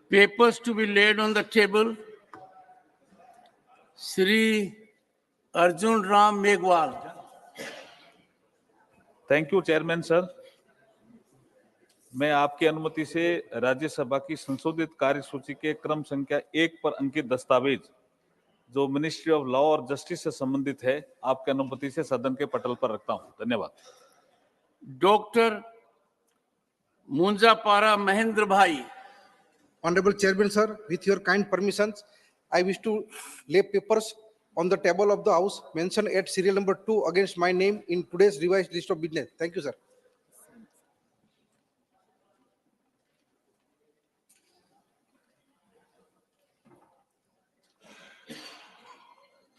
Papers to be laid on the table. Shri Arjun Ram Meghwal. Thank you chairman sir. मैं आपकी अनुमति से राज्यसभा की संशोधित कार्यसूची के क्रम संख्या 1 पर अंकित दस्तावेज जो मिनिस्ट्री ऑफ लॉ और जस्टिस से संबंधित है आपकी अनुमति से सदन के पटल पर रखता हूं। धन्यवाद। डॉक्टर मुंजापारा महेंद्र भाई। Honorable Chairman, sir, with your kind permissions, I wish to lay papers on the table of the House mentioned at serial number 2 against my name in today's revised list of business. Thank you, sir.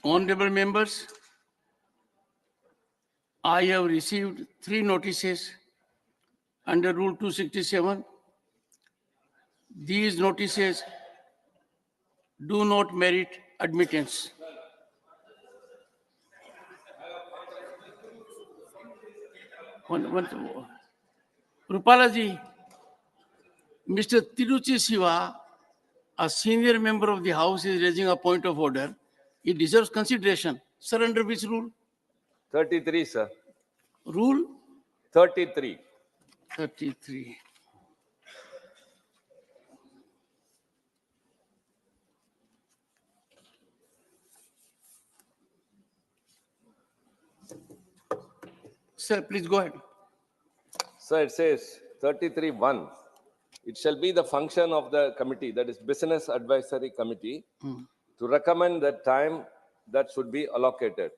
Honorable members, I have received 3 notices under Rule 267. These notices do not merit admittance. Rupala ji, Mr. Tiruchi Siva, a senior member of the House, is raising a point of order. He deserves consideration. Sir, under which rule? 33, sir. Rule 33. 33. Sir, please go ahead. Sir, it says 33(1). It shall be the function of the committee, that is Business Advisory Committee, to recommend the time that should be allocated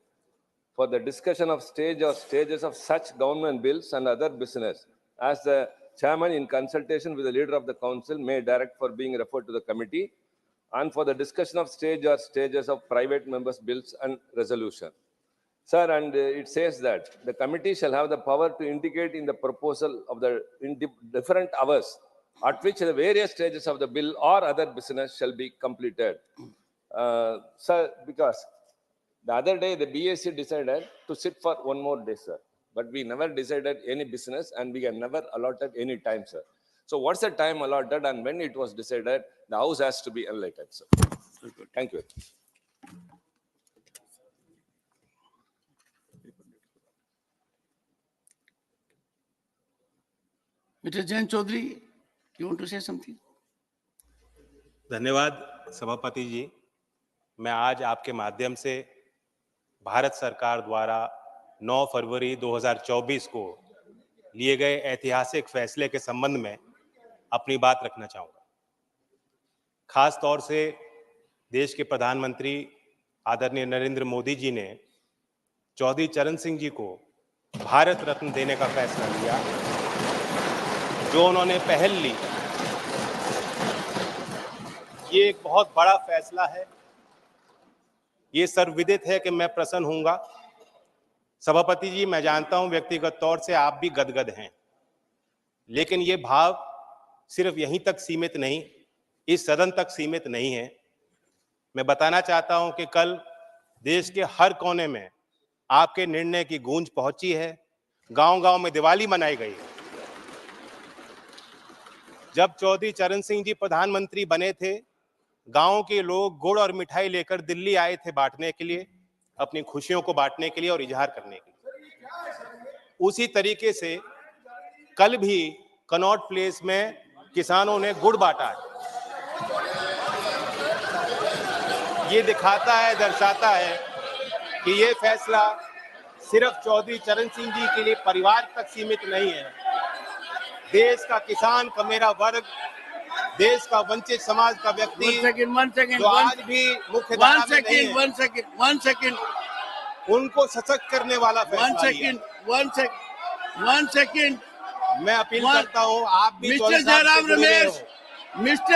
for the discussion of stage or stages of such government bills and other business as the chairman in consultation with the leader of the council may direct for being referred to the committee, and for the discussion of stage or stages of private members' bills and resolution. Sir, and it says that the committee shall have the power to indicate in the proposal of the different hours at which the various stages of the bill or other business shall be completed. Sir, because the other day the BAC decided to sit for one more day, sir. But we never decided any business and we have never allotted any time, sir. So what's the time allotted, and when it was decided, the House has to be enlightened, sir. Thank you. Mr. Jain Chaudhary, you want to say something? धन्यवाद सभापति जी। मैं आज आपके माध्यम से भारत सरकार द्वारा 9 फरवरी 2024 को लिए गए ऐतिहासिक फैसले के संबंध में अपनी बात रखना चाहूँगा। खास तौर से देश के प्रधानमंत्री आदरणीय नरेंद्र मोदी जी ने चौधरी चरण सिंह जी को भारत रत्न देने का फैसला लिया, जो उन्होंने पहल ली। ये एक बहुत बड़ा फैसला है। ये सर्वविदित है कि मैं प्रसन्न हूंगा। सभापति जी, मैं जानता हूं व्यक्तिगत तौर से आप भी गदगद हैं, लेकिन ये भाव सिर्फ यहीं तक सीमित नहीं, इस सदन तक सीमित नहीं है। मैं बताना चाहता हूं कि कल देश के हर कोने में आपके निर्णय की गूंज पहुंची है। गांव-गांव में दिवाली मनाई गई है। जब चौधरी चरण सिंह जी प्रधानमंत्री बने थे, गांव के लोग गुड़ और मिठाई लेकर दिल्ली आए थे बांटने के लिए, अपनी खुशियों को बांटने के लिए और इजहार करने के लिए। उसी तरीके से कल भी कनॉट प्लेस में किसानों ने गुड़ बांटा है। ये दिखाता है, दर्शाता है कि ये फैसला सिर्फ चौधरी चरण सिंह जी के लिए परिवार तक सीमित नहीं है। देश का किसान का मेरा वर्ग, देश का वंचित समाज का व्यक्ति जो आज भी मुख्य धारा में नहीं है, one second. उनको सशक्त करने वाला फैसला है। One second. मैं अपील करता हूँ, आप भी मिस्टर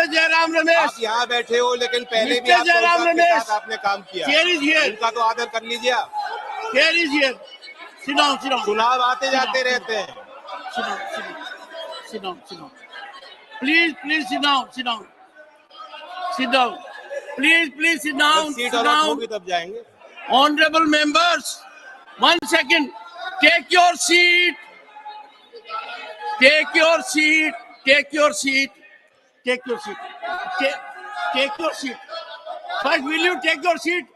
जयराम रमेश, आप यहाँ बैठे हो, लेकिन पहले भी आप के साथ आपने काम किया, उनका तो आदर कर लीजिए आप। Sit down. चुनाव आते जाते रहते हैं। Sit down. Please sit down. Please sit down. Seat allot होगी तब जाएंगे। Honorable members, 1 second. Take your seat. take your seat. Take your seat. First, will you take your seat?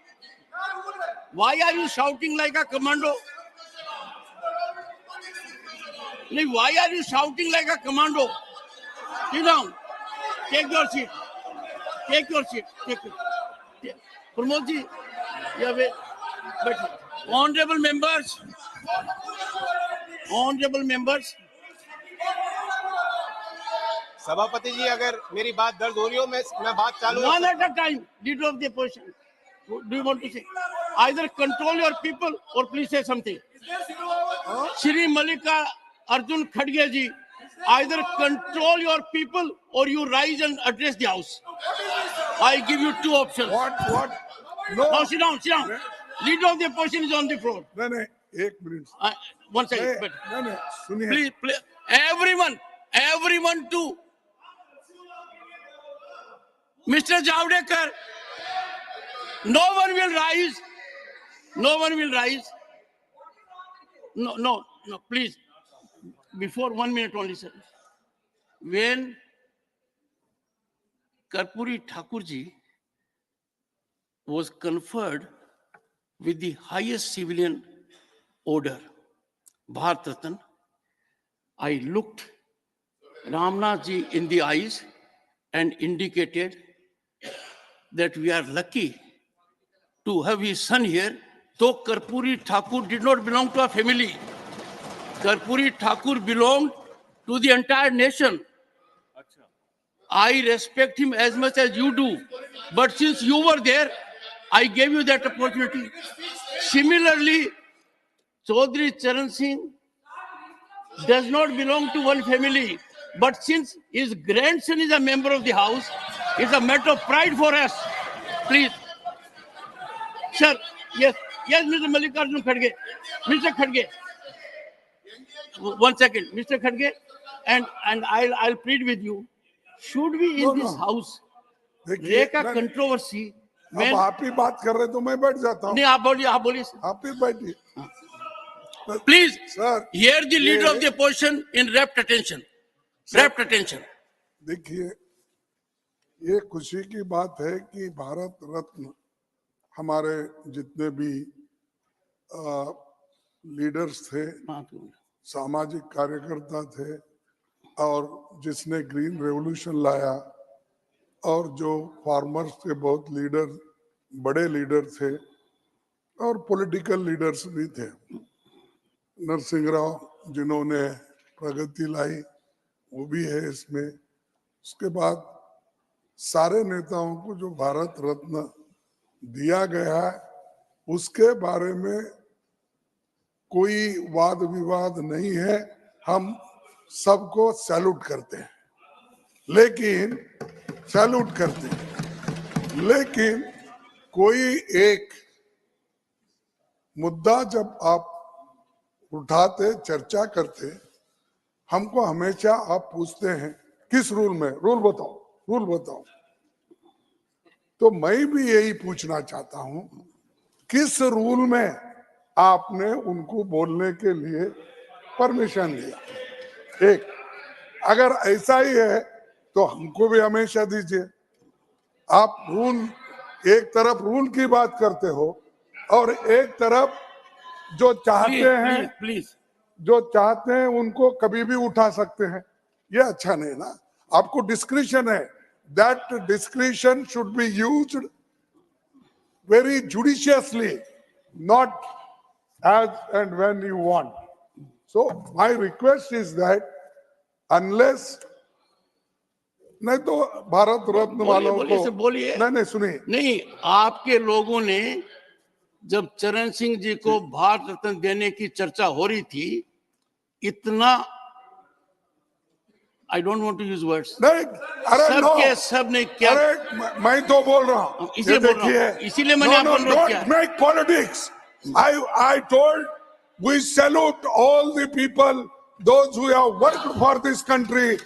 Why are you shouting like a commando? No, why are you shouting like a commando? Sit down. Take your seat. Take your seat. Pramod ji, you have a, but honorable members, सभापति जी, अगर मेरी बात दर्ज हो रही हो, मैं बात चालू one at a time, leader of the opposition. Do you want to say? Either control your people or please say something. Shri Malika Arjun Khadge ji, either control your people or you rise and address the house. I give you two options. What? No. Now sit down. Leader of the opposition is on the floor. नहीं, एक minute. One second. But नहीं, सुनिए। please, everyone to Mr. Javadekar. No one will rise. No, please. Before 1 minute only, sir. When Karpuri Thakurji was conferred with the highest civilian order, Bharat Ratna, I looked Ramnath ji in the eyes and indicated that we are lucky to have his son here, though Karpuri Thakur did not belong to a family. Karpuri Thakur belonged to the entire nation. I respect him as much as you do. But since you were there, I gave you that opportunity. Similarly, Chaudhry Charan Singh does not belong to one family. But since his grandson is a member of the house, it's a matter of pride for us. Please. Sir, yes, Mr. Mallikarjun Khadge. Mr. Khadge. 1 second, Mr. Khadge, and I'll plead with you. Should we in this house make a controversy? अब आप ही बात कर रहे तो मैं बैठ जाता हूँ। नहीं, आप बोलिए आप ही बैठिए। Please, Sir, hear the leader of the opposition in rapt attention. Rapt attention. देखिए, ये खुशी की बात है कि भारत रत्न हमारे जितने भी लीडर्स थे, सामाजिक कार्यकर्ता थे और जिसने ग्रीन रेवोल्यूशन लाया और जो फार्मर्स के बहुत लीडर, बड़े लीडर थे और पॉलिटिकल लीडर्स भी थे, नरसिंह राव जिन्होंने प्रगति लाई वो भी है इसमें। उसके बाद सारे नेताओं को जो भारत रत्न दिया गया है उसके बारे में कोई वाद विवाद नहीं है, हम सबको सैल्यूट करते हैं, लेकिन कोई एक मुद्दा जब आप उठाते, चर्चा करते, हमको हमेशा आप पूछते हैं किस रूल में, रूल बताओ। तो मैं भी यही पूछना चाहता हूं, किस रूल में आपने उनको बोलने के लिए परमिशन दिया? एक, अगर ऐसा ही है तो हमको भी हमेशा दीजिए। आप रूल, एक तरफ रूल की बात करते हो और एक तरफ जो चाहते हैं उनको कभी भी उठा सकते हैं, ये अच्छा नहीं ना। आपको डिस्क्रिशन है, that discretion should be used very judiciously, not as and when you want. So my request is that unless, नहीं तो भारत रत्न वालों को बोलिए। नहीं सुनिए, नहीं, आपके लोगों ने जब चरण सिंह जी को भारत रत्न देने की चर्चा हो रही थी, इतना, I don't want to use words, नहीं, अरे सब ने क्या, अरे मैं तो बोल रहा हूँ, इसीलिए मैंने आपको अनुरोध किया। Don't make politics. I told we salute all the people, those who have worked for this country,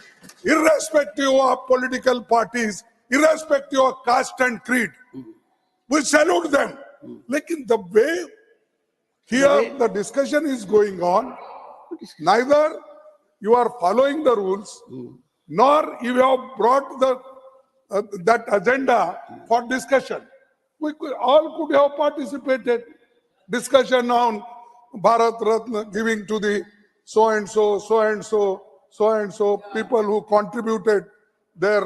irrespective of political parties, irrespective of caste and creed. We salute them. Lekin the way here the discussion is going on, neither you are following the rules, nor you have brought that agenda for discussion. We all could have participated. Discussion on Bharat Ratna giving to the so and so, so and so, so and so people who contributed their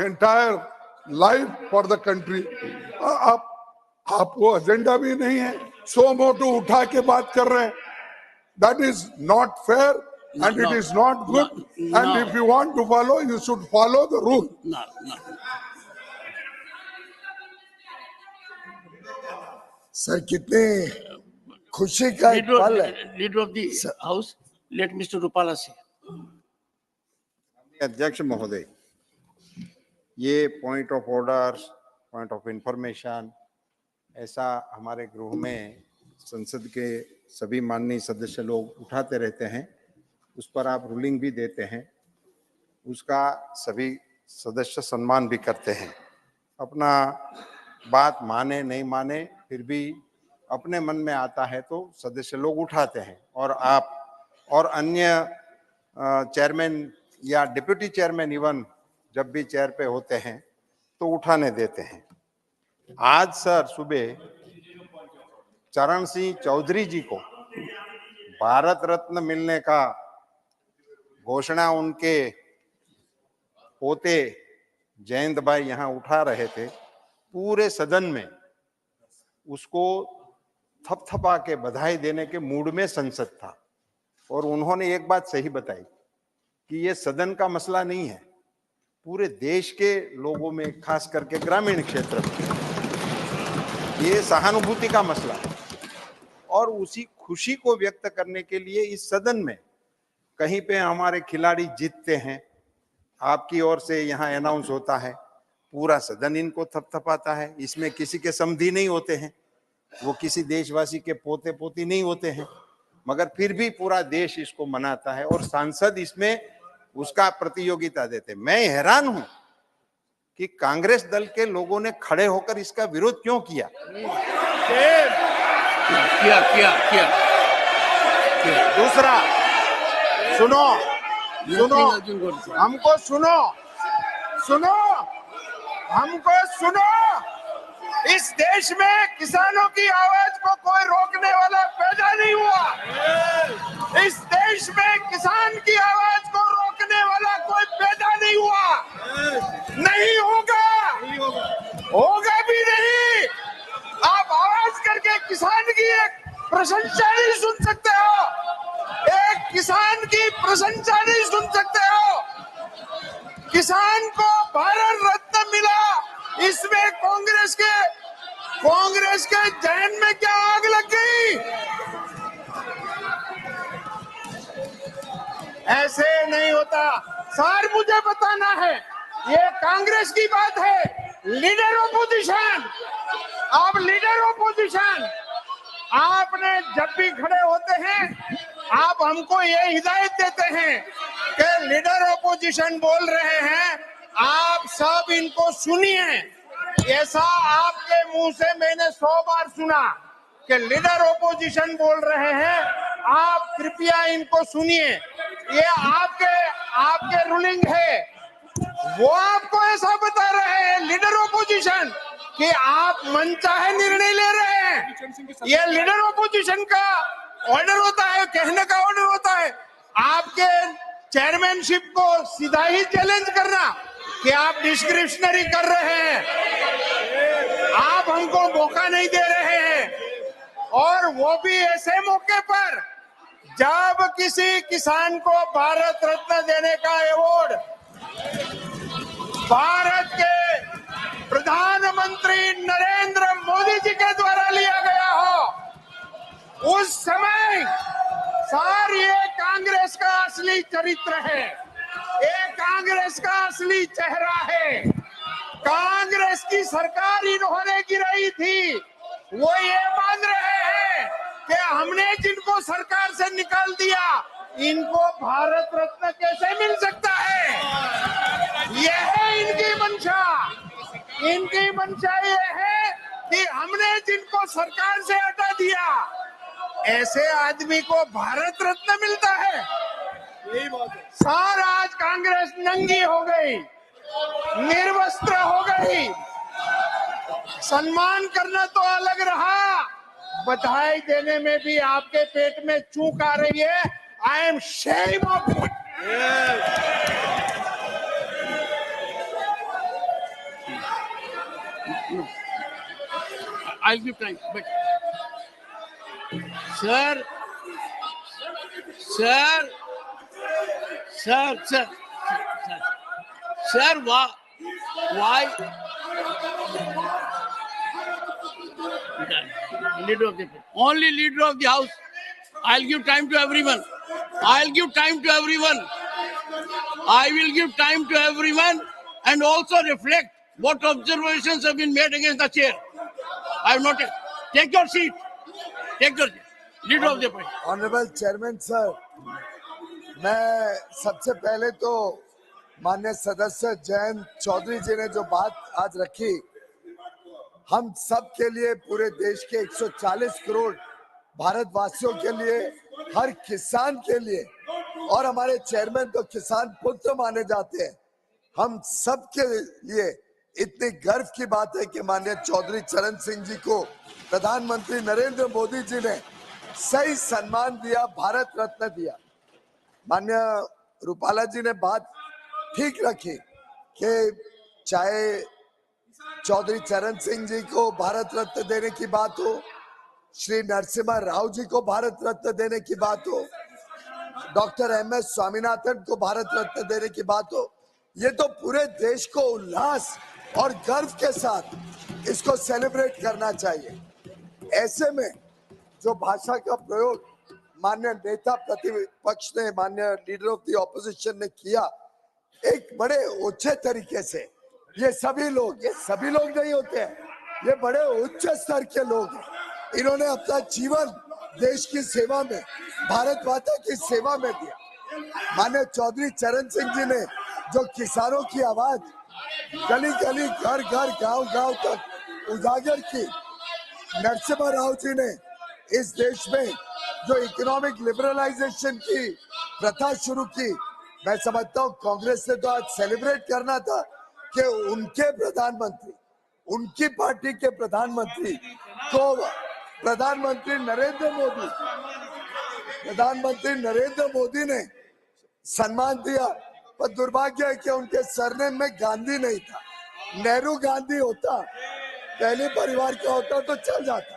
entire life for the country. आप वो agenda भी नहीं है, सो मोटो उठा के बात कर रहे हैं. That is not fair and it is not good. And if you want to follow, you should follow the rule. No. Sir कितने खुशी का एक पल है. Leader of the House, let Mr. Rupala say. अध्यक्ष महोदय, ये point of order, point of information ऐसा हमारे गृह में संसद के सभी माननीय सदस्य लोग उठाते रहते हैं. उस पर आप रूलिंग भी देते हैं, उसका सभी सदस्य सम्मान भी करते हैं. अपना बात माने नहीं माने, फिर भी अपने मन में आता है तो सदस्य लोग उठाते हैं. और आप और अन्य चेयरमैन या डिप्यूटी चेयरमैन इवन जब भी चेयर पे होते हैं तो उठाने देते हैं. आज सर सुबह चरण सिंह चौधरी जी को भारत रत्न मिलने का घोषणा उनके पोते जयंत भाई यहाँ उठा रहे थे. पूरे सदन में उसको थपथपा के बधाई देने के मूड में संसद था. और उन्होंने एक बात सही बताई कि ये सदन का मसला नहीं है, पूरे देश के लोगों में, खास करके ग्रामीण क्षेत्र में ये सहानुभूति का मसला है. और उसी खुशी को व्यक्त करने के लिए इस सदन में कहीं पे हमारे खिलाड़ी जीतते हैं, आपकी ओर से यहाँ अनाउंस होता है, पूरा सदन इनको थपथपाता है. इसमें किसी के समधी नहीं होते हैं, वो किसी देशवासी के पोते पोती नहीं होते हैं, मगर फिर भी पूरा देश इसको मनाता है और सांसद इसमें उसका प्रतियोगिता देते. मैं हैरान हूं कि कांग्रेस दल के लोगों ने खड़े होकर इसका विरोध क्यों किया. दूसरा, सुनो हमको, सुनो. इस देश में किसानों की आवाज को कोई रोकने वाला पैदा नहीं हुआ. इस देश में किसान की आवाज को रोकने वाला कोई पैदा नहीं हुआ, नहीं होगा भी नहीं. आप आवाज करके किसान की एक प्रशंसा नहीं सुन सकते हो, एक किसान की प्रशंसा नहीं सुन सकते हो. किसान को भारत रत्न मिला, इसमें कांग्रेस के जहन में क्या आग लग गई. ऐसे नहीं होता. सर मुझे बताना है, ये कांग्रेस की बात है. लीडर ऑपोजिशन, आप लीडर ऑपोजिशन, आपने जब भी खड़े होते हैं आप हमको ये हिदायत देते हैं कि लीडर ऑपोजिशन बोल रहे हैं, आप सब इनको सुनिए. ऐसा आपके मुंह से मैंने 100 बार सुना कि लीडर ऑपोजिशन बोल रहे हैं, आप कृपया इनको सुनिए. ये आपके रूलिंग है, वो आपको ऐसा बता रहे हैं लीडर ऑपोजिशन कि आप मनचाहे निर्णय ले रहे हैं. ये लीडर ऑपोजिशन का ऑर्डर होता है, कहने का ऑर्डर होता है. आपके चेयरमैनशिप को सीधा ही चैलेंज करना कि आप डिस्क्रिप्शनरी कर रहे हैं, आप हमको मौका नहीं दे रहे हैं. और वो भी ऐसे मौके पर जब किसी किसान को भारत रत्न देने का अवार्ड भारत के प्रधानमंत्री नरेंद्र मोदी जी के द्वारा लिया गया हो, उस समय सर ये कांग्रेस का असली चरित्र है, ये कांग्रेस का असली चेहरा है. कांग्रेस की सरकार इन्होंने गिराई थी, वो ये मान रहे हैं कि हमने जिनको सरकार से निकाल दिया, इनको भारत रत्न कैसे मिल सकता है. यह है इनकी मंशा. इनकी मंशा ये है कि हमने जिनको सरकार से हटा दिया, ऐसे आदमी को भारत रत्न मिलता है. सर आज कांग्रेस नंगी हो गई, निर्वस्त्र हो गई। सम्मान करना तो अलग रहा, बधाई देने में भी आपके पेट में चूक आ रही है। I am shame of it. I'll give time, but sir, sir, sir, sir, sir, why? Leader of the only leader of the house. I'll give time to everyone. I'll give time to everyone. I will give time to everyone and also reflect what observations have been made against the chair. I have noted. Take your seat. Take your seat. Leader of the party. Honourable chairman sir, मैं सबसे पहले तो माननीय सदस्य जयंत चौधरी जी ने जो बात आज रखी, हम सब के लिए, पूरे देश के 140 करोड़ भारतवासियों के लिए, हर किसान के लिए, और हमारे चेयरमैन तो किसान पुत्र माने जाते हैं, हम सब के लिए इतनी गर्व की बात है कि माननीय चौधरी चरण सिंह जी को प्रधानमंत्री नरेंद्र मोदी जी ने सही सम्मान दिया, भारत रत्न दिया। माननीय रूपाला जी ने बात ठीक रखी कि चाहे चौधरी चरण सिंह जी को भारत रत्न देने की बात हो, श्री नरसिम्हा राव जी को भारत रत्न देने की बात हो, डॉक्टर MS स्वामीनाथन को भारत रत्न देने की बात हो, ये तो पूरे देश को उल्लास और गर्व के साथ इसको सेलिब्रेट करना चाहिए। ऐसे में जो भाषा का प्रयोग माननीय नेता प्रतिपक्ष ने, माननीय लीडर ऑफ द ऑपोजिशन ने किया, एक बड़े ऊंचे तरीके से, ये सभी लोग नहीं होते हैं, ये बड़े उच्च स्तर के लोग हैं। इन्होंने अपना जीवन देश की सेवा में, भारत माता की सेवा में दिया। माननीय चौधरी चरण सिंह जी ने जो किसानों की आवाज गली गली, घर घर, गांव गांव तक उजागर की, नरसिम्हा राव जी ने इस देश में जो इकोनॉमिक लिबरलाइजेशन की प्रथा शुरू की, मैं समझता हूँ कांग्रेस ने तो आज सेलिब्रेट करना था कि उनके प्रधानमंत्री, उनकी पार्टी के प्रधानमंत्री को प्रधानमंत्री नरेंद्र मोदी ने सम्मान दिया। पर दुर्भाग्य है कि उनके सरनेम में गांधी नहीं था। नेहरू गांधी होता, पहले परिवार का होता तो चल जाता,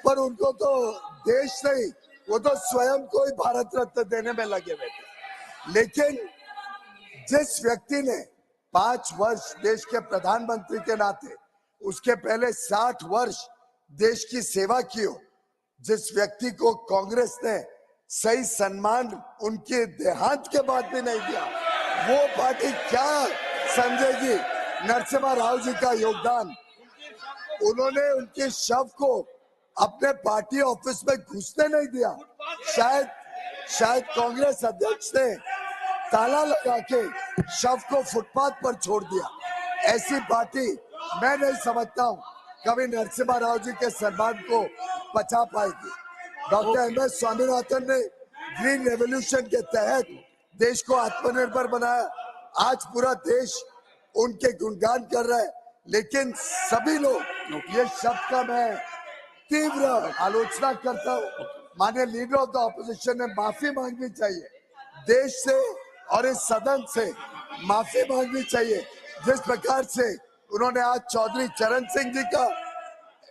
पर उनको तो देश नहीं, वो तो स्वयं को ही भारत रत्न देने में लगे हुए थे। लेकिन जिस व्यक्ति ने 5 वर्ष देश के प्रधानमंत्री के नाते, उसके पहले 60 वर्ष देश की सेवा की हो, जिस व्यक्ति को कांग्रेस ने सही सम्मान उनके देहांत के बाद भी नहीं दिया, वो पार्टी क्या समझेगी नरसिम्हा राव जी का योगदान? उन्होंने उनके शव को अपने पार्टी ऑफिस में घुसने नहीं दिया। शायद कांग्रेस अध्यक्ष ने ताला लगा के शव को फुटपाथ पर छोड़ दिया। ऐसी पार्टी मैं नहीं समझता हूँ कभी नरसिम्हा राव जी के सम्मान को बचा पाएगी। डॉक्टर MS स्वामीनाथन ने ग्रीन रेवोल्यूशन के तहत देश को आत्मनिर्भर बनाया। आज पूरा देश उनके गुणगान कर रहा है, लेकिन सभी लोग, ये शब्द का मैं तीव्र आलोचना करता हूँ। माननीय लीडर ऑफ द ऑपोजिशन ने माफी मांगनी चाहिए, देश से और इस सदन से माफी मांगनी चाहिए। जिस प्रकार से उन्होंने आज चौधरी चरण सिंह जी का,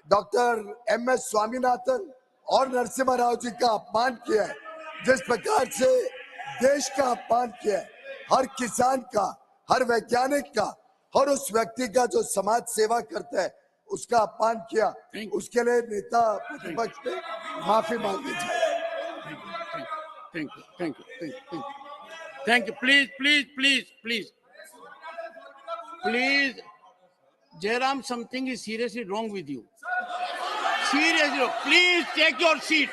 डॉक्टर MS स्वामीनाथन और नरसिम्हा राव जी का अपमान किया है, जिस प्रकार से देश का अपमान किया है, हर किसान का, हर वैज्ञानिक का, हर उस व्यक्ति का जो समाज सेवा करता है, उसका अपमान किया, उसके लिए नेता प्रतिपक्ष ने माफी मांगनी चाहिए। Thank you. Please, Jairam, something is seriously wrong with you. Seriously wrong. Please take your seat.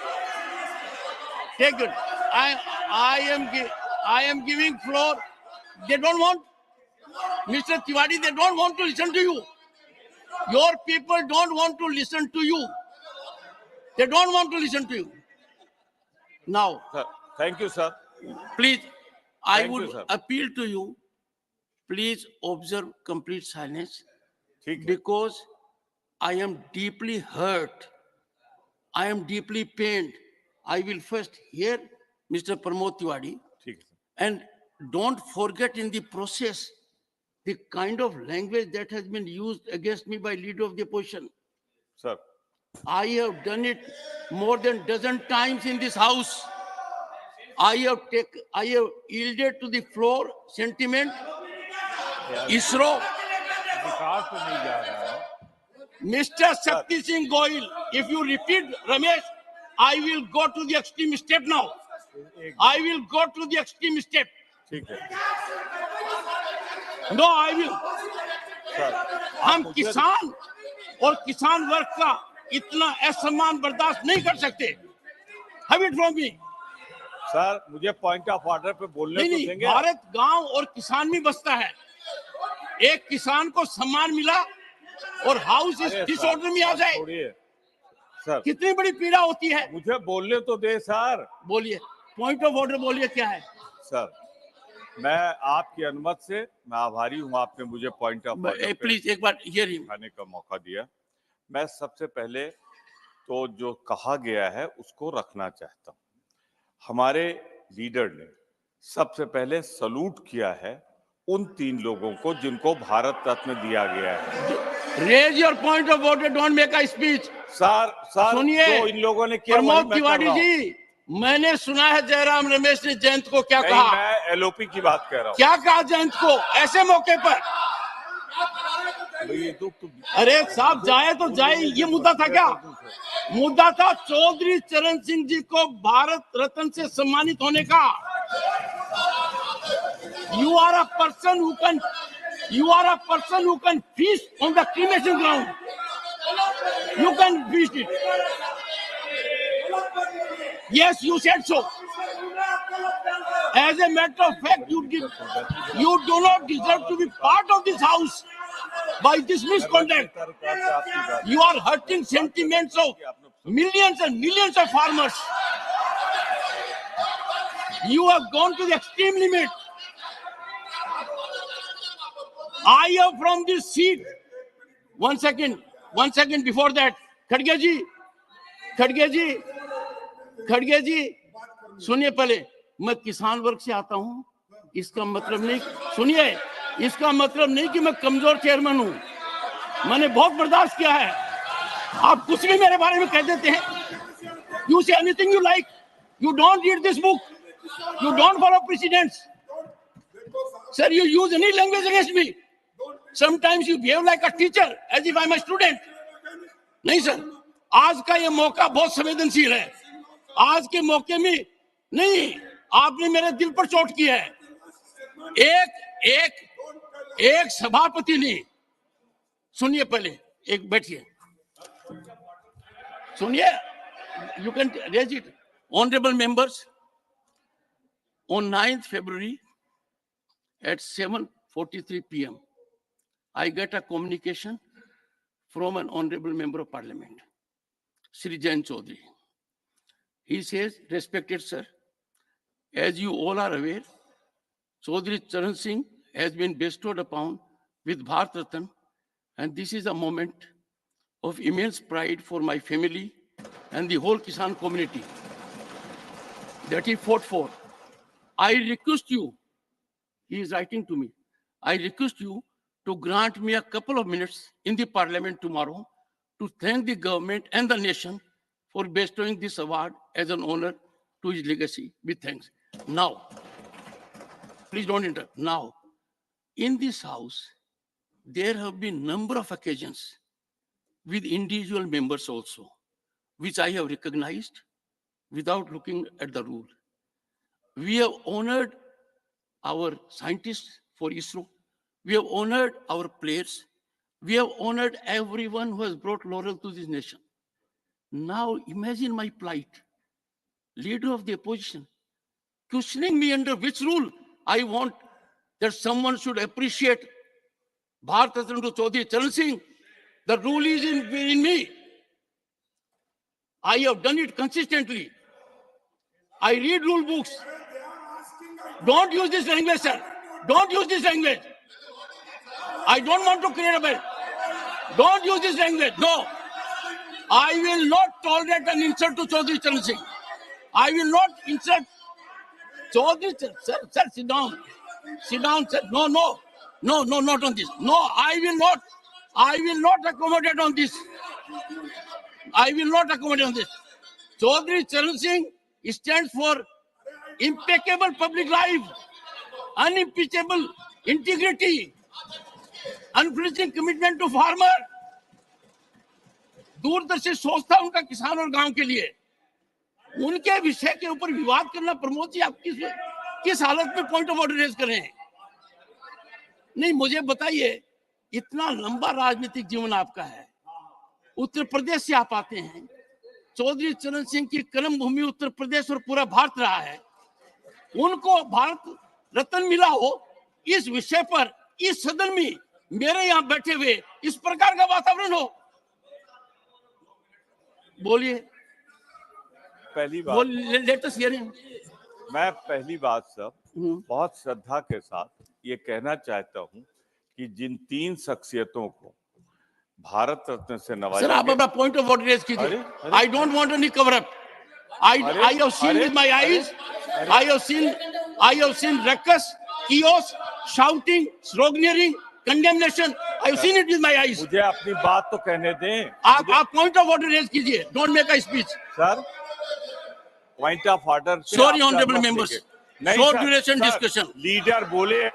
Take it. I am giving floor. They don't want, Mr. Tiwari, they don't want to listen to you. Your people don't want to listen to you. They don't want to listen to you. Now, Thank you, sir. please. I Thank you, would sir. appeal to you, please observe complete silence ठीक है, because I am deeply hurt. I am deeply pained. I will first hear Mr. Pramod Tiwari, ठीक है, and don't forget in the process the kind of language that has been used against me by leader of the opposition. Sir. I have done it more than dozen times in this house. I have yielded to the floor sentiment. ISRO, विकास तो नहीं जा रहा है. Mr. Shakti Singh Goyal, if you repeat, Ramesh, I will go to the extreme step now. I will go to the extreme step. ठीक है, No, I will. Sir. हम किसान और किसान वर्ग का इतना असम्मान बर्दाश्त नहीं कर सकते. Have it from me. Sir, मुझे पॉइंट ऑफ ऑर्डर पे बोलने नहीं तो नहीं, देंगे. भारत गांव और किसान में बसता है. एक किसान को सम्मान मिला और हाउस इस अरे डिसऑर्डर में आ सर, जाए, छोड़िए. सर, कितनी बड़ी पीड़ा होती है. मुझे बोलने तो दे सर. बोलिए, पॉइंट ऑफ ऑर्डर बोलिए क्या है. सर, मैं आपकी अनुमति से मैं आभारी हूँ, आपने मुझे पॉइंट ऑफ ऑर्डर पे प्लीज एक बार हियर हिम. दिखाने का मौका दिया. मैं सबसे पहले तो जो कहा गया है उसको रखना चाहता हूँ. हमारे लीडर ने सबसे पहले सलूट किया है उन 3 लोगों को जिनको भारत रत्न दिया गया है. Raise your point of order, don't make a speech. Sir सुनिए, जो इन लोगों ने किया वही प्रमोद मैं कर तिवारी रहा हूं. जी, मैंने सुना है जयराम रमेश ने जयंत को क्या नहीं, कहा. मैं एलओपी की बात कह रहा हूँ. क्या कहा जयंत को ऐसे मौके पर. ये तो अरे साहब, जाए तो जाए, ये मुद्दा था क्या. मुद्दा था चौधरी चरण सिंह जी को भारत रत्न से सम्मानित होने का. You are a person who can feast on the cremation ground. You can feast it. Yes, you said so. As a matter of fact, you do not deserve to be part of this house by this misconduct. You are hurting sentiments of millions and millions of farmers. You have gone to the extreme limit. I have from this seat. One second before that. खड़गे जी, सुनिए पहले. मैं किसान वर्ग से आता हूं. इसका मतलब नहीं, सुनिए, इसका मतलब नहीं कि मैं कमजोर चेयरमैन हूं. मैंने बहुत बर्दाश्त किया है. आप कुछ भी मेरे बारे में कह देते हैं. You say anything you like. You don't read this book. You don't follow precedents. Sir, you use any language against me. Sometimes you behave like a teacher, as if I'm a student. नहीं sir, आज का ये मौका बहुत संवेदनशील है. आज के मौके में नहीं, आपने मेरे दिल पर चोट की है. एक सभापति ने, सुनिए पहले, एक बैठिए, सुनिए. You can raise it. Honorable members, on 9th February at 7:43 p.m., I get a communication from an honorable member of parliament, Shri Jain Chaudhary. He says, respected sir, as you all are aware, Chaudhary Charan Singh has been bestowed upon with Bharat Ratan, and this is a moment of immense pride for my family and the whole Kisan community that he fought for. I request you, he is writing to me, I request you to grant me a couple of minutes in the parliament tomorrow to thank the government and the nation for bestowing this award as an honor to his legacy. With thanks. Now, please don't interrupt. Now, in this house, there have been number of occasions with individual members also, which I have recognized without looking at the rule. We have honored our scientists for ISRO. We have honored our players. We have honored everyone who has brought laurel to this nation. Now imagine my plight, leader of the opposition, questioning me under which rule I want that someone should appreciate Bharat Ratan to Chaudhary Charan Singh. The rule is in me. I have done it consistently. I read rule books. Don't use this language, sir. Don't use this language. I don't want to create a bed. Don't use this language. No. I will not tolerate an insult to Chaudhry Charan Singh. I will not insult Chaudhry. Sir, sit down. Sit down, sir. No, not on this. No, I will not accommodate on this. I will not accommodate on this. Chaudhry Charan Singh stands for impeccable public life, unimpeachable integrity, unflinching commitment to farmer. दूरदर्शी सोच था उनका किसान और गांव के लिए। उनके विषय के ऊपर विवाद करना प्रमोद जी आप किस हालत में पॉइंट ऑफ ऑर्डर रेज कर रहे हैं? नहीं, मुझे बताइए, इतना लंबा राजनीतिक जीवन आपका है, उत्तर प्रदेश से आप आते हैं, चौधरी चरण सिंह की कर्म भूमि उत्तर प्रदेश और पूरा भारत रहा है, उनको भारत रत्न मिला हो, इस विषय पर इस सदन में मेरे यहाँ बैठे हुए इस प्रकार का वातावरण हो? बोलिए। पहली बात, लेटेस्ट हियरिंग। मैं पहली बात सब बहुत श्रद्धा के साथ ये कहना चाहता हूं कि जिन 3 शख्सियतों को भारत रत्न से नवाजा, सर आप अपना पॉइंट ऑफ ऑर्डर रेज कीजिए। I don't want any cover up. I have seen with my eyes. I have seen ruckus, chaos, shouting, sloganeering, condemnation. I have seen it with my eyes. मुझे अपनी बात तो कहने दें। आप point of order raise कीजिए। Don't make a speech. Sir, point of order. Sorry honourable members, short duration discussion. Leader बोले।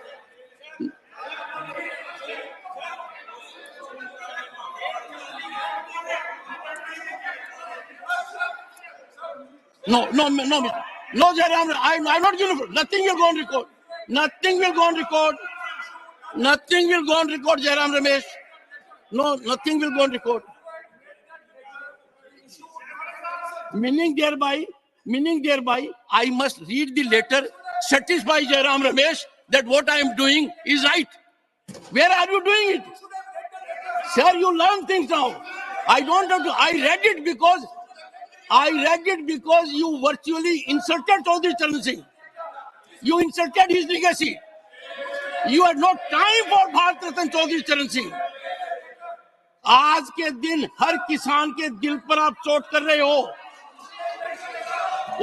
No, Jairam, I'm not giving. Nothing will go on record. Nothing will go on record. Nothing will go on record, Jairam Ramesh. No, nothing will go on record. Meaning thereby, I must read the letter, satisfy Jairam Ramesh that what I am doing is right. Where are you doing it? Sir, you learn things now. I don't have to. I read it because you virtually insulted Chaudhry Charan Singh. You insulted his legacy. You had no time for Bharat Ratna Chaudhry Charan Singh. आज के दिन हर किसान के दिल पर आप चोट कर रहे हो,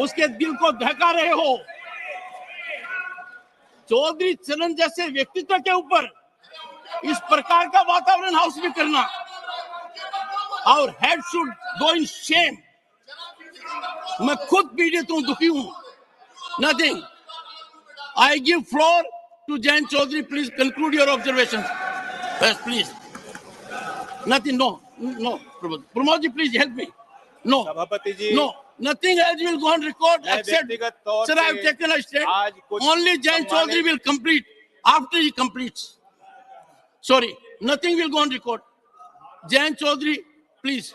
उसके दिल को दहका रहे हो। चौधरी चरण जैसे व्यक्तित्व के ऊपर इस प्रकार का वातावरण हाउस में करना, our head should go in shame. मैं खुद पीड़ित हूं, दुखी हूं। Nothing. I give floor to Jain Chaudhary. Please conclude your observations. Yes, please. Nothing. No. Pramod ji, please help me. No. सभापति जी, No. Nothing else will go on record मैं except. व्यक्तिगत तौर Sir, I have पे taken a stand. आज कुछ Only Jain Chaudhary will complete after he completes. Sorry. Nothing will go on record. Jain Chaudhary, please.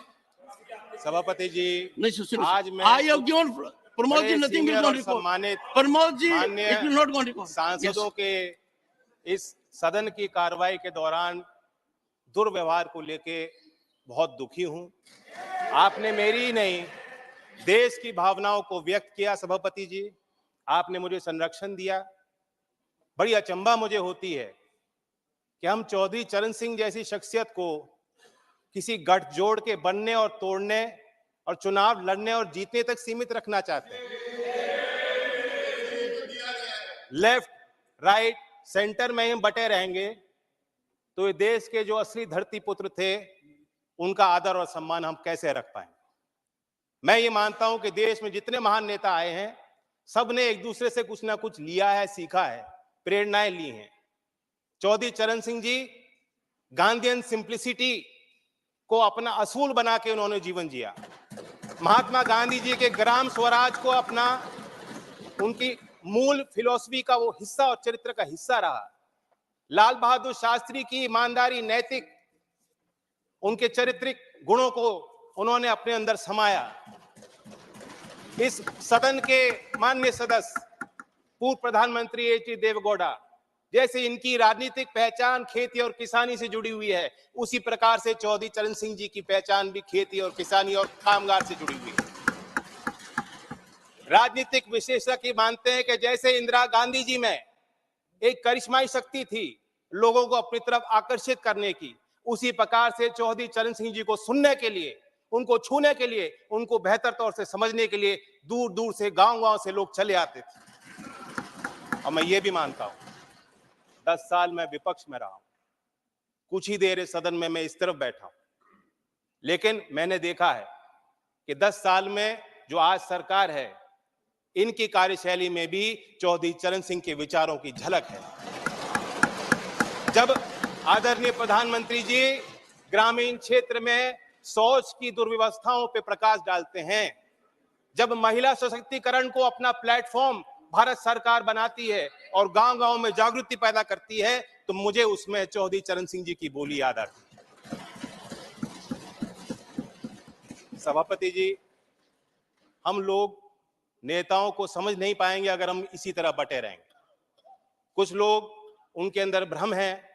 सभापति जी, नहीं सुनो। आज मैं I have given Pramod ji, nothing will go on record. सम्मानित Pramod ji, माननीय it will not go on record. सांसदों के इस सदन की कार्रवाई के दौरान दुर्व्यवहार को लेके बहुत दुखी हूं। आपने मेरी ही नहीं, देश की भावनाओं को व्यक्त किया। सभापति जी, आपने मुझे संरक्षण दिया। बड़ी अचंभा मुझे होती है कि हम चौधरी चरण सिंह जैसी शख्सियत को किसी गठजोड़ के बनने और तोड़ने और चुनाव लड़ने और जीतने तक सीमित रखना चाहते हैं। लेफ्ट, राइट, सेंटर में हम बटे रहेंगे तो ये देश के जो असली धरती पुत्र थे उनका आदर और सम्मान हम कैसे रख पाएंगे? मैं ये मानता हूं कि देश में जितने महान नेता आए हैं, सबने एक दूसरे से कुछ ना कुछ लिया है, सीखा है, प्रेरणाएं ली हैं। चौधरी चरण सिंह जी गांधीयन सिंप्लिसिटी को अपना असूल बना के उन्होंने जीवन जिया। महात्मा गांधी जी के ग्राम स्वराज को अपना, उनकी मूल फिलॉसफी का वो हिस्सा और चरित्र का हिस्सा रहा। लाल बहादुर शास्त्री की ईमानदारी, नैतिक, उनके चारित्रिक गुणों को उन्होंने अपने अंदर समाया। इस सदन के माननीय सदस्य पूर्व प्रधानमंत्री एच.डी. देवेगौड़ा, जैसे इनकी राजनीतिक पहचान खेती और किसानी से जुड़ी हुई है, उसी प्रकार से चौधरी चरण सिंह जी की पहचान भी खेती और किसानी और कामगार से जुड़ी हुई है। राजनीतिक विशेषज्ञ मानते हैं कि जैसे इंदिरा गांधी जी में एक करिश्माई शक्ति थी लोगों को अपनी तरफ आकर्षित करने की, उसी प्रकार से चौधरी चरण सिंह जी को सुनने के लिए, उनको छूने के लिए, उनको बेहतर तौर से समझने के लिए दूर दूर से गांव-गांव से लोग चले आते थे। और मैं ये भी मानता हूं 10 साल मैं विपक्ष में रहा हूं, कुछ ही देर इस सदन में मैं इस तरफ बैठा हूं, लेकिन मैंने देखा है कि 10 साल में जो आज सरकार है, इनकी कार्यशैली में भी चौधरी चरण सिंह के विचारों की झलक है। जब आदरणीय प्रधानमंत्री जी ग्रामीण क्षेत्र में शौच की दुर्व्यवस्थाओं पर प्रकाश डालते हैं, जब महिला सशक्तिकरण को अपना प्लेटफॉर्म भारत सरकार बनाती है और गांव-गांव में जागृति पैदा करती है, तो मुझे उसमें चौधरी चरण सिंह जी की बोली याद आती है। सभापति जी, हम लोग नेताओं को समझ नहीं पाएंगे अगर हम इसी तरह बटे रहेंगे। कुछ लोग उनके अंदर भ्रम है,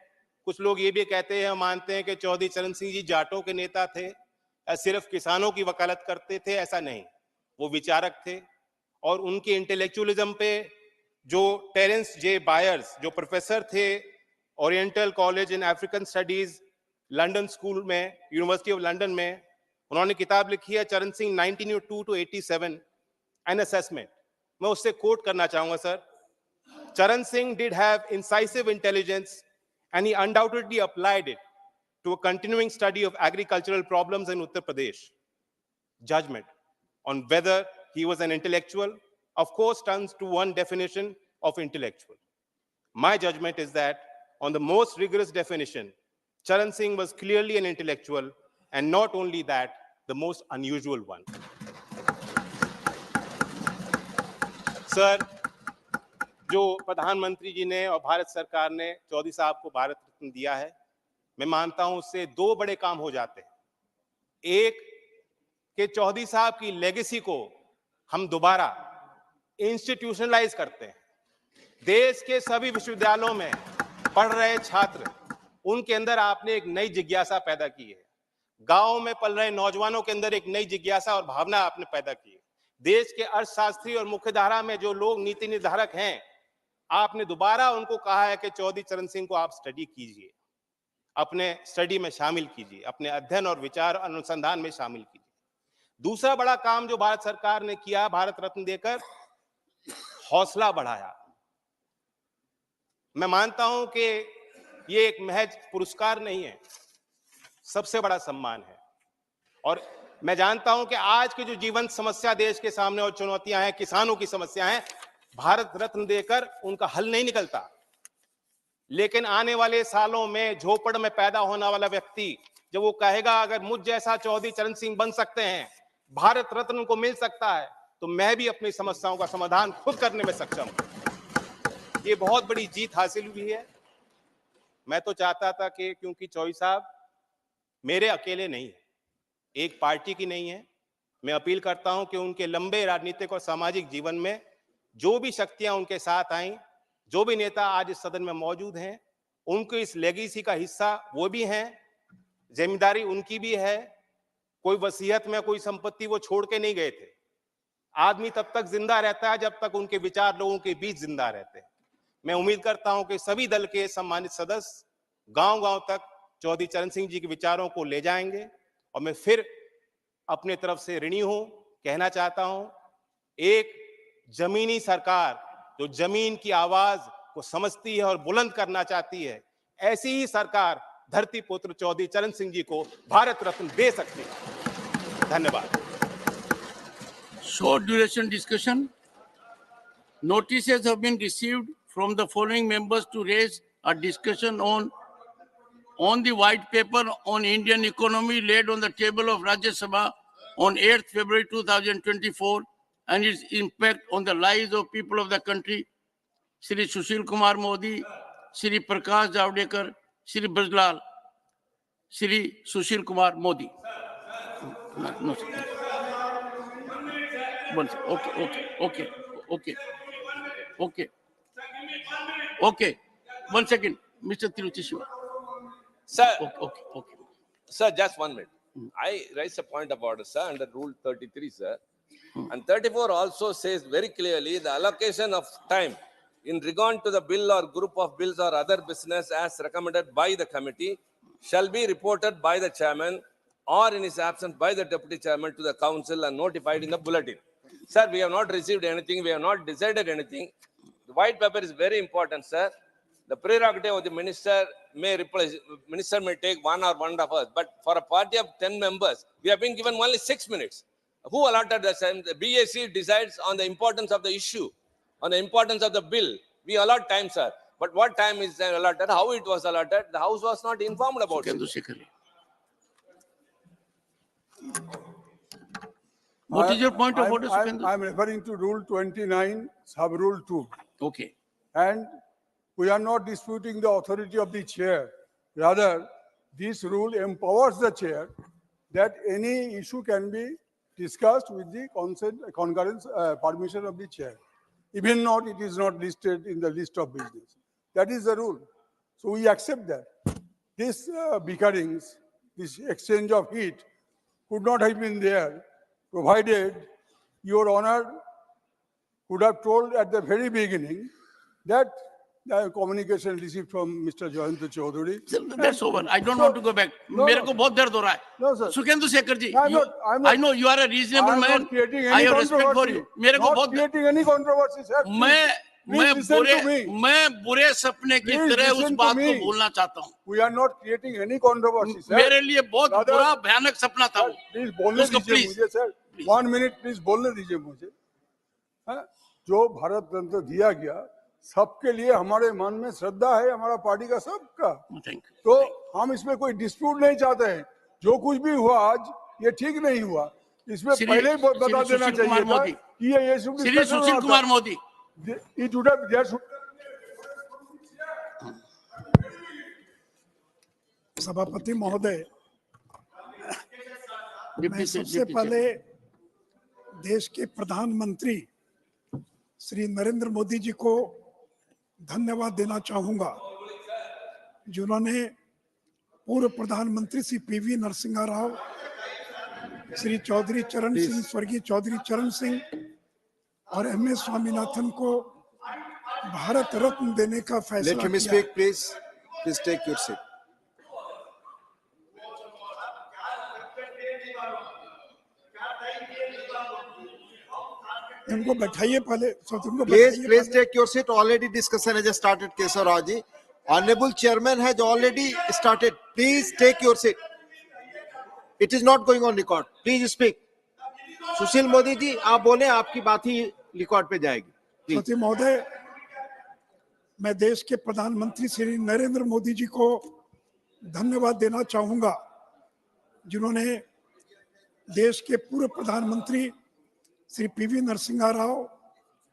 कुछ लोग ये भी कहते हैं, मानते हैं कि चौधरी चरण सिंह जी जाटों के नेता थे या सिर्फ किसानों की वकालत करते थे। ऐसा नहीं, वो विचारक थे और उनके इंटेलेक्चुअलिज्म पे जो टेरेंस जे बायर्स, जो प्रोफेसर थे oriental college in African studies London school में, यूनिवर्सिटी ऑफ लंदन में, उन्होंने किताब लिखी है चरण सिंह 1902 to 87 एन असेसमेंट। मैं उससे कोट करना चाहूंगा सर। चरण Singh did have incisive intelligence and he undoubtedly applied it to a continuing study of agricultural problems in Uttar Pradesh. Judgment on whether he was an intellectual, of course, turns to one definition of intellectual. My judgment is that on the most rigorous definition, Charan Singh was clearly an intellectual, and not only that, the most unusual one. Sir, जो प्रधानमंत्री जी ने और भारत सरकार ने चौधरी साहब को भारत रत्न दिया है, मैं मानता हूं उससे दो बड़े काम हो जाते हैं। एक कि चौधरी साहब की लेगेसी को हम दोबारा इंस्टीट्यूशनलाइज करते हैं। देश के सभी विश्वविद्यालयों में पढ़ रहे छात्र, उनके अंदर आपने एक नई जिज्ञासा पैदा की है। गांव में पल रहे नौजवानों के अंदर एक नई जिज्ञासा और भावना आपने पैदा की है। देश के अर्थशास्त्री और मुख्यधारा में जो लोग नीति निर्धारक हैं, आपने दोबारा उनको कहा है कि चौधरी चरण सिंह को आप स्टडी कीजिए, अपने स्टडी में शामिल कीजिए, अपने अध्ययन और विचार अनुसंधान में शामिल कीजिए। दूसरा बड़ा काम जो भारत सरकार ने किया, भारत रत्न देकर हौसला बढ़ाया। मैं मानता हूं कि ये एक महज पुरस्कार नहीं है, सबसे बड़ा सम्मान है। और मैं जानता हूं कि आज की जो जीवन समस्या देश के सामने और चुनौतियां हैं, किसानों की समस्या है, भारत रत्न देकर उनका हल नहीं निकलता। लेकिन आने वाले सालों में झोपड़ में पैदा होने वाला व्यक्ति जब वो कहेगा अगर मुझ जैसा चौधरी चरण सिंह बन सकते हैं, भारत रत्न को मिल सकता है, तो मैं भी अपनी समस्याओं का समाधान खुद करने में सक्षम हूं। ये बहुत बड़ी जीत हासिल हुई है। मैं तो चाहता था कि क्योंकि चौधरी साहब मेरे अकेले नहीं है, एक पार्टी की नहीं है, मैं अपील करता हूं कि उनके लंबे राजनीतिक और सामाजिक जीवन में जो भी शक्तियां उनके साथ आईं, जो भी नेता आज इस सदन में मौजूद हैं, उनके इस लेगेसी का हिस्सा वो भी हैं, जिम्मेदारी उनकी भी है। कोई वसीयत में कोई संपत्ति वो छोड़ के नहीं गए थे। आदमी तब तक जिंदा रहता है जब तक उनके विचार लोगों के बीच जिंदा रहते हैं। मैं उम्मीद करता हूं कि सभी दल के सम्मानित सदस्य गांव-गांव तक चौधरी चरण सिंह जी के विचारों को ले जाएंगे। और मैं फिर अपने तरफ से ऋणी हूं, कहना चाहता हूं, एक जमीनी सरकार जो जमीन की आवाज को समझती है और बुलंद करना चाहती है, ऐसी ही सरकार धरती पुत्र चौधरी चरण सिंह जी को भारत रत्न दे सकती है। धन्यवाद। Short duration discussion. Notices have been received from the following members to raise a discussion on the white paper on Indian economy laid on the table of Rajya Sabha on 8th February 2024 and its impact on the lives of people of the country. Shri Sushil Kumar Modi, Shri Prakash Javadekar, Shri Brajlal, Shri Sushil Kumar Modi. No, sir. One second. Okay. 1 second. Mr. Tiruchi Shiva. Sir, Okay. sir, just 1 minute. I raised a point of order, sir, under Rule 33, sir. And 34 also says very clearly the allocation of time in regard to the bill or group of bills or other business as recommended by the committee shall be reported by the chairman or in his absence by the deputy chairman to the council and notified in the bulletin. Sir, we have not received anything. We have not decided anything. The white paper is very important, sir. The prerogative of the minister may replace, minister may take 1 or 1.5 hours, but for a party of 10 members, we have been given only 6 minutes. Who allotted the time? The BAC decides on the importance of the issue, on the importance of the bill. We allot time, sir. But what time is allotted, how it was allotted, the House was not informed about it. What is your point of order, Sukendu? I'm referring to Rule 29, Sub-Rule 2. Okay. And we are not disputing the authority of the chair. Rather, this rule empowers the chair that any issue can be discussed with the concurrence permission of the chair. Even not, it is not listed in the list of business. That is the rule. So we accept that. This bickerings, this exchange of heat could not have been there, provided Your Honor could have told at the very beginning that the communication received from Mr. Jayanta Chaudhary. That's over. I don't want to go back. मेरे को बहुत दर्द हो रहा है. No, sir. सुकेंदु Shekhar ji, I'm not, I know you are a reasonable I'm man. not creating I any have respect for controversy. you. मेरे को Not बहुत creating any controversy, sir. मैं बुरे सपने की तरह उस बात को भूलना चाहता हूँ. We are not creating any controversy, sir. मेरे लिए बहुत बुरा भयानक सपना था वो. Please बोलने दीजिए मुझे, sir. 1 minute, please बोलने दीजिए मुझे. जो भारत रत्न दिया गया, सबके लिए हमारे मन में श्रद्धा है, हमारा पार्टी का सबका. तो हम इसमें कोई डिस्प्यूट नहीं चाहते हैं. जो कुछ भी हुआ आज, ये ठीक नहीं हुआ. इसमें पहले ही बता देना चाहिए था कि ये Shri Sushil Kumar Modi. It would have, there should... सभापति महोदय, मैं सबसे पहले देश के प्रधानमंत्री श्री नरेंद्र मोदी जी को धन्यवाद देना चाहूंगा, जिन्होंने पूर्व प्रधानमंत्री श्री पीवी नरसिम्हा राव, श्री चौधरी चरण सिंह, स्वर्गीय चौधरी चरण सिंह और एमएस स्वामीनाथन को भारत रत्न देने का फैसला किया। Let him speak, please. Please take your seat. इनको बैठाइए पहले. Please take your seat. Already discussion has started, Keshav Rao ji. Honorable Chairman has already started. Please take your seat. It is not going on record. Please speak. Sushil Modi ji, आप बोले, आपकी बात ही record पे जाएगी. सभापति महोदय, मैं देश के प्रधानमंत्री श्री नरेंद्र मोदी जी को धन्यवाद देना चाहूंगा, जिन्होंने देश के पूर्व प्रधानमंत्री श्री पीवी नरसिम्हा राव,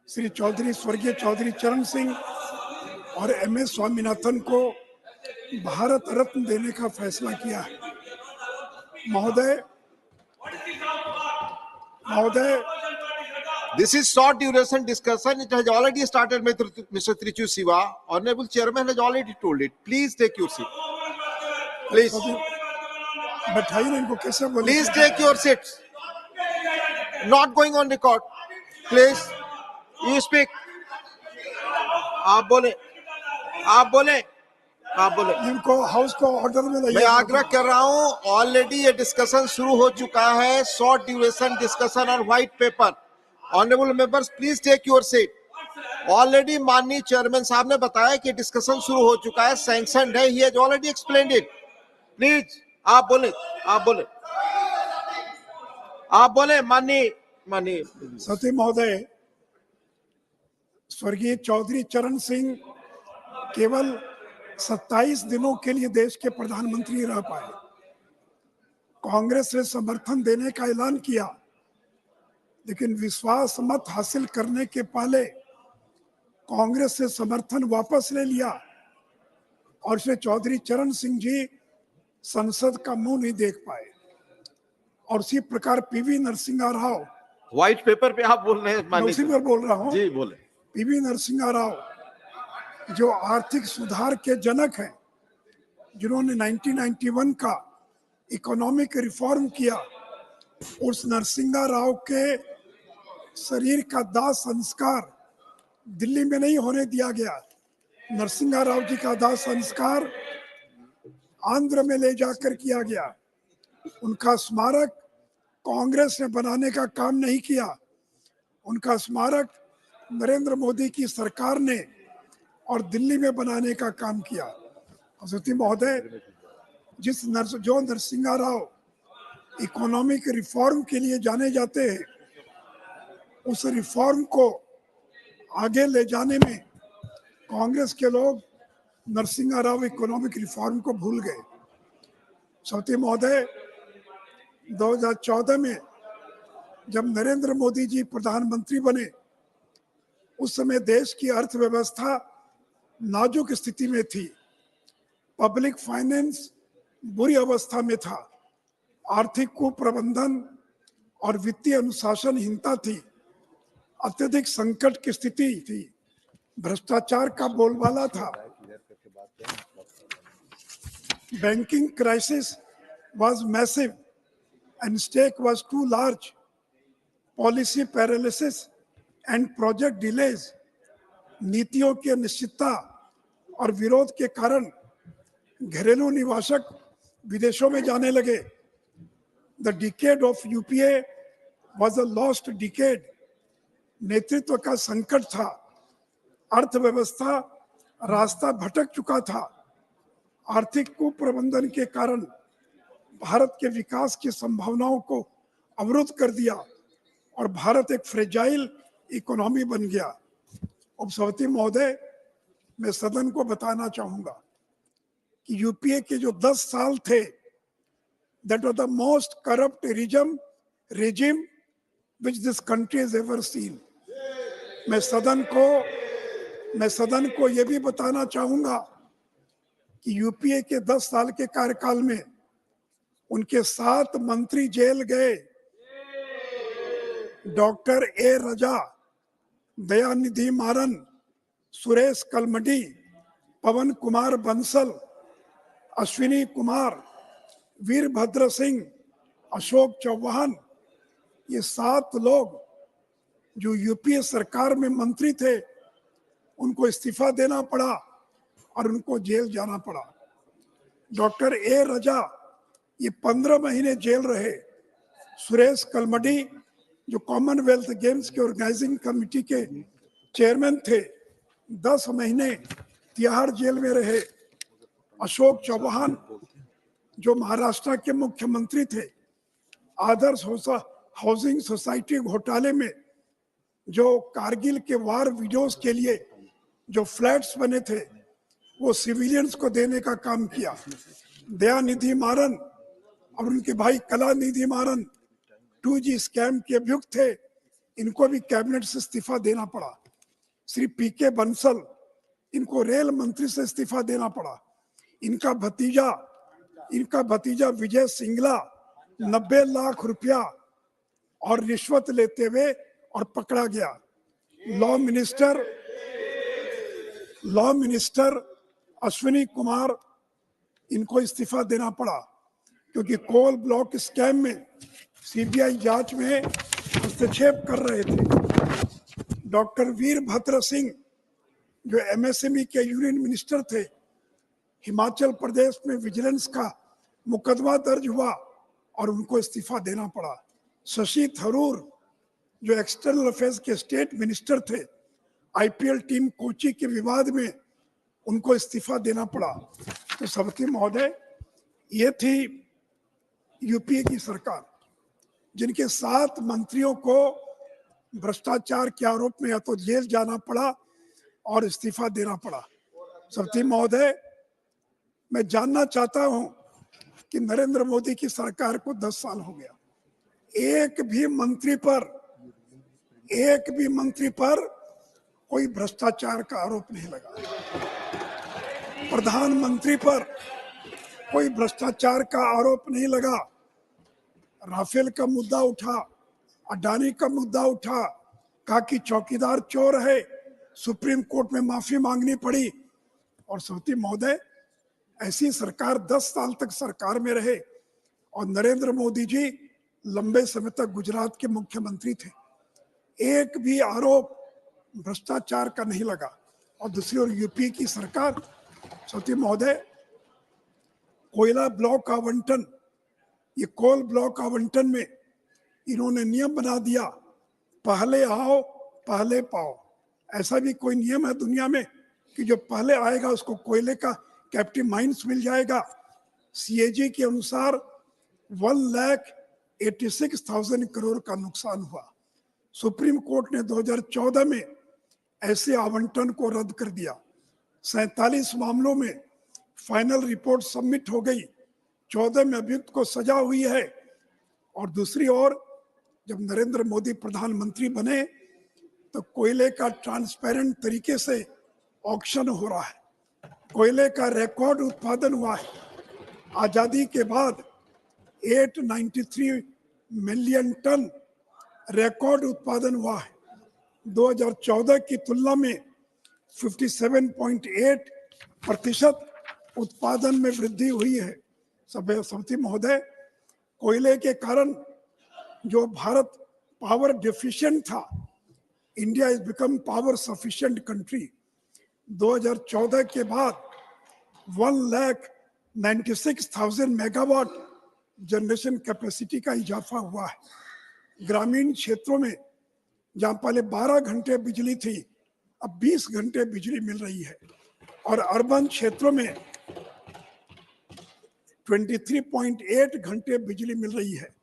श्री चौधरी स्वर्गीय चौधरी चरण सिंह और एमएस स्वामीनाथन को भारत रत्न देने का फैसला किया है. महोदय, this is short duration discussion. It has already started with Mr. Trichu Siva. Honorable Chairman has already told it. Please take your seat. Please. बैठाइए ना इनको. कैसे बोले? Please take your seats. Not going on record. Please. You speak. आप बोले. इनको house को order में लाइए. मैं आग्रह कर रहा हूं, ऑलरेडी ये डिस्कशन शुरू हो चुका है. शॉर्ट ड्यूरेशन डिस्कशन और white paper. Honourable members, please take your seat. Already माननीय चेयरमैन साहब ने बताया कि डिस्कशन शुरू हो चुका है, सैंक्शनड है. He has already explained it. Please आप बोले माननीय सती महोदय, स्वर्गीय चौधरी चरण सिंह केवल 27 दिनों के लिए देश के प्रधानमंत्री रह पाए. कांग्रेस ने समर्थन देने का ऐलान किया, लेकिन विश्वास मत हासिल करने के पहले कांग्रेस से समर्थन वापस ले लिया और श्री चौधरी चरण सिंह जी संसद का मुंह नहीं देख पाए. और उसी प्रकार PV Narasimha Rao, white paper पे आप बोल रहे हैं, उसी पर बोल रहा हूं जी, बोले. पीवी नरसिम्हा राव जो आर्थिक सुधार के जनक हैं, जिन्होंने 1991 का इकोनॉमिक रिफॉर्म किया, उस नरसिम्हा राव के शरीर का दाह संस्कार दिल्ली में नहीं होने दिया गया। नरसिंहा राव जी का दाह संस्कार आंध्र में ले जाकर किया गया। उनका स्मारक कांग्रेस ने बनाने का काम नहीं किया। उनका स्मारक नरेंद्र मोदी की सरकार ने और दिल्ली में बनाने का काम किया। सती महोदय, जो नरसिंहा राव इकोनॉमिक रिफॉर्म के लिए जाने जाते हैं, उस रिफॉर्म को आगे ले जाने में कांग्रेस के लोग नरसिंहा राव इकोनॉमिक रिफॉर्म को भूल गए। सती महोदय, 2014 में जब नरेंद्र मोदी जी प्रधानमंत्री बने, उस समय देश की अर्थव्यवस्था नाजुक स्थिति में थी। पब्लिक फाइनेंस बुरी अवस्था में था। आर्थिक कुप्रबंधन और वित्तीय अनुशासनहीनता थी। अत्यधिक संकट की स्थिति थी। भ्रष्टाचार का बोलबाला था। Banking crisis was massive and stake was too large. Policy paralysis and project delays, नीतियों की अनिश्चितता और विरोध के कारण घरेलू निवासक विदेशों में जाने लगे। The decade of UPA was a lost decade. नेतृत्व का संकट था। अर्थव्यवस्था रास्ता भटक चुका था। आर्थिक कुप्रबंधन के कारण भारत के विकास की संभावनाओं को अवरुद्ध कर दिया और भारत एक फ्रेजाइल इकोनॉमी बन गया। उपसभापति महोदय, मैं सदन को बताना चाहूंगा कि यूपीए के जो 10 साल थे, that was the most corrupt regime which this country has ever seen. मैं सदन को यह भी बताना चाहूंगा कि यूपीए के 10 साल के कार्यकाल में उनके 7 मंत्री जेल गए। डॉक्टर ए रजा, दयानिधि मारन, सुरेश कलमडी, पवन कुमार बंसल, अश्विनी कुमार, वीरभद्र सिंह, अशोक चौहान, ये 7 लोग जो यूपीए सरकार में मंत्री थे, उनको इस्तीफा देना पड़ा और उनको जेल जाना पड़ा। डॉक्टर ए रजा ये 15 महीने जेल रहे। सुरेश कलमडी जो कॉमनवेल्थ गेम्स के ऑर्गेनाइजिंग कमेटी के चेयरमैन थे, 10 महीने तिहाड़ जेल में रहे। अशोक चौहान जो महाराष्ट्र के मुख्यमंत्री थे, आदर्श हाउसिंग सोसाइटी घोटाले में जो कारगिल के वार विडोज के लिए जो फ्लैट्स बने थे, वो सिविलियंस को देने का काम किया। दयानिधि मारन और उनके भाई कलानिधि मारन 2G स्कैम के अभियुक्त थे, इनको भी कैबिनेट से इस्तीफा देना पड़ा। श्री पीके बंसल, इनको रेल मंत्री से इस्तीफा देना पड़ा। इनका भतीजा विजय सिंगला 90 लाख रुपया और रिश्वत लेते हुए और पकड़ा गया। लॉ मिनिस्टर अश्विनी कुमार, इनको इस्तीफा देना पड़ा क्योंकि कोल ब्लॉक स्कैम में सीबीआई जांच में हस्तक्षेप कर रहे थे। डॉक्टर वीरभद्र सिंह जो एमएसएमई के यूनियन मिनिस्टर थे, हिमाचल प्रदेश में विजिलेंस का मुकदमा दर्ज हुआ और उनको इस्तीफा देना पड़ा। शशि थरूर जो एक्सटर्नल अफेयर्स के स्टेट मिनिस्टर थे, आईपीएल टीम कोची के विवाद में उनको इस्तीफा देना पड़ा। तो सभापति महोदय, ये थी यूपीए की सरकार जिनके 7 मंत्रियों को भ्रष्टाचार के आरोप में या तो जेल जाना पड़ा और इस्तीफा देना पड़ा। सभापति महोदय, मैं जानना चाहता हूं कि नरेंद्र मोदी की सरकार को 10 साल हो गया, एक भी मंत्री पर कोई भ्रष्टाचार का आरोप नहीं लगा। प्रधानमंत्री पर कोई भ्रष्टाचार का आरोप नहीं लगा। राफेल का मुद्दा उठा, अडानी का मुद्दा उठा, कहा कि चौकीदार चोर है, सुप्रीम कोर्ट में माफी मांगनी पड़ी। और सभापति महोदय, ऐसी सरकार 10 साल तक सरकार में रहे और नरेंद्र मोदी जी लंबे समय तक गुजरात के मुख्यमंत्री थे। एक भी आरोप भ्रष्टाचार का नहीं लगा। और दूसरी ओर यूपी की सरकार, सती महोदय, कोयला ब्लॉक आवंटन, ये कोल ब्लॉक आवंटन में इन्होंने नियम बना दिया, पहले आओ पहले पाओ। ऐसा भी कोई नियम है दुनिया में कि जो पहले आएगा उसको कोयले का कैप्टिव माइंस मिल जाएगा? सीएजी के अनुसार 1,86,000 करोड़ का नुकसान हुआ। सुप्रीम कोर्ट ने 2014 में ऐसे आवंटन को रद्द कर दिया। 47 मामलों में फाइनल रिपोर्ट सबमिट हो गई, 14 में अभियुक्त को सजा हुई है। और दूसरी ओर जब नरेंद्र मोदी प्रधानमंत्री बने तो कोयले का ट्रांसपेरेंट तरीके से ऑक्शन हो रहा है, कोयले का रिकॉर्ड उत्पादन हुआ है। आजादी के बाद 893 मिलियन टन रिकॉर्ड उत्पादन हुआ है। 2014 की तुलना में 57.8% उत्पादन में वृद्धि हुई है। सभापति महोदय, कोयले के कारण जो भारत पावर डेफिशिएंट था, India is become power sufficient country. 2014 के बाद 1,96,000 मेगावाट जनरेशन कैपेसिटी का इजाफा हुआ है। ग्रामीण क्षेत्रों में जहां पहले 12 घंटे बिजली थी, अब 20 घंटे बिजली मिल रही है। और अर्बन क्षेत्रों में 23.8 घंटे बिजली मिल रही है।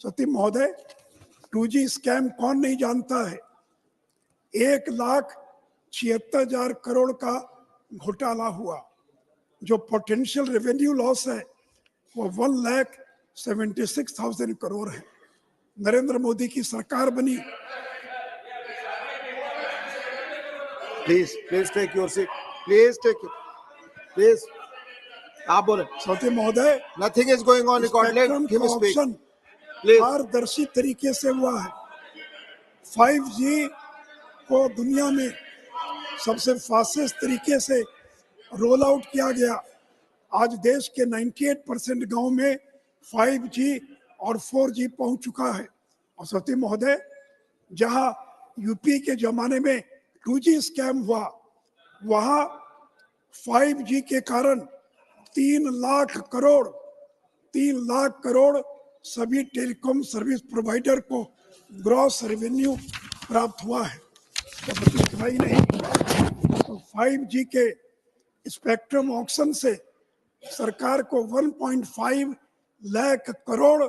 सती महोदय, 2G स्कैम कौन नहीं जानता है? 1,76,000 करोड़ का घोटाला हुआ। जो पोटेंशियल रेवेन्यू लॉस है वो 1,76,000 करोड़ है। नरेंद्र मोदी की सरकार बनी, please take your seat, please आप बोले। सती महोदय, nothing is going on record, let him speak please. पारदर्शी तरीके से हुआ है। 5G को दुनिया में सबसे फास्टेस्ट तरीके से रोल आउट किया गया। आज देश के 98% गांव में 5G और 4G पहुंच चुका है। और सती महोदय, जहां यूपी के जमाने में 2G स्कैम हुआ, वहां 5G के कारण 3 लाख करोड़ सभी टेलीकॉम सर्विस प्रोवाइडर को ग्रॉस रेवेन्यू प्राप्त हुआ है। तो भाई नहीं, तो 5G के स्पेक्ट्रम ऑक्शन से सरकार को 1.5 लाख करोड़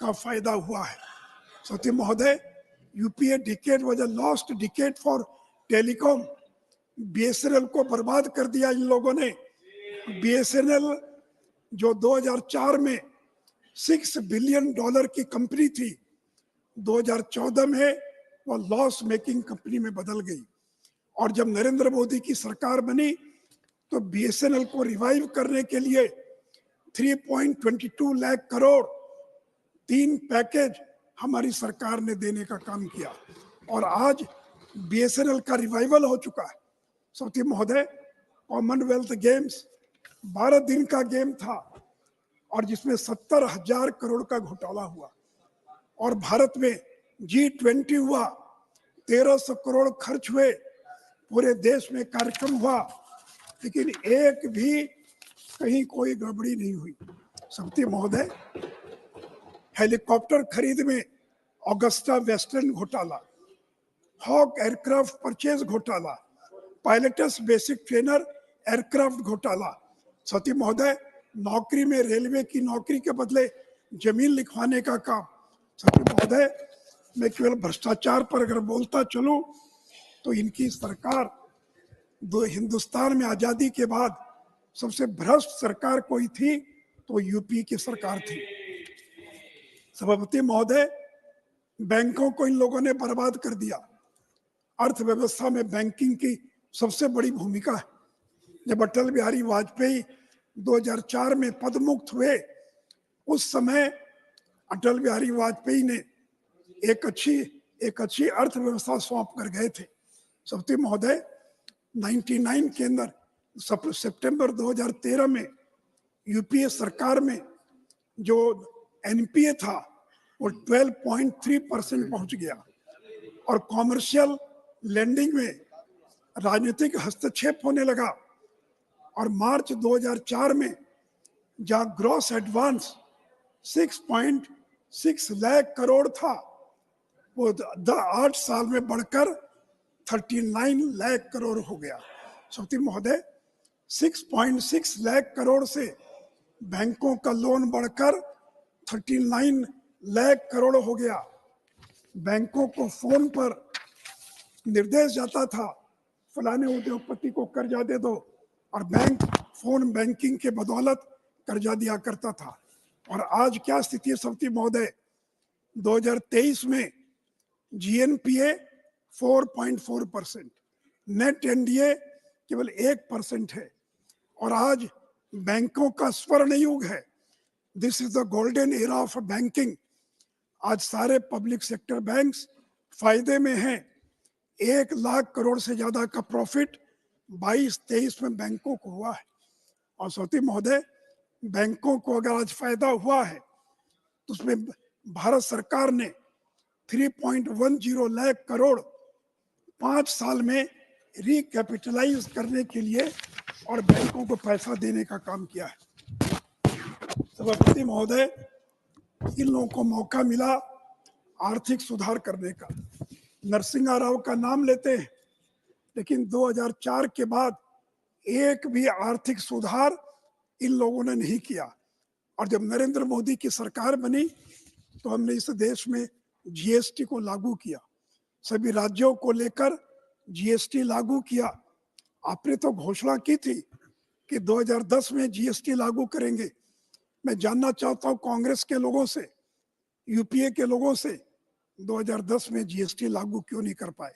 का फायदा हुआ है। सती महोदय, UPA decade was a lost decade for telecom. BSNL को बर्बाद कर दिया इन लोगों ने। बीएसएनएल जो 2004 में $6 बिलियन की कंपनी थी, 2014 में वो लॉस मेकिंग कंपनी में बदल गई। और जब नरेंद्र मोदी की सरकार बनी तो बीएसएनएल को रिवाइव करने के लिए 3.22 लाख करोड़ 3 पैकेज हमारी सरकार ने देने का काम किया। और आज बीएसएनएल का रिवाइवल हो चुका है। सती महोदय, कॉमनवेल्थ गेम्स 12 दिन का गेम था और जिसमें 70,000 करोड़ का घोटाला हुआ। और भारत में G20 हुआ, 1,300 करोड़ खर्च हुए, पूरे देश में कार्यक्रम हुआ, लेकिन एक भी कहीं कोई गड़बड़ी नहीं हुई। सती महोदय, हेलीकॉप्टर खरीद में ऑगस्टा वेस्टर्न घोटाला, हॉक एयरक्राफ्ट परचेज घोटाला, पायलटस बेसिक ट्रेनर एयरक्राफ्ट घोटाला। सती महोदय, नौकरी में रेलवे की नौकरी के बदले जमीन लिखवाने का काम। सती महोदय, मैं केवल भ्रष्टाचार पर अगर बोलता चलूं तो इनकी सरकार हिंदुस्तान में आजादी के बाद सबसे भ्रष्ट सरकार कोई थी तो यूपी की सरकार थी। सभापति महोदय, बैंकों को इन लोगों ने बर्बाद कर दिया। अर्थव्यवस्था में बैंकिंग की सबसे बड़ी भूमिका है। जब अटल बिहारी वाजपेयी 2004 में पदमुक्त हुए, उस समय अटल बिहारी वाजपेयी ने एक अच्छी अर्थव्यवस्था सौंप कर गए थे। सभापति महोदय, 99 के अंदर सितंबर 2013 में यूपीए सरकार में जो एनपीए था वो 12.3% पहुंच गया। और कॉमर्शियल लैंडिंग में राजनीतिक हस्तक्षेप होने लगा और मार्च 2004 में जहां ग्रॉस एडवांस 6.6 लाख करोड़ था, वो 8 साल में बढ़कर 39 लाख करोड़ हो गया। सभापति महोदय, 6.6 लाख करोड़ से बैंकों का लोन बढ़कर 39 लाख करोड़ हो गया। बैंकों को फोन पर निर्देश जाता था, फलाने उद्योगपति को कर्जा दे दो, और बैंक फोन बैंकिंग के बदौलत कर्जा दिया करता था। और आज क्या स्थिति है सभापति महोदय? 2023 में जीएनपीए 4.4%, नेट एनडीए केवल 1% है, और आज बैंकों का स्वर्ण युग है। This is the golden era of banking. आज सारे पब्लिक सेक्टर बैंक्स फायदे में हैं। 1 लाख करोड़ से ज्यादा का प्रॉफिट 22-23 में बैंकों को हुआ है। और सभापति महोदय, बैंकों को अगर आज फायदा हुआ है तो उसमें भारत सरकार ने 3.10 लाख करोड़ 5 साल में रिकैपिटलाइज करने के लिए और बैंकों को पैसा देने का काम किया है। सभापति महोदय, इन लोगों को मौका मिला आर्थिक सुधार करने का। नरसिंहा राव का नाम लेते हैं, लेकिन 2004 के बाद एक भी आर्थिक सुधार इन लोगों ने नहीं किया। और जब नरेंद्र मोदी की सरकार बनी तो हमने इस देश में जीएसटी को लागू किया, सभी राज्यों को लेकर जीएसटी लागू किया। आपने तो घोषणा की थी कि 2010 में जीएसटी लागू करेंगे। मैं जानना चाहता हूं कांग्रेस के लोगों से, यूपीए के लोगों से, 2010 में जीएसटी लागू क्यों नहीं कर पाए?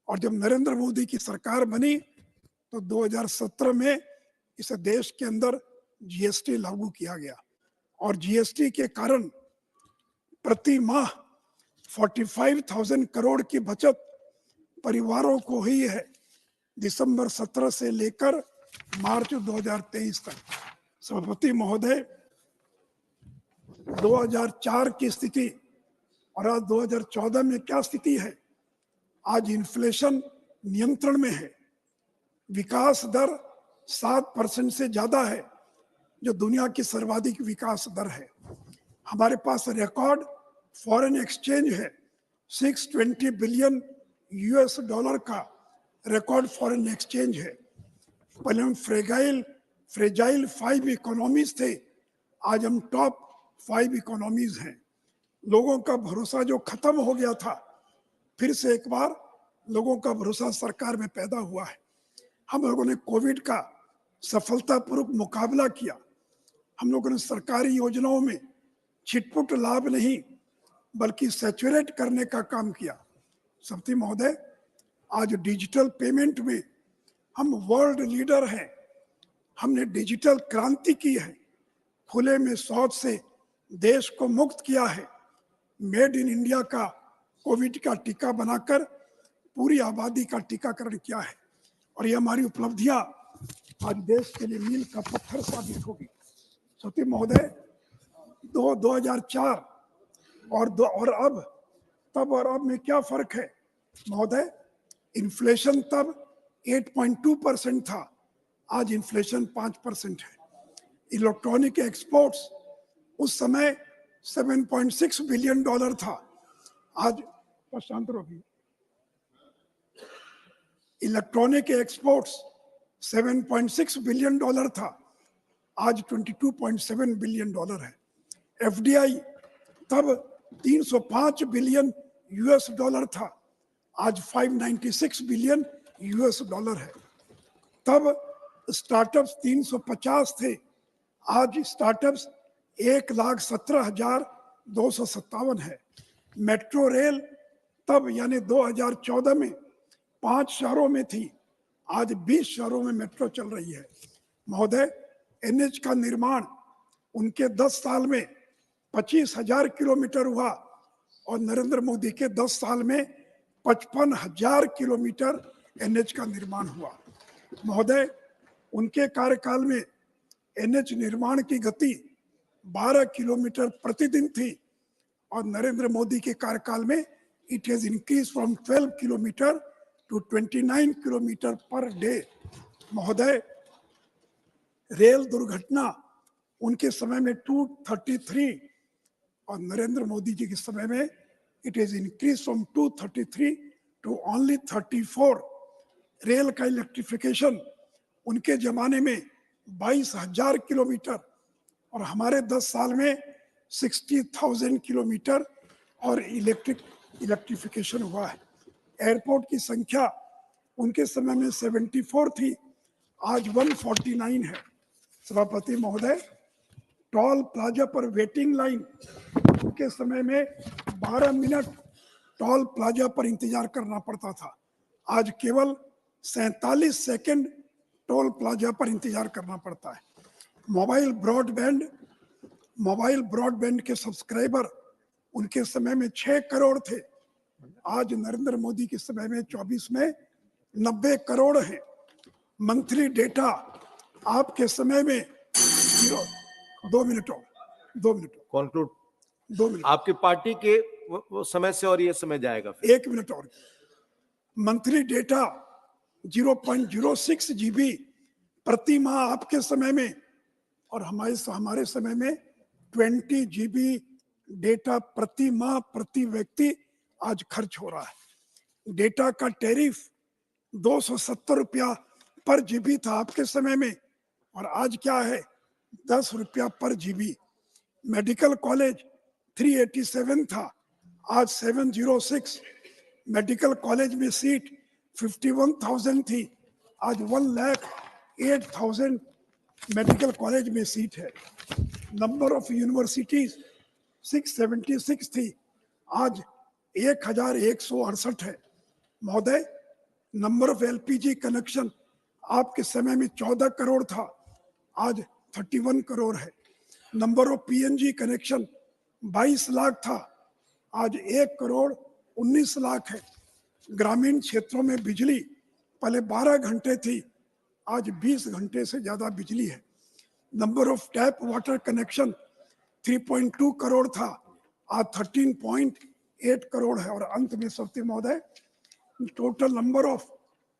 और जब नरेंद्र मोदी की सरकार बनी तो 2017 में इस देश के अंदर जीएसटी लागू किया गया, और जीएसटी के कारण प्रति माह 45,000 करोड़ की बचत परिवारों को हुई है, दिसंबर 17 से लेकर मार्च 2023 तक। सभापति महोदय, 2004 की स्थिति और आज 2014 में क्या स्थिति है? आज इन्फ्लेशन नियंत्रण में है, विकास दर 7% से ज्यादा है, जो दुनिया की सर्वाधिक विकास दर है। हमारे पास रिकॉर्ड फॉरेन एक्सचेंज है, 620 बिलियन यूएस डॉलर का रिकॉर्ड फॉरेन एक्सचेंज है। पहले हम फ्रेजाइल 5 इकोनॉमीज थे, आज हम टॉप 5 इकोनॉमीज हैं। लोगों का भरोसा जो खत्म हो गया था, फिर से एक बार लोगों का भरोसा सरकार में पैदा हुआ है। हम लोगों ने कोविड का सफलतापूर्वक मुकाबला किया। हम लोगों ने सरकारी योजनाओं में छिटपुट लाभ नहीं बल्कि सैचुरेट करने का काम किया। सभापति महोदय, आज डिजिटल पेमेंट में हम वर्ल्ड लीडर हैं। हमने डिजिटल क्रांति की है, खुले में शौच से देश को मुक्त किया है, मेड इन इंडिया का कोविड का टीका बनाकर पूरी आबादी का टीकाकरण किया है, और ये हमारी उपलब्धियां आज देश के लिए मील का पत्थर साबित होगी। सभापति महोदय, 2004 और अब में क्या फर्क है महोदय? इन्फ्लेशन तब 8.2% था, आज इन्फ्लेशन 5% है। इलेक्ट्रॉनिक एक्सपोर्ट्स उस समय 7.6 बिलियन डॉलर था, आज शांत रहिए। इलेक्ट्रॉनिक एक्सपोर्ट्स 7.6 बिलियन डॉलर था, आज 22.7 बिलियन डॉलर है। एफडीआई तब 305 बिलियन यूएस डॉलर था, आज 596 बिलियन यूएस डॉलर है। तब स्टार्टअप्स 350 थे, आज स्टार्टअप्स 1,17,257 है। मेट्रो रेल तब यानी 2014 में 5 शहरों में थी, आज 20 शहरों में मेट्रो चल रही है। महोदय, एनएच का निर्माण उनके 10 साल में 25,000 किलोमीटर हुआ, और नरेंद्र मोदी के 10 साल में 55,000 किलोमीटर एनएच का निर्माण हुआ। महोदय, उनके कार्यकाल में एनएच निर्माण की गति 12 किलोमीटर प्रतिदिन थी, और नरेंद्र मोदी के कार्यकाल में it has increased from 12 kilometer to 29 kilometer per day. महोदय, रेल दुर्घटना उनके समय में 233 और नरेंद्र मोदी जी के समय में it has increased from 233 to only 34. Rail का इलेक्ट्रिफिकेशन उनके जमाने में 22,000 किलोमीटर और हमारे 10 साल में 60,000 किलोमीटर और इलेक्ट्रिफिकेशन हुआ है। एयरपोर्ट की संख्या उनके समय में 74 थी, आज 149 है। सभापति महोदय, टोल प्लाजा पर वेटिंग लाइन उनके समय में 12 मिनट टोल प्लाजा पर इंतजार करना पड़ता था, आज केवल 47 सेकंड टोल प्लाजा पर इंतजार करना पड़ता है। मोबाइल ब्रॉडबैंड के सब्सक्राइबर उनके समय में 6 करोड़ थे, आज नरेंद्र मोदी के समय में 24 में 90 करोड़ है। मंथली डेटा आपके समय में 2 मिनट कंक्लूड 2 मिनट आपकी पार्टी के वो समय से और ये समय जाएगा फिर। 1 मिनट और। मंथली डेटा 0.06 GB प्रति माह आपके समय में और हमारे समय में 20 GB डेटा प्रति माह प्रति व्यक्ति आज खर्च हो रहा है। डेटा का टैरिफ 270 रुपया पर GB था आपके समय में और आज क्या है 10 रुपया पर GB। मेडिकल कॉलेज 387 था, आज 706। मेडिकल कॉलेज में सीट 51,000 थी, आज 1,08,000 मेडिकल कॉलेज में सीट है। नंबर ऑफ यूनिवर्सिटीज 676 थी, आज 1,168 है। महोदय, नंबर ऑफ LPG कनेक्शन आपके समय में 14 करोड़ था, आज 31 करोड़ है। Number of PNG connection 22 lakh था, आज 1 करोड़ 19 लाख है। ग्रामीण क्षेत्रों में बिजली पहले 12 घंटे थी, आज 20 घंटे से ज्यादा बिजली है। Number of tap water connection 3.2 crore था, आज 13.8 करोड़ है। और अंत में सभापति महोदय, total number of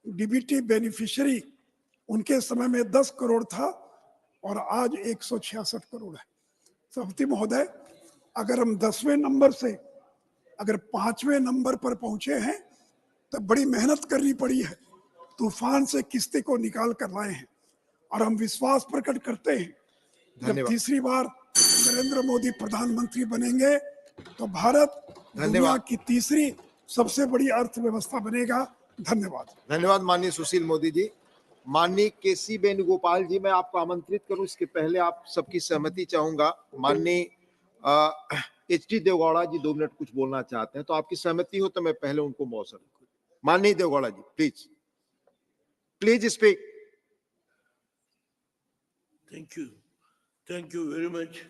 DBT beneficiary उनके समय में 10 करोड़ था और आज 166 करोड़ है। सभापति महोदय, अगर हम 10वें नंबर से अगर 5वें नंबर पर पहुंचे हैं तो बड़ी मेहनत करनी पड़ी है, तूफान से किस्ती को निकाल कर लाए हैं और हम विश्वास प्रकट करते हैं जब तीसरी बार नरेंद्र मोदी प्रधानमंत्री बनेंगे तो भारत दुनिया की तीसरी सबसे बड़ी अर्थव्यवस्था बनेगा। धन्यवाद। धन्यवाद माननीय सुशील मोदी जी। माननीय केसी वेणुगोपाल जी, मैं आपको आमंत्रित करूं, इसके पहले आप सबकी सहमति चाहूंगा। माननीय HD देवगौड़ा जी 2 मिनट कुछ बोलना चाहते हैं, तो आपकी सहमति हो तो मैं पहले उनको मौका दूं। माननीय Devegowda ji, please speak. Thank you very much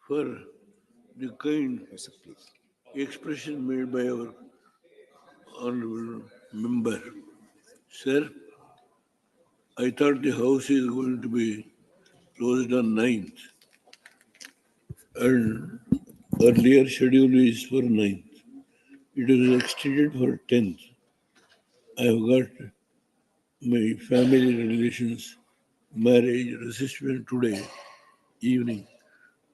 for the kind expression made by our honorable member. Sir, I thought the house is going to be closed on 9th and earlier schedule is for 9th. It was extended for 10th. I have got my family relations, marriage, reception today evening.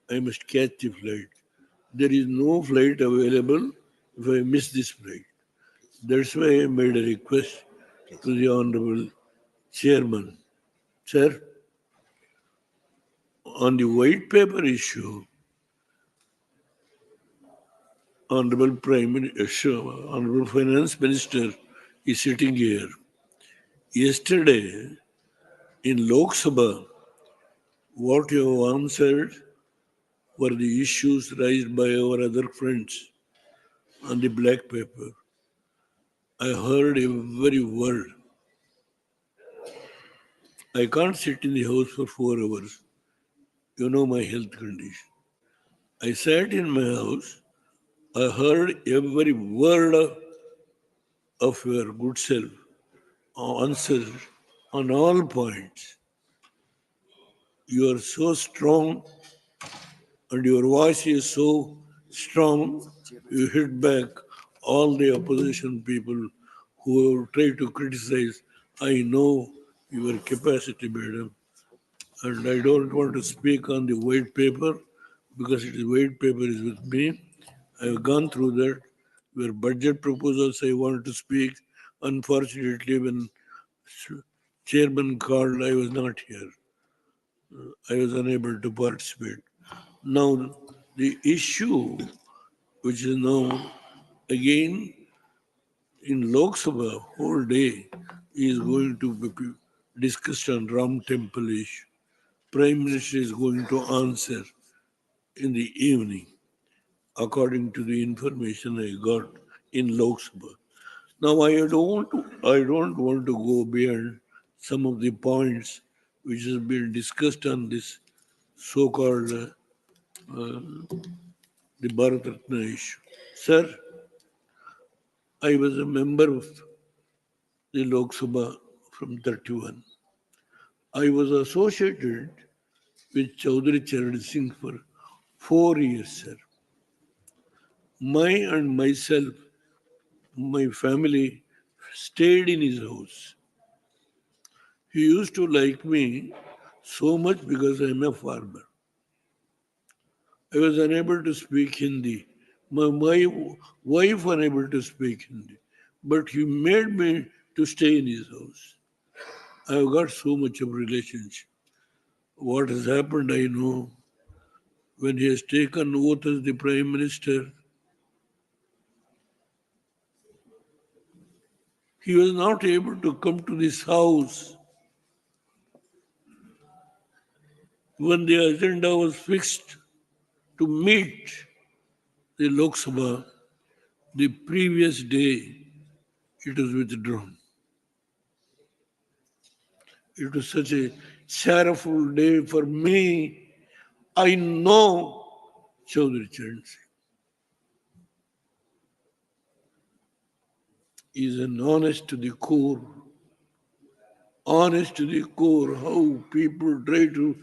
I must catch the flight. There is no flight available if I miss this flight. That's why I made a request to the Honorable Chairman. Sir, on the white paper issue, Honorable Prime Minister, Honorable Finance Minister is sitting here. Yesterday in Lok Sabha, what you have answered were the issues raised by our other friends on the black paper. I heard every word. I can't sit in the house for 4 hours. You know my health condition. I sat in my house. I heard every word of your good self, answers on all points. You are so strong and your voice is so strong, you hit back all the opposition people who have tried to criticize. I know your capacity, madam, and I don't want to speak on the white paper because the white paper is with me. I have gone through that. Your budget proposals, I want to speak. Unfortunately, when chairman called, I was not here. I was unable to participate. Now, the issue, which is now again in Lok Sabha whole day, is going to be discussed on Ram Temple issue. Prime Minister is going to answer in the evening, according to the information I got in Lok Sabha. Now, I don't want to go beyond some of the points which has been discussed on this so-called the Bharat Ratna issue. Sir, I was a member of the Lok Sabha from 31. I was associated with Chaudhary Charan Singh for 4 years, sir. Myself, my family stayed in his house. He used to like me so much because I'm a farmer. I was unable to speak Hindi. My wife unable to speak Hindi. But he made me to stay in his house. I've got so much of relationship. What has happened, I know. When he has taken oath as the Prime Minister, he was not able to come to this house when the agenda was fixed to meet the Lok Sabha. The previous day, it was withdrawn. It was such a sorrowful day for me. I know Chaudhary Charan Singh. He is an honest to the core. Honest to the core, how people try to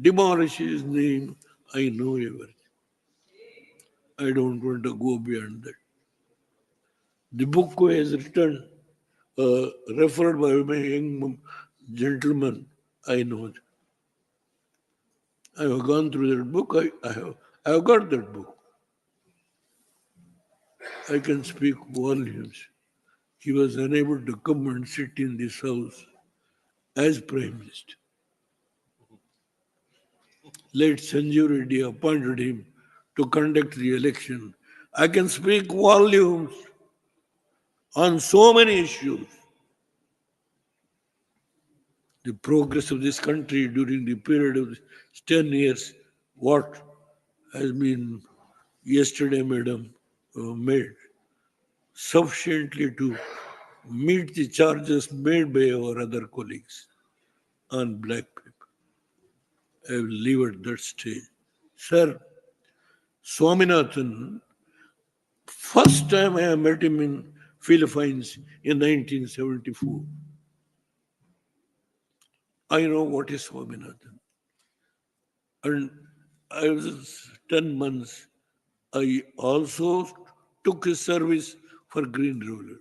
demolish his name. I know everything. I don't want to go beyond that. The book he has written, referred by my young gentleman, I know it. I have gone through that book. I have got that book. I can speak volumes. He was unable to come and sit in this house as Prime Minister. Late Sanjeev Reddy appointed him to conduct the election. I can speak volumes on so many issues. The progress of this country during the period of 10 years, what has been yesterday, madam, made sufficiently to meet the charges made by our other colleagues on black paper. I will leave at that stage. Sir, Swaminathan, first time I met him in Philippines in 1974. I know what is Swaminathan. And I was 10 months. I also took his service for Green Revolution.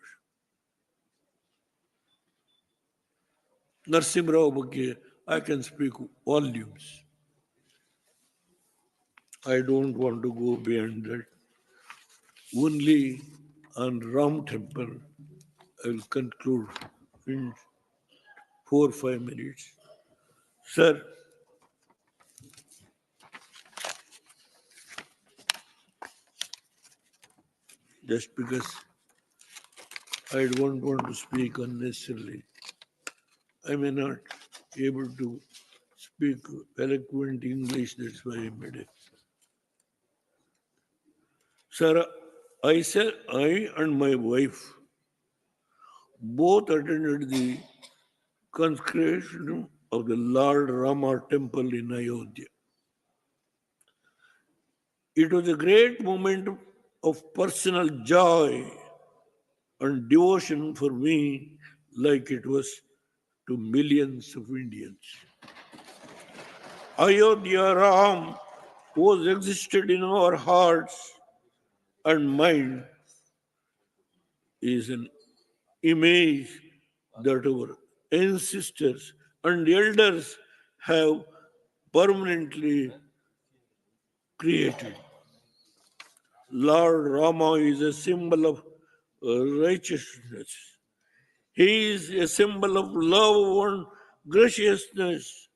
Narsimha Rao ಬಗ್ಗೆ I can speak volumes. I don't want to go beyond that. Only on Ram Temple, I will conclude in 4 or 5 minutes. Sir, just because I don't want to speak unnecessarily, I may not be able to speak eloquent English, that's why I made it. Sir, I said I and my wife both attended the consecration of the Lord Rama temple in Ayodhya. It was a great moment of personal joy and devotion for me, like it was to millions of Indians. Ayodhya Ram was existed in our hearts and mind is an image that our ancestors and elders have permanently created. Lord Rama is a symbol of righteousness. He is a symbol of love and graciousness.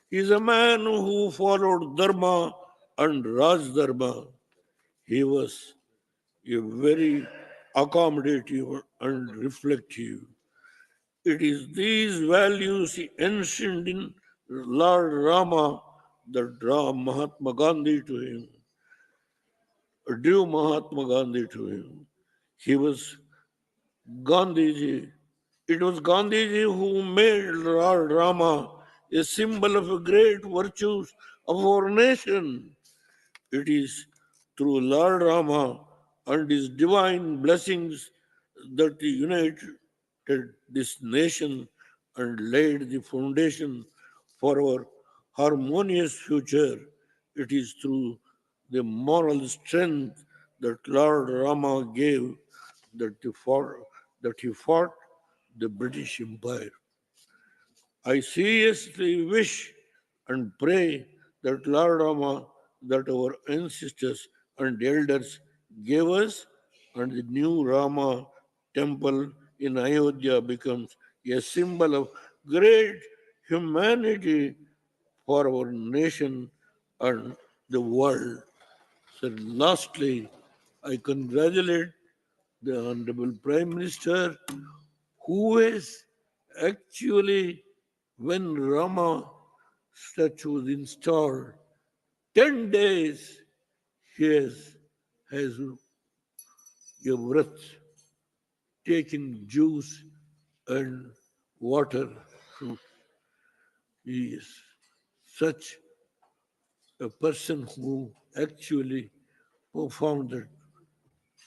He is a man who followed Dharma and Raj Dharma. He was a very accommodative and reflective. It is these values enshrined in Lord Rama that draw Mahatma Gandhi to him, drew Mahatma Gandhi to him. He was Gandhiji. It was Gandhiji who made Lord Rama a symbol of the great virtues of our nation. It is through Lord Rama and his divine blessings that he united this nation and laid the foundation for our harmonious future. It is through the moral strength that Lord Rama gave that he fought the British Empire. I seriously wish and pray that Lord Rama, that our ancestors and elders gave us, and the new Rama temple in Ayodhya becomes a symbol of great humanity for our nation and the world. So lastly, I congratulate the Honorable Prime Minister who has actually, when Rama statue was installed, 10 days he has a vrat, taking juice and water. He is such a person who actually performed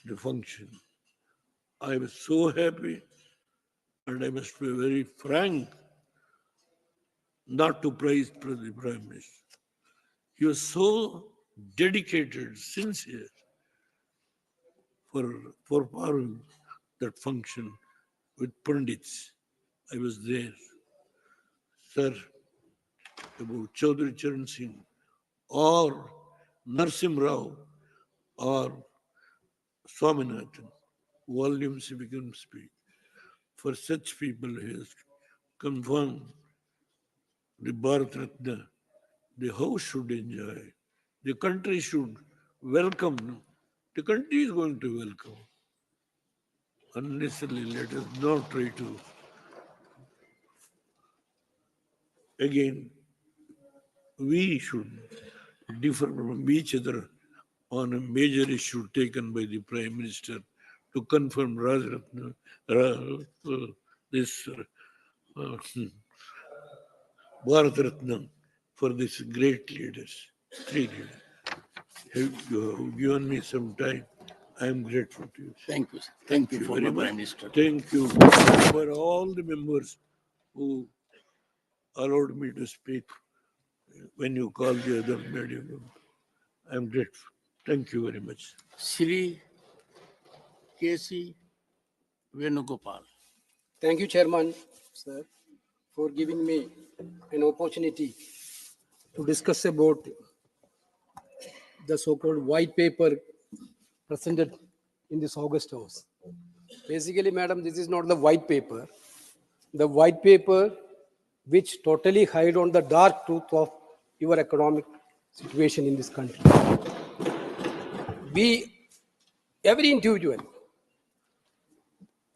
the function. I was so happy, and I must be very frank, not to praise the Prime Minister. He was so dedicated, sincere for performing that function with Pandits. I was there. Sir, about Chaudhry Charan Singh or Narsim Rao or Swaminathan, volumes we can speak. For such people, he has confirmed the Bharat Ratna. The house should enjoy. The country should welcome. The country is going to welcome. Unnecessarily, let us not try to again. We should differ from each other on a major issue taken by the Prime Minister to confirm this Bharat Ratna for these great leaders, three leaders. You have given me some time. I am grateful to you. Thank you. Thank you, very former much. Prime Minister. Thank you for all the members who allowed me to speak when you called the other medium. I am grateful. Thank you very much. Shri K.C. Venugopal. Thank you, Chairman, sir, for giving me an opportunity to discuss about the so-called white paper presented in this August House. Basically, madam, this is not the white paper. The white paper which totally hide on the dark truth of your economic situation in this country. Every individual,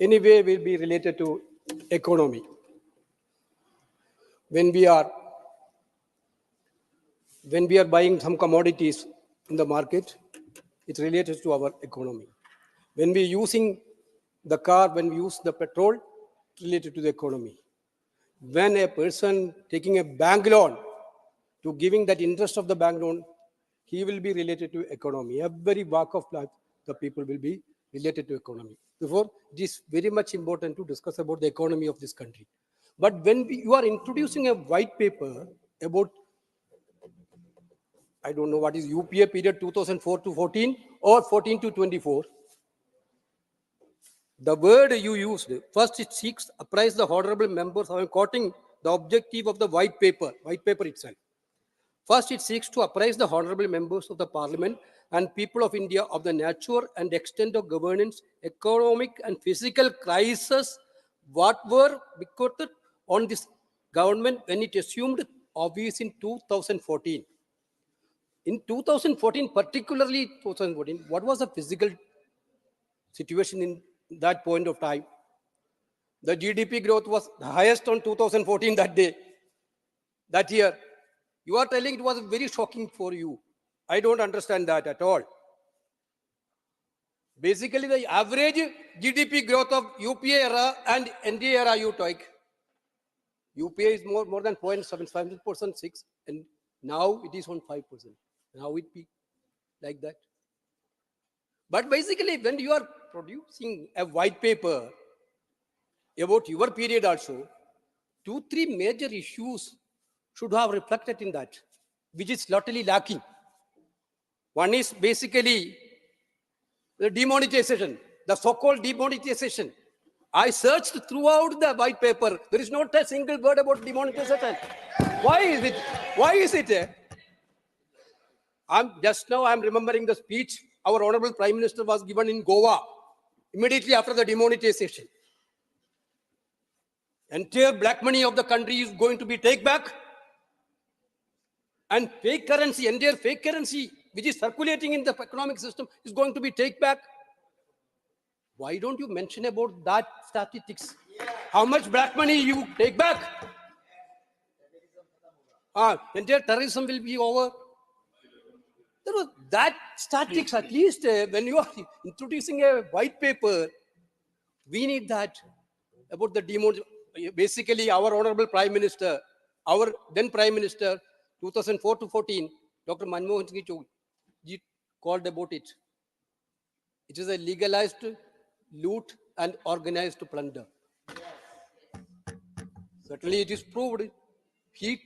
anyway, will be related to economy. When we are buying some commodities in the market, it's related to our economy. When we using the car, when we use the petrol, it's related to the economy. When a person taking a bank loan, to giving that interest of the bank loan, he will be related to economy. Every walk of life, the people will be related to economy. Therefore, it is very much important to discuss about the economy of this country. But when you are introducing a white paper about, I don't know what is UPA period 2004 to 14 or 14 to 24, The word you used, first it seeks apprise the honorable members. I am quoting the objective of the white paper itself. First, it seeks to apprise the honorable members of the parliament and people of India of the nature and extent of governance, economic and physical crisis, what were bequeathed on this government when it assumed office in 2014. In 2014, particularly 2014, what was the physical situation in that point of time? The GDP growth was the highest on 2014 that year. You are telling it was very shocking for you. I don't understand that at all. Basically, the average GDP growth of UPA era and NDA era you take. UPA is more than 0.75%, 6, and now it is on 5%. Now it be like that. But basically, when you are producing a white paper about your period also, 2-3 major issues should have reflected in that, which is totally lacking. One is basically the demonetization, the so-called demonetization. I searched throughout the white paper. There is not a single word about demonetization. Why is it? Why is it? I'm remembering the speech our Honorable Prime Minister was given in Goa immediately after the demonetization. Entire black money of the country is going to be taken back. And fake currency, entire fake currency, which is circulating in the economic system, is going to be taken back. Why don't you mention about that statistics? How much black money you take back? Entire terrorism will be over. There was that statistics, at least when you are introducing a white paper, we need that about the demonetization. Basically, our Honorable Prime Minister, our then Prime Minister, 2004 to 14, Dr. Manmohan Singh ji called about it. It is a legalized loot and organized plunder. Certainly it is proved. He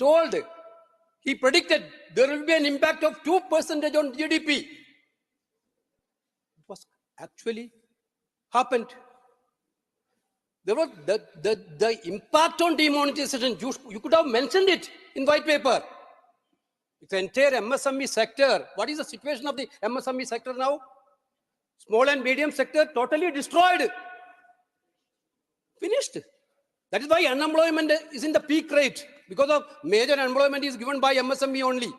predicted there will be an impact of 2% on GDP. It was actually happened. There was the impact on demonetization. You could have mentioned it in white paper. It's the entire MSME sector. What is the situation of the MSME sector now? Small and medium sector totally destroyed. Finished. That is why unemployment is in the peak rate, because of major unemployment is given by MSME only.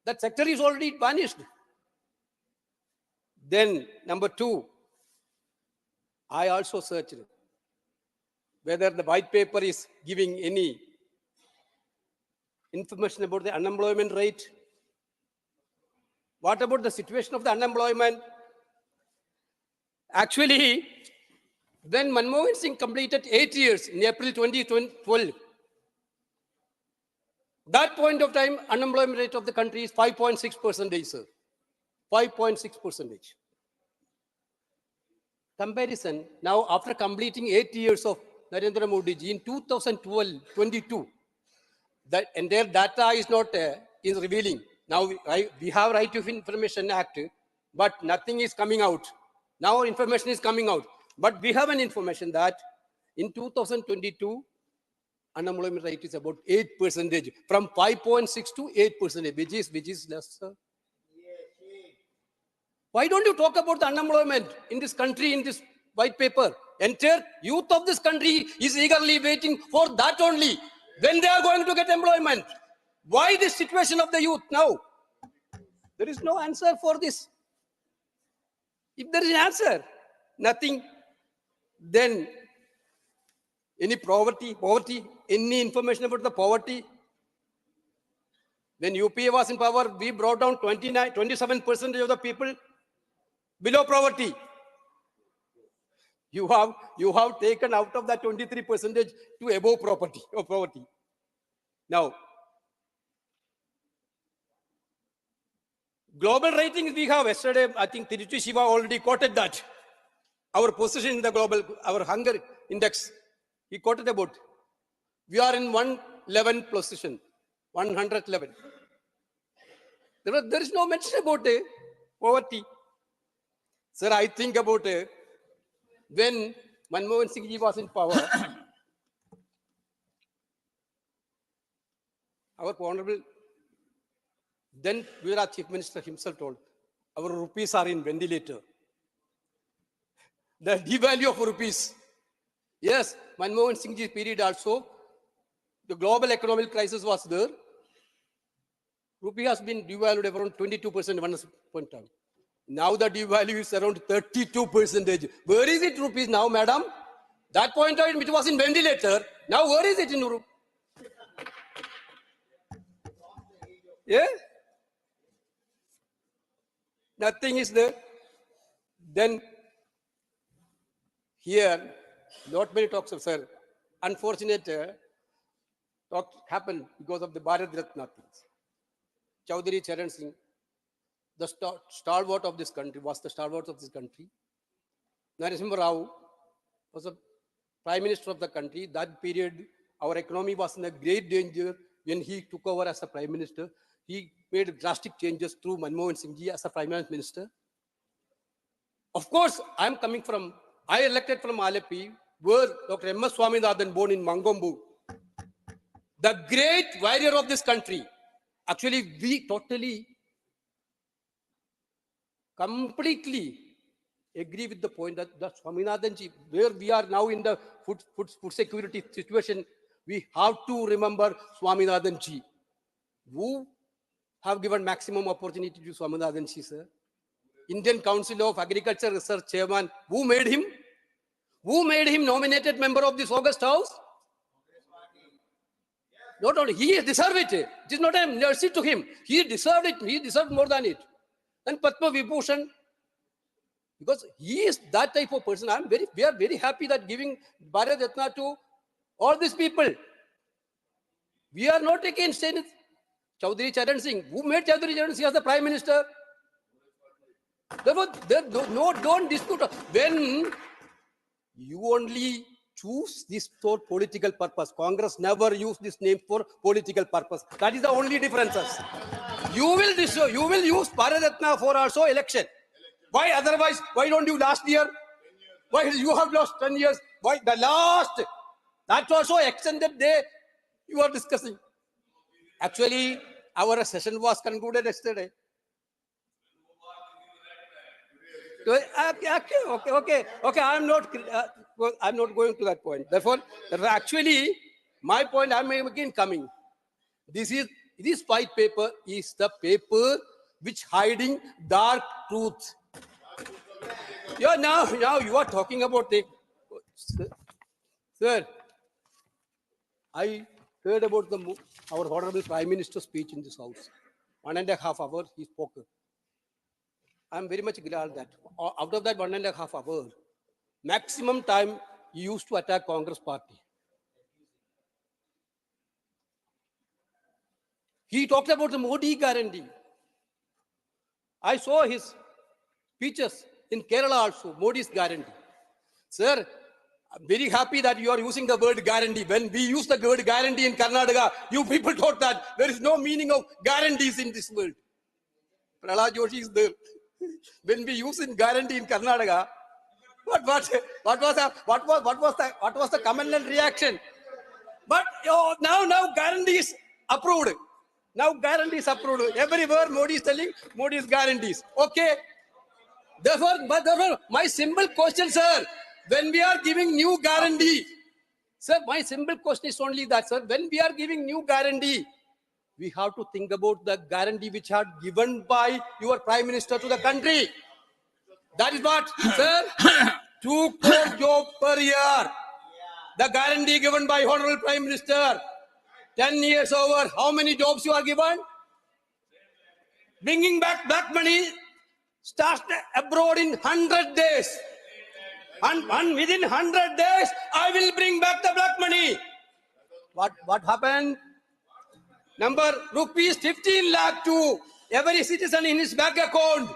That sector is already vanished. Then number 2, I also searched whether the white paper is giving any information about the unemployment rate. What about the situation of the unemployment? Actually, when Manmohan Singh completed 8 years in April 2012, that point of time, unemployment rate of the country is 5.6%, sir. 5.6%. Comparison, now after completing 8 years of Narendra Modi ji in 2012-22, that entire data is not is revealing. Now we have Right to Information Act, but nothing is coming out. Now information is coming out. But we have an information that in 2022, unemployment rate is about 8%, from 5.6 to 8%, which is less, sir. Why don't you talk about the unemployment in this country, in this white paper? Entire youth of this country is eagerly waiting for that only. When they are going to get employment? Why this situation of the youth now? There is no answer for this. If there is an answer, nothing. Then any poverty, any information about the poverty? When UPA was in power, we brought down 27% of the people below poverty. You have taken out of that 23% to above poverty. Now, global ratings we have yesterday, I think Tiruchi Shiva already quoted that. Our position in the global, our hunger index, he quoted about. We are in 111 position, 111. There is no mention about poverty. Sir, I think about when Manmohan Singh ji was in power, our honorable then Gujarat Chief Minister himself told, our rupees are in ventilator. The devalue of rupees. Yes, Manmohan Singh ji period also, the global economic crisis was there. Rupee has been devalued around 22% one point time. Now the devalue is around 32%. Where is it rupees now, madam? That point time which was in ventilator. Now where is it in Europe? Yeah? Nothing is there. Then here, not many talks of sir. Unfortunate talk happened because of the Bharat Ratna things. Chaudhary Charan Singh, the stalwart of this country, was the stalwart of this country. Narasimha Rao was the prime minister of the country. That period, our economy was in a great danger when he took over as a prime minister. He made drastic changes through Manmohan Singh ji as a prime minister. Of course, I elected from Alleppey, where Dr. M. S. Swaminathan, born in Mangombu, the great warrior of this country. Actually, we totally, completely agree with the point that Swaminathan ji, where we are now in the food security situation, we have to remember Swaminathan ji, who have given maximum opportunity to Swaminathan ji, sir. Indian Council of Agriculture Research Chairman, who made him? Who made him nominated member of this August House? Not only, he deserved it. It is not a mercy to him. He deserved it. He deserved more than it. And Padma Vibhushan, because he is that type of person. We are very happy that giving Bharat Ratna to all these people. We are not against it. Chaudhary Charan Singh, who made Chaudhary Charan Singh as the Prime Minister? Don't dispute. When you only choose this for political purpose, Congress never used this name for political purpose. That is the only difference. You will use Bharat Ratna for also election. Why otherwise? Why don't you last year? Why you have lost 10 years? Why the last? That's also extended day you are discussing. Actually, our session was concluded yesterday. Okay. I'm not going to that point. Therefore, actually, my point I'm again coming. This white paper is the paper which hiding dark truth. Yeah, now you are talking about the sir. I heard about our honorable Prime Minister's speech in this house. 1.5 hours he spoke. I'm very much glad that out of that 1.5 hours, maximum time he used to attack Congress party. He talked about the Modi guarantee. I saw his speeches in Kerala also, Modi's guarantee. Sir, I'm very happy that you are using the word guarantee. When we use the word guarantee in Karnataka, you people thought that there is no meaning of guarantees in this world. Prahlad Joshi is there. When we use in guarantee in Karnataka, what was the common reaction? But now guarantee is approved. Now guarantee is approved. Everywhere Modi is telling Modi's guarantees. Okay. Therefore, my simple question, sir, when we are giving new guarantee, sir, my simple question is only that, sir, when we are giving new guarantee, we have to think about the guarantee which are given by your Prime Minister to the country. That is what, sir, 2 crore jobs per year. The guarantee given by Honorable Prime Minister. 10 years over, how many jobs you are given? Bringing back black money starts abroad in 100 days. And within 100 days, I will bring back the black money. What happened? Number rupees 15 lakh to every citizen in his bank account.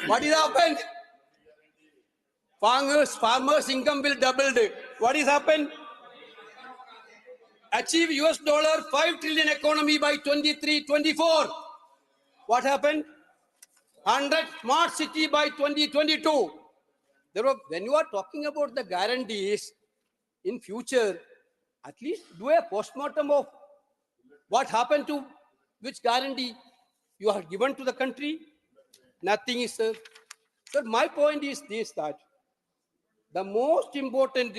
What is happened? Farmers' income will double. What is happened? Achieve $5 trillion economy by 23-24. What happened? 100 smart city by 2022. when you are talking about the guarantees in future, at least do a postmortem of what happened to which guarantee you have given to the country. Nothing is, sir. Sir, my point is this, that the most important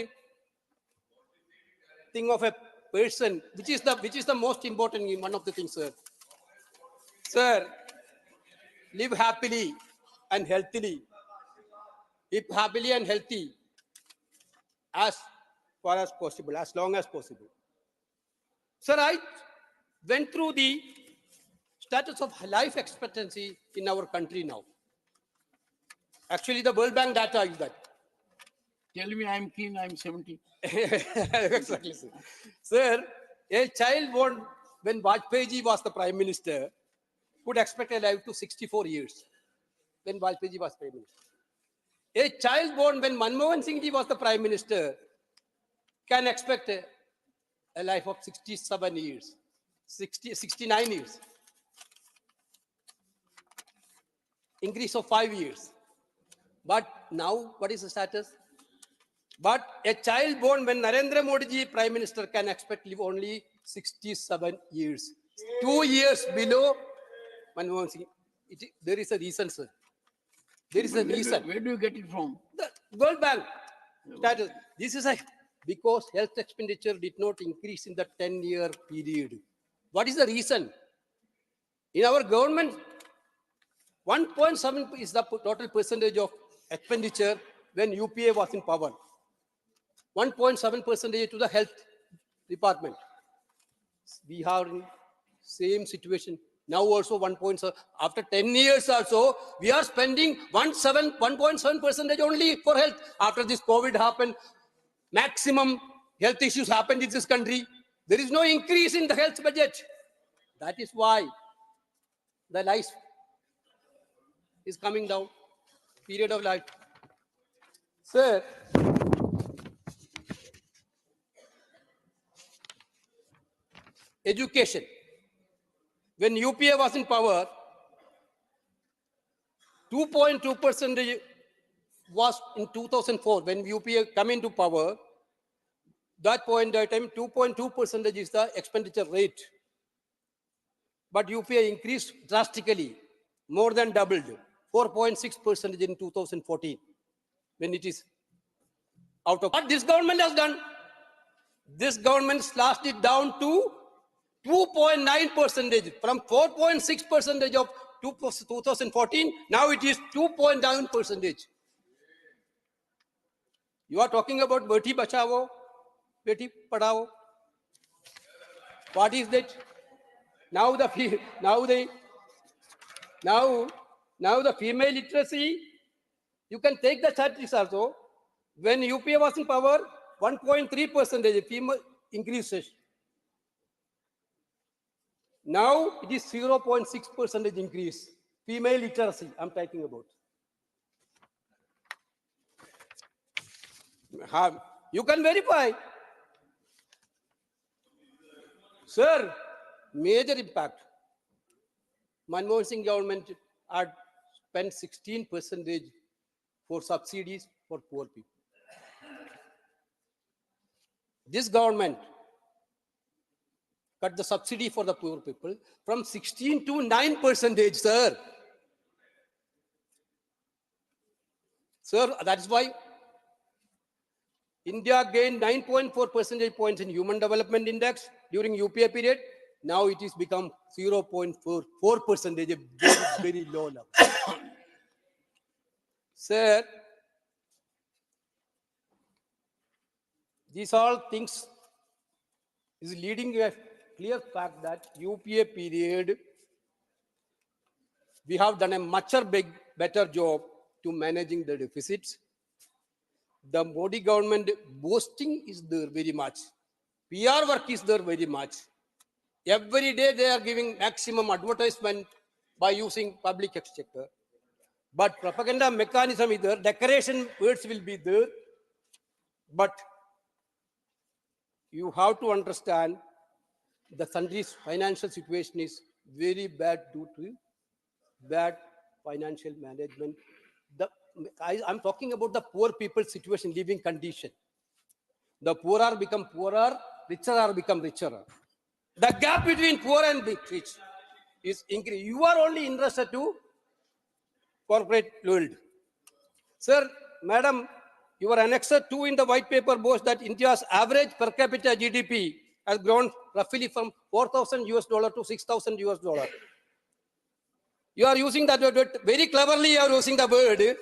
thing of a person, which is the most important, one of the things, sir. Sir, live happily and healthily. Live happily and healthy as far as possible, as long as possible. Sir, I went through the status of life expectancy in our country now. Actually, the World Bank data is that. Tell me I'm keen, I'm 70. Exactly, sir. Sir, a child born when Vajpayee ji was the Prime Minister would expect a life to 64 years when Vajpayee ji was Prime Minister. A child born when Manmohan Singh ji was the Prime Minister can expect a life of 67 years, 69 years. Increase of 5 years. But now, what is the status? But a child born when Narendra Modi ji Prime Minister can expect live only 67 years. 2 years below Manmohan Singh. There is a reason, sir. There is a reason. Where do you get it from? The World Bank status. This is because health expenditure did not increase in the 10-year period. What is the reason? In our government, 1.7 is the total percentage of expenditure when UPA was in power. 1.7% to the health department. We are in same situation. Now also 1.7. After 10 years also, we are spending 1.7% only for health. After this COVID happened, maximum health issues happened in this country. There is no increase in the health budget. That is why the life is coming down. Period of life. Sir, education. When UPA was in power, 2.2% was in 2004. When UPA come into power, that point at time, 2.2% is the expenditure rate. But UPA increased drastically, more than doubled, 4.6% in 2014, when it is out of. What this government has done, this government slashed it down to 2.9%, from 4.6% of 2014, now it is 2.9%. You are talking about Beti Bachao, Beti Padhao. What is that? Now the female literacy, you can take the statistics also. When UPA was in power, 1.3% female increases. Now it is 0.6% increase. Female literacy, I'm talking about. You can verify. Sir, major impact. Manmohan Singh government had spent 16% for subsidies for poor people. This government cut the subsidy for the poor people from 16 to 9%, sir. Sir, that is why India gained 9.4 percentage points in Human Development Index during UPA period. Now it is become 0.4%, a very low level. Sir, these all things is leading a clear fact that UPA period, we have done a much better job to managing the deficits. The Modi government boasting is there very much. PR work is there very much. Every day they are giving maximum advertisement by using public exchequer. But propaganda mechanism is there, decoration words will be there. But you have to understand the country's financial situation is very bad due to bad financial management I'm talking about the poor people's situation, living condition. The poor are become poorer, richer are become richer. The gap between poor and rich is increasing. You are only interested to corporate world. Sir, madam, your annexure 2 in the white paper boasts that India's average per capita GDP has grown roughly from 4,000 US dollar to 6,000 US dollar. You are using that word very cleverly. You are using the word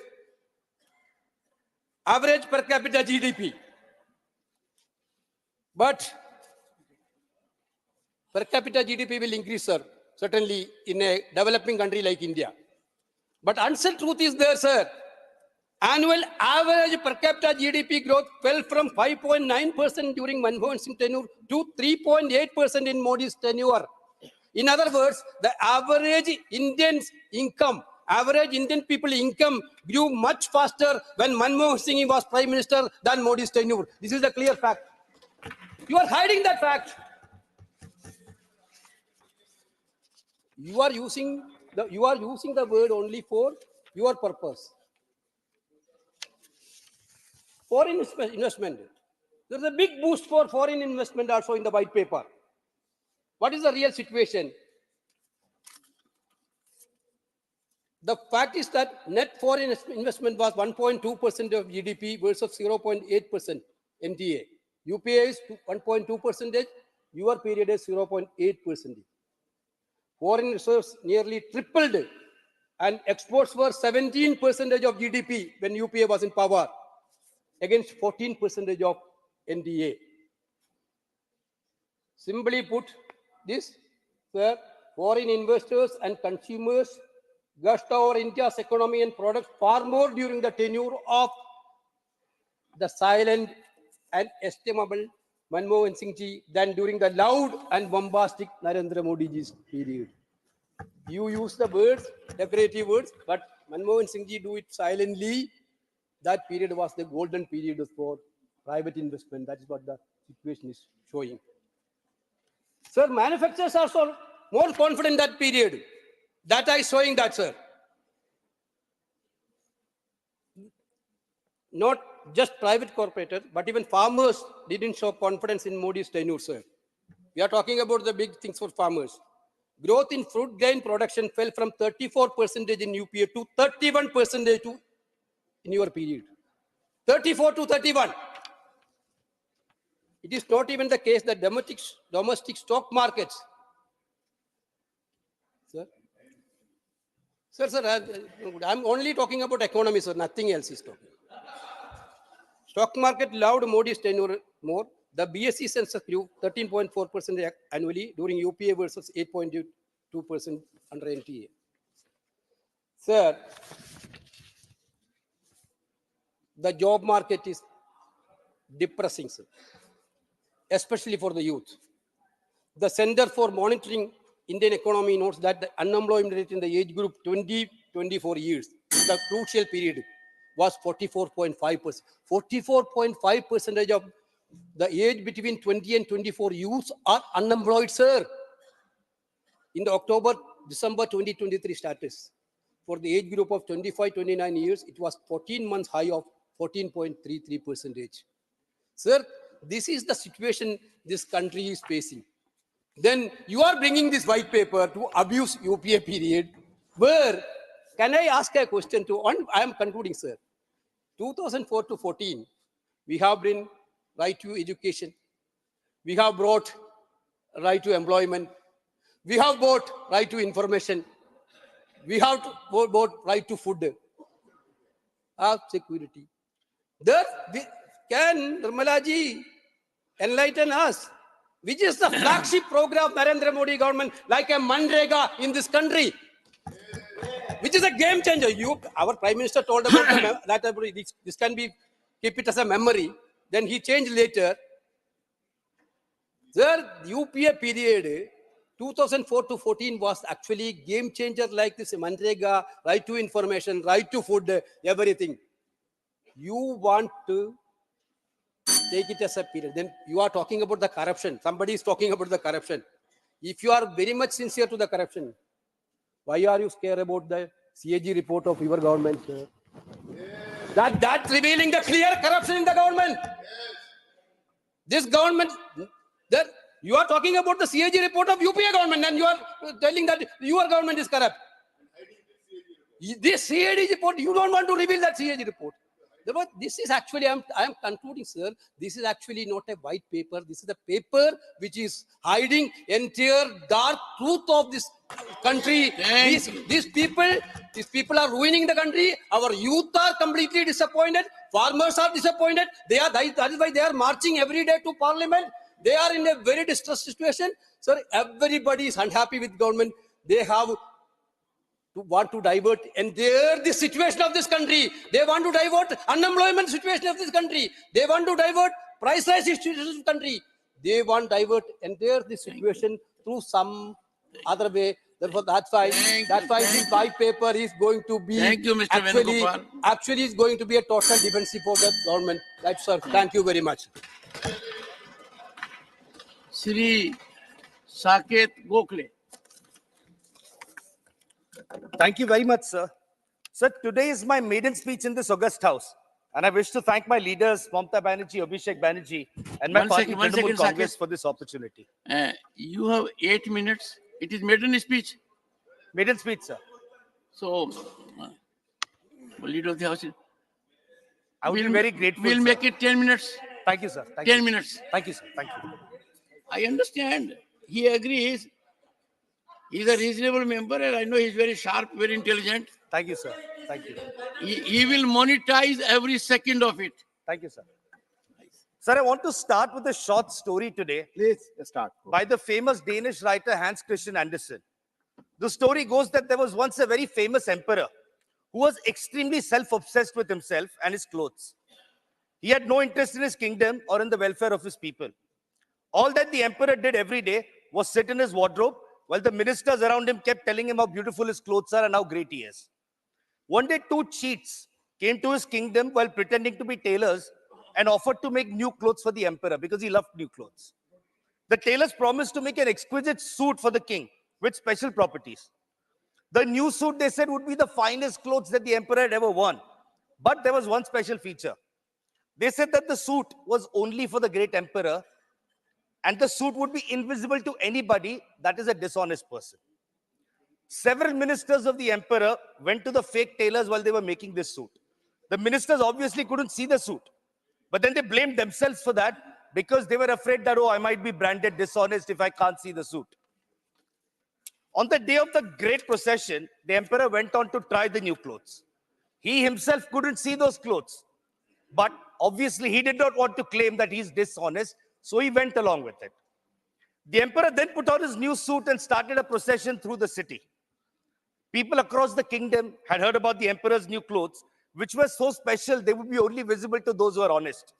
average per capita GDP. But per capita GDP will increase, sir, certainly in a developing country like India. But unsaid truth is there, sir. Annual average per capita GDP growth fell from 5.9% during Manmohan Singh tenure to 3.8% in Modi's tenure. In other words, the average Indian people income grew much faster when Manmohan Singh was Prime Minister than Modi's tenure. This is a clear fact. You are hiding that fact. You are using the word only for your purpose. Foreign investment. There is a big boost for foreign investment also in the white paper. What is the real situation? The fact is that net foreign investment was 1.2% of GDP versus 0.8% MTA. UPA is 1.2%, your period is 0.8%. Foreign reserves nearly tripled and exports were 17% of GDP when UPA was in power against 14% of NDA. Simply put, this, sir, foreign investors and consumers gushed over India's economy and products far more during the tenure of the silent and estimable Manmohan Singh ji than during the loud and bombastic Narendra Modi ji's period. You use the words, decorative words, but Manmohan Singh ji do it silently. That period was the golden period for private investment. That is what the situation is showing. Sir, manufacturers are so more confident that period. That is showing that, sir. Not just private corporators, but even farmers didn't show confidence in Modi's tenure, sir. We are talking about the big things for farmers. Growth in fruit grain production fell from 34% in UPA to 31% in your period. 34 to 31. It is not even the case that domestic stock markets. Sir, I'm only talking about economy, sir. Nothing else is talking. Stock market loved Modi's tenure more. The BSE census grew 13.4% annually during UPA versus 8.2% under NTA. Sir, the job market is depressing, sir, especially for the youth. The Center for Monitoring Indian Economy notes that the unemployment rate in the age group 20-24 years, the crucial period, was 44.5%. 44.5% of the age between 20 and 24 youths are unemployed, sir. In the October-December 2023 status, for the age group of 25-29 years, it was 14 months high of 14.33%. Sir, this is the situation this country is facing. Then you are bringing this white paper to abuse UPA period, where, can I ask a question to, I am concluding, sir. 2004 to 14, we have been right to education. We have brought right to employment. We have brought right to information. We have brought right to food, security. There, can Nirmala ji enlighten us? Which is the flagship program of Narendra Modi government, like a Manrega in this country, which is a game changer. Our Prime Minister told about that this can be, keep it as a memory. Then he changed later. There, UPA period, 2004 to 14 was actually game changer like this Manrega, right to information, right to food, everything. You want to take it as a period. Then you are talking about the corruption. Somebody is talking about the corruption. If you are very much sincere to the corruption, why are you scared about the CAG report of your government? That's revealing the clear corruption in the government. This government, that you are talking about the CAG report of UPA government, and you are telling that your government is corrupt. This CAG report, you don't want to reveal that CAG report. Therefore, this is actually, I am concluding, sir, this is actually not a white paper. This is a paper which is hiding entire dark truth of this country. These people are ruining the country. Our youth are completely disappointed. Farmers are disappointed. That is why they are marching every day to parliament. They are in a very distressed situation. Sir, everybody is unhappy with government. They have want to divert the situation of this country. They want to divert unemployment situation of this country. They want to divert price rise situation of this country. They want to divert the situation through some other way. Therefore, that's why this white paper is going to be Thank you, Mr. Venugopal. actually is going to be a total defensive for the government. That's sir. Thank you very much. Shri Saket Gokhale. Thank you very much, sir. Sir, today is my maiden speech in this august house. And I wish to thank my leaders, Mamata Banerjee, Abhishek Banerjee, and my party, Trinamool Congress, for this opportunity. You have 8 minutes. It is maiden speech. Maiden speech, sir. So, leader of the house. I would be very grateful. We'll make it 10 minutes. Thank you, sir. 10 minutes. Thank you, sir. Thank you. I understand. He agrees. He's a reasonable member, and I know he's very sharp, very intelligent. Thank you, sir. Thank you. He will monetize every second of it. Thank you, sir. Sir, I want to start with a short story today. Please start. By the famous Danish writer Hans Christian Andersen. The story goes that there was once a very famous emperor who was extremely self-obsessed with himself and his clothes. He had no interest in his kingdom or in the welfare of his people. All that the emperor did every day was sit in his wardrobe while the ministers around him kept telling him how beautiful his clothes are and how great he is. One day, two cheats came to his kingdom while pretending to be tailors and offered to make new clothes for the emperor because he loved new clothes. The tailors promised to make an exquisite suit for the king with special properties. The new suit, they said, would be the finest clothes that the emperor had ever worn. But there was one special feature. They said that the suit was only for the great emperor, and the suit would be invisible to anybody that is a dishonest person. Several ministers of the emperor went to the fake tailors while they were making this suit. The ministers obviously couldn't see the suit, but then they blamed themselves for that because they were afraid that, oh, I might be branded dishonest if I can't see the suit. On the day of the great procession, the emperor went on to try the new clothes. He himself couldn't see those clothes, but obviously he did not want to claim that he's dishonest, so he went along with it. The emperor then put on his new suit and started a procession through the city. People across the kingdom had heard about the emperor's new clothes, which were so special they would be only visible to those who are honest.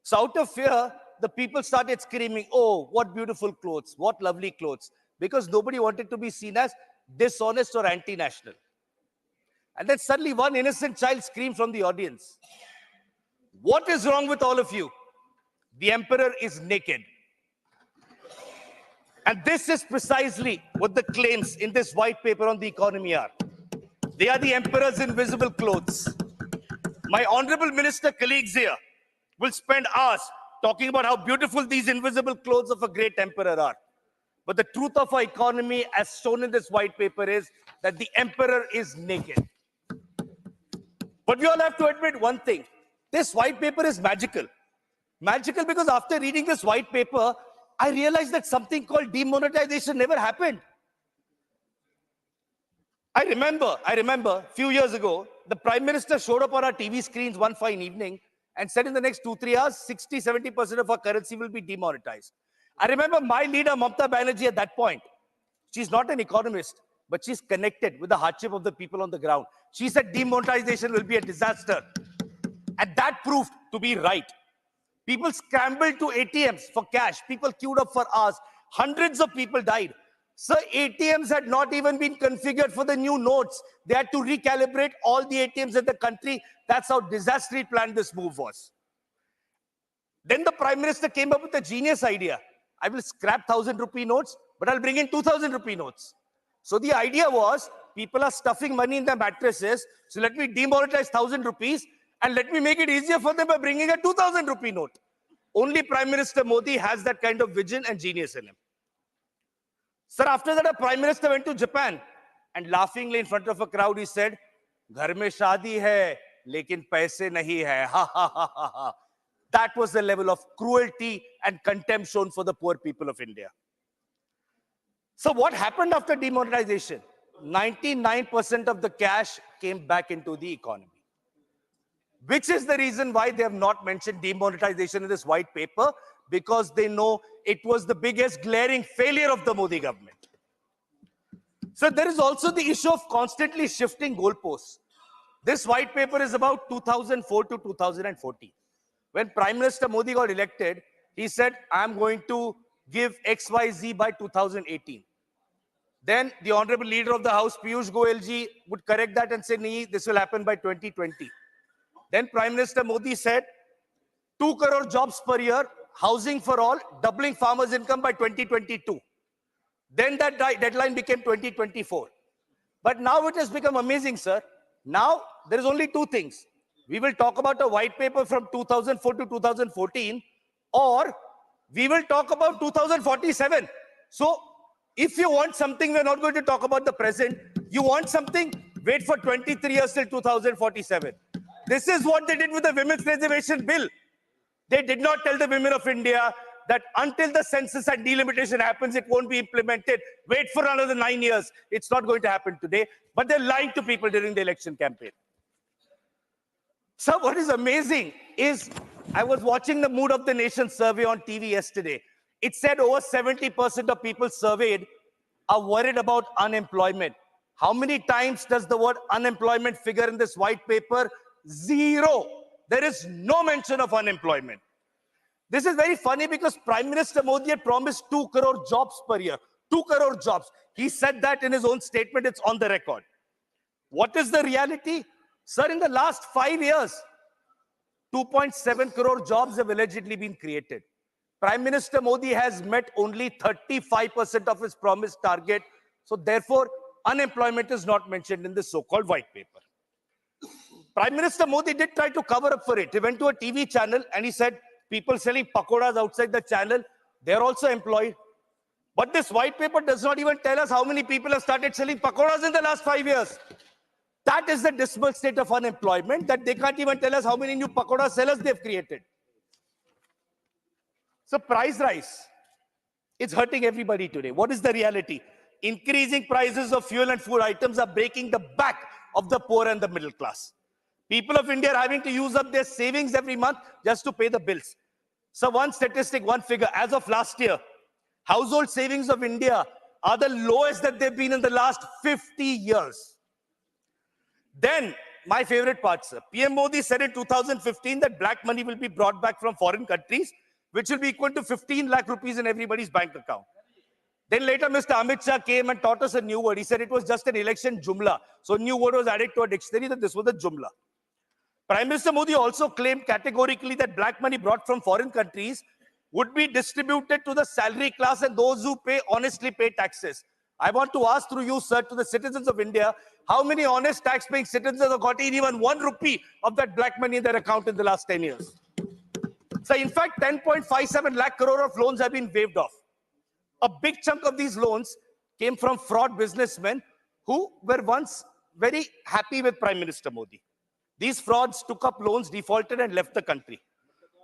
So out of fear, the people started screaming, oh, what beautiful clothes, what lovely clothes, because nobody wanted to be seen as dishonest or anti-national. And then suddenly one innocent child screamed from the audience, what is wrong with all of you? The emperor is naked. And this is precisely what the claims in this white paper on the economy are. They are the emperor's invisible clothes. My honorable minister colleagues here will spend hours talking about how beautiful these invisible clothes of a great emperor are. But the truth of our economy, as shown in this white paper, is that the emperor is naked. But we all have to admit one thing. This white paper is magical. Magical because after reading this white paper, I realized that something called demonetization never happened. I remember a few years ago, the Prime Minister showed up on our TV screens one fine evening and said in the next 2-3 hours, 60-70% of our currency will be demonetized. I remember my leader, Mamata Banerjee, at that point. She's not an economist, but she's connected with the hardship of the people on the ground. She said demonetization will be a disaster. And that proved to be right. People scrambled to ATMs for cash. People queued up for hours. Hundreds of people died. Sir, ATMs had not even been configured for the new notes. They had to recalibrate all the ATMs in the country. That's how disastrously planned this move was. Then the Prime Minister came up with a genius idea. I will scrap 1,000 rupee notes, but I'll bring in 2,000 rupee notes. So the idea was, people are stuffing money in their mattresses, so let me demonetize 1,000 rupees And let me make it easier for them by bringing a 2,000 rupee note. Only Prime Minister Modi has that kind of vision and genius in him. Sir, after that, a Prime Minister went to Japan and laughingly in front of a crowd, he said, "Ghar mein shaadi hai, lekin paise nahi hai." Ha ha ha ha ha. That was the level of cruelty and contempt shown for the poor people of India. So what happened after demonetization? 99% of the cash came back into the economy. Which is the reason why they have not mentioned demonetization in this white paper, because they know it was the biggest glaring failure of the Modi government. So there is also the issue of constantly shifting goalposts. This white paper is about 2004 to 2014. When Prime Minister Modi got elected, he said, "I'm going to give XYZ by 2018. Then the Honorable Leader of the House, Piyush Goyal ji, would correct that and say, "Nee, this will happen by 2020. Then Prime Minister Modi said, 2 crore jobs per year, housing for all, doubling farmers' income by 2022. Then that deadline became 2024. But now it has become amazing, sir. Now there is only two things. We will talk about a white paper from 2004 to 2014, or we will talk about 2047. So if you want something, we're not going to talk about the present. You want something, wait for 23 years till 2047. This is what they did with the Women's Reservation Bill. They did not tell the women of India that until the census and delimitation happens, it won't be implemented. Wait for another 9 years. It's not going to happen today. But they're lying to people during the election campaign. So what is amazing is, I was watching the Mood of the Nation survey on TV yesterday. It said over 70% of people surveyed are worried about unemployment. How many times does the word unemployment figure in this white paper? 0. There is no mention of unemployment. This is very funny because Prime Minister Modi had promised 2 crore jobs per year. 2 crore jobs. He said that in his own statement. It's on the record. What is the reality? Sir, in the last 5 years, 2.7 crore jobs have allegedly been created. Prime Minister Modi has met only 35% of his promised target. So therefore, unemployment is not mentioned in this so-called white paper. Prime Minister Modi did try to cover up for it. He went to a TV channel and he said, people selling pakoras outside the channel, they're also employed. But this white paper does not even tell us how many people have started selling pakoras in the last 5 years. That is the dismal state of unemployment, that they can't even tell us how many new pakora sellers they've created. So price rise, it's hurting everybody today. What is the reality? Increasing prices of fuel and food items are breaking the back of the poor and the middle class. People of India are having to use up their savings every month just to pay the bills. So one statistic, one figure, as of last year, household savings of India are the lowest that they've been in the last 50 years. Then, my favorite part, sir. PM Modi said in 2015 that black money will be brought back from foreign countries, which will be equal to 15 lakh rupees in everybody's bank account. Then later, Mr. Amit Shah came and taught us a new word. He said it was just an election jumla. So a new word was added to a dictionary that this was a jumla. Prime Minister Modi also claimed categorically that black money brought from foreign countries would be distributed to the salary class and those who honestly pay taxes. I want to ask through you, sir, to the citizens of India, how many honest tax-paying citizens have got even 1 rupee of that black money in their account in the last 10 years? So in fact, 10.57 lakh crore of loans have been waived off. A big chunk of these loans came from fraud businessmen who were once very happy with Prime Minister Modi. These frauds took up loans, defaulted and left the country.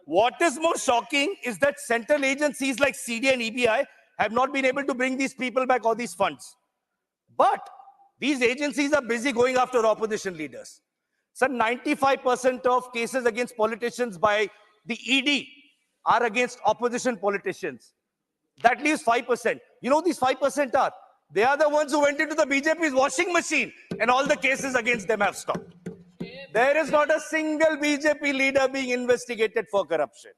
What is more shocking is that central agencies like CD and EBI have not been able to bring these people back or these funds. But these agencies are busy going after opposition leaders. So 95% of cases against politicians by the ED are against opposition politicians. That leaves 5%. You know these 5% are? They are the ones who went into the BJP's washing machine and all the cases against them have stopped. There is not a single BJP leader being investigated for corruption.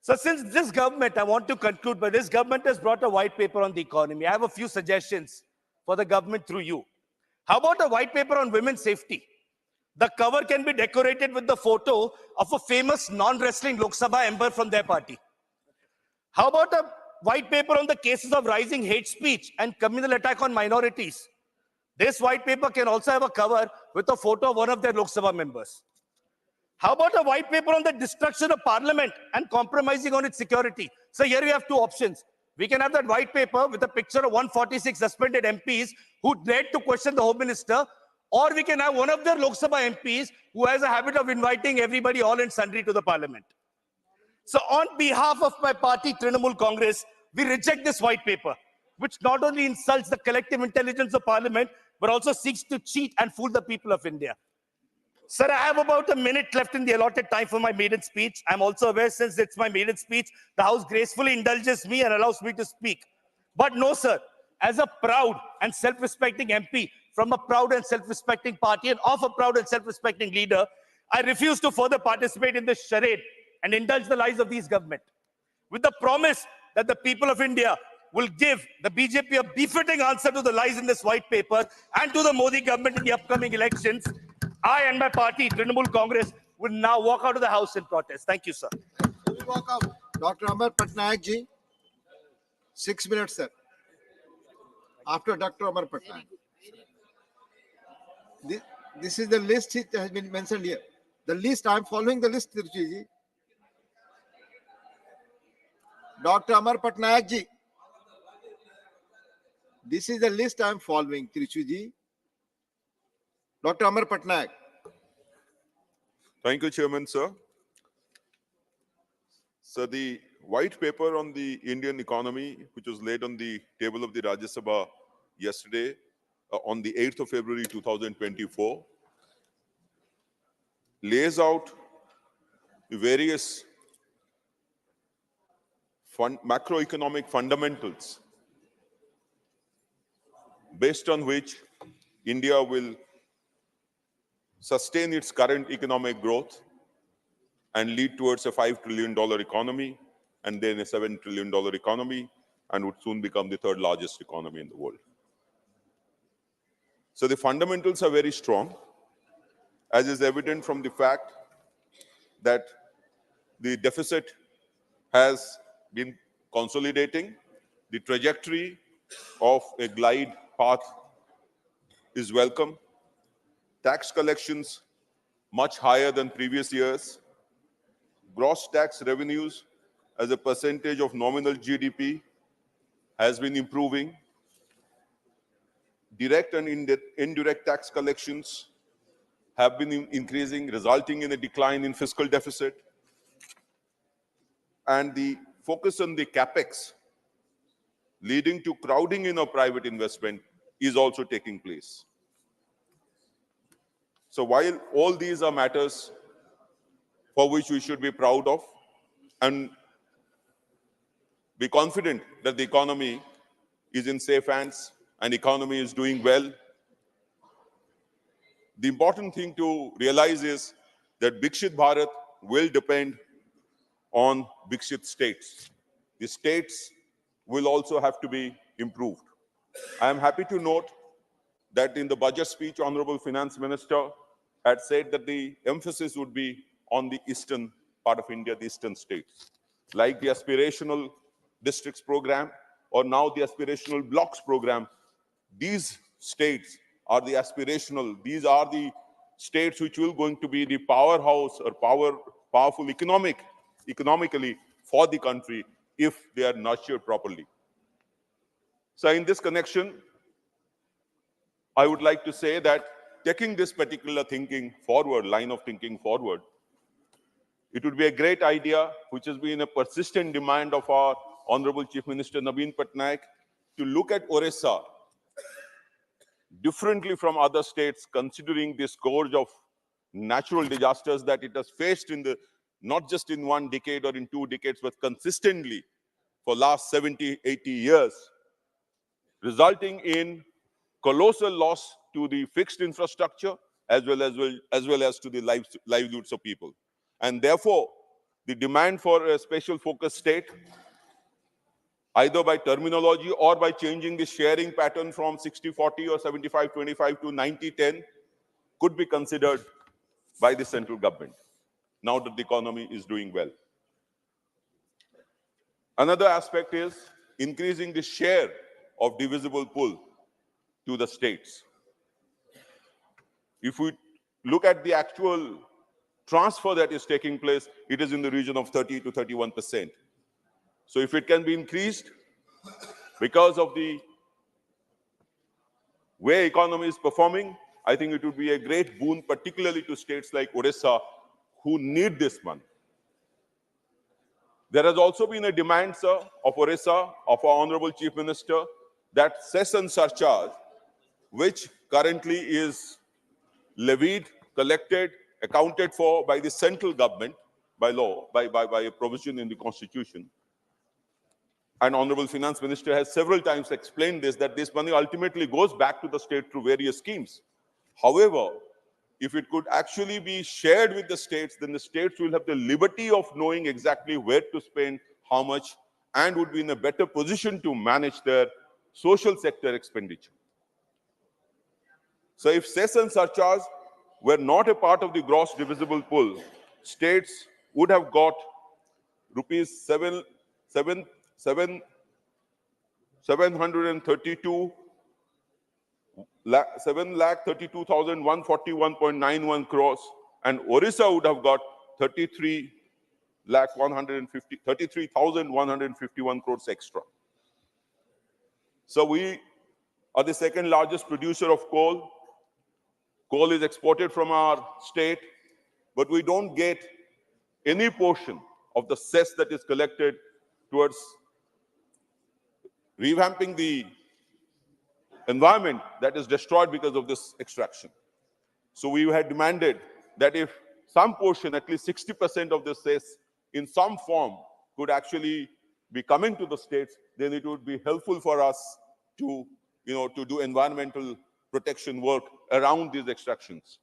So since this government, I want to conclude, but this government has brought a white paper on the economy. I have a few suggestions for the government through you. How about a white paper on women's safety? The cover can be decorated with the photo of a famous non-wrestling Lok Sabha member from their party. How about a white paper on the cases of rising hate speech and communal attack on minorities? This white paper can also have a cover with a photo of one of their Lok Sabha members. How about a white paper on the destruction of parliament and compromising on its security? So here we have two options. We can have that white paper with a picture of 146 suspended MPs who dared to question the home minister, or we can have one of their Lok Sabha MPs who has a habit of inviting everybody all and sundry to the parliament. So on behalf of my party, Trinamool Congress, we reject this white paper, which not only insults the collective intelligence of parliament, but also seeks to cheat and fool the people of India. Sir, I have about a minute left in the allotted time for my maiden speech. I'm also aware, since it's my maiden speech, the House gracefully indulges me and allows me to speak. But no, sir, as a proud and self-respecting MP from a proud and self-respecting party and of a proud and self-respecting leader, I refuse to further participate in this charade and indulge the lies of these government. With the promise that the people of India will give the BJP a befitting answer to the lies in this white paper and to the Modi government in the upcoming elections, I and my party, Trinamool Congress, will now walk out of the House in protest. Thank you, sir. We welcome Dr. Amar Patnaik ji. 6 minutes, sir. After Dr. Amar Patnaik. This is the list it has been mentioned here. The list, I am following the list, Tiruchi ji. Dr. Amar Patnaik ji. This is the list I am following, Tiruchi ji. Dr. Amar Patnaik. Thank you, Chairman, sir. So the white paper on the Indian economy, which was laid on the table of the Rajya Sabha yesterday, on the 8th of February 2024, lays out the various macroeconomic fundamentals based on which India will sustain its current economic growth and lead towards a $5 trillion economy, and then a $7 trillion economy, and would soon become the third largest economy in the world. So the fundamentals are very strong, as is evident from the fact that the deficit has been consolidating. The trajectory of a glide path is welcome. Tax collections much higher than previous years. Gross tax revenues as a percentage of nominal GDP has been improving. Direct and indirect tax collections have been increasing, resulting in a decline in fiscal deficit. And the focus on the capex, leading to crowding in of private investment, is also taking place. So while all these are matters for which we should be proud of and be confident that the economy is in safe hands and economy is doing well, the important thing to realize is that Viksit Bharat will depend on Viksit states. The states will also have to be improved. I am happy to note that in the budget speech, Honorable Finance Minister had said that the emphasis would be on the eastern part of India, the eastern states, like the aspirational districts program or now the aspirational blocks program. These states are the aspirational, these are the states which will going to be the powerhouse or powerful economically for the country if they are nurtured properly. So in this connection, I would like to say that taking this particular thinking forward, line of thinking forward, it would be a great idea, which has been a persistent demand of our Honorable Chief Minister Naveen Patnaik, to look at Orissa differently from other states, considering this scourge of natural disasters that it has faced in the, not just in 1 decade or in 2 decades, but consistently for last 70, 80 years, resulting in colossal loss to the fixed infrastructure as well as to the livelihoods of people. And therefore, the demand for a special focus state, either by terminology or by changing the sharing pattern from 60-40 or 75-25 to 90-10, could be considered by the central government, now that the economy is doing well. Another aspect is increasing the share of divisible pool to the states. If we look at the actual transfer that is taking place, it is in the region of 30 to 31%. So if it can be increased because of the way economy is performing, I think it would be a great boon, particularly to states like Odisha, who need this money. There has also been a demand, sir, of Odisha, of our Honorable Chief Minister, that cess and surcharge, which currently is levied, collected, accounted for by the central government by law, by a provision in the Constitution. And Honorable Finance Minister has several times explained this, that this money ultimately goes back to the state through various schemes. However, if it could actually be shared with the states, then the states will have the liberty of knowing exactly where to spend, how much, and would be in a better position to manage their social sector expenditure. So if cess and surcharge were not a part of the gross divisible pool, states would have got rupees 732,141.91 crores, and Orissa would have got 33,151 crores extra. So we are the second largest producer of coal. Coal is exported from our state, but we don't get any portion of the cess that is collected towards revamping the environment that is destroyed because of this extraction. So we had demanded that if some portion, at least 60% of the cess in some form could actually be coming to the states, then it would be helpful for us to, to do environmental protection work around these extractions.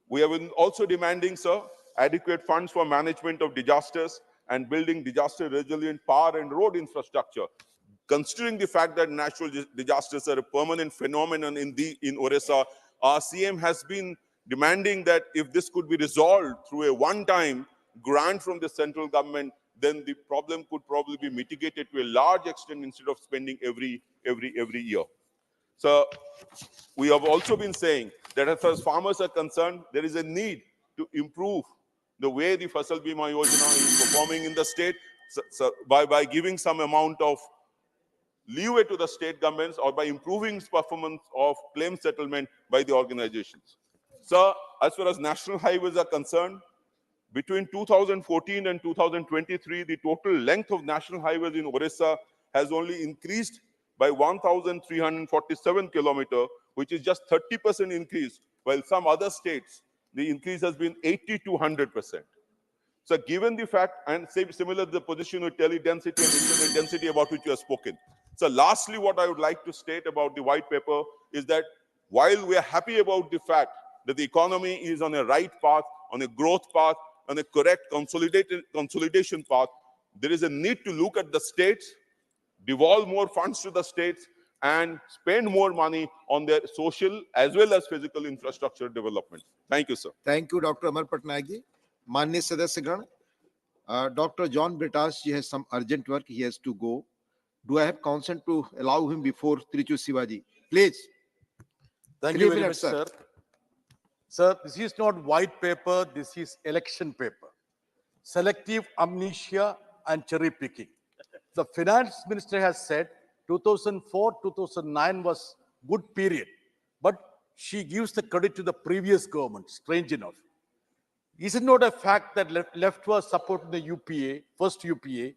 We have been also demanding, sir, adequate funds for management of disasters and building disaster resilient power and road infrastructure. Considering the fact that natural disasters are a permanent phenomenon in Orissa, our CM has been demanding that if this could be resolved through a one-time grant from the central government, then the problem could probably be mitigated to a large extent instead of spending every year. So we have also been saying that as far as farmers are concerned, there is a need to improve the way the Fasal Bima Yojana is performing in the state, by giving some amount of leeway to the state governments, or by improving performance of claim settlement by the organizations. So as far as national highways are concerned, between 2014 and 2023, the total length of national highways in Orissa has only increased by 1,347 kilometers, which is just 30% increase, while some other states, the increase has been 80 to 100%. So given the fact, and similar to the position with tele-density and internet density about which you have spoken. So lastly, what I would like to state about the white paper is that while we are happy about the fact that the economy is on a right path, on a growth path, on a correct consolidation path, there is a need to look at the states, devolve more funds to the states, and spend more money on their social as well as physical infrastructure development. Thank you, sir. Thank you, Dr. Amar Patnaik ji. Manya Sadasyagण, Dr. John Britas ji has some urgent work. He has to go. Do I have consent to allow him before Trichu Sivaji? Please. Thank you very much, sir. Sir, this is not white paper, this is election paper. Selective amnesia and cherry picking. The finance minister has said 2004-2009 was good period, but she gives the credit to the previous government, strange enough. Is it not a fact that left was supporting the UPA, first UPA,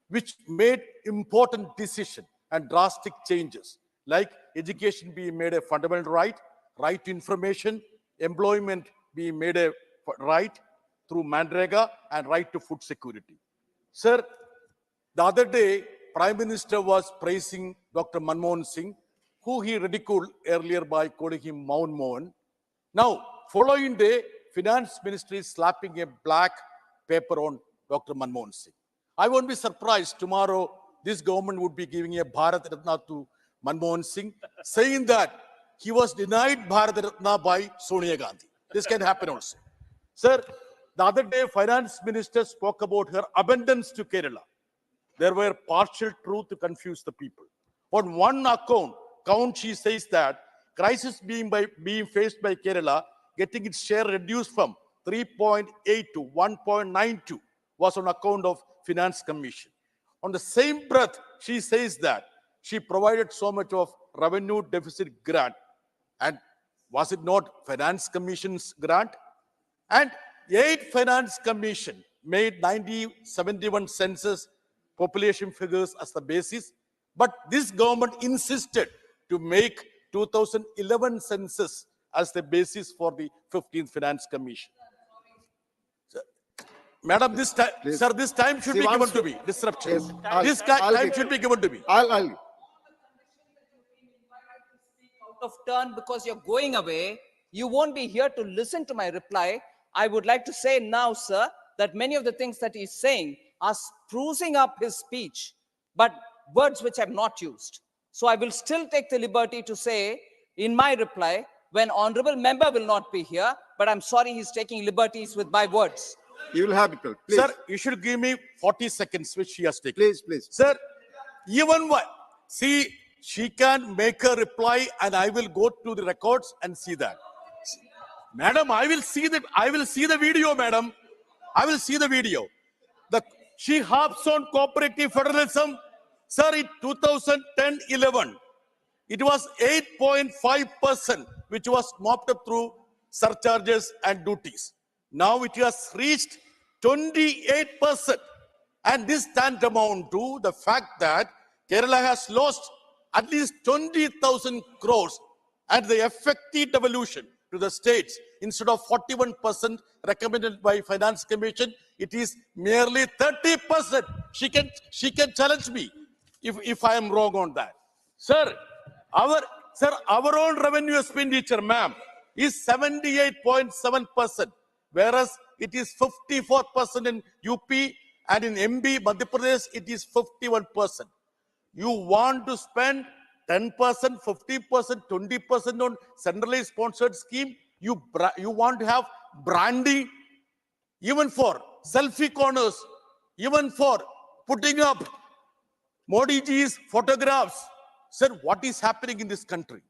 which made important decisions and drastic changes, like education being made a fundamental right, right to information, employment being made a right through Manrega, and right to food security. Sir, the other day, Prime Minister was praising Dr. Manmohan Singh, who he ridiculed earlier by calling him Maun Mohan. Now, following day, Finance Ministry is slapping a black paper on Dr. Manmohan Singh. I won't be surprised tomorrow this government would be giving a Bharat Ratna to Manmohan Singh, saying that he was denied Bharat Ratna by Sonia Gandhi. This can happen also. Sir, the other day, Finance Minister spoke about her abundance to Kerala. There were partial truth to confuse the people. On one count, she says that crisis being faced by Kerala, getting its share reduced from 3.8 to 1.92 was on account of Finance Commission. On the same breath, she says that she provided so much of revenue deficit grant. And was it not Finance Commission's grant? And 8 Finance Commission made 1971 census population figures as the basis. But this government insisted to make 2011 census as the basis for the 15th Finance Commission. Madam, this time, sir, this time should be given to me. Disruption. Yes, Time should be given to me. I'll Out of turn because you're going away. You won't be here to listen to my reply. I would like to say now, sir, that many of the things that he's saying are sprucing up his speech, but words which I've not used. So I will still take the liberty to say in my reply, when honorable member will not be here, but I'm sorry he's taking liberties with my words. You will have it, please. Sir, you should give me 40 seconds, which she has taken. Please. Sir, even what? See, she can make a reply and I will go to the records and see that. Madam, I will see the video, madam. I will see the video. She harps on cooperative federalism. Sir, in 2010-11, it was 8.5%, which was mopped up through surcharges and duties. Now it has reached 28%. And this tantamount to the fact that Kerala has lost at least 20,000 crores at the effective devolution to the states. Instead of 41% recommended by Finance Commission, it is merely 30%. She can challenge me if I am wrong on that. Sir, our own revenue expenditure, ma'am, is 78.7%, whereas it is 54% in UP and in MB, Madhya Pradesh, it is 51%. You want to spend 10%, 50%, 20% on centrally sponsored scheme. You want to have branding, even for selfie corners, even for putting up Modi ji's photographs. Sir, what is happening in this country?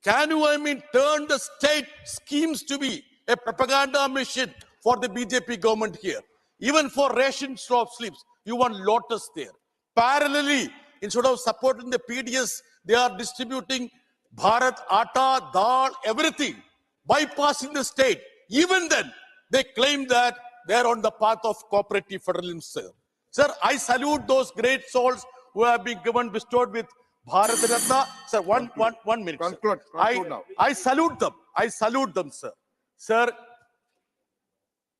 Can you, turn the state schemes to be a propaganda machine for the BJP government here? Even for ration shop slips, you want Lotus there. Parallelly, instead of supporting the PDS, they are distributing Bharat, Atta, Dal, everything, bypassing the state. Even then, they claim that they are on the path of cooperative federalism, sir. Sir, I salute those great souls who have been bestowed with Bharat Ratna. Sir, one minute. Conclude now. I salute them, sir. Sir,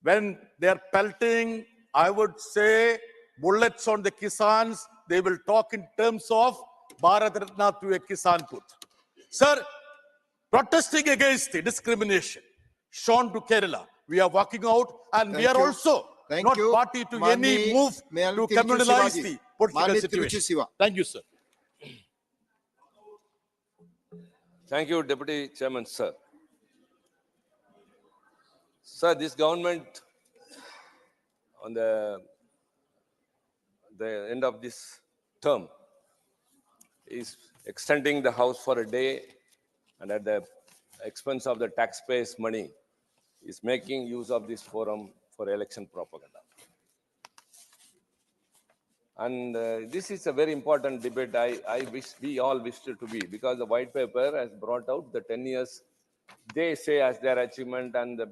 when they are pelting, I would say, bullets on the Kisans, they will talk in terms of Bharat Ratna to a Kisan Put. Sir, protesting against the discrimination shown to Kerala, we are walking out and we are also not party to any move to communalize the political situation. Thank you, sir. Thank you, Deputy Chairman, sir. Sir, this government, on the end of this term, is extending the House for a day and at the expense of the taxpayers' money is making use of this forum for election propaganda. And this is a very important debate. I wish we all wished it to be, because the white paper has brought out the 10 years they say as their achievement and the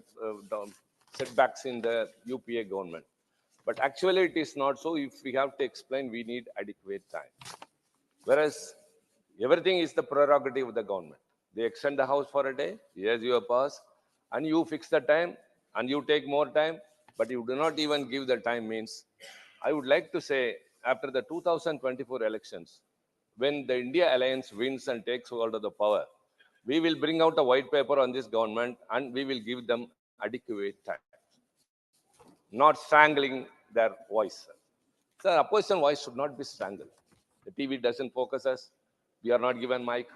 setbacks in the UPA government. But actually it is not so. If we have to explain, we need adequate time. Whereas everything is the prerogative of the government. They extend the House for a day, yes, you pass, and you fix the time, and you take more time, but you do not even give the time. Means, I would like to say, after the 2024 elections, when the India Alliance wins and takes hold of the power, we will bring out a white paper on this government and we will give them adequate time. Not strangling their voice. So the opposition voice should not be strangled. The TV doesn't focus us. We are not given mic.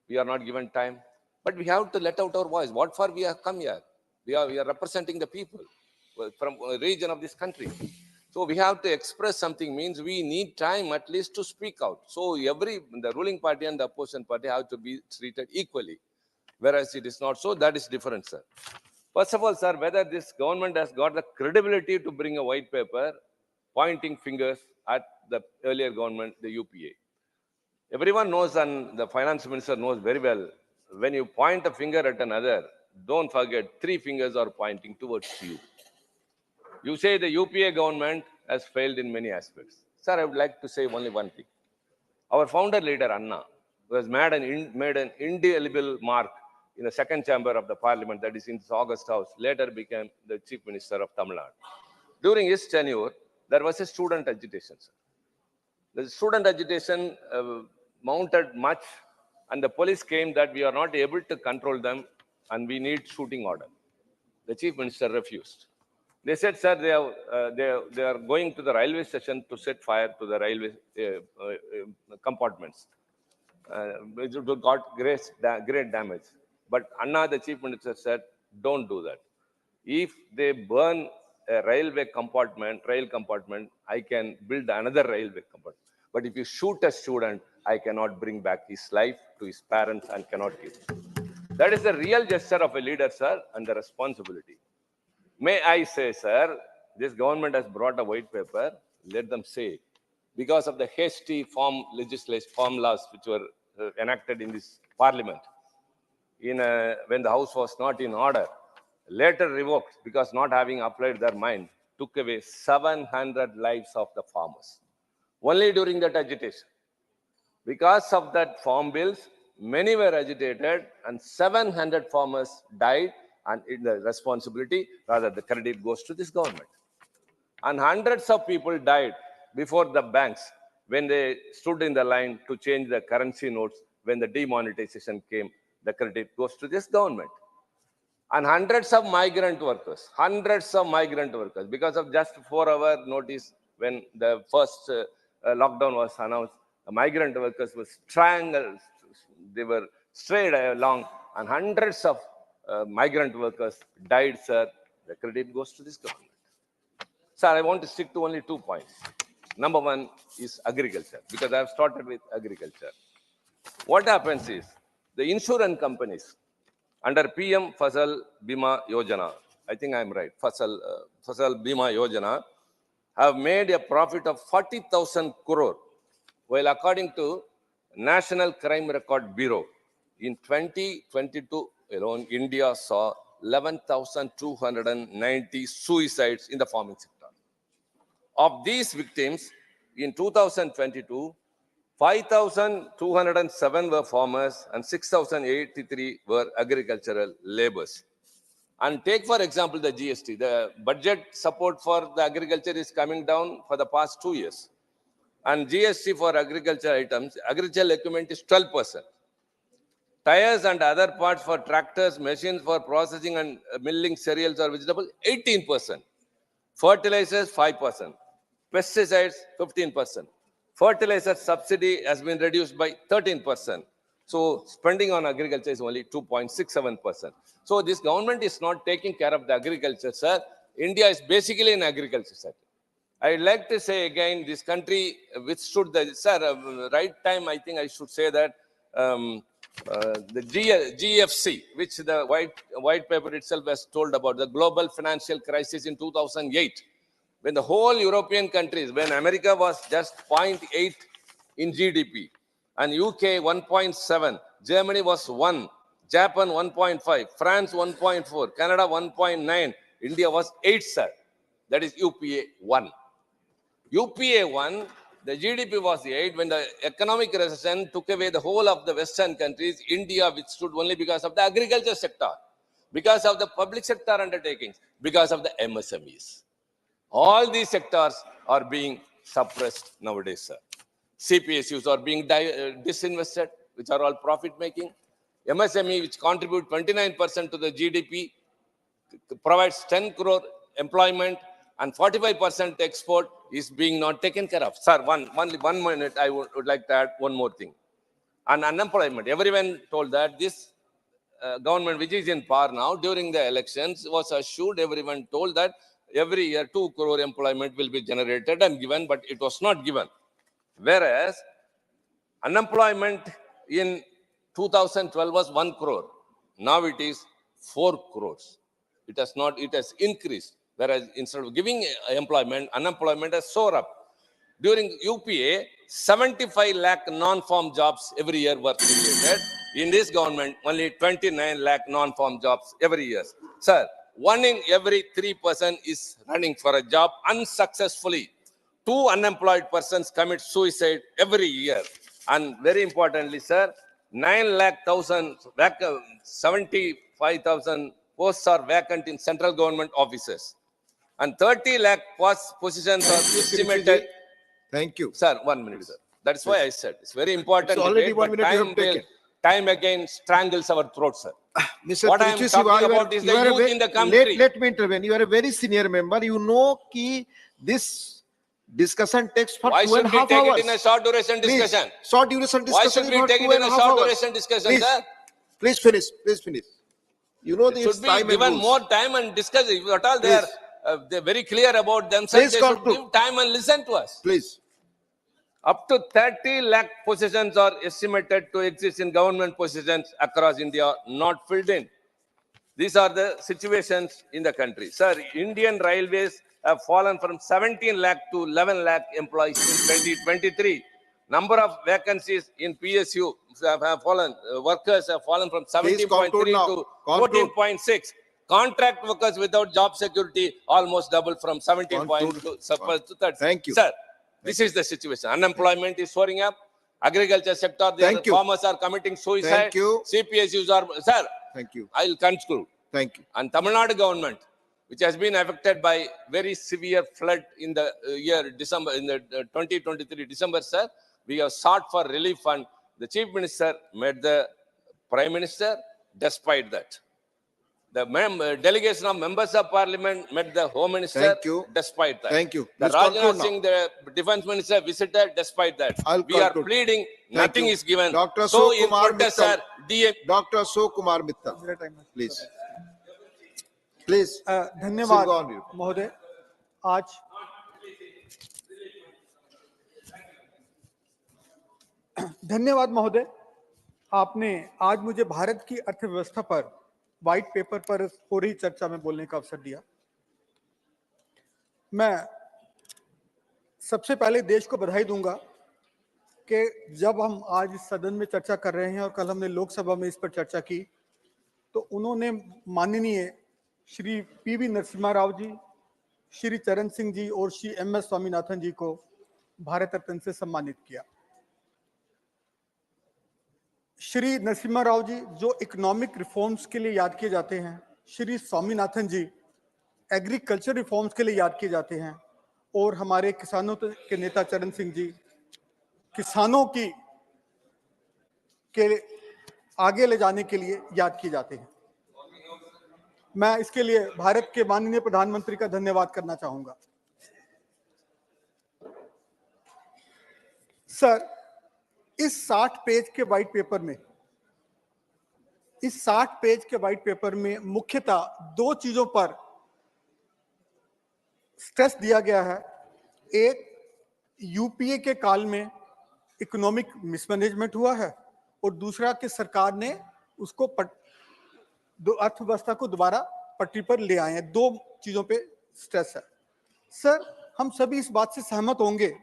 We are not given time. But we have to let out our voice. What for we have come here? We are representing the people from a region of this country. So we have to express something, means we need time at least to speak out. So the ruling party and the opposition party have to be treated equally. Whereas it is not so, that is different, sir. First of all, sir, whether this government has got the credibility to bring a white paper pointing fingers at the earlier government, the UPA. Everyone knows, and the finance minister knows very well, when you point a finger at another, don't forget 3 fingers are pointing towards you. You say the UPA government has failed in many aspects. Sir, I would like to say only one thing. Our founder leader, Anna, was made an indelible mark in the second chamber of the parliament, that is in the August House, later became the chief minister of Tamil Nadu. During his tenure, there was a student agitation, sir. The student agitation mounted much, and the police came that we are not able to control them and we need shooting order. The chief minister refused. They said, sir, they are going to the railway station to set fire to the railway compartments. Which got great damage. But Anna, the chief minister, said, don't do that. If they burn a rail compartment, I can build another railway compartment. But if you shoot a student, I cannot bring back his life to his parents and cannot give. That is the real gesture of a leader, sir, and the responsibility. May I say, sir, this government has brought a white paper, let them say it. Because of the hasty form laws which were enacted in this parliament, when the house was not in order, later revoked because not having applied their mind, took away 700 lives of the farmers. Only during that agitation. Because of that farm bills, many were agitated and 700 farmers died, and the responsibility, rather the credit, goes to this government. And hundreds of people died before the banks when they stood in the line to change the currency notes. When the demonetization came, the credit goes to this government. And hundreds of migrant workers, because of just 4-hour notice when the first lockdown was announced, the migrant workers were strangled, they were strayed along, and hundreds of migrant workers died, sir. The credit goes to this government. Sir, I want to stick to only 2 points. Number one is agriculture, because I have started with agriculture. What happens is, the insurance companies, under PM Fasal Bima Yojana, I think I'm right, Fasal Bima Yojana, have made a profit of 40,000 crore, while according to National Crime Record Bureau, in 2022 alone, India saw 11,290 suicides in the farming sector. Of these victims, in 2022, 5,207 were farmers and 6,083 were agricultural laborers. And take, for example, the GST. The budget support for the agriculture is coming down for the past 2 years. And GST for agriculture items, agricultural equipment is 12%. Tires and other parts for tractors, machines for processing and milling cereals or vegetables, 18%. Fertilizers, 5%. Pesticides, 15%. Fertilizer subsidy has been reduced by 13%. So spending on agriculture is only 2.67%. So this government is not taking care of the agriculture, sir. India is basically an agriculture sector. I'd like to say again, this country withstood the, sir, right time, I think I should say that the GFC, which the white paper itself has told about, the global financial crisis in 2008, when the whole European countries, when America was just 0.8 in GDP, and UK 1.7, Germany was 1, Japan 1.5, France 1.4, Canada 1.9, India was 8, sir. That is UPA 1. UPA 1, the GDP was 8. When the economic recession took away the whole of the Western countries, India withstood only because of the agriculture sector, because of the public sector undertakings, because of the MSMEs. All these sectors are being suppressed nowadays, sir. CPSUs are being disinvested, which are all profit-making. MSME, which contribute 29% to the GDP, provides 10 crore employment, and 45% export is being not taken care of. Sir, only 1 minute, I would like to add one more thing. On unemployment, everyone told that this government, which is in power now, during the elections, was assured, everyone told that every year 2 crore employment will be generated and given, but it was not given. Whereas unemployment in 2012 was 1 crore. Now it is 4 crores. It has not, it has increased. Whereas instead of giving employment, unemployment has soared up. During UPA, 75 lakh non-farm jobs every year were created. In this government, only 29 lakh non-farm jobs every year. Sir, 1 in every 3 person is running for a job unsuccessfully. 2 unemployed persons commit suicide every year. And very importantly, sir, 75,000 posts are vacant in central government offices. And 30 lakh positions are estimated. Thank you. Sir, 1 minute, sir. That's why I said it's very important. It's already debate, 1 but minute you have taken. time again strangles our throat, sir. Mr. What I am Tiruchi talking Siva, about is the youth in the country. Let me intervene. You are a very senior member. You know कि this discussion takes for Why 2.5 should we take hours. it in a short duration Please, discussion? short duration Why discussion should we for take it in a 2.5 short hours. duration discussion, Please, sir? please finish. Please finish. You know It this should be time and given rules. more time and discuss. If at all Please. they're very clear about themselves, Please they should conclude. give time and listen to us. Please. Up to 30 lakh positions are estimated to exist in government positions across India, not filled in. These are the situations in the country. Sir, Indian Railways have fallen from 17 lakh to 11 lakh employees in 2023. Number of vacancies in PSU have fallen, workers have fallen from 17.3 to 14.6. Contract workers without job security almost doubled from 17.2 to 30. Thank you. Sir, this is the situation. Unemployment is soaring up. Agriculture sector, the farmers are committing suicide. Thank you. CPSUs are, sir, Thank you. I'll conclude. Thank you. And Tamil Nadu government, which has been affected by very severe flood in the year December, in the 2023 December, sir, we have sought for relief fund. The Chief Minister met the Prime Minister despite that. The delegation of members of Parliament met the Home Minister despite that. Thank you. The Please conclude Rajnath now. Singh, the Defense Minister, visited despite that. We are pleading, nothing you. is given. Dr. So Ashok in Kumar protest, Mittal. sir, DM. Dr. Ashok Kumar Mittal. Please. Please. धन्यवाद Go on, you. महोदय। आज धन्यवाद महोदय, आपने आज मुझे भारत की अर्थव्यवस्था पर व्हाइट पेपर पर हो रही चर्चा में बोलने का अवसर दिया। मैं सबसे पहले देश को बधाई दूंगा कि जब हम आज इस सदन में चर्चा कर रहे हैं और कल हमने लोकसभा में इस पर चर्चा की, तो उन्होंने माननीय श्री पीवी नरसिम्हा राव जी, श्री चरण सिंह जी और श्री MS स्वामीनाथन जी को भारत रत्न से सम्मानित किया। श्री नरसिम्हा राव जी जो इकोनॉमिक रिफॉर्म्स के लिए याद किए जाते हैं, श्री स्वामीनाथन जी एग्रीकल्चर रिफॉर्म्स के लिए याद किए जाते हैं, और हमारे किसानों के नेता चरण सिंह जी किसानों की के आगे ले जाने के लिए याद किए जाते हैं। मैं इसके लिए भारत के माननीय प्रधानमंत्री का धन्यवाद करना चाहूंगा। सर, इस 60 पेज के व्हाइट पेपर में मुख्यतः 2 चीजों पर स्ट्रेस दिया गया है। एक, यूपीए के काल में इकोनॉमिक मिसमैनेजमेंट हुआ है, और दूसरा कि सरकार ने उसको अर्थव्यवस्था को दोबारा पटरी पर ले आए हैं। 2 चीजों पे स्ट्रेस है। सर, हम सभी इस बात से सहमत होंगे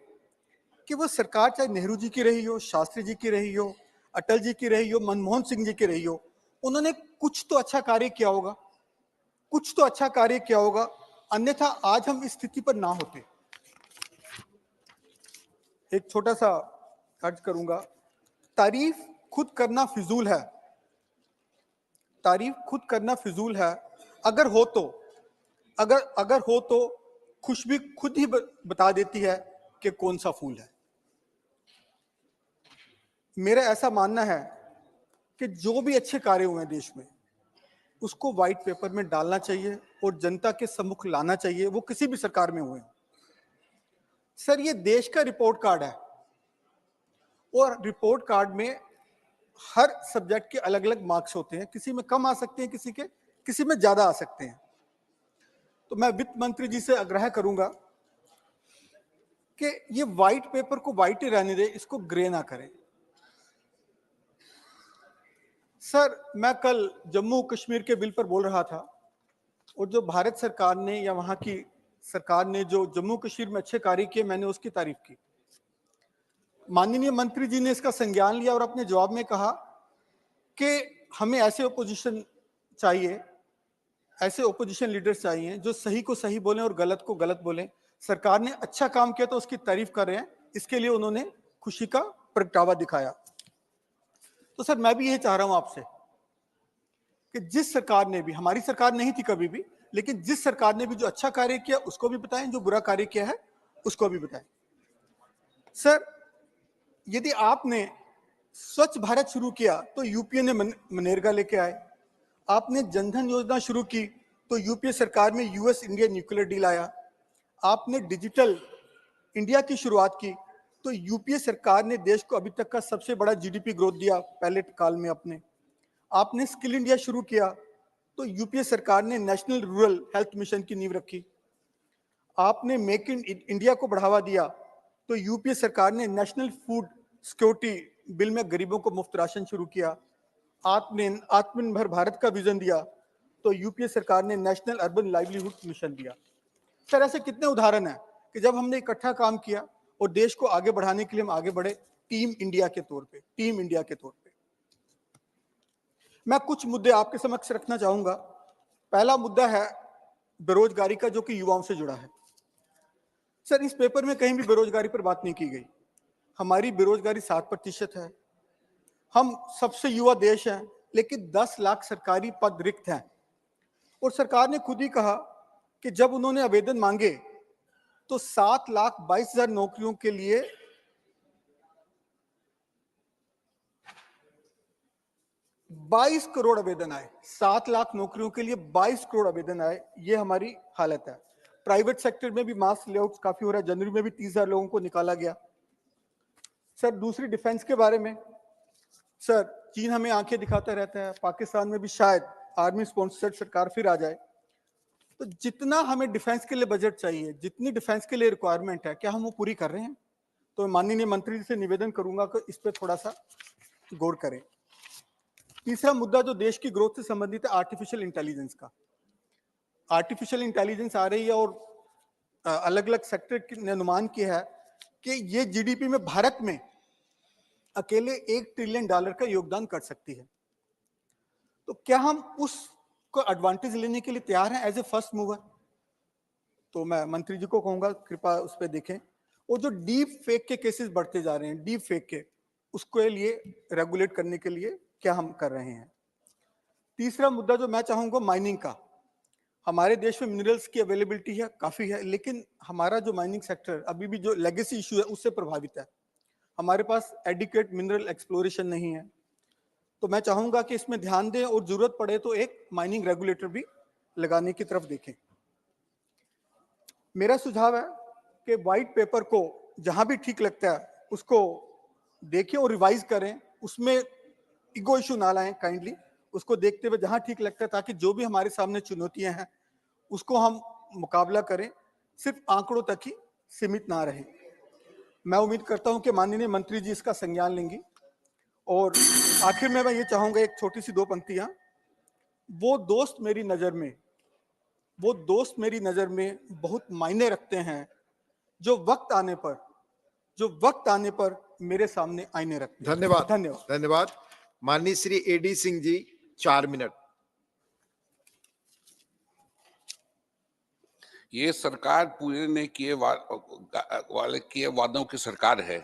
कि वो सरकार चाहे नेहरू जी की रही हो, शास्त्री जी की रही हो, अटल जी की रही हो, मनमोहन सिंह जी की रही हो, उन्होंने कुछ तो अच्छा कार्य किया होगा, अन्यथा आज हम इस स्थिति पर ना होते। एक छोटा सा अर्ज करूंगा, तारीफ खुद करना फिजूल है। अगर हो तो खुशबू खुद ही बता देती है कि कौन सा फूल है। मेरा ऐसा मानना है कि जो भी अच्छे कार्य हुए हैं देश में, उसको व्हाइट पेपर में डालना चाहिए और जनता के सम्मुख लाना चाहिए, वो किसी भी सरकार में हुए। सर, ये देश का रिपोर्ट कार्ड है, और रिपोर्ट कार्ड में हर सब्जेक्ट के अलग अलग मार्क्स होते हैं, किसी में कम आ सकते हैं, किसी में ज्यादा आ सकते हैं। तो मैं वित्त मंत्री जी से आग्रह करूंगा कि ये व्हाइट पेपर को व्हाइट ही रहने दे, इसको ग्रे ना करें। सर, मैं कल जम्मू कश्मीर के बिल पर बोल रहा था और जो भारत सरकार ने या वहां की सरकार ने जो जम्मू कश्मीर में अच्छे कार्य किए, मैंने उसकी तारीफ की। माननीय मंत्री जी ने इसका संज्ञान लिया और अपने जवाब में कहा कि हमें ऐसे ओपोजिशन चाहिए, ऐसे ओपोजिशन लीडर्स चाहिए जो सही को सही बोलें और गलत को गलत बोलें। सरकार ने अच्छा काम किया तो उसकी तारीफ कर रहे हैं, इसके लिए उन्होंने खुशी का प्रगटावा दिखाया। तो सर, मैं भी यही चाह रहा हूं आपसे कि जिस सरकार ने भी, हमारी सरकार नहीं थी कभी भी, लेकिन जिस सरकार ने भी जो अच्छा कार्य किया उसको भी बताएं, जो बुरा कार्य किया है उसको भी बताएं। सर, यदि आपने स्वच्छ भारत शुरू किया तो यूपीए ने मनरेगा लेके आए। आपने जनधन योजना शुरू की तो यूपीए सरकार में यूएस इंडिया न्यूक्लियर डील आया। आपने डिजिटल इंडिया की शुरुआत की तो यूपीए सरकार ने देश को अभी तक का सबसे बड़ा जीडीपी ग्रोथ दिया पहले काल में अपने। आपने स्किल इंडिया शुरू किया तो यूपीए सरकार ने नेशनल रूरल हेल्थ मिशन की नींव रखी। आपने मेक इन इंडिया को बढ़ावा दिया तो यूपीए सरकार ने नेशनल फूड सिक्योरिटी बिल में गरीबों को मुफ्त राशन शुरू किया। आपने आत्मनिर्भर भारत का विजन दिया तो यूपीए सरकार ने नेशनल अर्बन लाइवलीहुड मिशन दिया। सर, ऐसे कितने उदाहरण हैं कि जब हमने इकट्ठा काम किया और देश को आगे बढ़ाने के लिए हम आगे बढ़े, टीम इंडिया के तौर पे, टीम इंडिया के तौर पे। मैं कुछ मुद्दे आपके समक्ष रखना चाहूंगा। पहला मुद्दा है बेरोजगारी का, जो कि युवाओं से जुड़ा है। सर, इस पेपर में कहीं भी बेरोजगारी पर बात नहीं की गई। हमारी बेरोजगारी 7% है। हम सबसे युवा देश हैं, लेकिन 10 लाख सरकारी पद रिक्त हैं। और सरकार ने खुद ही कहा कि जब उन्होंने आवेदन मांगे तो 7,22,000 नौकरियों के लिए 22 करोड़ आवेदन आए। 7 लाख नौकरियों के लिए 22 करोड़ आवेदन आए। ये हमारी हालत है। प्राइवेट सेक्टर में भी मास लेआउट काफी हो रहा है। जनवरी में भी 30,000 लोगों को निकाला गया। सर, दूसरी डिफेंस के बारे में, सर, चीन हमें आंखें दिखाता रहता है। पाकिस्तान में भी शायद आर्मी स्पॉन्सर्ड सरकार फिर आ जाए। तो जितना हमें डिफेंस के लिए बजट चाहिए, जितनी डिफेंस के लिए रिक्वायरमेंट है, क्या हम वो पूरी कर रहे हैं? तो माननीय मंत्री जी से निवेदन करूंगा कि इस पर थोड़ा सा गौर करें। तीसरा मुद्दा जो देश की ग्रोथ से संबंधित है, आर्टिफिशियल इंटेलिजेंस का। आर्टिफिशियल इंटेलिजेंस आ रही है और अलग अलग सेक्टर ने अनुमान किया है कि ये जीडीपी में भारत में अकेले $1 ट्रिलियन का योगदान कर सकती है। तो क्या हम उसको एडवांटेज लेने के लिए तैयार हैं एज ए फर्स्ट मूवर? तो मैं मंत्री जी को कहूंगा कृपया उस पर देखें। और जो डीप फेक के केसेस बढ़ते जा रहे हैं, डीप फेक के, उसके लिए रेगुलेट करने के लिए क्या हम कर रहे हैं? तीसरा मुद्दा जो मैं चाहूंगा, माइनिंग का। हमारे देश में मिनरल्स की अवेलेबिलिटी है, काफी है, लेकिन हमारा जो माइनिंग सेक्टर अभी भी जो लेगेसी इशू है उससे प्रभावित है। हमारे पास एडिक्वेट मिनरल एक्सप्लोरेशन नहीं है। तो मैं चाहूंगा कि इसमें ध्यान दें और जरूरत पड़े तो एक माइनिंग रेगुलेटर भी लगाने की तरफ देखें। मेरा सुझाव है कि व्हाइट पेपर को जहां भी ठीक लगता है उसको देखें और रिवाइज करें। उसमें इगो इशू ना लाएं, काइंडली उसको देखते हुए जहां ठीक लगता है, ताकि जो भी हमारे सामने चुनौतियां हैं उसको हम मुकाबला करें, सिर्फ आंकड़ों तक ही सीमित ना रहे। मैं उम्मीद करता हूं कि माननीय मंत्री जी इसका संज्ञान लेंगी। और आखिर में मैं ये चाहूंगा, एक छोटी सी 2 पंक्तियां। वो दोस्त मेरी नजर में बहुत मायने रखते हैं, जो वक्त आने पर मेरे सामने आईने रखते हैं। धन्यवाद। धन्यवाद। धन्यवाद। माननीय श्री एडी सिंह जी, 4 मिनट। ये सरकार पूरे ने किए वादों की सरकार है।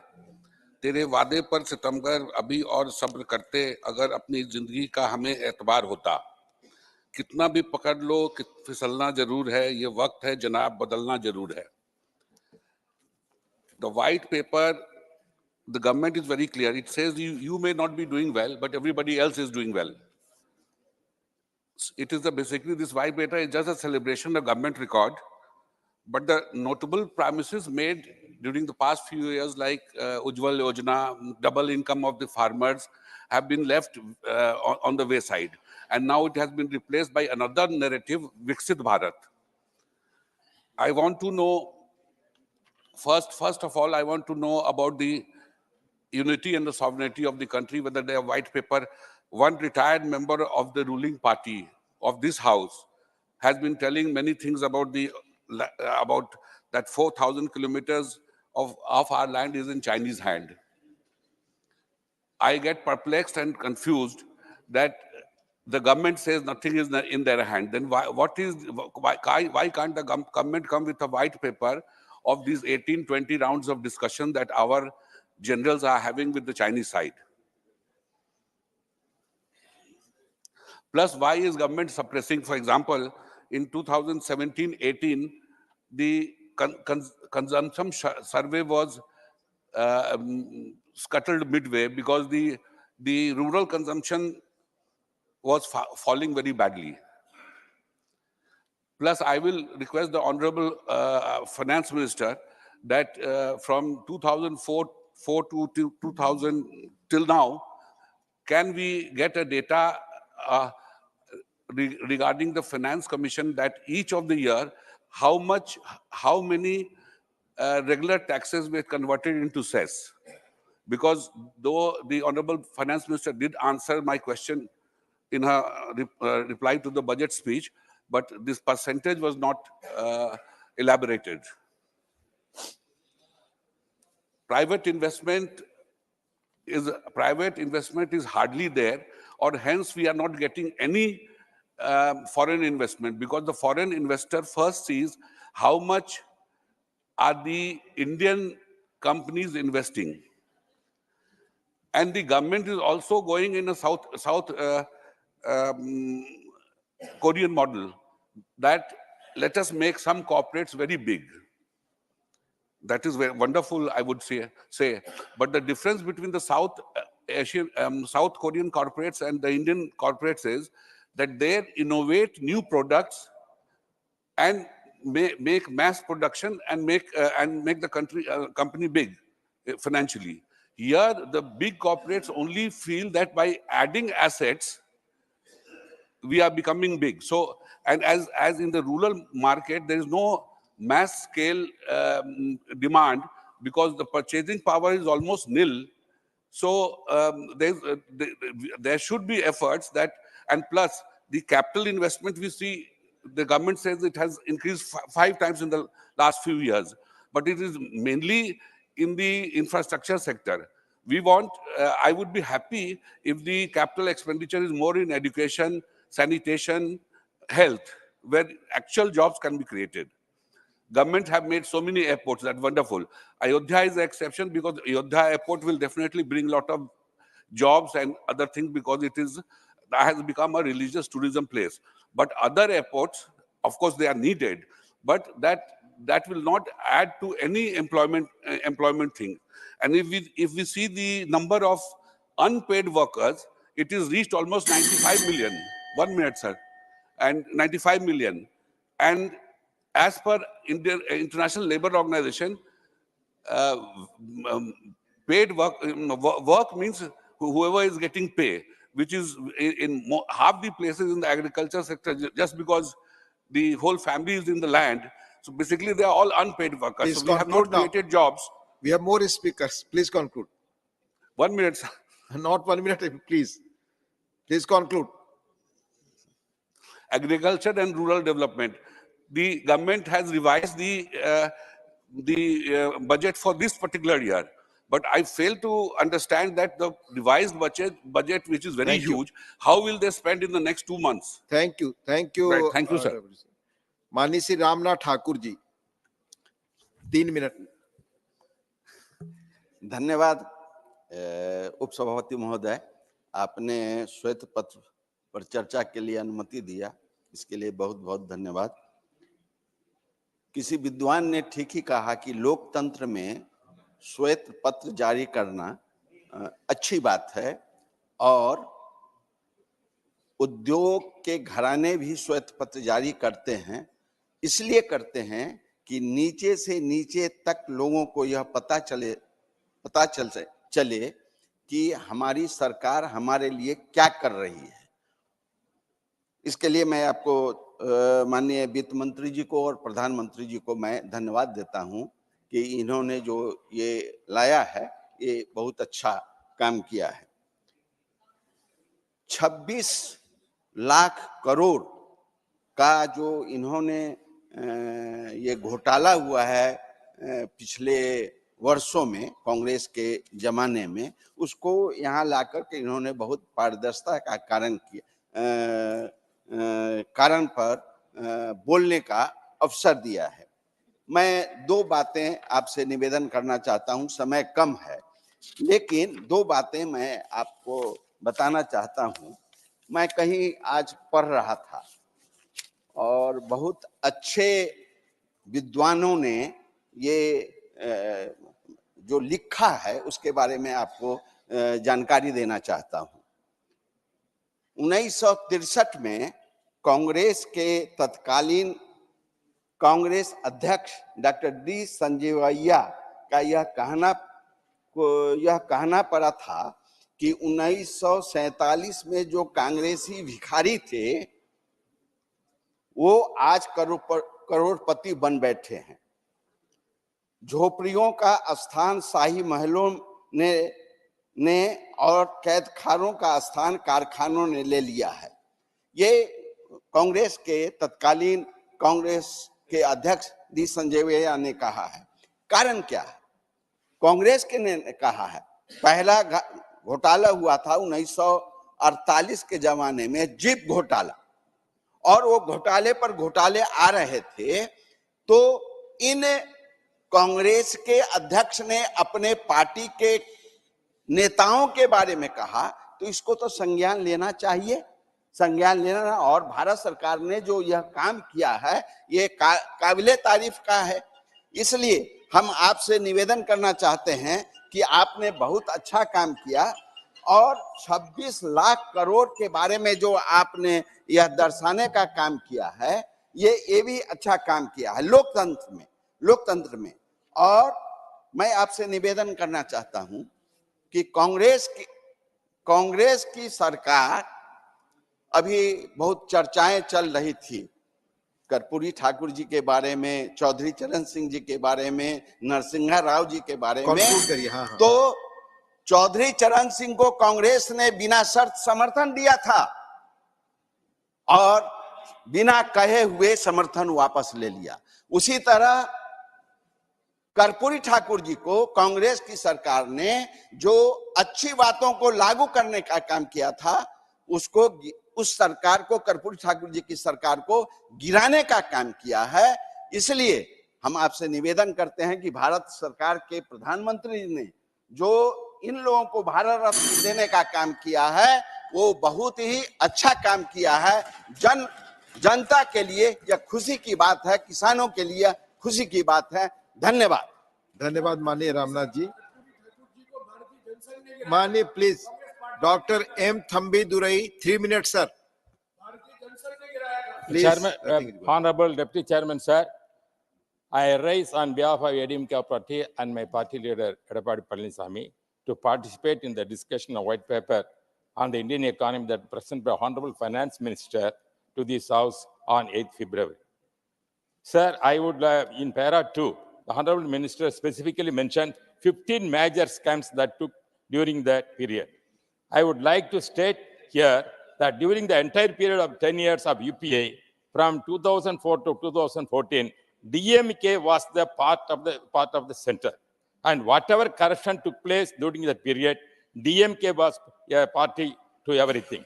तेरे वादे पर सितमगर अभी और सब्र करते, अगर अपनी जिंदगी का हमें एतबार होता। कितना भी पकड़ लो, फिसलना जरूर है, ये वक्त है जनाब, बदलना जरूर है। The white paper, the government is very clear. It says you may not be doing well, but everybody else is doing well. It is basically this white paper is just a celebration of government record. But the notable promises made during the past few years, like Ujjwal Yojana, double income of the farmers, have been left on the wayside. And now it has been replaced by another narrative, Viksit Bharat. I want to know, first of all, I want to know about the unity and the sovereignty of the country, whether the white paper one retired member of the ruling party of this house has been telling many things about about that 4,000 kilometers of our land is in Chinese hand. I get perplexed and confused that the government says nothing is in their hand. Then why can't the government come with a white paper of these 18, 20 rounds of discussion that our generals are having with the Chinese side? Plus, why is government suppressing? For example, in 2017-18, the consumption survey was scuttled midway because the rural consumption was falling very badly. Plus, I will request the Honorable Finance Minister that from 2004 to 2000 till now, can we get a data regarding the Finance Commission that each of the year, how many regular taxes were converted into cess? Because though the Honorable Finance Minister did answer my question in her reply to the budget speech, but this percentage was not elaborated. Private investment is hardly there, or hence we are not getting any foreign investment, because the foreign investor first sees how much are the Indian companies investing. And the government is also going in a South Korean model, that let us make some corporates very big. That is very wonderful, I would say. But the difference between the South Korean corporates and the Indian corporates is that they innovate new products and make mass production and make the company big financially. Here, the big corporates only feel that by adding assets, we are becoming big. So, and as in the rural market, there is no mass scale demand because the purchasing power is almost nil. So there should be efforts that, and plus the capital investment we see, the government says it has increased 5 times in the last few years, but it is mainly in the infrastructure sector. We want, I would be happy if the capital expenditure is more in education, sanitation, health, where actual jobs can be created. Government have made so many airports, that's wonderful. Ayodhya is the exception because Ayodhya airport will definitely bring a lot of jobs and other things because that has become a religious tourism place. But other airports, of course, they are needed, but that will not add to any employment thing. And if we see the number of unpaid workers, it is reached almost 95 million. 1 minute, sir. And 95 million. And as per International Labour Organization, paid work means whoever is getting pay, which is in half the places in the agriculture sector, just because the whole family is in the land. So basically, they are all unpaid workers. Please so we have not created jobs. We have more speakers. Please conclude. 1 minute, sir. Not 1 minute, please. Please conclude. Agriculture and rural development. The government has revised the budget for this particular year, but I fail to understand that the revised budget, which is very huge, how will they spend in the next 2 months? Thank you. Thank you. Right. Thank you, sir. माननीय Shri Ramnath Thakur ji 3 minute. धन्यवाद उपसभापति महोदय, आपने श्वेत पत्र पर चर्चा के लिए अनुमति दिया, इसके लिए बहुत बहुत धन्यवाद। किसी विद्वान ने ठीक ही कहा कि लोकतंत्र में श्वेत पत्र जारी करना अच्छी बात है और उद्योग के घराने भी श्वेत पत्र जारी करते हैं, इसलिए करते हैं कि नीचे से नीचे तक लोगों को यह पता चले कि हमारी सरकार हमारे लिए क्या कर रही है। इसके लिए मैं आपको माननीय वित्त मंत्री जी को और प्रधानमंत्री जी को मैं धन्यवाद देता हूं कि इन्होंने जो ये लाया है, ये बहुत अच्छा काम किया है। 26 लाख करोड़ का जो इन्होंने ये घोटाला हुआ है पिछले वर्षों में कांग्रेस के जमाने में, उसको यहाँ लाकर के इन्होंने बहुत पारदर्शिता का कारण पर बोलने का अवसर दिया है। मैं दो बातें आपसे निवेदन करना चाहता हूं, समय कम है, लेकिन दो बातें मैं आपको बताना चाहता हूं। मैं कहीं आज पढ़ रहा था और बहुत अच्छे विद्वानों ने ये जो लिखा है उसके बारे में आपको जानकारी देना चाहता हूं। 1963 में कांग्रेस के तत्कालीन कांग्रेस अध्यक्ष डॉक्टर डी संजीवैया का यह कहना पड़ा था कि 1947 में जो कांग्रेसी भिखारी थे वो आज करोड़पति बन बैठे हैं। झोपड़ियों का स्थान शाही महलों ने और कैदखानों का स्थान कारखानों ने ले लिया है। ये कांग्रेस के तत्कालीन कांग्रेस के अध्यक्ष डी संजीवैया ने कहा है। कारण क्या है? कांग्रेस के ने कहा है, पहला घोटाला हुआ था 1948 के जमाने में, जीप घोटाला, और वो घोटाले पर घोटाले आ रहे थे तो इन कांग्रेस के अध्यक्ष ने अपने पार्टी के नेताओं के बारे में कहा, तो इसको तो संज्ञान लेना चाहिए, संज्ञान लेना। और भारत सरकार ने जो यह काम किया है ये काबिले तारीफ का है। इसलिए हम आपसे निवेदन करना चाहते हैं कि आपने बहुत अच्छा काम किया और 26 लाख करोड़ के बारे में जो आपने यह दर्शाने का काम किया है ये भी अच्छा काम किया है लोकतंत्र में। और मैं आपसे निवेदन करना चाहता हूं कि कांग्रेस की सरकार, अभी बहुत चर्चाएं चल रही थी कर्पूरी ठाकुर जी के बारे में, चौधरी चरण सिंह जी के बारे में, नरसिंहा राव जी के बारे में। हाँ। तो चौधरी चरण सिंह को कांग्रेस ने बिना शर्त समर्थन दिया था और बिना कहे हुए समर्थन वापस ले लिया। उसी तरह कर्पूरी ठाकुर जी को कांग्रेस की सरकार ने जो अच्छी बातों को लागू करने का काम किया था उसको, उस सरकार को, कर्पूरी ठाकुर जी की सरकार को गिराने का काम किया है। इसलिए हम आपसे निवेदन करते हैं कि भारत सरकार के प्रधानमंत्री ने जो इन लोगों को भारत रत्न देने का काम किया है वो बहुत ही अच्छा काम किया है। जनता के लिए यह खुशी की बात है, किसानों के लिए खुशी की बात है। धन्यवाद। धन्यवाद माननीय रामनाथ जी। माननीय please doctor M Thambi Durai, 3 minute sir. Chairman, Honorable Deputy Chairman, sir, I rise on behalf of ADMK party and my party leader, Edapadi Palaniswamy, to participate in the discussion of white paper on the Indian economy that presented by Honorable Finance Minister to this House on 8th February. Sir, I would, in para 2, the Honorable Minister specifically mentioned 15 major scams that took during that period. I would like to state here that during the entire period of 10 years of UPA, from 2004 to 2014, DMK was the part of the center. And whatever corruption took place during that period, DMK was a party to everything.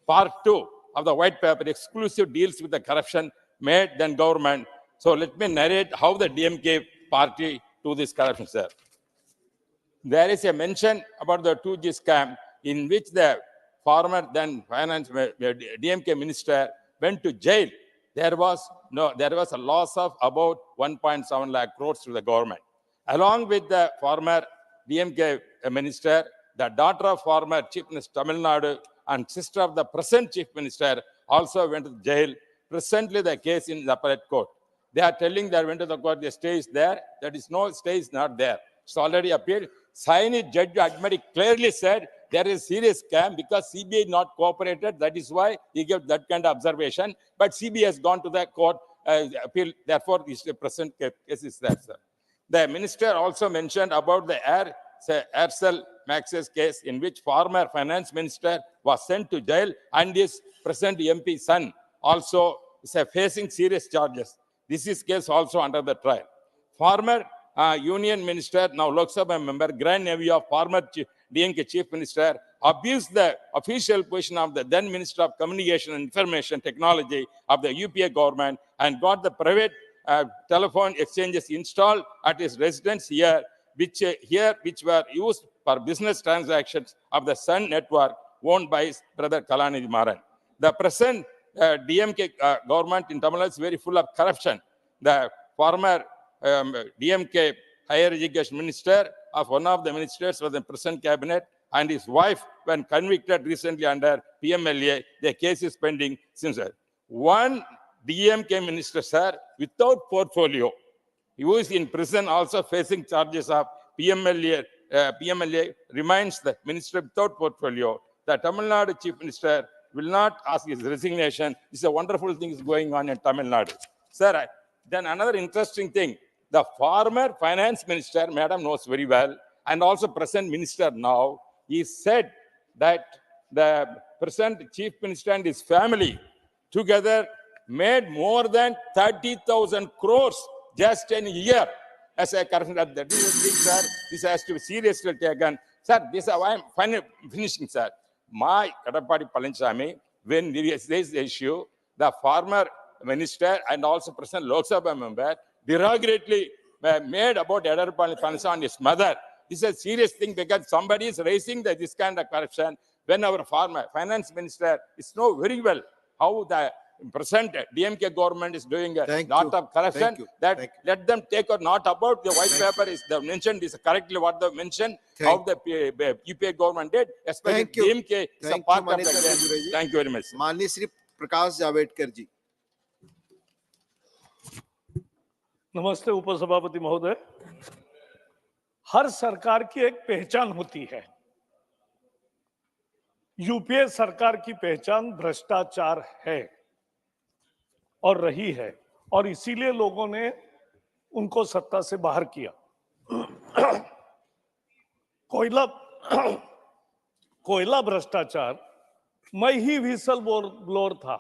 Part 2 of the white paper exclusive deals with the corruption made then government. So let me narrate how the DMK party to this corruption, sir. There is a mention about the 2G scam in which the former then finance DMK minister went to jail. There was a loss of about 1.7 lakh crores to the government. Along with the former DMK minister, the daughter of former Chief Minister Tamil Nadu and sister of the present Chief Minister also went to jail. Presently, the case in the appellate court. They are telling they went to the court, the stay is there. That is no stay is not there. It's already appeared. Signing Judge Admari clearly said there is serious scam because CBI not cooperated. That is why he gave that kind of observation. But CBI has gone to the court appeal. Therefore, this present case is there, sir. The minister also mentioned about the Aircel Max's case, in which former finance minister was sent to jail and his present MP son also is facing serious charges. This is case also under the trial. Former Union Minister, now Lok Sabha member, grand nephew of former DMK Chief Minister, abused the official position of the then Minister of Communication and Information Technology of the UPA government and got the private telephone exchanges installed at his residence here, which were used for business transactions of the Sun network owned by his brother Kalanidhi Maran. The present DMK government in Tamil Nadu is very full of corruption. The former DMK higher education minister of one of the ministers of the present cabinet and his wife when convicted recently under PMLA, the case is pending since one DMK minister, sir, without portfolio, who is in prison also facing charges of PMLA, remains the minister without portfolio. The Tamil Nadu chief minister will not ask his resignation. This is a wonderful thing is going on in Tamil Nadu. Sir, then another interesting thing, the former finance minister, madam knows very well, and also present minister now, he said that the present chief minister and his family together made more than 30,000 crores just in a year as a corruption. That is the thing, sir. This has to be seriously taken. Sir, this is why I'm finishing, sir. My Kadapadi Palaniswamy, when there is this issue, the former minister and also present Lok Sabha member derogatorily made about Edarapani Palaniswamy and his mother. This is a serious thing because somebody is raising this kind of corruption when our former finance minister is know very well how the present DMK government is doing a lot of corruption. Let them take or not about the white paper is mentioned is correctly what they mentioned, how the UPA government did, especially DMK is a part of the. Thank you very much. माननीय श्री प्रकाश जावड़ेकर जी। नमस्ते उपसभापति महोदय। हर सरकार की एक पहचान होती है। यूपीए सरकार की पहचान भ्रष्टाचार है और रही है और इसीलिए लोगों ने उनको सत्ता से बाहर किया। कोयला भ्रष्टाचार, मैं ही व्हिसल ब्लोअर था।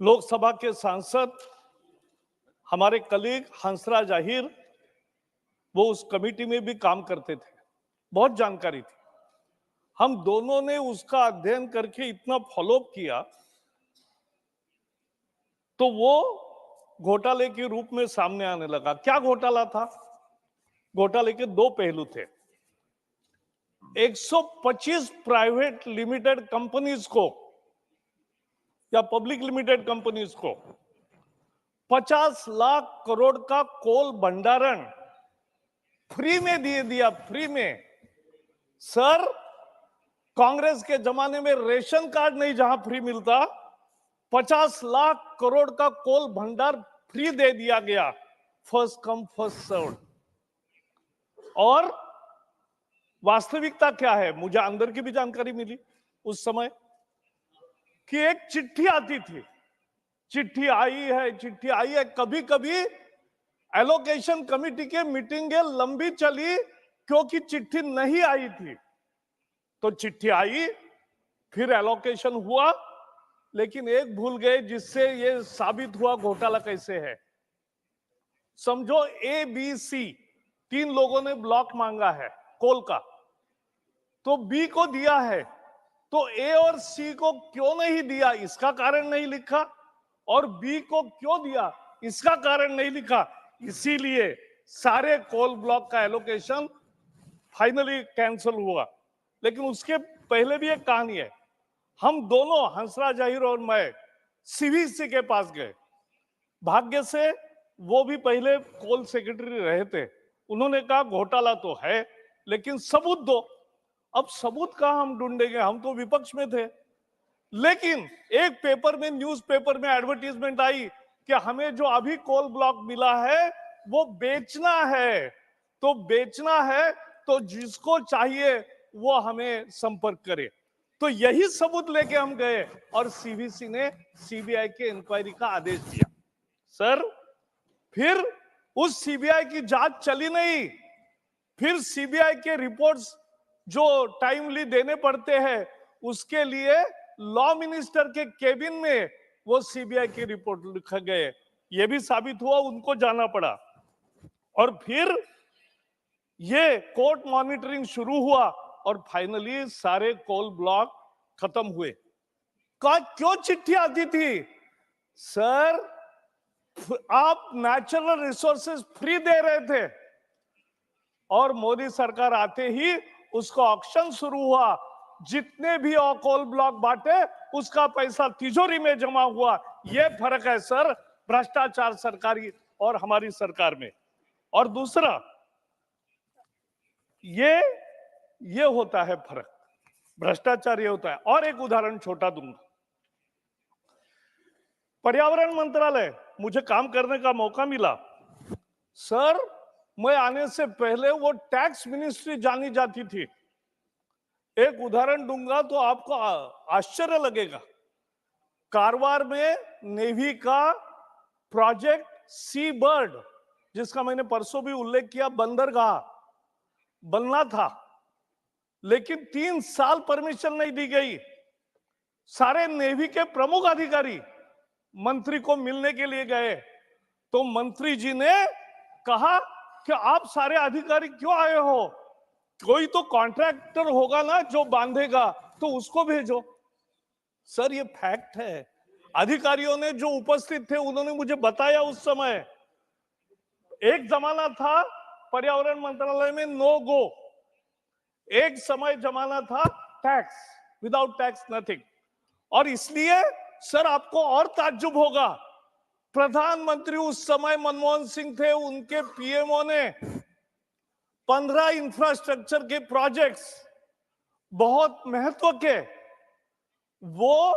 लोकसभा के सांसद हमारे कलीग हंसराज अहीर वो उस कमेटी में भी काम करते थे, बहुत जानकारी थी। हम दोनों ने उसका अध्ययन करके इतना फॉलोअप किया तो वो घोटाले के रूप में सामने आने लगा। क्या घोटाला था? घोटाले के दो पहलू थे। 125 प्राइवेट लिमिटेड कंपनीज को या पब्लिक लिमिटेड कंपनीज को 50 लाख करोड़ का कोल भंडारण फ्री में दिया, फ्री में। सर, कांग्रेस के जमाने में रेशन कार्ड नहीं जहां फ्री मिलता, 50 लाख करोड़ का कोल भंडार फ्री दे दिया गया, फर्स्ट कम फर्स्ट सर्व्ड। और वास्तविकता क्या है? मुझे अंदर की भी जानकारी मिली उस समय कि एक चिट्ठी आती थी, चिट्ठी आई है। कभी कभी एलोकेशन कमेटी के मीटिंगें लंबी चली क्योंकि चिट्ठी नहीं आई थी। तो चिट्ठी आई, फिर एलोकेशन हुआ, लेकिन एक भूल गए जिससे ये साबित हुआ घोटाला कैसे है। समझो ABC 3 लोगों ने ब्लॉक मांगा है कोल का, तो B को दिया है, तो A और C को क्यों नहीं दिया इसका कारण नहीं लिखा, और B को क्यों दिया इसका कारण नहीं लिखा। इसीलिए सारे कोल ब्लॉक का एलोकेशन फाइनली कैंसिल हुआ। लेकिन उसके पहले भी एक कहानी है। हम दोनों, हंसराज अहीर और मैं, CVC के पास गए। भाग्य से वो भी पहले कोल सेक्रेटरी रहे थे। उन्होंने कहा घोटाला तो है लेकिन सबूत दो। अब सबूत कहां हम ढूंढेंगे, हम तो विपक्ष में थे। लेकिन एक पेपर में, न्यूज़पेपर में एडवर्टीजमेंट आई कि हमें जो अभी कोल ब्लॉक मिला है वो बेचना है। तो बेचना है तो जिसको चाहिए वो हमें संपर्क करे। तो यही सबूत लेके हम गए और CVC ने CBI के इंक्वायरी का आदेश दिया। सर, फिर उस CBI की जांच चली नहीं, फिर सीबीआई के रिपोर्ट्स जो टाइमली देने पड़ते हैं, उसके लिए लॉ मिनिस्टर के केबिन में वो सीबीआई की रिपोर्ट लिखा गए, ये भी साबित हुआ, उनको जाना पड़ा। और फिर ये कोर्ट मॉनिटरिंग शुरू हुआ और फाइनली सारे कोल ब्लॉक खत्म हुए। क्यों चिट्ठी आती थी? सर, आप नेचुरल रिसोर्सेज फ्री दे रहे थे और मोदी सरकार आते ही उसका ऑक्शन शुरू हुआ, जितने भी कोल ब्लॉक बांटे उसका पैसा तिजोरी में जमा हुआ। यह फर्क है सर भ्रष्टाचार सरकारी और हमारी सरकार में। और दूसरा, ये होता है फर्क, भ्रष्टाचार ये होता है। और एक उदाहरण छोटा दूंगा। पर्यावरण मंत्रालय, मुझे काम करने का मौका मिला। सर, मैं आने से पहले वो टैक्स मिनिस्ट्री जानी जाती थी। एक उदाहरण दूंगा तो आपको आश्चर्य लगेगा। कारवार में नेवी का प्रोजेक्ट सी बर्ड, जिसका मैंने परसों भी उल्लेख किया, बंदरगाह बनना था, लेकिन 3 साल परमिशन नहीं दी गई। सारे नेवी के प्रमुख अधिकारी मंत्री को मिलने के लिए गए तो मंत्री जी ने कहा कि आप सारे अधिकारी क्यों आए हो? कोई तो कॉन्ट्रैक्टर होगा ना जो बांधेगा, तो उसको भेजो। सर, ये फैक्ट है। अधिकारियों ने जो उपस्थित थे उन्होंने मुझे बताया उस समय एक जमाना था पर्यावरण मंत्रालय में नो गो, एक समय जमाना था टैक्स, विदाउट टैक्स नथिंग। और इसलिए सर आपको और ताज्जुब होगा, प्रधानमंत्री उस समय मनमोहन सिंह थे, उनके पीएमओ ने 15 इंफ्रास्ट्रक्चर के प्रोजेक्ट्स बहुत महत्व के वो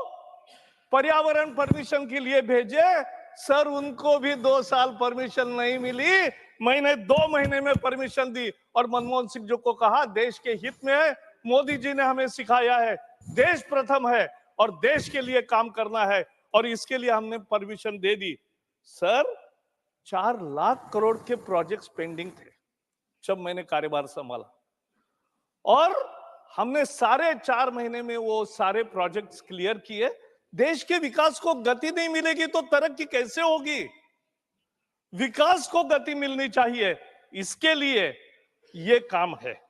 पर्यावरण परमिशन के लिए भेजे। सर, उनको भी 2 साल परमिशन नहीं मिली, मैंने 2 महीने में परमिशन दी। और मनमोहन सिंह जी को कहा देश के हित में है, मोदी जी ने हमें सिखाया है देश प्रथम है और देश के लिए काम करना है, और इसके लिए हमने परमिशन दे दी। सर, 4 लाख करोड़ के प्रोजेक्ट्स पेंडिंग थे जब मैंने कार्यभार संभाला, और हमने सारे 4 महीने में वो सारे प्रोजेक्ट्स क्लियर किए। देश के विकास को गति नहीं मिलेगी तो तरक्की कैसे होगी? विकास को गति मिलनी चाहिए, इसके लिए ये काम है।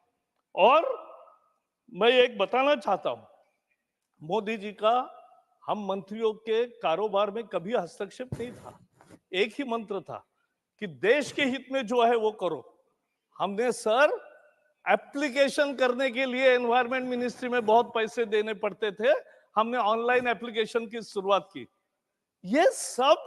और मैं एक बताना चाहता हूं, मोदी जी का हम मंत्रियों के कारोबार में कभी हस्तक्षेप नहीं था। एक ही मंत्र था कि देश के हित में जो है वो करो। हमने सर एप्लीकेशन करने के लिए एनवायरमेंट मिनिस्ट्री में बहुत पैसे देने पड़ते थे, हमने ऑनलाइन एप्लीकेशन की शुरुआत की। ये सब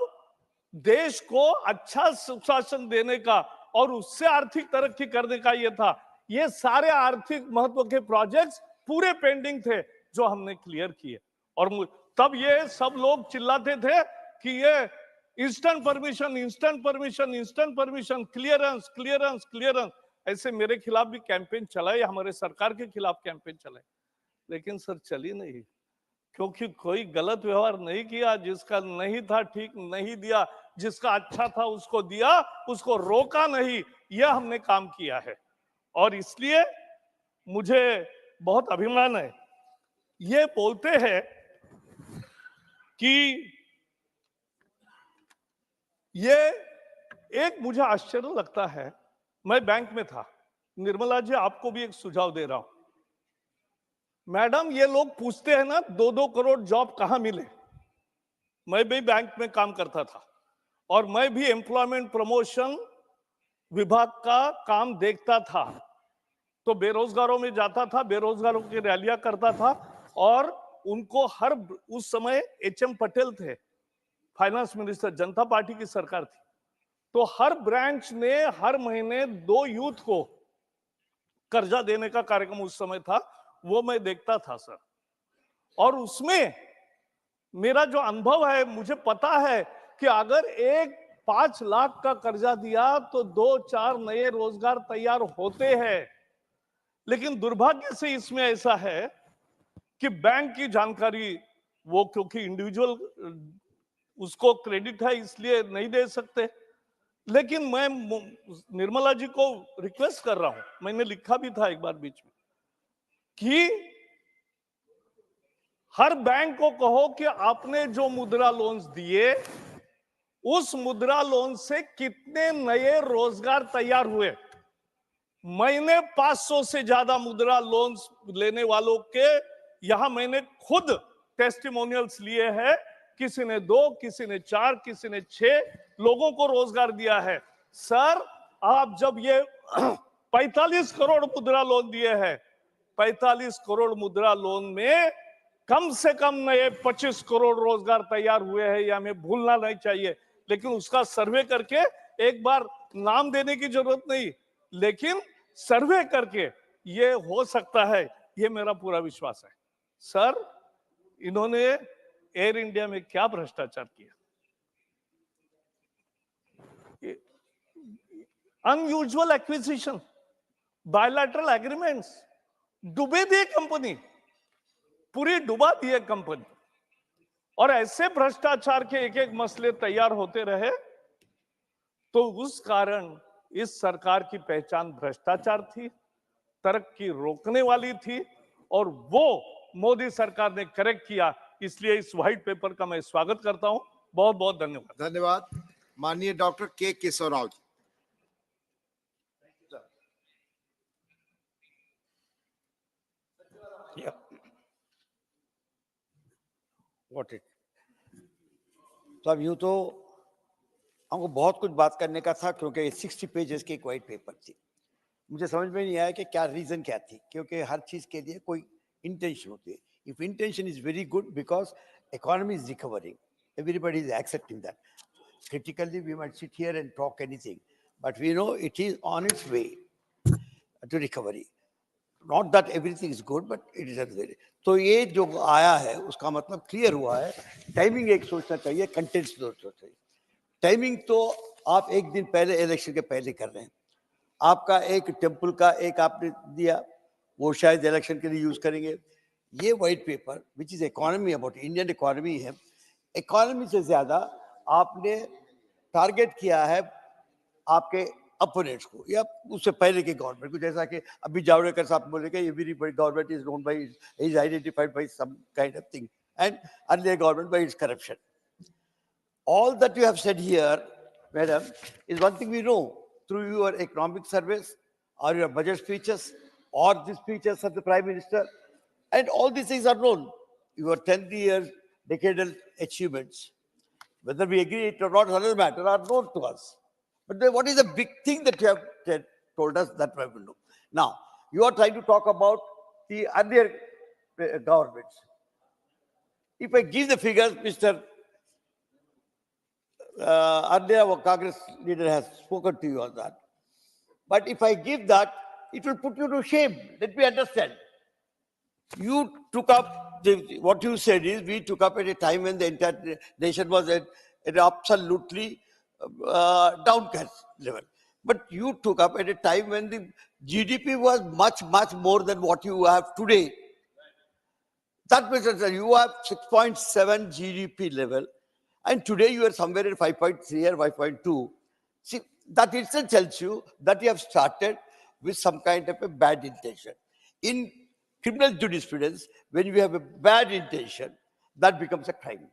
देश को अच्छा सुशासन देने का और उससे आर्थिक तरक्की करने का ये था। ये सारे आर्थिक महत्व के प्रोजेक्ट्स पूरे पेंडिंग थे जो हमने क्लियर किए। और तब ये सब लोग चिल्लाते थे कि ये instant permission, instant permission, instant permission, clearance, clearance, clearance. ऐसे मेरे खिलाफ भी कैंपेन चलाए, हमारे सरकार के खिलाफ कैंपेन चलाए, लेकिन सर चली नहीं, क्योंकि कोई गलत व्यवहार नहीं किया। जिसका नहीं था ठीक नहीं दिया, जिसका अच्छा था उसको दिया, उसको रोका नहीं। यह हमने काम किया है और इसलिए मुझे बहुत अभिमान है। ये बोलते हैं कि ये एक मुझे आश्चर्य लगता है, मैं बैंक में था, निर्मला जी आपको भी एक सुझाव दे रहा हूं। मैडम, ये लोग पूछते हैं ना 2-2 करोड़ जॉब कहां मिले। मैं भी बैंक में काम करता था और मैं भी एम्प्लॉयमेंट प्रमोशन विभाग का काम देखता था, तो बेरोजगारों में जाता था, बेरोजगारों की रैलियां करता था और उनको उस समय एचएम पटेल थे फाइनेंस मिनिस्टर, जनता पार्टी की सरकार थी, तो हर ब्रांच ने हर महीने 2 यूथ को कर्जा देने का कार्यक्रम उस समय था, वो मैं देखता था सर। और उसमें मेरा जो अनुभव है, मुझे पता है कि अगर एक 5 लाख का कर्जा दिया तो 2-4 नए रोजगार तैयार होते हैं। लेकिन दुर्भाग्य से इसमें ऐसा है कि बैंक की जानकारी वो क्योंकि इंडिविजुअल उसको क्रेडिट है इसलिए नहीं दे सकते, लेकिन मैं निर्मला जी को रिक्वेस्ट कर रहा हूं, मैंने लिखा भी था एक बार बीच में, कि हर बैंक को कहो कि आपने जो मुद्रा लोन्स दिए, उस मुद्रा लोन से कितने नए रोजगार तैयार हुए। मैंने 500 से ज्यादा मुद्रा लोन्स लेने वालों के यहां मैंने खुद टेस्टिमोनियल्स लिए हैं। किसी ने 2, किसी ने 4, किसी ने 6 लोगों को रोजगार दिया है। सर, आप जब ये 45 करोड़ मुद्रा लोन दिए हैं, 45 करोड़ मुद्रा लोन में कम से कम नए 25 करोड़ रोजगार तैयार हुए हैं, यह हमें भूलना नहीं चाहिए। लेकिन उसका सर्वे करके, एक बार नाम देने की जरूरत नहीं, लेकिन सर्वे करके ये हो सकता है, ये मेरा पूरा विश्वास है। सर, इन्होंने एयर इंडिया में क्या भ्रष्टाचार किया, अनयूजुअल एक्विजिशन, बायलैटरल एग्रीमेंट्स, डुबे दिए कंपनी, पूरी डुबा दिए कंपनी। और ऐसे भ्रष्टाचार के एक एक मसले तैयार होते रहे, तो उस कारण इस सरकार की पहचान भ्रष्टाचार थी, तरक्की रोकने वाली थी, और वो मोदी सरकार ने करेक्ट किया। इसलिए इस व्हाइट पेपर का मैं स्वागत करता हूं। बहुत बहुत धन्यवाद। धन्यवाद। माननीय doctor K Keshav Rao ji. Got it. तो अब यूं तो हमको बहुत कुछ बात करने का था, क्योंकि 60 पेजेस की एक व्हाइट पेपर थी। मुझे समझ में नहीं आया कि क्या रीजन क्या थी, क्योंकि हर चीज के लिए कोई इंटेंशन होती है। If intention is very good, because economy is recovering, everybody is accepting that. Critically, we might sit here and talk anything, but we know it is on its way to recovery. Not that everything is good, but it is on the way. तो ये जो आया है उसका मतलब clear हुआ है। Timing एक सोचना चाहिए, कंटेंट्स सोचना चाहिए। टाइमिंग तो आप एक दिन पहले, इलेक्शन के पहले कर रहे हैं। आपका एक टेम्पल का एक आपने दिया, वो शायद इलेक्शन के लिए यूज करेंगे। ये white paper which is economy, about Indian economy है, इकोनॉमी से ज्यादा आपने टारगेट किया है आपके अपोनेंट्स को या उससे पहले के गवर्नमेंट को। जैसा कि अभी जावड़ेकर साहब बोले कि every government is known by, is identified by some kind of thing, and earlier government by its corruption. All that you have said here, madam, is one thing we know through your economic surveys or your budget speeches or the speeches of the Prime Minister, and all these things are known. Your 10 years decadal achievements, whether we agree it or not is another matter, are known to us. But then what is the big thing that you have told us that we will know? Now, you are trying to talk about the earlier governments. If I give the figures, Mr. Earlier our Congress leader has spoken to you on that. But if I give that, it will put you to shame. Let me understand. You took up, what you said is, we took up at a time when the entire nation was at an absolutely downcast level. But you took up at a time when the GDP was much, much more than what you have today. That means that you have 6.7 GDP level, and today you are somewhere at 5.3 or 5.2. See, that itself tells you that you have started with some kind of a bad intention. In criminal jurisprudence, when you have a bad intention, that becomes a crime.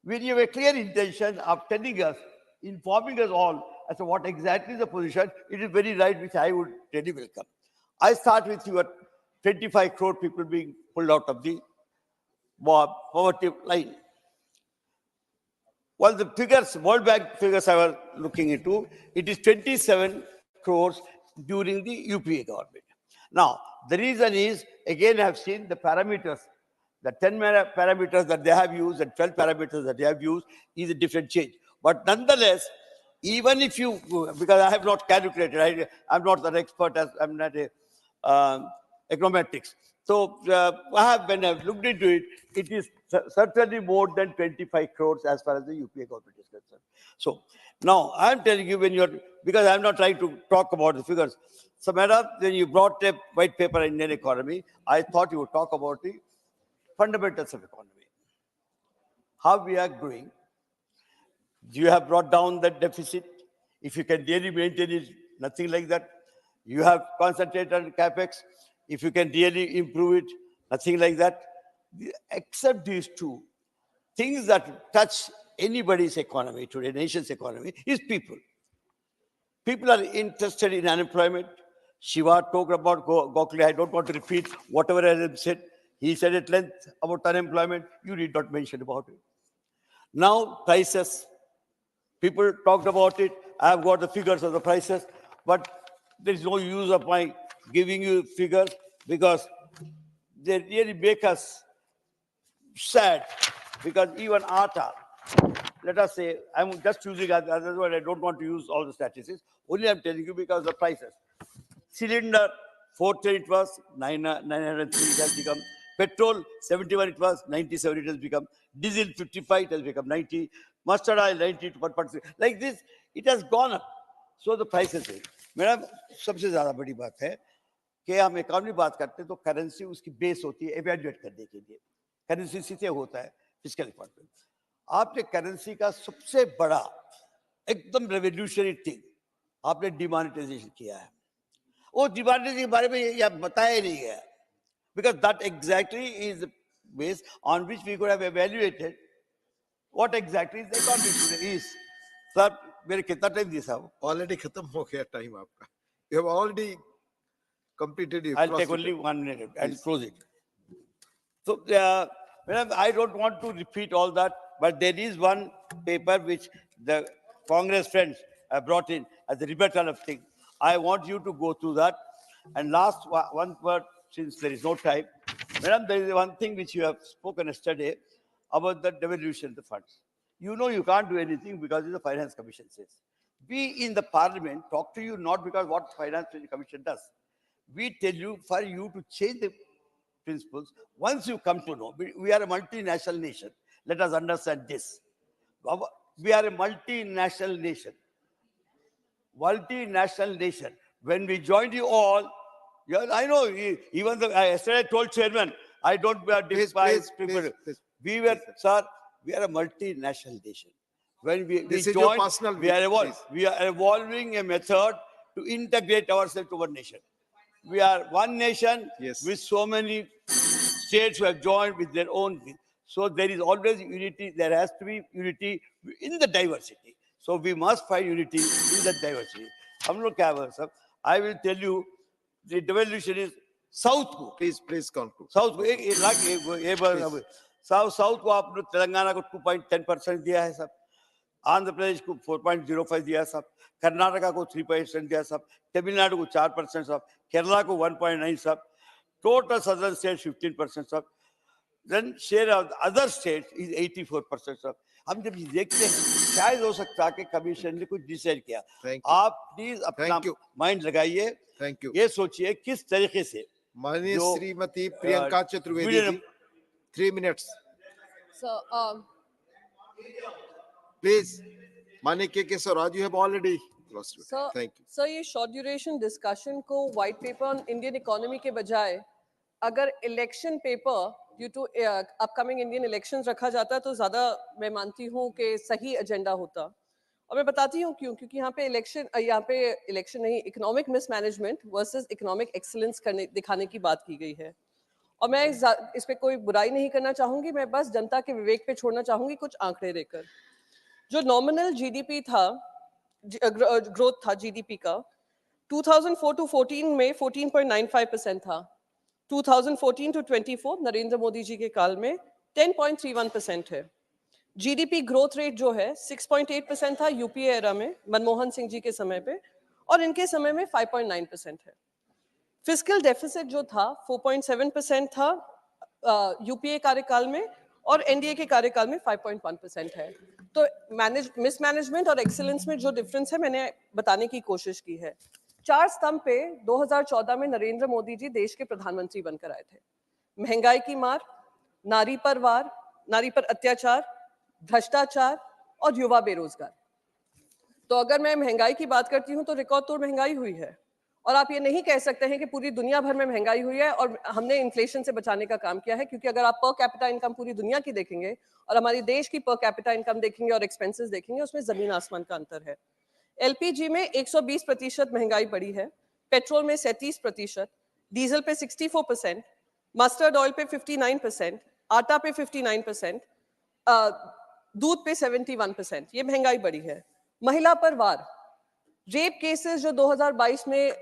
When you have a clear intention of telling us, informing us all as to what exactly is the position, it is very right, which I would really welcome. I start with your 25 crore people being pulled out of the poverty line. Well, the figures, World Bank figures I was looking into, it is 27 crores during the UPA government. Now, the reason is, again, I have seen the parameters, the 10 parameters that they have used and 12 parameters that they have used is a different change. But nonetheless, even if you, because I have not calculated, I'm not an expert, as I'm not a econometrics. So when I've looked into it, it is certainly more than 25 crores as far as the UPA government is concerned. So now I'm telling you, when you're, because I'm not trying to talk about the figures. So madam, when you brought a white paper on Indian economy, I thought you would talk about the fundamentals of economy. How we are growing. You have brought down the deficit. If you can really maintain it, nothing like that. You have concentrated on capex. If you can really improve it, nothing like that. Except these two things that touch anybody's economy today, nation's economy, is people. People are interested in unemployment. Shiva talked about Gokhale. I don't want to repeat whatever I said. He said at length about unemployment. You did not mention about it. Now, prices. People talked about it. I have got the figures of the prices, but there is no use of my giving you figures because they really make us sad. Because even atta, let us say, I'm just choosing, otherwise I don't want to use all the statistics. Only I'm telling you because of the prices. Cylinder, 410 it was, 903 it has become. Petrol, 71 it was, 97 it has become. Diesel, 55 it has become 90. Mustard oil, 90 to 1.6. Like this, it has gone up. So the prices is. Madam, सबसे ज़्यादा बड़ी बात है कि हम economy बात करते हैं तो करेंसी उसकी बेस होती है एवेल्युएट करने के लिए. करेंसी से होता है फिस्कल डिपार्टमेंट. आपने करेंसी का सबसे बड़ा एकदम रेवोल्यूशनरी थिंग आपने डिमोनेटाइजेशन किया है. वो डिमोनेटाइजेशन के बारे में ये बताया नहीं गया. Because that exactly is the base on which we could have evaluated what exactly the economy today is. Sir, मेरे कितना टाइम दिया साहब? Already खत्म हो गया time आपका. You have already completed your. I'll take only 1 minute and close it. So, madam, I don't want to repeat all that, but there is one paper which the Congress friends have brought in as a rebuttal of things. I want you to go through that. And last one word, since there is no time. Madam, there is one thing which you have spoken yesterday about the devolution of the funds. You know you can't do anything because the Finance Commission says. We in the Parliament talk to you not because what Finance Commission does. We tell you for you to change the principles. Once you come to know, we are a multinational nation. Let us understand this. We are a multinational nation. Multinational nation. When we joined you all, yeah, I know, even yesterday I told chairman, I don't despise people. We were, sir, we are a multinational nation. When we joined, we are evolving a method to integrate ourselves to one nation. We are one nation with so many states who have joined with their own. So there is always unity. There has to be unity in the diversity. So we must find unity in that diversity. I will tell you, the devolution is South को. Please conclude. South को South को आपने तेलंगाना को 2.10% दिया है सब. आंध्र प्रदेश को 4.05 दिया सब. कर्नाटका को 3% दिया सब. तमिलनाडु को 4% सब. केरला को 1.9 सब. Total southern states 15% सब. Then share of other states is 84% सब. हम जब देखते हैं शायद हो सकता है कि कमीशन ने कुछ डिसाइड किया. आप प्लीज अपना माइंड लगाइए. ये सोचिए किस तरीके से. माननीय Shrimati Priyanka Chaturvedi ji, 3 minutes. So, Please, माननीय के Kesaraj, you have already lost your time. Thank you. Sir ये शॉर्ट ड्यूरेशन डिस्कशन को white paper on Indian economy के बजाय अगर election paper due to upcoming Indian elections रखा जाता तो ज्यादा मैं मानती हूँ कि सही एजेंडा होता. और मैं बताती हूँ क्यों. क्योंकि यहाँ पे इलेक्शन नहीं, economic mismanagement versus economic excellence दिखाने की बात की गई है. और मैं इस पे कोई बुराई नहीं करना चाहूंगी. मैं बस जनता के विवेक पे छोड़ना चाहूंगी कुछ आंकड़े देकर. जो नॉमिनल जीडीपी था, ग्रोथ था जीडीपी का 2004 to 14 में 14.95% था. 2014 to 24 नरेंद्र मोदी जी के काल में 10.31% है. जीडीपी ग्रोथ रेट जो है 6.8% था यूपीए एरा में मनमोहन सिंह जी के समय पे, और इनके समय में 5.9% है. फिस्कल डेफिसिट जो था 4.7% था यूपीए कार्यकाल में, और एनडीए के कार्यकाल में 5.1% है. तो मिसमैनेजमेंट और एक्सीलेंस में जो डिफरेंस है मैंने बताने की कोशिश की है. 4 स्तंभ पे 2014 में नरेंद्र मोदी जी देश के प्रधानमंत्री बनकर आए थे. महंगाई की मार, नारी पर वार, नारी पर अत्याचार, भ्रष्टाचार और युवा बेरोजगार. तो अगर मैं महंगाई की बात करती हूँ तो रिकॉर्ड तोड़ महंगाई हुई है. और आप ये नहीं कह सकते हैं कि पूरी दुनिया भर में महंगाई हुई है और हमने इन्फ्लेशन से बचाने का काम किया है. क्योंकि अगर आप पर कैपिटा इनकम पूरी दुनिया की देखेंगे और हमारी देश की पर कैपिटा इनकम देखेंगे और एक्सपेंसेस देखेंगे, उसमें जमीन आसमान का अंतर है. एलपीजी में 120% महंगाई बढ़ी है, पेट्रोल में 37%, डीजल पे 64%, मस्टर्ड ऑयल पे 59%, आटा पे 59%, दूध पे 71%, ये महंगाई बढ़ी है। महिला पर वार, रेप केसेस जो 2022 में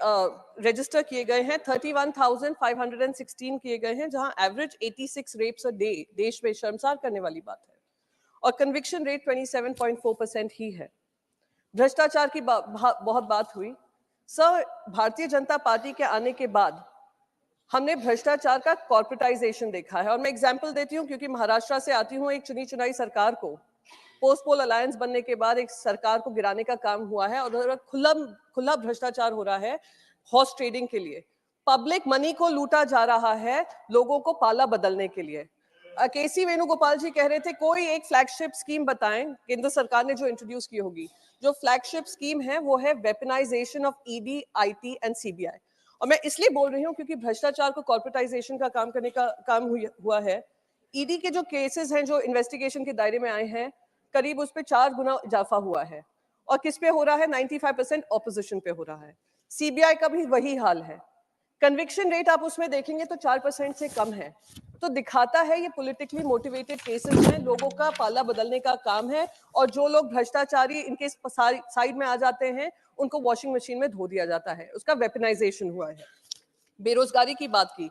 रजिस्टर किए गए हैं 31,516 किए गए हैं, जहां एवरेज 86 रेप्स अ डे, देश में शर्मसार करने वाली बात है। और कन्विक्शन रेट 27.4% ही है। भ्रष्टाचार की बहुत बात हुई। सर, भारतीय जनता पार्टी के आने के बाद हमने भ्रष्टाचार का कॉर्पोरेटाइजेशन देखा है। और मैं एग्जांपल देती हूं क्योंकि महाराष्ट्र से आती हूं। एक चुनी चुनाई सरकार को पोस्ट पोल अलायंस बनने के बाद एक सरकार को गिराने का काम हुआ है और खुला भ्रष्टाचार हो रहा है हॉर्स ट्रेडिंग के लिए। पब्लिक मनी को लूटा जा रहा है लोगों को पाला बदलने के लिए। केसी वेणुगोपाल जी कह रहे थे कोई एक फ्लैगशिप स्कीम बताएं केंद्र सरकार ने जो इंट्रोड्यूस की होगी। जो फ्लैगशिप स्कीम है वो है weaponisation of ED, IT and CBI. और मैं इसलिए बोल रही हूँ क्योंकि भ्रष्टाचार को कॉर्पोरेटाइजेशन का काम करने का काम हुआ है। ईडी के जो केसेस हैं जो इन्वेस्टिगेशन के दायरे में आए हैं, करीब उस पर 4 गुना इजाफा हुआ है। और किस पे हो रहा है? 95% ऑपोजिशन पे हो रहा है। सीबीआई का भी वही हाल है। कन्विक्शन रेट आप उसमें देखेंगे तो 4% से कम है। तो दिखाता है ये पॉलिटिकली मोटिवेटेड केसेस हैं, लोगों का पाला बदलने का काम है। और जो लोग भ्रष्टाचारी इनके साइड में आ जाते हैं उनको वॉशिंग मशीन में धो दिया जाता है। उसका वेपनाइजेशन हुआ है। बेरोजगारी की बात की,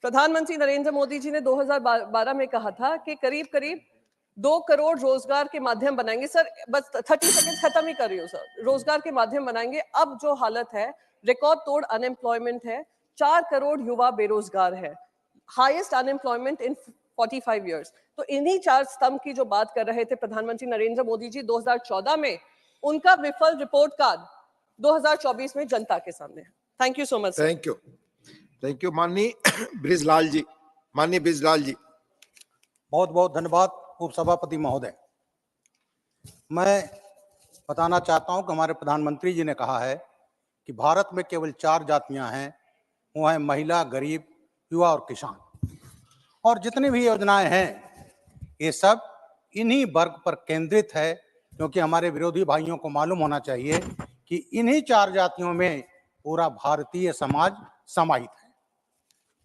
प्रधानमंत्री नरेंद्र मोदी जी ने 2012 में कहा था कि करीब करीब 2 करोड़ रोजगार के माध्यम बनाएंगे। सर बस 30 सेकंड खत्म ही कर रही हूँ सर। रोजगार के माध्यम बनाएंगे। अब जो हालत है, रिकॉर्ड तोड़ अनएम्प्लॉयमेंट है, 4 करोड़ युवा बेरोजगार है, हाईएस्ट अनएम्प्लॉयमेंट इन 45 इयर्स। तो इन्हीं 4 स्तंभ की जो बात कर रहे थे प्रधानमंत्री नरेंद्र मोदी जी 2014 में, उनका विफल रिपोर्ट कार्ड 2024 में जनता के सामने है। Thank you so much. Thank you माननीय ब्रिजलाल जी। माननीय ब्रिजलाल जी। बहुत बहुत धन्यवाद उपसभापति महोदय। मैं बताना चाहता हूं कि हमारे प्रधानमंत्री जी ने कहा है कि भारत में केवल 4 जातियां हैं, वो हैं महिला, गरीब, युवा और किसान। और जितनी भी योजनाएं हैं ये सब इन्हीं वर्ग पर केंद्रित है, क्योंकि हमारे विरोधी भाइयों को मालूम होना चाहिए कि इन्हीं 4 जातियों में पूरा भारतीय समाज समाहित है।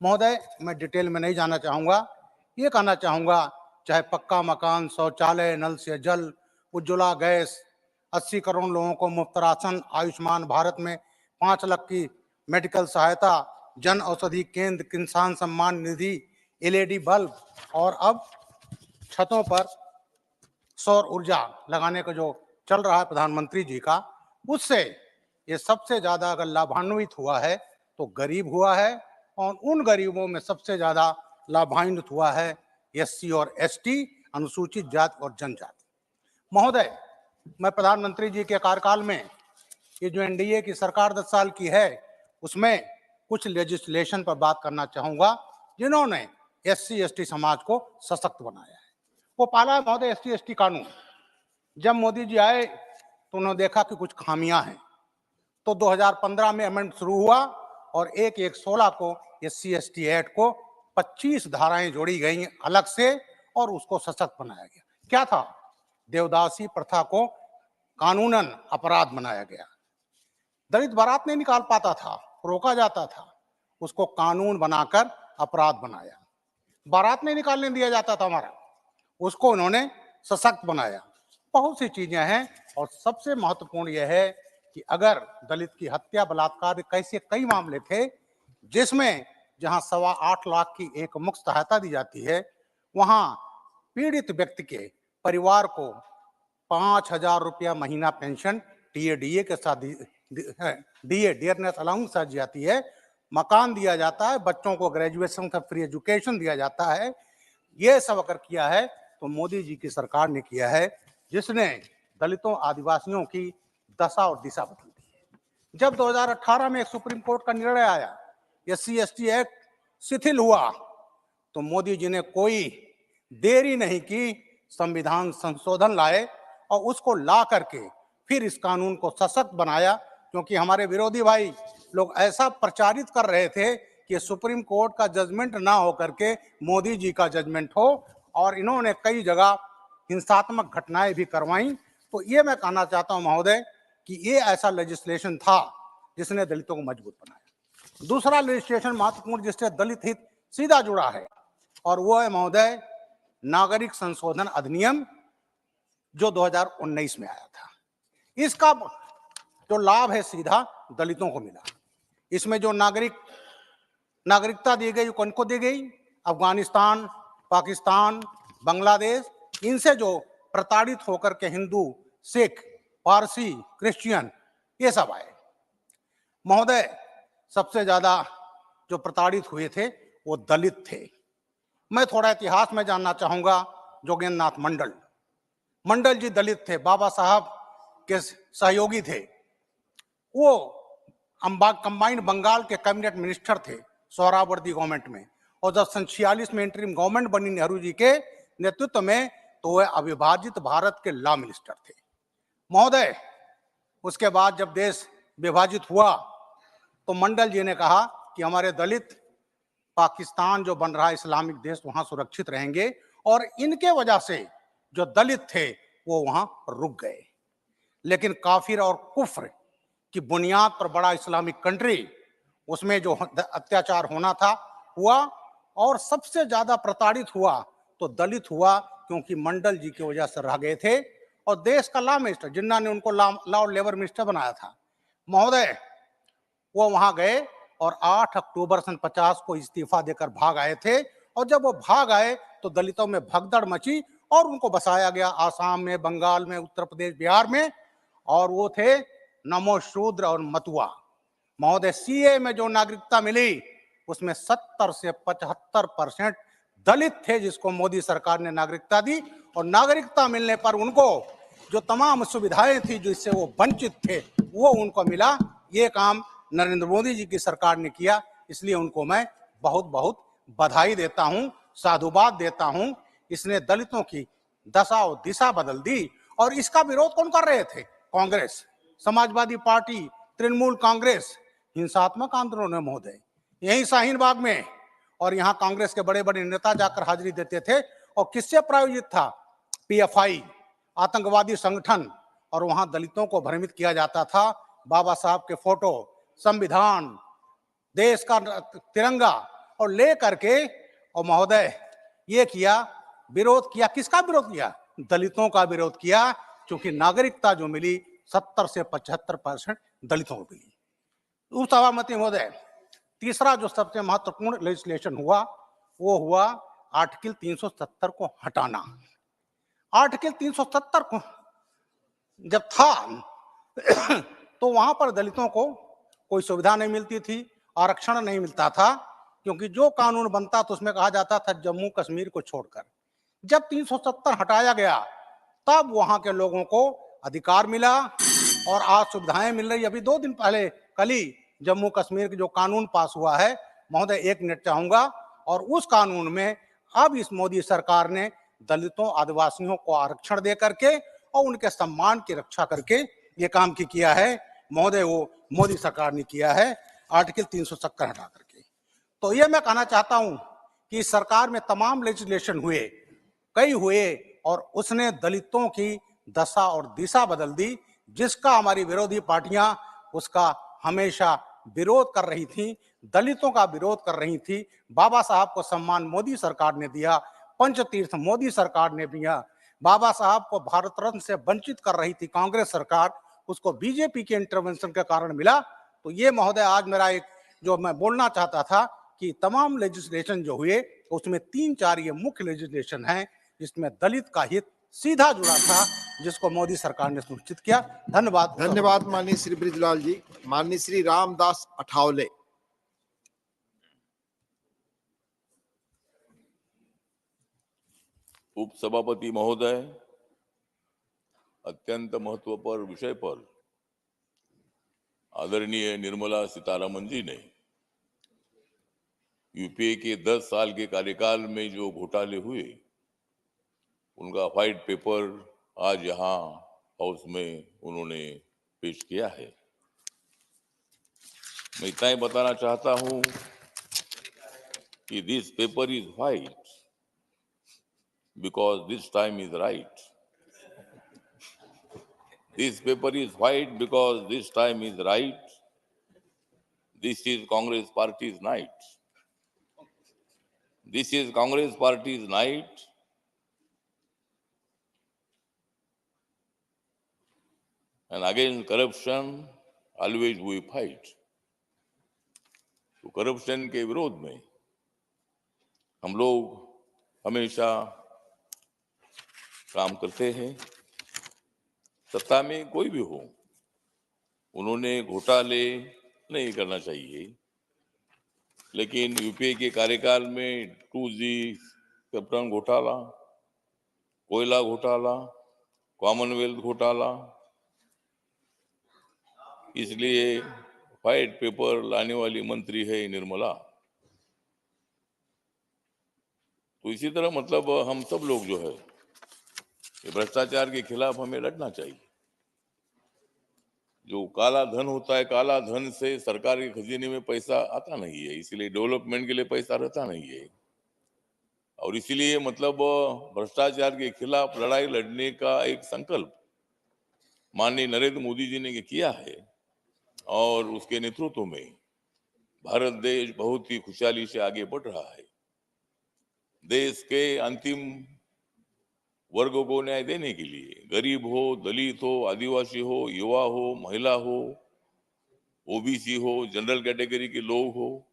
महोदय, मैं डिटेल में नहीं जाना चाहूँगा, ये कहना चाहूँगा चाहे पक्का मकान, शौचालय, नल से जल, उज्ज्वला गैस, 80 करोड़ लोगों को मुफ्त राशन, आयुष्मान भारत में 5 लाख की मेडिकल सहायता, जन औषधि केंद्र, किसान सम्मान निधि, एलईडी बल्ब और अब छतों पर सौर ऊर्जा लगाने का जो चल रहा है प्रधानमंत्री जी का, उससे ये सबसे ज्यादा अगर लाभान्वित हुआ है तो गरीब हुआ है। और उन गरीबों में सबसे ज्यादा लाभान्वित हुआ है एससी और एसटी, अनुसूचित जाति और जनजाति। महोदय, मैं प्रधानमंत्री जी के कार्यकाल में ये जो एनडीए की सरकार 10 साल की है उसमें कुछ लेजिस्लेशन पर बात करना चाहूंगा जिन्होंने एससी एसटी समाज को सशक्त बनाया है। वो पाला है महोदय एससी एसटी कानून। जब मोदी जी आए तो उन्होंने देखा कि कुछ खामियां हैं, तो 2015 में अमेंड शुरू हुआ और 1/1/16 को एससी एसटी एक्ट को 25 धाराएं जोड़ी गई अलग से और उसको सशक्त बनाया गया। क्या था? देवदासी प्रथा को कानूनन अपराध बनाया गया। दलित बारात नहीं निकाल पाता था, रोका जाता था, उसको कानून बनाकर अपराध बनाया। बारात नहीं निकालने दिया जाता था हमारा, उसको उन्होंने सशक्त बनाया। बहुत सी चीजें हैं और सबसे महत्वपूर्ण यह है कि अगर दलित की हत्या, बलात्कार, कैसे कई मामले थे जिसमें जहां 8.25 लाख की एक मुफ्त सहायता दी जाती है, वहां पीड़ित व्यक्ति के परिवार को 5,000 रुपया महीना पेंशन टीए के साथ डियरनेस अलाउंस दी जाती है, मकान दिया जाता है, बच्चों को ग्रेजुएशन का फ्री एजुकेशन दिया जाता है। ये सब अगर किया है तो मोदी जी की सरकार ने किया है, जिसने दलितों, आदिवासियों की दशा और दिशा बदल दी है। जब 2018 में एक सुप्रीम कोर्ट का निर्णय आया, एससी एसटी एक्ट शिथिल हुआ, तो मोदी जी ने कोई देरी नहीं की, संविधान संशोधन लाए और उसको ला करके फिर इस कानून को सशक्त बनाया। क्योंकि हमारे विरोधी भाई लोग ऐसा प्रचारित कर रहे थे कि सुप्रीम कोर्ट का जजमेंट ना हो करके मोदी जी का जजमेंट हो, और इन्होंने कई जगह हिंसात्मक घटनाएं भी करवाई। तो ये मैं कहना चाहता हूं महोदय कि ये ऐसा लेजिस्लेशन था जिसने दलितों को मजबूत बनाया। दूसरा लेजिस्लेशन महत्वपूर्ण जिससे दलित हित सीधा जुड़ा है और वो है महोदय नागरिक संशोधन अधिनियम जो 2019 में आया था। इसका जो लाभ है सीधा दलितों को मिला। इसमें जो नागरिकता दी गई कौन को दी गई? अफगानिस्तान, पाकिस्तान, बांग्लादेश, इनसे जो प्रताड़ित होकर के हिंदू, सिख, पारसी, क्रिश्चियन ये सब आए। महोदय सबसे ज्यादा जो प्रताड़ित हुए थे वो दलित थे। मैं थोड़ा इतिहास में जानना चाहूंगा। जोगेंद्रनाथ मंडल जी दलित थे, बाबा साहब के सहयोगी थे। वो कंबाइंड बंगाल के कैबिनेट मिनिस्टर थे सोहरावर्दी गवर्नमेंट में, और जब 1946 में इंटरिम गवर्नमेंट बनी नेहरू जी के नेतृत्व में तो वह अविभाजित भारत के लॉ मिनिस्टर थे। महोदय उसके बाद जब देश विभाजित हुआ तो मंडल जी ने कहा कि हमारे दलित पाकिस्तान जो बन रहा है इस्लामिक देश वहां सुरक्षित रहेंगे, और इनके वजह से जो दलित थे वो वहां रुक गए। लेकिन काफिर और कुफ्र की बुनियाद पर बड़ा इस्लामिक कंट्री, उसमें जो अत्याचार होना था हुआ, और सबसे ज्यादा प्रताड़ित हुआ तो दलित हुआ, क्योंकि मंडल जी की वजह से रह गए थे। और देश का लॉ मिनिस्टर जिन्ना ने उनको लॉ और लेबर मिनिस्टर बनाया था महोदय, वो वहां गए और 8 अक्टूबर सन 50 को इस्तीफा देकर भाग आए थे। और जब वो भाग आए तो दलितों में भगदड़ मची और उनको बसाया गया आसाम में, बंगाल में, उत्तर प्रदेश, बिहार में, और वो थे नमो शूद्र और मतुआ। महोदय सीए में जो नागरिकता मिली उसमें 70 से 75% दलित थे जिसको मोदी सरकार ने नागरिकता दी, और नागरिकता मिलने पर उनको जो तमाम सुविधाएं थी जिससे वो वंचित थे वो उनको मिला। ये काम नरेंद्र मोदी जी की सरकार ने किया, इसलिए उनको मैं बहुत बहुत बधाई देता हूं, साधुवाद देता हूं। इसने दलितों की दशा और दिशा बदल दी। और इसका विरोध कौन कर रहे थे? कांग्रेस, समाजवादी पार्टी, तृणमूल कांग्रेस, हिंसात्मक आंदोलन महोदय यही शाहीन बाग में, और यहाँ कांग्रेस के बड़े बड़े नेता जाकर हाजिरी देते थे। और किससे प्रायोजित था? पीएफआई आतंकवादी संगठन, और वहां दलितों को भ्रमित किया जाता था। बाबा साहब के फोटो, संविधान, देश का तिरंगा और ले करके, और महोदय ये किया, विरोध किया। किसका विरोध किया? दलितों का विरोध किया, क्योंकि नागरिकता जो मिली 70 से 75% दलितों को मिली। उपसभापति महोदय तीसरा जो सबसे महत्वपूर्ण लेजिस्लेशन हुआ वो हुआ आर्टिकल 370 को हटाना। आर्टिकल 370 को जब था तो वहां पर दलितों को कोई सुविधा नहीं मिलती थी, आरक्षण नहीं मिलता था, क्योंकि जो कानून बनता तो उसमें कहा जाता था जम्मू कश्मीर को छोड़कर। जब 370 हटाया गया तब वहां के लोगों को अधिकार मिला और आज सुविधाएं मिल रही। अभी 2 दिन पहले कल ही जम्मू कश्मीर के जो कानून पास हुआ है महोदय, 1 मिनट चाहूंगा, और उस कानून में अब इस मोदी सरकार ने दलितों आदिवासियों को आरक्षण दे करके और उनके सम्मान की रक्षा करके ये काम की किया है महोदय, वो मोदी सरकार ने किया है आर्टिकल 370 हटा करके। तो ये मैं कहना चाहता हूं कि इस सरकार में तमाम लेजिस्लेशन हुए, कई हुए, और उसने दलितों की दशा और दिशा बदल दी, जिसका हमारी विरोधी पार्टियां उसका हमेशा विरोध कर रही थी, दलितों का विरोध कर रही थी। बाबा साहब को सम्मान मोदी सरकार ने दिया, पंचतीर्थ मोदी सरकार ने दिया। बाबा साहब को भारत रत्न से वंचित कर रही थी कांग्रेस सरकार, उसको बीजेपी के इंटरवेंशन के कारण मिला। तो ये महोदय आज मेरा एक जो मैं बोलना चाहता था कि तमाम लेजिस्लेशन जो हुए उसमें 3-4 ये मुख्य लेजिस्लेशन हैं जिसमें दलित का हित सीधा जुड़ा था, जिसको मोदी सरकार ने सुनिश्चित किया। धन्यवाद। धन्यवाद माननीय श्री ब्रिजलाल जी। माननीय श्री रामदास अठावले। उपसभापति महोदय, अत्यंत महत्वपूर्ण विषय पर आदरणीय निर्मला सीतारमन जी ने यूपीए के 10 साल के कार्यकाल में जो घोटाले हुए उनका व्हाइट पेपर आज यहाँ हाउस में उन्होंने पेश किया है। मैं इतना ही बताना चाहता हूं कि this paper is white because this time is right. This paper is white because this time is right. This is Congress party's night. This is Congress party's night. And against corruption, always we fight. तो corruption के विरोध में हम लोग हमेशा काम करते हैं। सत्ता में कोई भी हो, उन्होंने घोटाले नहीं करना चाहिए, लेकिन यूपीए के कार्यकाल में 2G कैप्टन घोटाला, कोयला घोटाला, कॉमनवेल्थ घोटाला, इसलिए व्हाइट पेपर लाने वाली मंत्री है निर्मला। तो इसी तरह मतलब हम सब लोग जो है भ्रष्टाचार के खिलाफ हमें लड़ना चाहिए। जो काला धन होता है, काला धन से सरकार के खजाने में पैसा आता नहीं है, इसलिए डेवलपमेंट के लिए पैसा रहता नहीं है। और इसीलिए मतलब भ्रष्टाचार के खिलाफ लड़ाई लड़ने का एक संकल्प माननीय नरेंद्र मोदी जी ने किया है और उसके नेतृत्व में भारत देश बहुत ही खुशहाली से आगे बढ़ रहा है। देश के अंतिम वर्गों को न्याय देने के लिए, गरीब हो, दलित हो, आदिवासी हो, युवा हो, महिला हो, ओबीसी हो, जनरल कैटेगरी के लोग हो,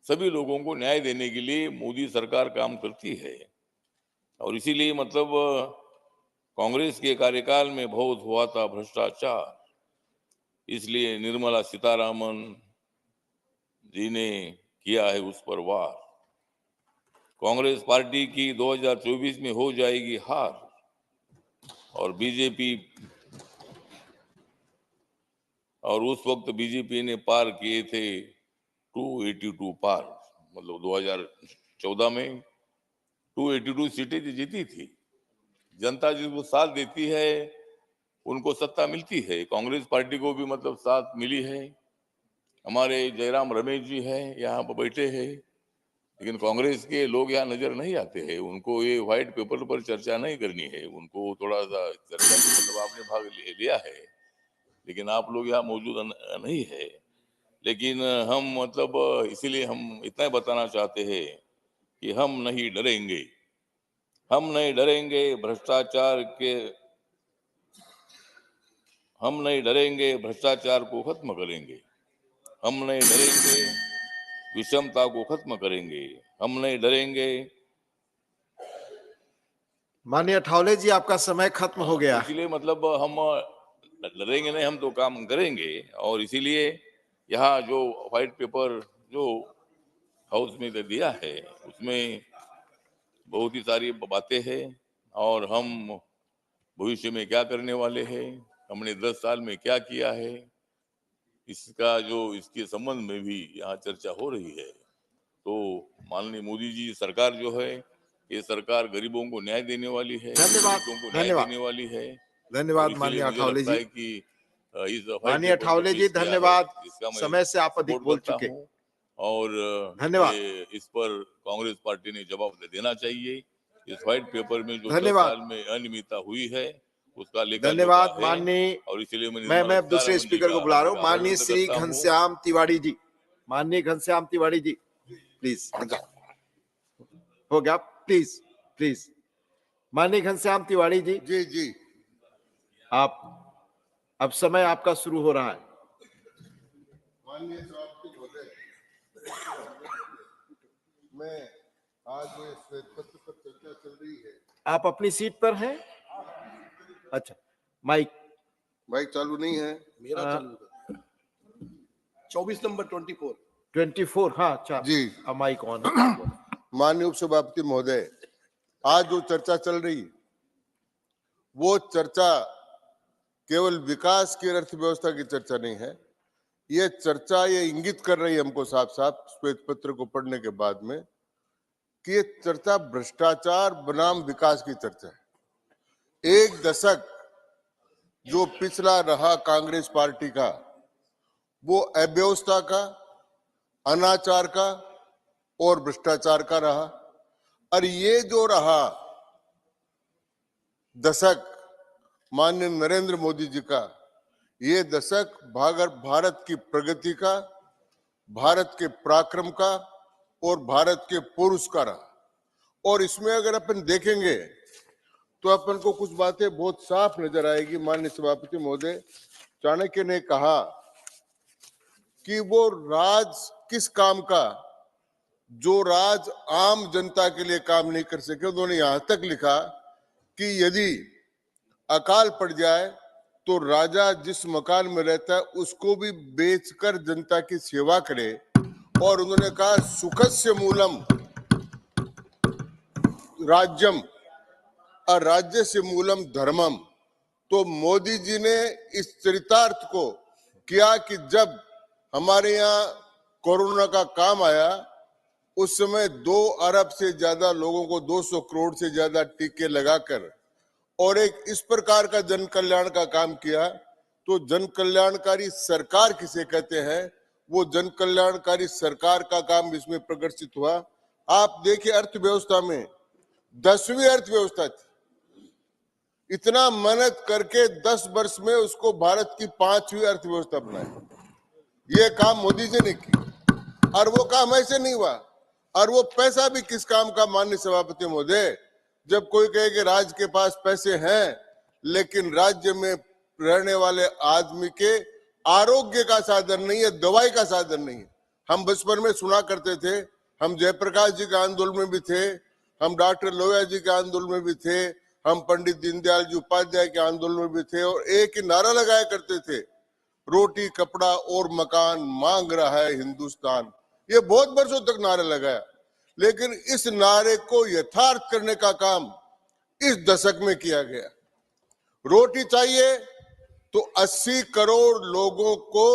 सभी लोगों को न्याय देने के लिए मोदी सरकार काम करती है। और इसीलिए मतलब कांग्रेस के कार्यकाल में बहुत हुआ था भ्रष्टाचार, इसलिए निर्मला सीतारामन जी ने किया है उस पर वार। कांग्रेस पार्टी की 2024 में हो जाएगी हार और बीजेपी, और उस वक्त बीजेपी ने पार किए थे 282 पार, मतलब 2014 में 282 सीटें जीती थी। जनता जिसको साथ देती है उनको सत्ता मिलती है। कांग्रेस पार्टी को भी मतलब साथ मिली है। हमारे जयराम रमेश जी हैं, यहाँ पर बैठे हैं, लेकिन कांग्रेस के लोग यहाँ नजर नहीं आते हैं। उनको ये व्हाइट पेपर पर चर्चा नहीं करनी है, उनको थोड़ा सा चर्चा में मतलब आपने भाग लिया है, लेकिन आप लोग यहाँ मौजूद नहीं है। लेकिन हम मतलब इसीलिए हम इतना ही बताना चाहते हैं कि हम नहीं डरेंगे, हम नहीं डरेंगे भ्रष्टाचार के, हम नहीं डरेंगे, भ्रष्टाचार को खत्म करेंगे। हम नहीं डरेंगे, विषमता को खत्म करेंगे। हम नहीं डरेंगे। माननीय अठावले जी, आपका समय खत्म हो गया। इसलिए मतलब हम डरेंगे नहीं, हम तो काम करेंगे। और इसीलिए यहाँ जो व्हाइट पेपर जो हाउस में दिया है उसमें बहुत ही सारी बातें हैं और हम भविष्य में क्या करने वाले हैं, हमने 10 साल में क्या किया है, इसका जो इसके संबंध में भी यहाँ चर्चा हो रही है। तो माननीय मोदी जी सरकार जो है, ये सरकार गरीबों को न्याय देने वाली है, धन्यवाद, दलितों को न्याय धन्यवाद, देने वाली है। धन्यवाद और माननीय इसीलिए मुझे अठावले लगता जी। है कि इस माननीय अठावले जी, धन्यवाद। समय से आप अधिक बोल चुके। और धन्यवाद। इस पर कांग्रेस पार्टी ने जवाब देना चाहिए। इस व्हाइट पेपर में जो 10 धन्यवाद। साल में अनियमितता हुई है उसका लेखा धन्यवाद जोखा है। माननीय, और इसलिए मैं दूसरे स्पीकर को बुला रहा हूँ। माननीय श्री घनश्याम तिवारी जी, माननीय घनश्याम तिवारी जी, प्लीज हो गया, प्लीज प्लीज। माननीय घनश्याम तिवारी जी, जी जी, आप, अब समय आपका शुरू हो रहा है। माननीय सभापति महोदय, मैं आज श्वेत पत्र पर चर्चा चल रही है। आप अपनी सीट पर हैं? अच्छा, माइक माइक चालू नहीं है। मेरा चालू है। 24 नंबर 24। 24, हाँ अच्छा जी, अब माइक ऑन है। माननीय उपसभापति महोदय, आज जो चर्चा चल रही वो चर्चा केवल विकास की अर्थव्यवस्था की चर्चा नहीं है। ये चर्चा ये इंगित कर रही है हमको साफ साफ श्वेत पत्र को पढ़ने के बाद में कि ये चर्चा भ्रष्टाचार बनाम विकास की चर्चा है। एक दशक जो पिछला रहा कांग्रेस पार्टी का, वो अव्यवस्था का, अनाचार का और भ्रष्टाचार का रहा। और ये जो रहा दशक, माननीय नरेंद्र मोदी जी का ये दशक भारत की प्रगति का, भारत के पराक्रम का और भारत के पुरुष का रहा। और इसमें अगर अपन देखेंगे तो अपन को कुछ बातें बहुत साफ नजर आएगी। माननीय सभापति महोदय, चाणक्य ने कहा कि वो राज किस काम का जो राज आम जनता के लिए काम नहीं कर सके। उन्होंने यहां तक लिखा कि यदि अकाल पड़ जाए तो राजा जिस मकान में रहता है उसको भी बेचकर जनता की सेवा करे। और उन्होंने कहा सुखस्य मूलम राज्यम और राज्य से मूलम धर्मम। तो मोदी जी ने इस चरितार्थ को किया कि जब हमारे यहाँ कोरोना का काम आया उस समय 2 अरब से ज्यादा लोगों को 200 करोड़ से ज्यादा टीके लगाकर और एक इस प्रकार का जन कल्याण का काम किया। तो जन कल्याणकारी सरकार किसे कहते हैं, वो जन कल्याणकारी सरकार का काम इसमें प्रदर्शित हुआ। आप देखिए अर्थव्यवस्था में 10वीं अर्थव्यवस्था थी, इतना मेहनत करके 10 वर्ष में उसको भारत की 5वीं अर्थव्यवस्था बनाई। ये काम मोदी जी ने की और वो काम ऐसे नहीं हुआ। और वो पैसा भी किस काम का, माननीय सभापति महोदय, जब कोई कहे कि राज्य के पास पैसे हैं लेकिन राज्य में रहने वाले आदमी के आरोग्य का साधन नहीं है, दवाई का साधन नहीं है। हम बचपन में सुना करते थे, हम जयप्रकाश जी के आंदोलन में भी थे, हम डॉक्टर लोहिया जी के आंदोलन में भी थे, हम पंडित दीनदयाल जी उपाध्याय के आंदोलन में भी थे और एक ही नारा लगाया करते थे, रोटी कपड़ा और मकान मांग रहा है हिंदुस्तान। ये बहुत वर्षों तक नारा लगाया, लेकिन इस नारे को यथार्थ करने का काम इस दशक में किया गया। रोटी चाहिए तो 80 करोड़ लोगों को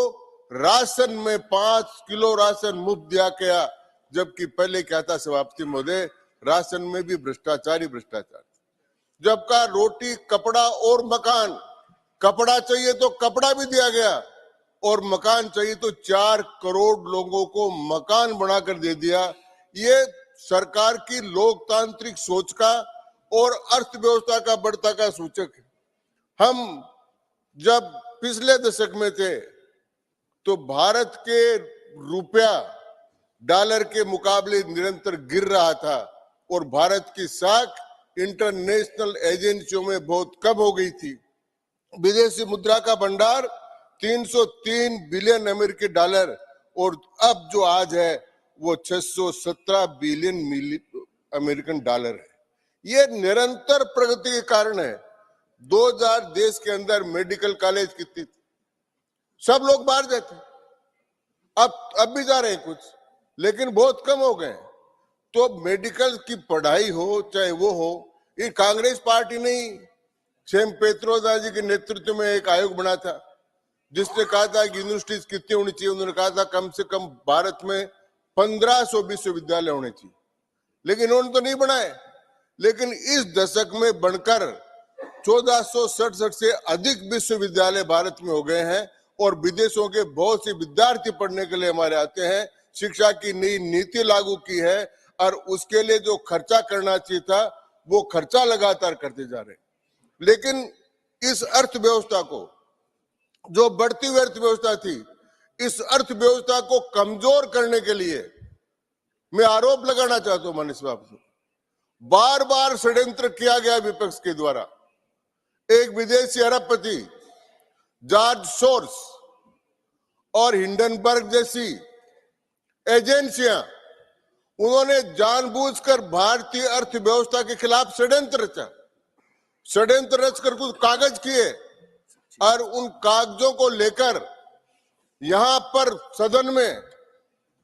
राशन में 5 किलो राशन मुफ्त दिया गया, जबकि पहले क्या था सभापति महोदय, राशन में भी भ्रष्टाचार ही भ्रष्टाचार। जबका रोटी कपड़ा और मकान, कपड़ा चाहिए तो कपड़ा भी दिया गया और मकान चाहिए तो 4 करोड़ लोगों को मकान बनाकर दे दिया। ये सरकार की लोकतांत्रिक सोच का और अर्थव्यवस्था का बढ़ता का सूचक है। हम जब पिछले दशक में थे तो भारत के रुपया डॉलर के मुकाबले निरंतर गिर रहा था और भारत की साख इंटरनेशनल एजेंसियों में बहुत कम हो गई थी। विदेशी मुद्रा का भंडार 303 बिलियन अमेरिकी डॉलर और अब जो आज है वो 617 बिलियन अमेरिकन डॉलर है। ये निरंतर प्रगति के कारण है। 2000 देश के अंदर मेडिकल कॉलेज कितनी थी, सब लोग बाहर जाते, अब भी जा रहे हैं कुछ, लेकिन बहुत कम हो गए। तो मेडिकल की पढ़ाई हो चाहे वो हो, ये कांग्रेस पार्टी नहीं, सेम पेत्रोदा जी के नेतृत्व में एक आयोग बना था जिसने कहा था कि यूनिवर्सिटीज कितनी होनी चाहिए। उन्होंने कहा था कम से कम भारत में 1500 विश्वविद्यालय होने चाहिए, लेकिन उन्होंने तो नहीं बनाए। लेकिन इस दशक में बनकर 1467 से अधिक विश्वविद्यालय भारत में हो गए हैं और विदेशों के बहुत से विद्यार्थी पढ़ने के लिए हमारे आते हैं। शिक्षा की नई नीति लागू की है और उसके लिए जो खर्चा करना चाहिए था वो खर्चा लगातार करते जा रहे हैं। लेकिन इस अर्थव्यवस्था को, जो बढ़ती हुई अर्थव्यवस्था थी, इस अर्थव्यवस्था को कमजोर करने के लिए मैं आरोप लगाना चाहता हूं माननीय सभापति, बार बार षड्यंत्र किया गया विपक्ष के द्वारा। एक विदेशी अरबपति जॉर्ज सोर्स और हिंडनबर्ग जैसी एजेंसियां, उन्होंने जानबूझकर भारतीय अर्थव्यवस्था के खिलाफ षड्यंत्र रचा, षड्यंत्र रचकर कुछ कागज किए और उन कागजों को लेकर यहां पर सदन में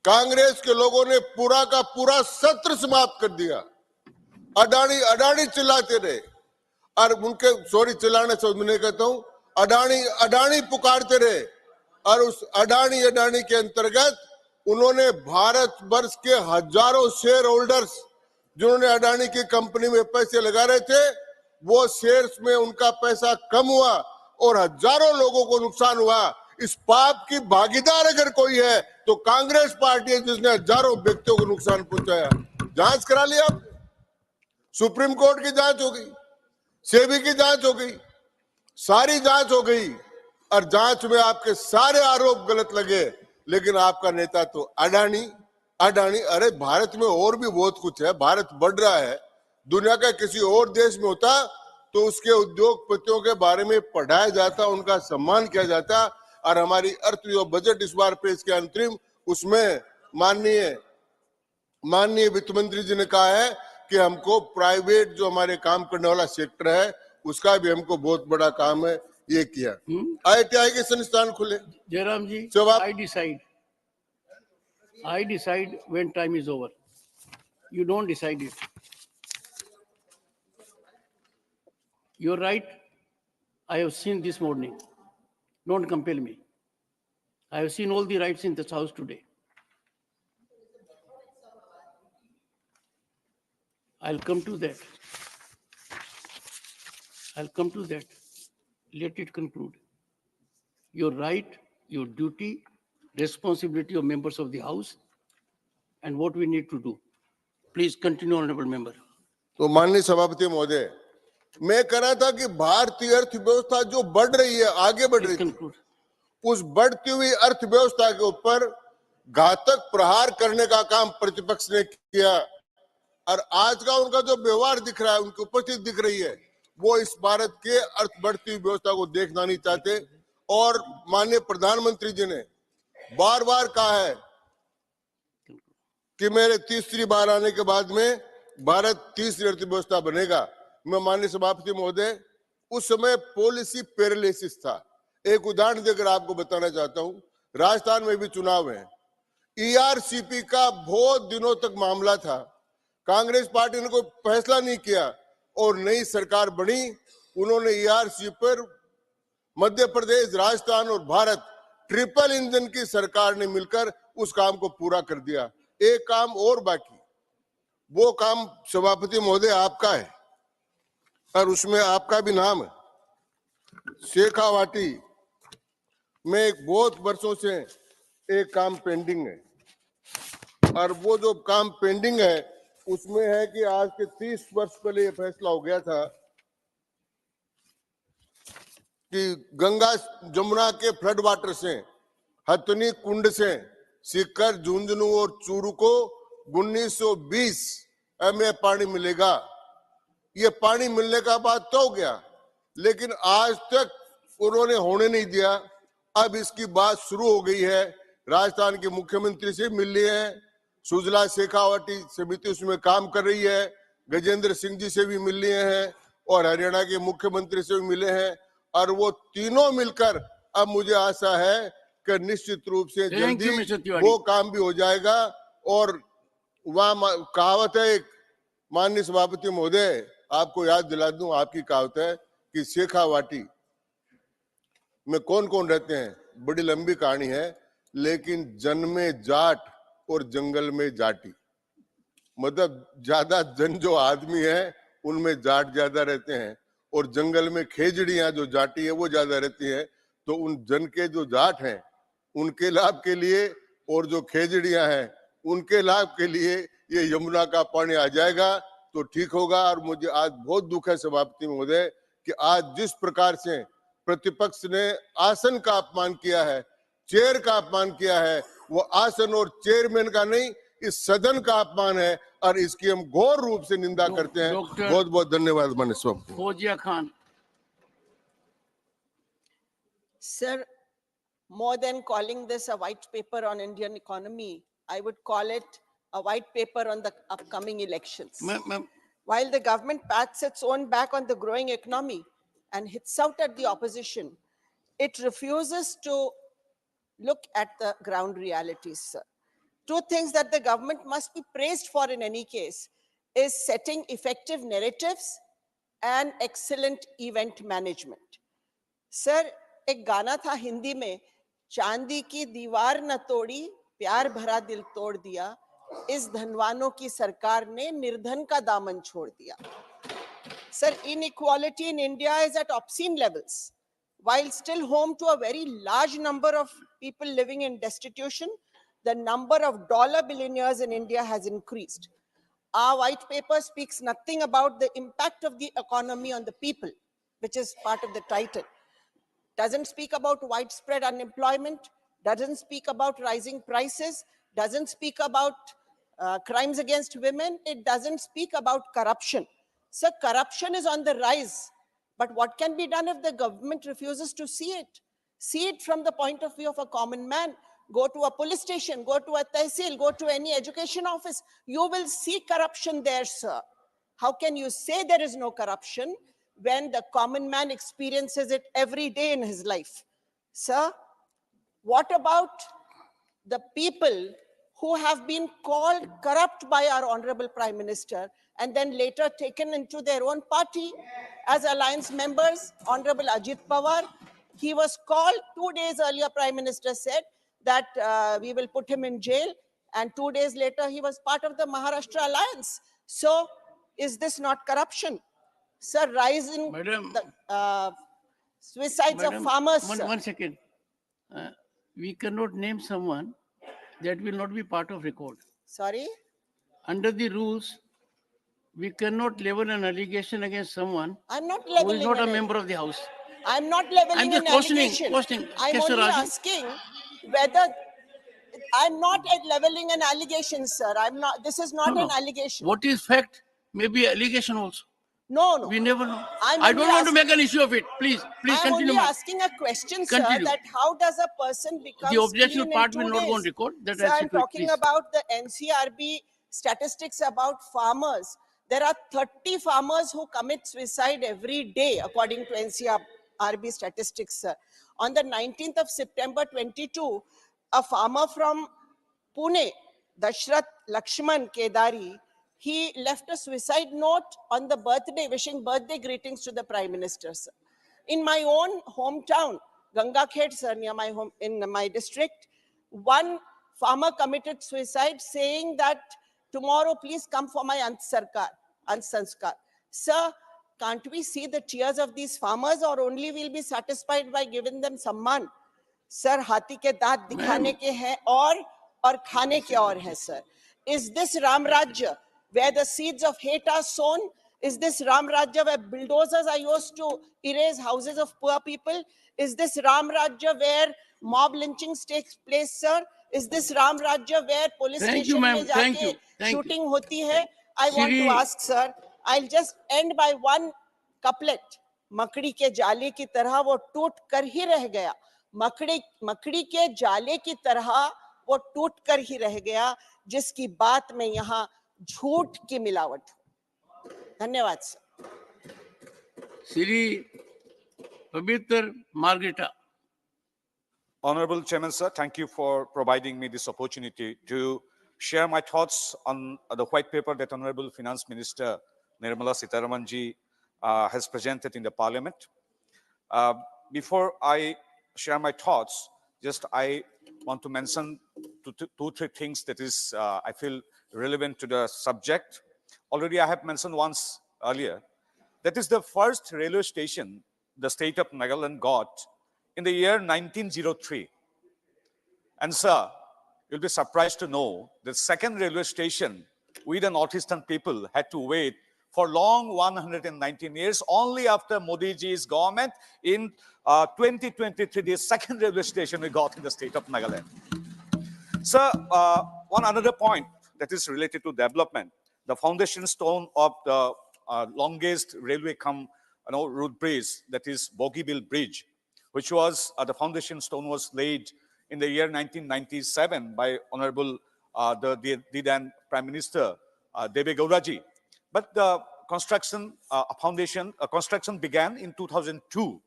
कांग्रेस के लोगों ने पूरा का पूरा सत्र समाप्त कर दिया। अडानी अडानी चिल्लाते रहे और उनके, सॉरी चिल्लाने से मैं कहता हूं, अडानी अडानी पुकारते रहे और उस अडानी अडानी के अंतर्गत उन्होंने भारत वर्ष के हजारों शेयर होल्डर्स जिन्होंने अडानी की कंपनी में पैसे लगा रहे थे, वो शेयर्स में उनका पैसा कम हुआ और हजारों लोगों को नुकसान हुआ। इस पाप की भागीदार अगर कोई है तो कांग्रेस पार्टी है, जिसने हजारों व्यक्तियों को नुकसान पहुंचाया। जांच करा लिया आपने, सुप्रीम कोर्ट की जांच हो गई, सेबी की जांच हो गई, सारी जांच हो गई और जांच में आपके सारे आरोप गलत लगे, लेकिन आपका नेता तो अडानी अडानी। अरे भारत में और भी बहुत कुछ है, भारत बढ़ रहा है। दुनिया का किसी और देश में होता तो उसके उद्योगपतियों के बारे में पढ़ाया जाता, उनका सम्मान किया जाता। और हमारी अर्थ जो बजट इस बार पेश किया अंतरिम, उसमें माननीय वित्त मंत्री जी ने कहा है कि हमको प्राइवेट जो हमारे काम करने वाला सेक्टर है उसका भी हमको बहुत बड़ा काम है ये किया। IIT के संस्थान खुले। जयराम जी, जवाब I decide when time is over. You don't decide it. You're right. I have seen this morning. Don't compel me. I have seen all the rights in this house today. I'll come to that. Let it conclude. Your right, your duty, responsibility of members of the house, and what we need to do. Please continue, honorable member. तो माननीय सभापति महोदय, मैं कह रहा था कि भारतीय अर्थव्यवस्था जो बढ़ रही है, आगे बढ़ रही थी, उस बढ़ती हुई अर्थव्यवस्था के ऊपर घातक प्रहार करने का काम प्रतिपक्ष ने किया। और आज का उनका जो व्यवहार दिख रहा है, उनकी उपस्थिति दिख रही है, वो इस भारत के अर्थ बढ़ती हुई व्यवस्था को देखना नहीं चाहते। और माननीय प्रधानमंत्री जी ने बार बार कहा है कि मेरे तीसरी बार आने के बाद में भारत तीसरी अर्थव्यवस्था बनेगा। मैं माननीय सभापति महोदय, उस समय पॉलिसी पैरालिसिस था। एक उदाहरण देकर आपको बताना चाहता हूं, राजस्थान में भी चुनाव है, ERCP का बहुत दिनों तक मामला था, कांग्रेस पार्टी ने कोई फैसला नहीं किया और नई सरकार बनी, उन्होंने ERCP पर मध्य प्रदेश, राजस्थान और भारत ट्रिपल इंजन की सरकार ने मिलकर उस काम को पूरा कर दिया। एक काम और बाकी, वो काम सभापति महोदय आपका है और उसमें आपका भी नाम है। शेखावाटी में एक बहुत वर्षों से एक काम पेंडिंग है और वो जो काम पेंडिंग है उसमें है कि आज के 30 वर्ष पहले ये फैसला हो गया था कि गंगा जमुना के फ्लड वाटर से, हथनी कुंड से सीकर, झुंझुनू और चूरू को 1920 MA पानी मिलेगा। ये पानी मिलने का बात तो हो गया, लेकिन आज तक उन्होंने होने नहीं दिया। अब इसकी बात शुरू हो गई है, राजस्थान के मुख्यमंत्री से मिल लिए हैं, सुजला शेखावाटी समिति उसमें काम कर रही है, गजेंद्र सिंह जी से भी मिल लिए हैं और हरियाणा के मुख्यमंत्री से भी मिले हैं। और वो तीनों मिलकर, अब मुझे आशा है कि निश्चित रूप से जल्दी वो काम भी हो जाएगा। और वहां कहावत है एक, माननीय सभापति महोदय आपको याद दिला दूं, आपकी कहावत है कि शेखावाटी में कौन कौन रहते हैं, बड़ी लंबी कहानी है, लेकिन जन में जाट और जंगल में जाटी, मतलब ज्यादा जन जो आदमी है उनमें जाट ज्यादा रहते हैं और जंगल में खेजड़ियां जो जाटी है वो ज्यादा रहती है। तो उन जन के जो जाट हैं उनके लाभ के लिए और जो खेजड़ियां हैं उनके लाभ के लिए ये यमुना का पानी आ जाएगा तो ठीक होगा। और मुझे आज बहुत दुख है सभापति महोदय कि आज जिस प्रकार से प्रतिपक्ष ने आसन का अपमान किया है, चेयर का अपमान किया है, वो आसन और चेयरमैन का नहीं, इस सदन का अपमान है और इसकी हम घोर रूप से निंदा करते हैं। बहुत बहुत धन्यवाद माननीय सभापति। Fauzia Khan. Sir, more than calling this a white paper on Indian economy, I would call it a white paper on the upcoming elections. While the government pats its own back on the growing economy and hits out at the opposition, it refuses to look at the ground realities, sir. Two things that the government must be praised for in any case is setting effective narratives and excellent event management. Sir, एक गाना था हिंदी में, चांदी की दीवार न तोड़ी, प्यार भरा दिल तोड़ दिया, इस धनवानों की सरकार ने निर्धन का दामन छोड़ दिया. Sir, inequality in India is at obscene levels. While still home to a very large number of people living in destitution, the number of dollar billionaires in India has increased. Our white paper speaks nothing about the impact of the economy on the people. which is part of the title. Doesn't speak about widespread unemployment, doesn't speak about rising prices, doesn't speak about crimes against women, it doesn't speak about corruption. So corruption is on the rise, but what can be done if the government refuses to see it? See it from the point of view of a common man. Go to a police station, go to a tehsil, go to any education office. You will see corruption there, sir. How can you say there is no corruption when the common man experiences it every day in his life? Sir, what about the people who have been called corrupt by our Honorable Prime Minister and then later taken into their own party as alliance members? Honorable Ajit Pawar, he was called 2 days earlier, Prime Minister said that we will put him in jail, and 2 days later he was part of the Maharashtra alliance. So is this not corruption? Sir, rise in the suicides of farmers. One second. We cannot name someone that will not be part of record. Sorry? Under the rules, we cannot level an allegation against someone I'm not who leveling is not a an member of the House. I'm not leveling just an allegation. I'm Kester only Raju. asking whether I'm not leveling an allegation, sir. I'm not. This is not an allegation. What is fact may be allegation also. No. We never know. I'm I only don't want to make an issue of it. Please I'm continue. only asking a question, sir, Continue. that how does a person become The objectionable clean part in will 2 not go on days? record. That Sir, I I'm talking please. about the NCRB statistics about farmers. There are 30 farmers who commit suicide every day, according to NCRB statistics, sir. On the 19th of September 22, a farmer from Pune, Dashrath Lakshman Kedari, he left a suicide note on the birthday, wishing birthday greetings to the Prime Minister, sir. In my own hometown, Gangakhed, sir, near my home, in my district, one farmer committed suicide saying that tomorrow please come for my Sanskar. Sir, can't we see the tears of these farmers, or only we'll be satisfied by giving them samman? Sir, हाथी के दांत दिखाने के हैं और खाने के और हैं, sir. Is this Ram Rajya where the seeds of hate are sown? Is this Ram Rajya where bulldozers are used to erase houses of poor people? Is this Ram Rajya where mob lynchings takes place, sir? Is this Ram Rajya where police station में जाके shooting होती है? I want to ask, sir. I'll just end by one couplet. मकड़ी के जाले की तरह वो टूट कर ही रह गया. मकड़ी के जाले की तरह वो टूट कर ही रह गया, जिसकी बात में यहाँ झूठ की मिलावट हो. धन्यवाद सर. श्री पवित्र margarita. Honorable Chairman, sir, thank you for providing me this opportunity to share my thoughts on the white paper that Honorable Finance Minister Nirmala Sitharaman ji has presented in the Parliament. Before I share my thoughts, I want to mention two, three things that is, I feel, relevant to the subject. Already I have mentioned once earlier. That is the first railway station the state of Nagaland got in the year 1903. And sir, you'll be surprised to know the second railway station we the northeastern people had to wait for long 119 years. Only after Modi ji's government in 2023, the second railway station we got in the state of Nagaland. Sir, one another point that is related to development, the foundation stone of the longest railway route bridge, that is Bogeybill Bridge, which was, the foundation stone was laid in the year 1997 by Honorable the then Prime Minister Deve Gowda ji. But the construction construction began in 2002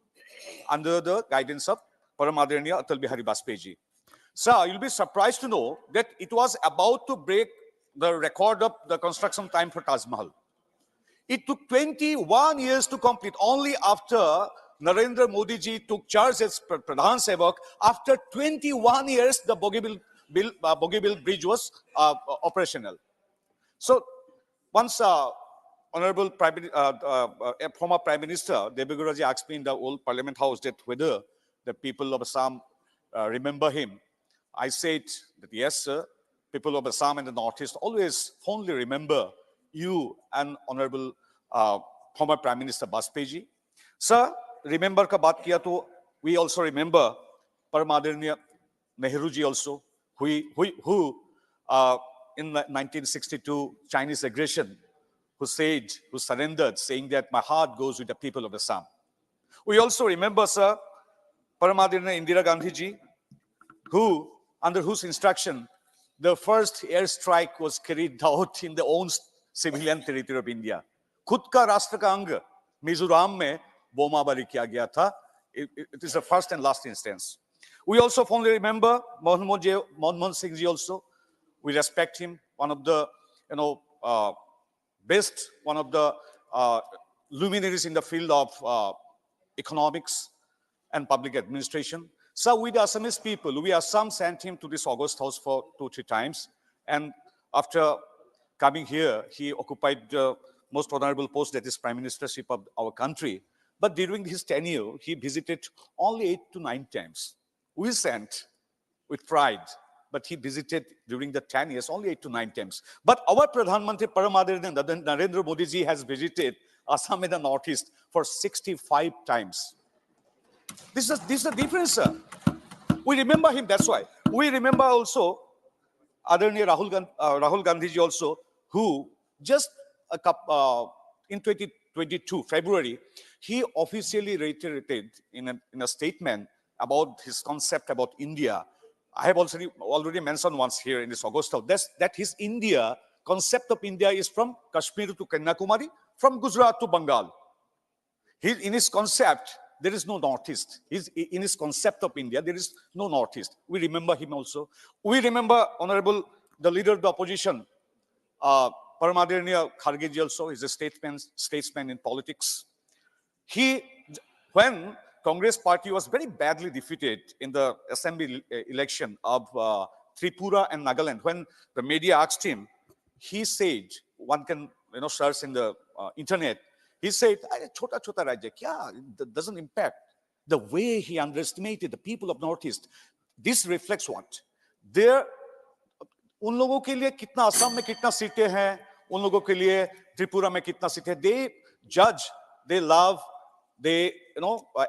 under the guidance of Paramadaraniya Atal Bihari Vajpayee ji. Sir, you'll be surprised to know that it was about to break the record of the construction time for Taj Mahal. It took 21 years to complete. Only after Narendra Modi ji took charge as Pradhan Sevak, after 21 years, the Bogeybill Bridge was operational. So once Honorable former Prime Minister Deve Gowda ji asked me in the old Parliament House that whether the people of Assam remember him. I said that yes, sir, people of Assam and the Northeast always fondly remember you and Honorable former Prime Minister Vajpayee ji. Sir, remember ka baat kiya to we also remember Paramadharaniya Nehru ji also, who in the 1962 Chinese aggression, who surrendered, saying that my heart goes with the people of Assam. We also remember, sir, Paramadharaniya Indira Gandhi ji, under whose instruction the first airstrike was carried out in the own civilian territory of India. खुद का राष्ट्र का अंग मिजोरम में बोमाबारी किया गया था. It is the first and last instance. We also fondly remember Manmohan Singh ji also. We respect him, one of the best, one of the luminaries in the field of economics and public administration. So with the Assamese people, we Assam sent him to this August House for 2-3 times. And after coming here, he occupied the most honorable post, that is Prime Ministership of our country. But during his tenure, he visited only 8 to 9 times. We sent with pride, but he visited during the 10 years only 8 to 9 times. But our Pradhan Mantri Paramadharaniya Narendra Modi ji has visited Assam in the Northeast for 65 times. This is the difference, sir. We remember him, that's why. We remember also Adharaniya Rahul Gandhi ji also, who just in 2022, February, he officially reiterated in a statement about his concept about India. I have already mentioned once here in this August House that his India, concept of India is from Kashmir to Kanyakumari, from Gujarat to Bengal. In his concept, there is no Northeast. In his concept of India, there is no Northeast. We remember him also. We remember the leader of the opposition, Paramadharaniya Kharge ji also. He's a statesman in politics. When Congress party was very badly defeated in the assembly election of Tripura and Nagaland, when the media asked him, he said, one can search in the internet, he said, chota chota rajya, kya? That doesn't impact. The way he underestimated the people of Northeast. This reflects what? उन लोगों के लिए कितना असम में कितना सीटें हैं, उन लोगों के लिए त्रिपुरा में कितना सीटें. They judge, they love, they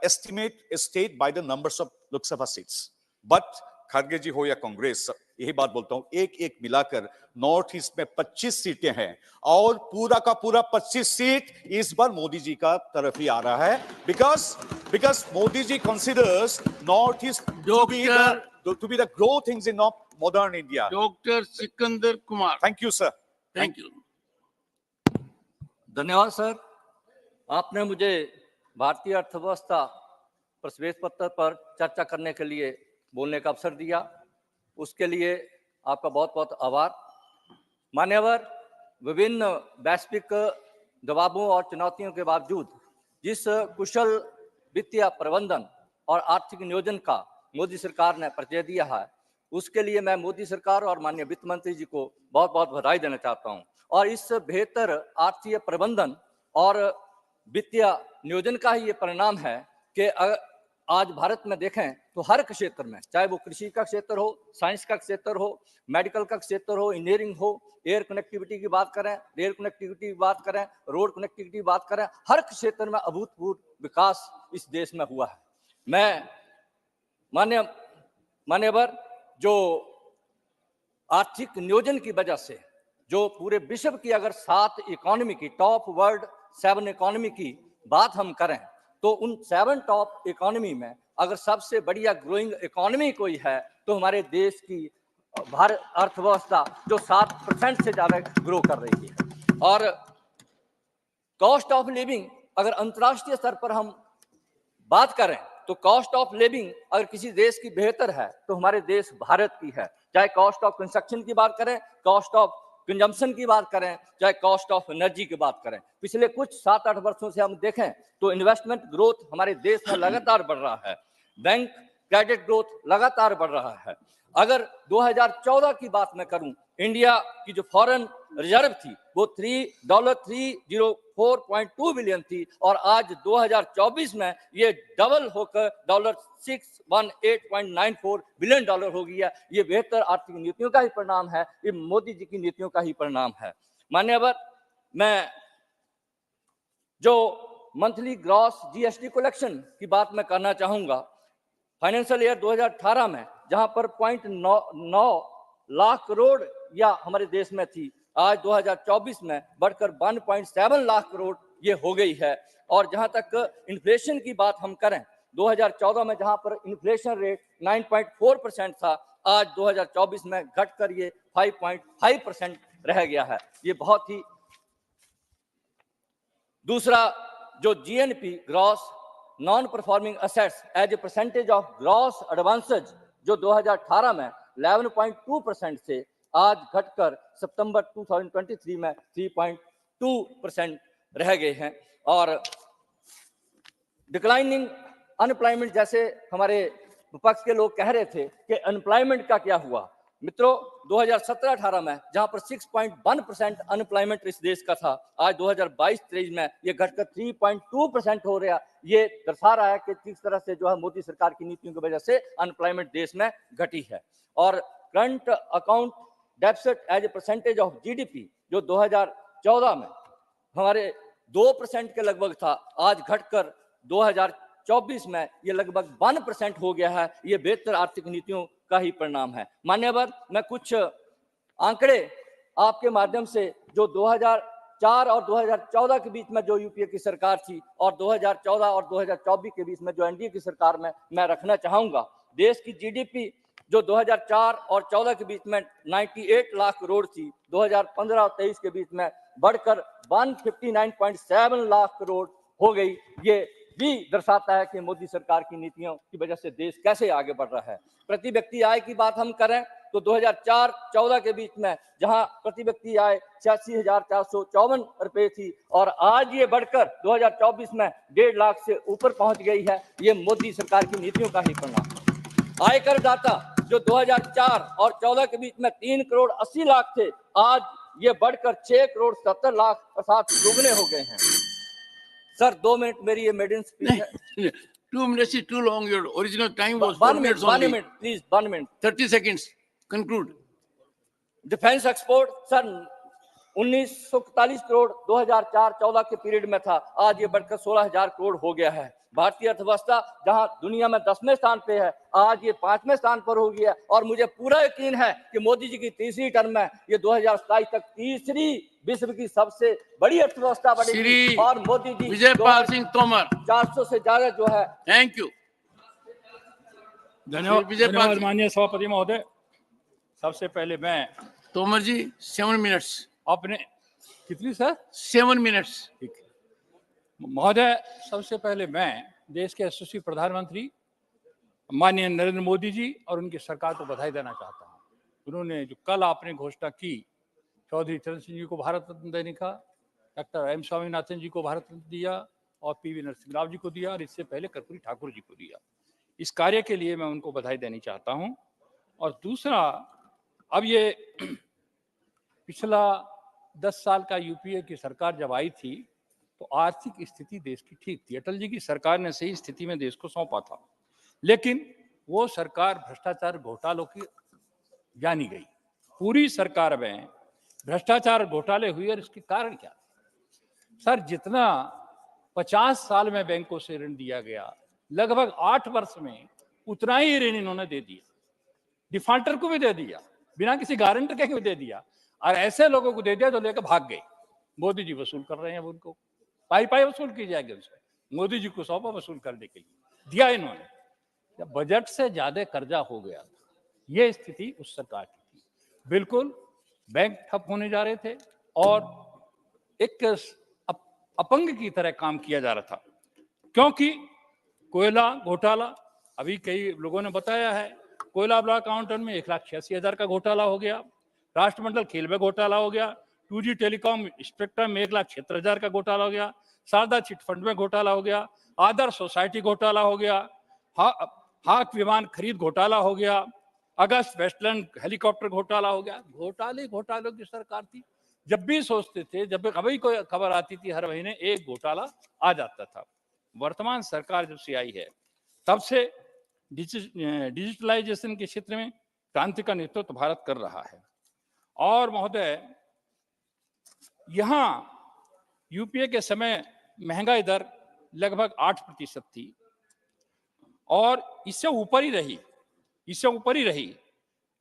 estimate a state by the numbers of Lok Sabha seats. But खड़गे जी हो या कांग्रेस, यही बात बोलता हूं, एक मिलाकर नॉर्थ ईस्ट में 25 सीटें हैं और पूरा का पूरा 25 सीट इस बार मोदी जी का तरफ ही आ रहा है, because Modi ji considers north east to be the growth engine of modern India. Dr. Sikandar Kumar. Thank you, sir. Thank you. धन्यवाद सर. आपने मुझे भारतीय अर्थव्यवस्था पर श्वेत पत्र पर चर्चा करने के लिए बोलने का अवसर दिया, उसके लिए आपका बहुत बहुत आभार. मान्यवर, विभिन्न वैश्विक दबावों और चुनौतियों के बावजूद जिस कुशल वित्तीय प्रबंधन और आर्थिक नियोजन का मोदी सरकार ने परिचय दिया है, उसके लिए मैं मोदी सरकार और माननीय वित्त मंत्री जी को बहुत बहुत बधाई देना चाहता हूं. और इस बेहतर आर्थिक प्रबंधन और वित्तीय नियोजन का ही ये परिणाम है कि आज भारत में देखें तो हर क्षेत्र में, चाहे वो कृषि का क्षेत्र हो, साइंस का क्षेत्र हो, मेडिकल का क्षेत्र हो, इंजीनियरिंग हो, एयर कनेक्टिविटी की बात करें, रेल कनेक्टिविटी की बात करें, रोड कनेक्टिविटी की बात करें, हर क्षेत्र में अभूतपूर्व विकास इस देश में हुआ है. मैं मान्यवर, जो आर्थिक नियोजन की वजह से जो पूरे विश्व की अगर 7 इकोनॉमी की, टॉप वर्ल्ड 7 इकोनॉमी की बात हम करें, तो उन 7 टॉप इकोनॉमी में अगर सबसे बढ़िया ग्रोइंग इकोनॉमी कोई है तो हमारे देश की भारत अर्थव्यवस्था जो 7% से ज्यादा ग्रो कर रही है. और कॉस्ट ऑफ लिविंग अगर अंतर्राष्ट्रीय स्तर पर हम बात करें तो कॉस्ट ऑफ लिविंग अगर किसी देश की बेहतर है तो हमारे देश भारत की है. चाहे कॉस्ट ऑफ कंस्ट्रक्शन की बात करें, कॉस्ट ऑफ कंजम्पशन की बात करें, चाहे कॉस्ट ऑफ एनर्जी की बात करें. पिछले कुछ 7-8 वर्षों से हम देखें तो इन्वेस्टमेंट ग्रोथ हमारे देश में लगातार बढ़ रहा है, बैंक क्रेडिट ग्रोथ लगातार बढ़ रहा है. अगर 2014 की बात मैं करूं, इंडिया की जो फॉरेन रिजर्व थी वो $304.2 बिलियन थी और आज 2024 में ये डबल होकर $618.94 बिलियन हो गई है. ये बेहतर आर्थिक नीतियों का ही परिणाम है, ये मोदी जी की नीतियों का ही परिणाम है. मान्यवर, मैं जो मंथली ग्रॉस जीएसटी कलेक्शन की बात मैं करना चाहूंगा। फाइनेंशियल ईयर 2018 में जहां पर 0.9 लाख करोड़ या हमारे देश में थी, आज 2024 में बढ़कर 1.7 लाख करोड़ ये हो गई है। और जहां तक इन्फ्लेशन की बात हम करें, 2014 में जहां पर इन्फ्लेशन रेट 9.4% था, आज 2024 में घटकर ये 5.5% रह गया है। ये बहुत ही दूसरा जो GNP gross non performing assets as a percentage of gross advances जो 2018 में 11.2% से आज घटकर सितंबर 2023 में 3.2% रह गए हैं। और डिक्लाइनिंग अनएम्प्लॉयमेंट, जैसे हमारे विपक्ष के लोग कह रहे थे कि अनएम्प्लॉयमेंट का क्या हुआ। मित्रों, 2017-18 में जहां पर 6.1% अनएम्प्लॉयमेंट इस देश का था, आज 2022-23 में ये घटकर 3.2% हो रहा। ये दर्शा रहा है कि किस तरह से जो है मोदी सरकार की नीतियों की वजह से अनएम्प्लॉयमेंट देश में घटी है। और current account deficit as a percentage of GDP जो 2014 में हमारे 2% के लगभग था, आज घटकर 2024 में ये लगभग 1% हो गया है। ये बेहतर आर्थिक नीतियों का ही परिणाम है। मान्यवर, मैं कुछ आंकड़े आपके माध्यम से जो 2004 और 2014 के बीच में जो यूपीए की सरकार थी और 2014 और 2024 के बीच में जो एनडीए की सरकार में मैं रखना चाहूंगा। देश की जीडीपी जो 2004 और 14 के बीच में 98 लाख करोड़ थी, 2015 और 23 के बीच में बढ़कर 159.7 लाख करोड़ हो गई। ये भी दर्शाता है कि मोदी सरकार की नीतियों की वजह से देश कैसे आगे बढ़ रहा है। प्रति व्यक्ति आय की बात हम करें तो 2004-14 के बीच में जहां प्रति व्यक्ति आय 86,454 रुपए थी और आज ये बढ़कर 2024 में 1.5 लाख से ऊपर पहुंच गई है। ये मोदी सरकार की नीतियों का ही परिणाम। आयकर दाता जो 2004 और 14 के बीच में 3 करोड़ 80 लाख थे, आज ये बढ़कर 6 करोड़ 70 लाख अर्थात दुगने हो गए हैं। सर 2 मिनट मेरी ये मेडन स्पीच है। 2 minutes is too long. Your original time was 1 4 minute, minutes only. 1 minute, please, 1 minute. 30 seconds. Conclude. Defence export sir 1941 crore 2004-14 के पीरियड में था, आज ये बढ़कर 16,000 करोड़ हो गया है। भारतीय अर्थव्यवस्था जहां दुनिया में 10वें स्थान पे है, आज ये 5वें स्थान पर हो गया। और मुझे पूरा यकीन है कि मोदी जी की तीसरी टर्म में ये 2027 तक तीसरी विश्व की सबसे बड़ी अर्थव्यवस्था बनेगी। और मोदी जी विजयपाल सिंह तोमर 400 से ज्यादा जो है। Thank you. धन्यवाद माननीय सभापति महोदय। सबसे पहले मैं तोमर जी 7 minutes। अपने कितनी सर? 7 minutes। ठीक महोदय, सबसे पहले मैं देश के यशस्वी प्रधानमंत्री माननीय नरेंद्र मोदी जी और उनकी सरकार को बधाई देना चाहता हूँ। उन्होंने जो कल आपने घोषणा की, चौधरी चरण सिंह जी को भारत रत्न देने का, डॉक्टर एम स्वामीनाथन जी को भारत रत्न दिया और पीवी नरसिंह राव जी को दिया और इससे पहले कर्पूरी ठाकुर जी को दिया। इस कार्य के लिए मैं उनको बधाई देनी चाहता हूँ। और दूसरा, अब ये पिछला 10 साल का यूपीए की सरकार जब आई थी तो आर्थिक स्थिति देश की ठीक थी। अटल जी की सरकार ने सही स्थिति में देश को सौंपा था, लेकिन वो सरकार भ्रष्टाचार घोटालों की जानी गई। पूरी सरकार में भ्रष्टाचार घोटाले हुए और इसके कारण क्या? सर, जितना 50 साल में बैंकों से ऋण दिया गया, लगभग 8 वर्ष में उतना ही ऋण इन्होंने दे दिया। डिफॉल्टर को भी दे दिया, बिना किसी गारंटर के भी दे दिया, और ऐसे लोगों को दे दिया तो लेकर भाग गए। मोदी जी वसूल कर रहे हैं, अब उनको पाई पाई वसूल की जाएगी उनसे। मोदी जी को सौंपा वसूल करने के लिए, दिया इन्होंने। जब बजट से ज्यादा कर्जा हो गया था, ये स्थिति उस सरकार की थी। बिल्कुल बैंक ठप होने जा रहे थे और एक अपंग की तरह काम किया जा रहा था, क्योंकि कोयला घोटाला, अभी कई लोगों ने बताया है, कोयला ब्लॉक काउंटर में 1,86,000 का घोटाला हो गया। राष्ट्रमंडल खेल में घोटाला हो गया। 2G टेलीकॉम स्पेक्ट्रम में 1,76,000 का घोटाला हो गया। शारदा चिट फंड में घोटाला हो गया। आदर्श सोसाइटी घोटाला हो गया। हाक विमान खरीद घोटाला हो गया। अगस्त वेस्टलैंड हेलीकॉप्टर घोटाला हो गया। घोटालों की सरकार थी। जब भी सोचते थे, जब कभी कोई खबर आती थी, हर महीने एक घोटाला आ जाता था। वर्तमान सरकार जब से आई है, तब से डिजिटलाइजेशन के क्षेत्र में क्रांति का नेतृत्व भारत कर रहा है। और महोदय, यहाँ यूपीए के समय महंगाई दर लगभग 8% थी और इससे ऊपर ही रही।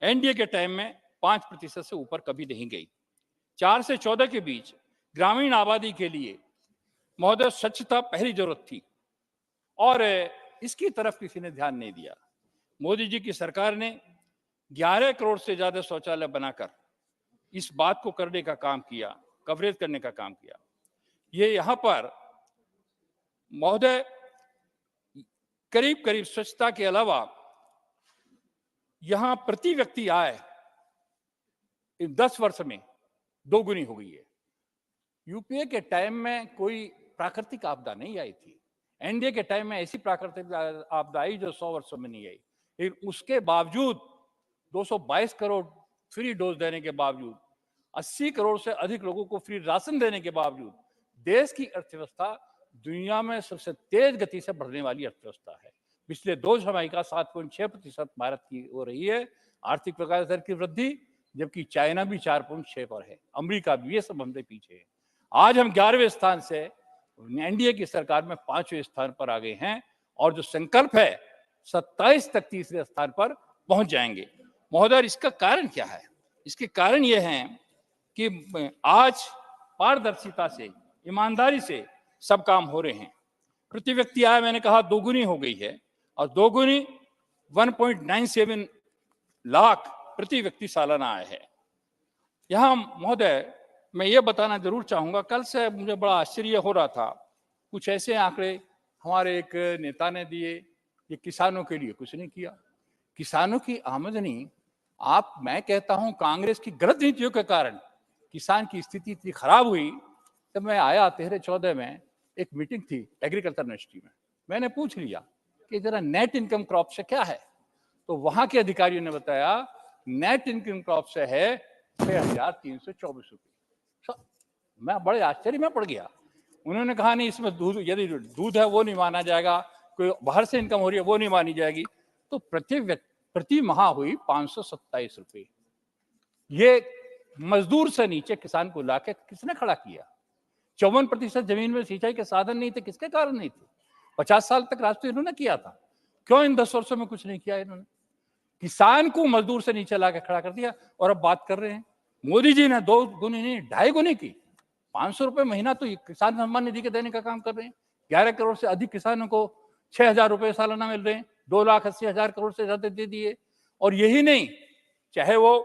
एनडीए के टाइम में 5% से ऊपर कभी नहीं गई। 4 से 14 के बीच ग्रामीण आबादी के लिए महोदय स्वच्छता पहली जरूरत थी और इसकी तरफ किसी ने ध्यान नहीं दिया। मोदी जी की सरकार ने 11 करोड़ से ज्यादा शौचालय बनाकर इस बात को करने का काम किया, कवरेज करने का काम किया। ये यहाँ पर महोदय करीब करीब स्वच्छता के अलावा यहाँ प्रति व्यक्ति आय 10 वर्ष में 2 गुनी हो गई है। यूपीए के टाइम में कोई प्राकृतिक आपदा नहीं आई थी। एनडीए के टाइम में ऐसी प्राकृतिक आपदा आई जो 100 वर्षों में नहीं आई। लेकिन उसके बावजूद 222 करोड़ फ्री डोज देने के बावजूद, 80 करोड़ से अधिक लोगों को फ्री राशन देने के बावजूद देश की अर्थव्यवस्था दुनिया में सबसे तेज गति से बढ़ने वाली अर्थव्यवस्था है। पिछले 2 छमाही का 7.6% भारत की हो रही है आर्थिक विकास दर की वृद्धि, जबकि चाइना भी 4.6 पर है, अमेरिका भी, ये सब हमसे पीछे है। आज हम 11वें स्थान से एनडीए की सरकार में 5वें स्थान पर आ गए हैं और जो संकल्प है 27 तक तीसरे स्थान पर पहुंच जाएंगे। महोदय, इसका कारण क्या है? इसके कारण ये है कि आज पारदर्शिता से, ईमानदारी से सब काम हो रहे हैं। प्रति व्यक्ति आय मैंने कहा 2 गुनी हो गई है और 2 गुनी 1.97 लाख प्रति व्यक्ति सालाना आय है। यहाँ महोदय मैं ये बताना जरूर चाहूंगा, कल से मुझे बड़ा आश्चर्य हो रहा था, कुछ ऐसे आंकड़े हमारे एक नेता ने दिए, ये किसानों के लिए कुछ नहीं किया। किसानों की आमदनी, मैं कहता हूं कांग्रेस की गलत नीतियों के कारण किसान की स्थिति इतनी खराब हुई। तब मैं आया 13-14 में, एक मीटिंग थी एग्रीकल्चर यूनिवर्सिटी में, मैंने पूछ लिया कि जरा नेट इनकम क्रॉप से क्या है, तो वहां के अधिकारियों ने बताया नेट इनकम क्रॉप से है 6,324 रुपये। मैं बड़े आश्चर्य में पड़ गया। उन्होंने कहा नहीं, इसमें दूध, यदि दूध है वो नहीं माना जाएगा, कोई बाहर से इनकम हो रही है वो नहीं मानी जाएगी। तो प्रति माह हुई 527 रुपये। ये मजदूर से नीचे किसान को लाके किसने खड़ा किया? 54% जमीन में सिंचाई के साधन नहीं थे, किसके कारण नहीं थे? 50 साल तक राज तो इन्होंने किया था, क्यों इन 10 वर्षों में कुछ नहीं किया इन्होंने? किसान को मजदूर से नीचे लाके खड़ा कर दिया और अब बात कर रहे हैं मोदी जी ने 2 गुनी नहीं 2.5 गुनी की। 500 रुपए महीना तो किसान सम्मान निधि के देने का काम कर रहे हैं। 11 करोड़ से अधिक किसानों को 6,000 रुपए सालाना मिल रहे हैं, 2,80,000 करोड़ से ज्यादा दे दिए। और यही नहीं, चाहे वो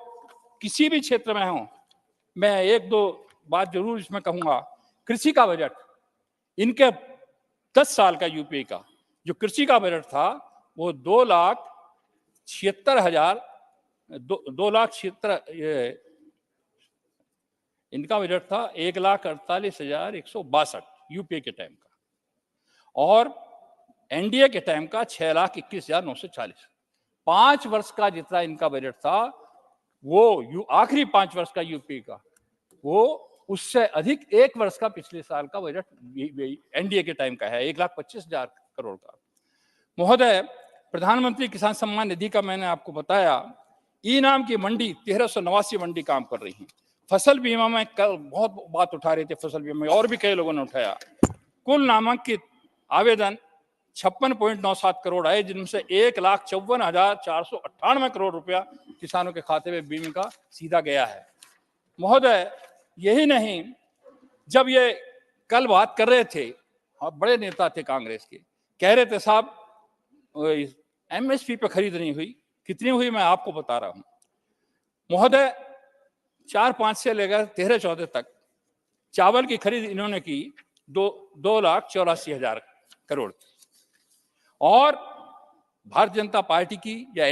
किसी भी क्षेत्र में हो, मैं 1-2 बात जरूर इसमें कहूंगा। कृषि का बजट, इनके 10 साल का यूपीए का जो कृषि का बजट था वो 2,76,000 इनका बजट था 1,48,162 यूपीए के टाइम का, और एनडीए के टाइम का 6,21,940। 5 वर्ष का जितना इनका बजट था वो आखिरी 5 वर्ष का यूपीए का, वो उससे अधिक 1 वर्ष का पिछले साल का बजट एनडीए के टाइम का है, 1,25,000 करोड़ का। महोदय, प्रधानमंत्री किसान सम्मान निधि का मैंने आपको बताया। ई नाम की मंडी 1389 मंडी काम कर रही है। फसल बीमा में कल बहुत बात उठा रहे थे, फसल बीमा में और भी कई लोगों ने उठाया। कुल नामांकित आवेदन 56.97 करोड़ आए, जिनमें 1,54,498 करोड़ रुपया किसानों के खाते में बीमे का सीधा गया है। महोदय, यही नहीं, जब ये कल बात कर रहे थे, बड़े नेता थे कांग्रेस के, कह रहे थे साहब एमएसपी पे खरीद नहीं हुई। कितनी हुई मैं आपको बता रहा हूं महोदय। 4-5 से लेकर 13-14 तक चावल की खरीद इन्होंने की 2,84,000 करोड़, और भारतीय जनता पार्टी की या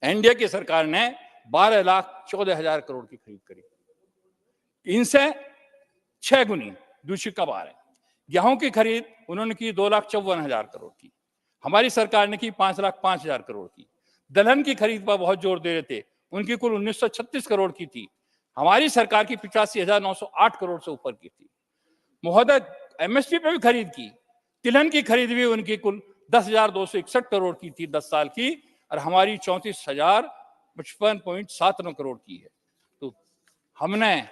एनडीए की सरकार ने 12,14,000 करोड़ की खरीद करी। इनसे 6 गुनी दूसरी का बार है। गेहूं की खरीद उन्होंने की 2,54,000 करोड़ की, हमारी सरकार ने की 5,05,000 करोड़ की। दलहन की खरीद पर बहुत जोर दे रहे थे, उनकी कुल 1,936 करोड़ की थी, हमारी सरकार की 85,908 करोड़ से ऊपर की थी। महोदय, एमएसपी पे भी खरीद की। तिलहन की खरीद भी उनकी कुल 10,261 करोड़ की थी 10 साल की, और हमारी 34,055.79 करोड़ की है। तो हमने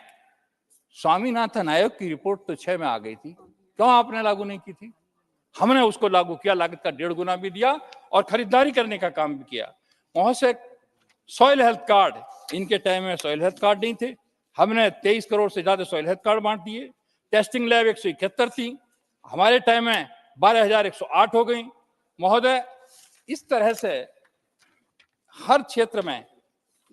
स्वामीनाथन आयोग की रिपोर्ट तो 6 में आ गई थी, क्यों आपने लागू नहीं की थी? हमने उसको लागू किया, लागत का 1.5 गुना भी दिया और खरीदारी करने का काम भी किया। वहां से सॉइल हेल्थ कार्ड, इनके टाइम में सॉइल हेल्थ कार्ड नहीं थे, हमने 23 करोड़ से ज्यादा सॉइल हेल्थ कार्ड बांट दिए। टेस्टिंग लैब 171 थी, हमारे टाइम में 12,108 हो गई। महोदय, इस तरह से हर क्षेत्र में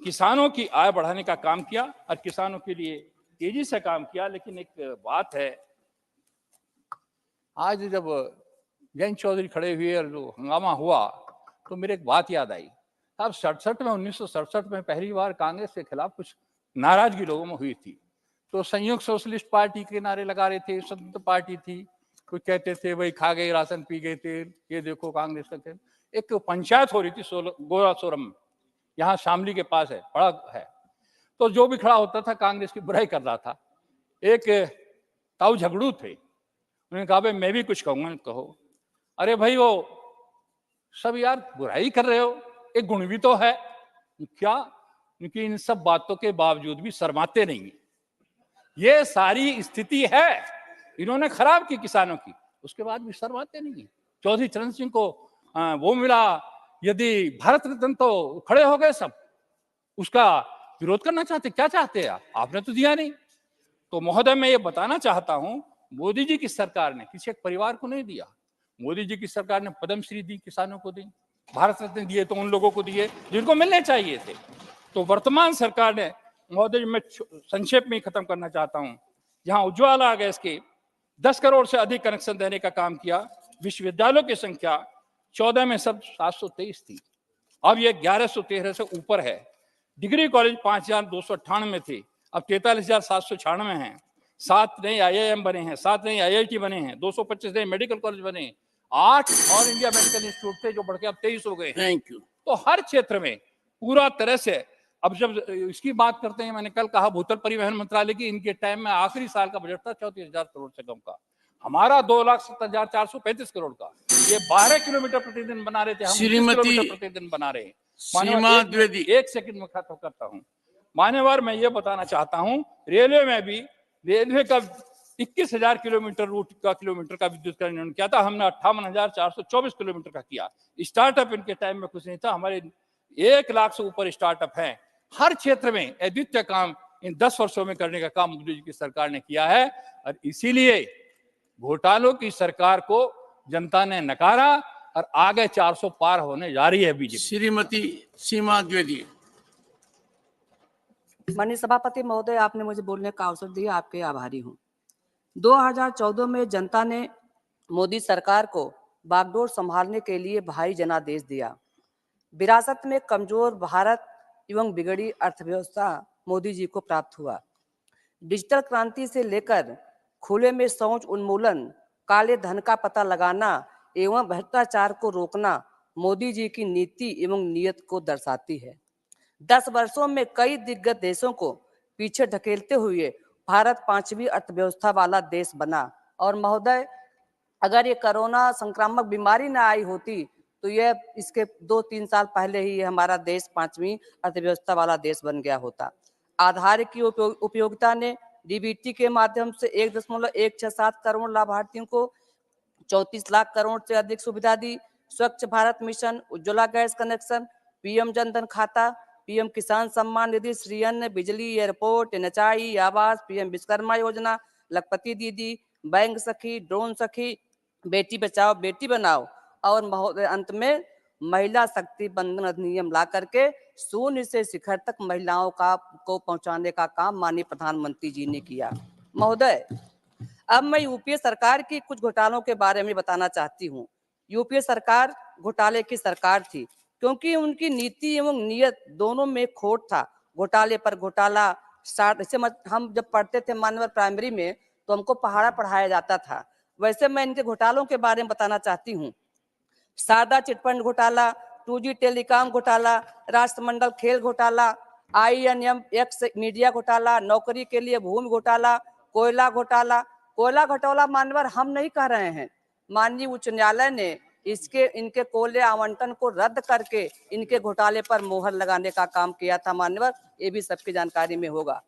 किसानों की आय बढ़ाने का काम किया और किसानों के लिए तेजी से काम किया। लेकिन एक बात है, आज जब जयंत चौधरी खड़े हुए और जो हंगामा हुआ तो मेरे एक बात याद आई। अब 1967 में पहली बार कांग्रेस के खिलाफ कुछ नाराजगी लोगों में हुई थी, तो संयुक्त सोशलिस्ट पार्टी के नारे लगा रहे थे, स्वतंत्र पार्टी थी, कुछ कहते थे भाई खा गए राशन, पी गए तेल, ये देखो कांग्रेस का खेल। एक पंचायत हो रही थी गोरासोरम में, यहाँ शामली के पास है, बड़ा है, तो जो भी खड़ा होता था कांग्रेस की बुराई कर रहा था। एक ताऊ झगड़ू थे, उन्होंने कहा भाई मैं भी कुछ कहूंगा। कहो। अरे भाई वो सब यार बुराई कर रहे हो, एक गुण भी तो है क्या? क्योंकि इन सब बातों के बावजूद भी शर्माते नहीं है। ये सारी स्थिति है, इन्होंने खराब की किसानों की, उसके बाद भी शर्माते नहीं है। चौधरी चरण सिंह को वो मिला, यदि भारत रत्न तो खड़े हो गए सब, उसका विरोध करना चाहते, क्या चाहते हैं आपने तो दिया नहीं। तो महोदय मैं ये बताना चाहता हूं, मोदी जी की सरकार ने किसी एक परिवार को नहीं दिया, मोदी जी की सरकार ने पद्मश्री दी, किसानों को दी, भारत रत्न दिए तो उन लोगों को दिए जिनको मिलने चाहिए थे। तो वर्तमान सरकार ने, महोदय मैं संक्षेप में खत्म करना चाहता हूं, जहां उज्ज्वला गैस के 10 करोड़ से अधिक कनेक्शन देने का काम किया, विश्वविद्यालयों की संख्या 14 में सब 723 थी, अब ये 1113 से ऊपर है। डिग्री कॉलेज 5,298 थे, अब 43,796 हैं। 7 नए IIM बने हैं, 7 नए IIT बने हैं, 225 नए मेडिकल कॉलेज बने हैं, 8 ऑल इंडिया मेडिकल इंस्टीट्यूट थे जो बढ़ के अब 23 हो गए। Thank you. तो हर क्षेत्र में पूरा तरह से, अब जब इसकी बात करते हैं, मैंने कल कहा भूतल परिवहन मंत्रालय की, इनके टाइम में आखिरी साल का बजट था 34,000 करोड़ से कम का, हमारा 2,70,435 करोड़ का। ये 12 किलोमीटर प्रतिदिन बना रहे थे, हम 29 किलोमीटर प्रतिदिन बना रहे हैं। सीमा द्विवेदी, एक सेकंड में खत्म करता हूं। मान्यवर, मैं ये बताना चाहता हूं, रेलवे में भी रेलवे का 21,000 किलोमीटर रूट का विद्युतीकरण इन्होंने किया था, हमने 58,424 किलोमीटर का किया। स्टार्टअप इनके टाइम में कुछ नहीं था, हमारे 1 लाख से ऊपर स्टार्टअप हैं। हर क्षेत्र में अद्वितीय काम इन 10 वर्षों में करने का काम मोदी जी की सरकार ने किया है, और इसीलिए घोटालों की सरकार को जनता ने नकारा और आगे 400 पार होने जा रही है बीजेपी। श्रीमती सीमा द्विवेदी। माननीय सभापति महोदय, आपने मुझे बोलने का अवसर दिया, आपके आभारी हूँ। 2014 में जनता ने मोदी सरकार को बागडोर संभालने के लिए भारी जनादेश दिया। विरासत में कमजोर भारत एवं बिगड़ी अर्थव्यवस्था मोदी जी को प्राप्त हुआ। डिजिटल क्रांति से लेकर खुले में शौच उन्मूलन, काले धन का पता लगाना एवं भ्रष्टाचार को रोकना मोदी जी की नीति एवं नीयत को दर्शाती है। 10 वर्षों में कई दिग्गज देशों को पीछे ढकेलते हुए भारत 5वीं अर्थव्यवस्था वाला देश बना। और महोदय, अगर ये कोरोना संक्रामक बीमारी ना आई होती तो ये इसके 2-3 साल पहले ही हमारा देश 5वीं अर्थव्यवस्था वाला देश बन गया होता। आधार की उपयोगिता ने DBT के माध्यम से 1.167 करोड़ लाभार्थियों को 34 लाख करोड़ से अधिक सुविधा दी। स्वच्छ Bharat mission, Ujjwala gas connection, PM Jan Dhan खाता, PM किसान सम्मान निधि, श्री अन्न, बिजली, एयरपोर्ट, NHI, आवास, PM विश्वकर्मा योजना, लखपति दीदी, बैंक सखी, ड्रोन सखी, बेटी बचाओ बेटी बनाओ, और महोदय अंत में महिला शक्ति बंधन अधिनियम ला करके शून्य से शिखर तक महिलाओं को पहुंचाने का काम माननीय प्रधानमंत्री जी ने किया। महोदय, अब मैं यूपीए सरकार की कुछ घोटालों के बारे में बताना चाहती हूँ। यूपीए सरकार घोटाले की सरकार थी क्योंकि उनकी नीति एवं नियत दोनों में खोट था। घोटाले पर घोटाला स्टार्ट, जैसे हम जब पढ़ते थे मानवर प्राइमरी में तो हमको पहाड़ा पढ़ाया जाता था, वैसे मैं इनके घोटालों के बारे में बताना चाहती हूँ। शारदा चिटफंड घोटाला, 2G टेलीकॉम घोटाला, राष्ट्रमंडल खेल घोटाला, INM-X मीडिया घोटाला, नौकरी के लिए भूमि घोटाला, कोयला घोटाला। कोयला घोटाला मानवर हम नहीं कह रहे हैं, माननीय उच्च न्यायालय ने इनके कोयले आवंटन को रद्द करके इनके घोटाले पर मोहर लगाने का काम किया था मानवर, ये भी सबकी जानकारी में होगा।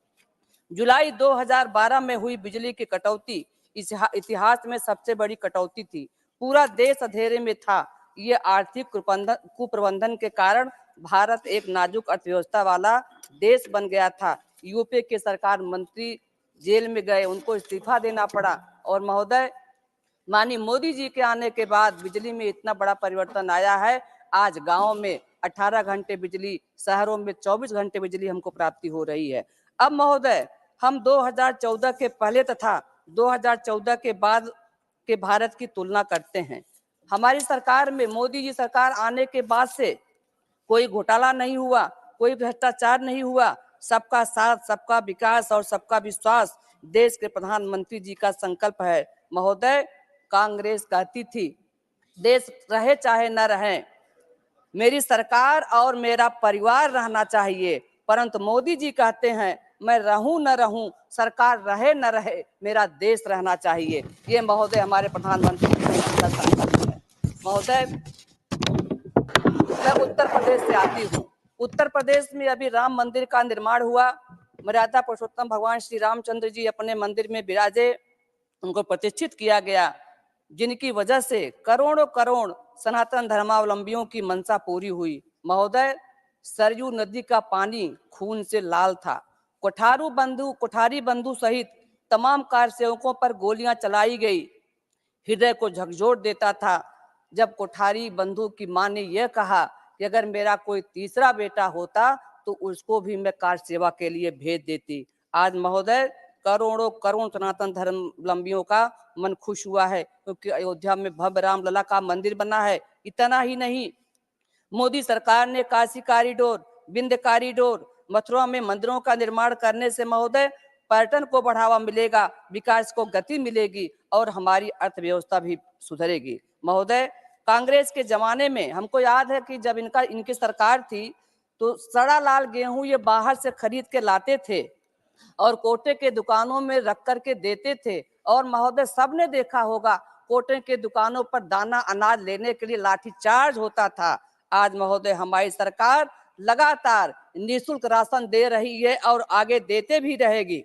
जुलाई 2012 में हुई बिजली की कटौती इतिहास में सबसे बड़ी कटौती थी। पूरा देश अंधेरे में था। ये आर्थिक कुप्रबंधन के कारण भारत एक नाजुक अर्थव्यवस्था वाला देश बन गया था। यूपीए के सरकार मंत्री जेल में गए, उनको इस्तीफा देना पड़ा। और महोदय, माननीय मोदी जी के आने के बाद बिजली में इतना बड़ा परिवर्तन आया है। आज गांव में 18 घंटे बिजली, शहरों में 24 घंटे बिजली हमको प्राप्ति हो रही है। अब महोदय, हम 2014 के पहले तथा 2014 के बाद के भारत की तुलना करते हैं। हमारी सरकार में, मोदी जी सरकार आने के बाद से कोई घोटाला नहीं हुआ, कोई भ्रष्टाचार नहीं हुआ। सबका साथ, सबका विकास और सबका विश्वास देश के प्रधानमंत्री जी का संकल्प है। महोदय, कांग्रेस कहती थी देश रहे चाहे न रहे, मेरी सरकार और मेरा परिवार रहना चाहिए, परंतु मोदी जी कहते हैं मैं रहूं न रहूं, सरकार रहे न रहे, मेरा देश रहना चाहिए। ये महोदय हमारे प्रधानमंत्री जी का संकल्प है। महोदय, मैं उत्तर प्रदेश से आती हूँ। उत्तर प्रदेश में अभी राम मंदिर का निर्माण हुआ। मर्यादा पुरुषोत्तम भगवान श्री रामचंद्र जी अपने मंदिर में विराजे, उनको प्रतिष्ठित किया गया, जिनकी वजह से करोड़ों करोड़ सनातन धर्मावलंबियों की मनसा पूरी हुई। महोदय, सरयू नदी का पानी खून से लाल था। कोठारी बंधु सहित तमाम कारसेवकों पर गोलियां चलाई गई। हृदय को झकझोर देता था जब कोठारी बंधु की मां ने यह कहा कि अगर मेरा कोई तीसरा बेटा होता तो उसको भी मैं कार सेवा के लिए भेज देती। आज महोदय, करोड़ों करोड़ सनातन धर्मावलंबियों का मन खुश हुआ है, क्योंकि अयोध्या में भव्य रामलला का मंदिर बना है। इतना ही नहीं, मोदी सरकार ने काशी कॉरिडोर, विंध्य कॉरिडोर, मथुरा में मंदिरों का निर्माण करने से महोदय पर्यटन को बढ़ावा मिलेगा, विकास को गति मिलेगी और हमारी अर्थव्यवस्था भी सुधरेगी। महोदय, कांग्रेस के जमाने में हमको याद है कि जब इनकी सरकार थी तो सड़ा लाल गेहूं ये बाहर से खरीद के लाते थे और कोटे के दुकानों में रख करके देते थे। और महोदय, सबने देखा होगा कोटे के दुकानों पर दाना अनाज लेने के लिए लाठीचार्ज होता था। आज महोदय, हमारी सरकार लगातार निःशुल्क राशन दे रही है और आगे देते भी रहेगी।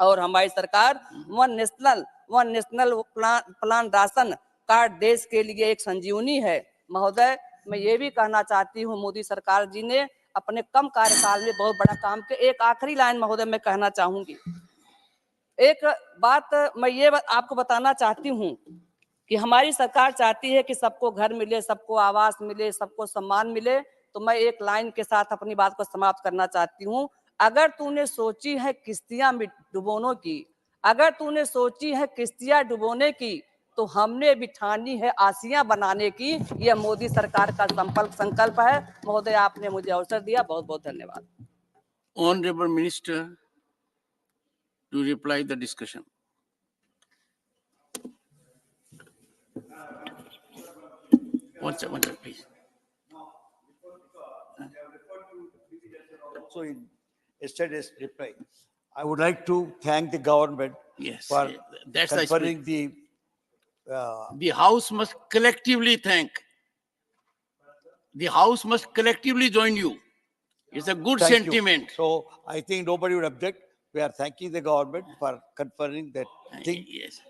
और हमारी सरकार one national plan ration card देश के लिए एक संजीवनी है। महोदय, मैं ये भी कहना चाहती हूँ, मोदी सरकार जी ने अपने कम कार्यकाल में बहुत बड़ा काम किया। एक आखिरी लाइन महोदय मैं कहना चाहूंगी। एक बात मैं ये आपको बताना चाहती हूँ कि हमारी सरकार चाहती है कि सबको घर मिले, सबको आवास मिले, सबको सम्मान मिले। तो मैं एक लाइन के साथ अपनी बात को समाप्त करना चाहती हूँ। अगर तूने सोची है किश्तियां डुबोने की, अगर तूने सोची है किश्तियां डुबोने की, तो हमने बिठानी है आसियां बनाने की। यह मोदी सरकार का संकल्प है। महोदय, आपने मुझे अवसर दिया, बहुत बहुत धन्यवाद। Honorable Minister to reply the discussion. One second, please. So in yesterday's reply, I would like to thank the government for That's conferring the House must collectively thank. The House must collectively join you. It's a good Thank you. sentiment. So I think nobody would object. We are thanking the government for conferring that thing. Yes.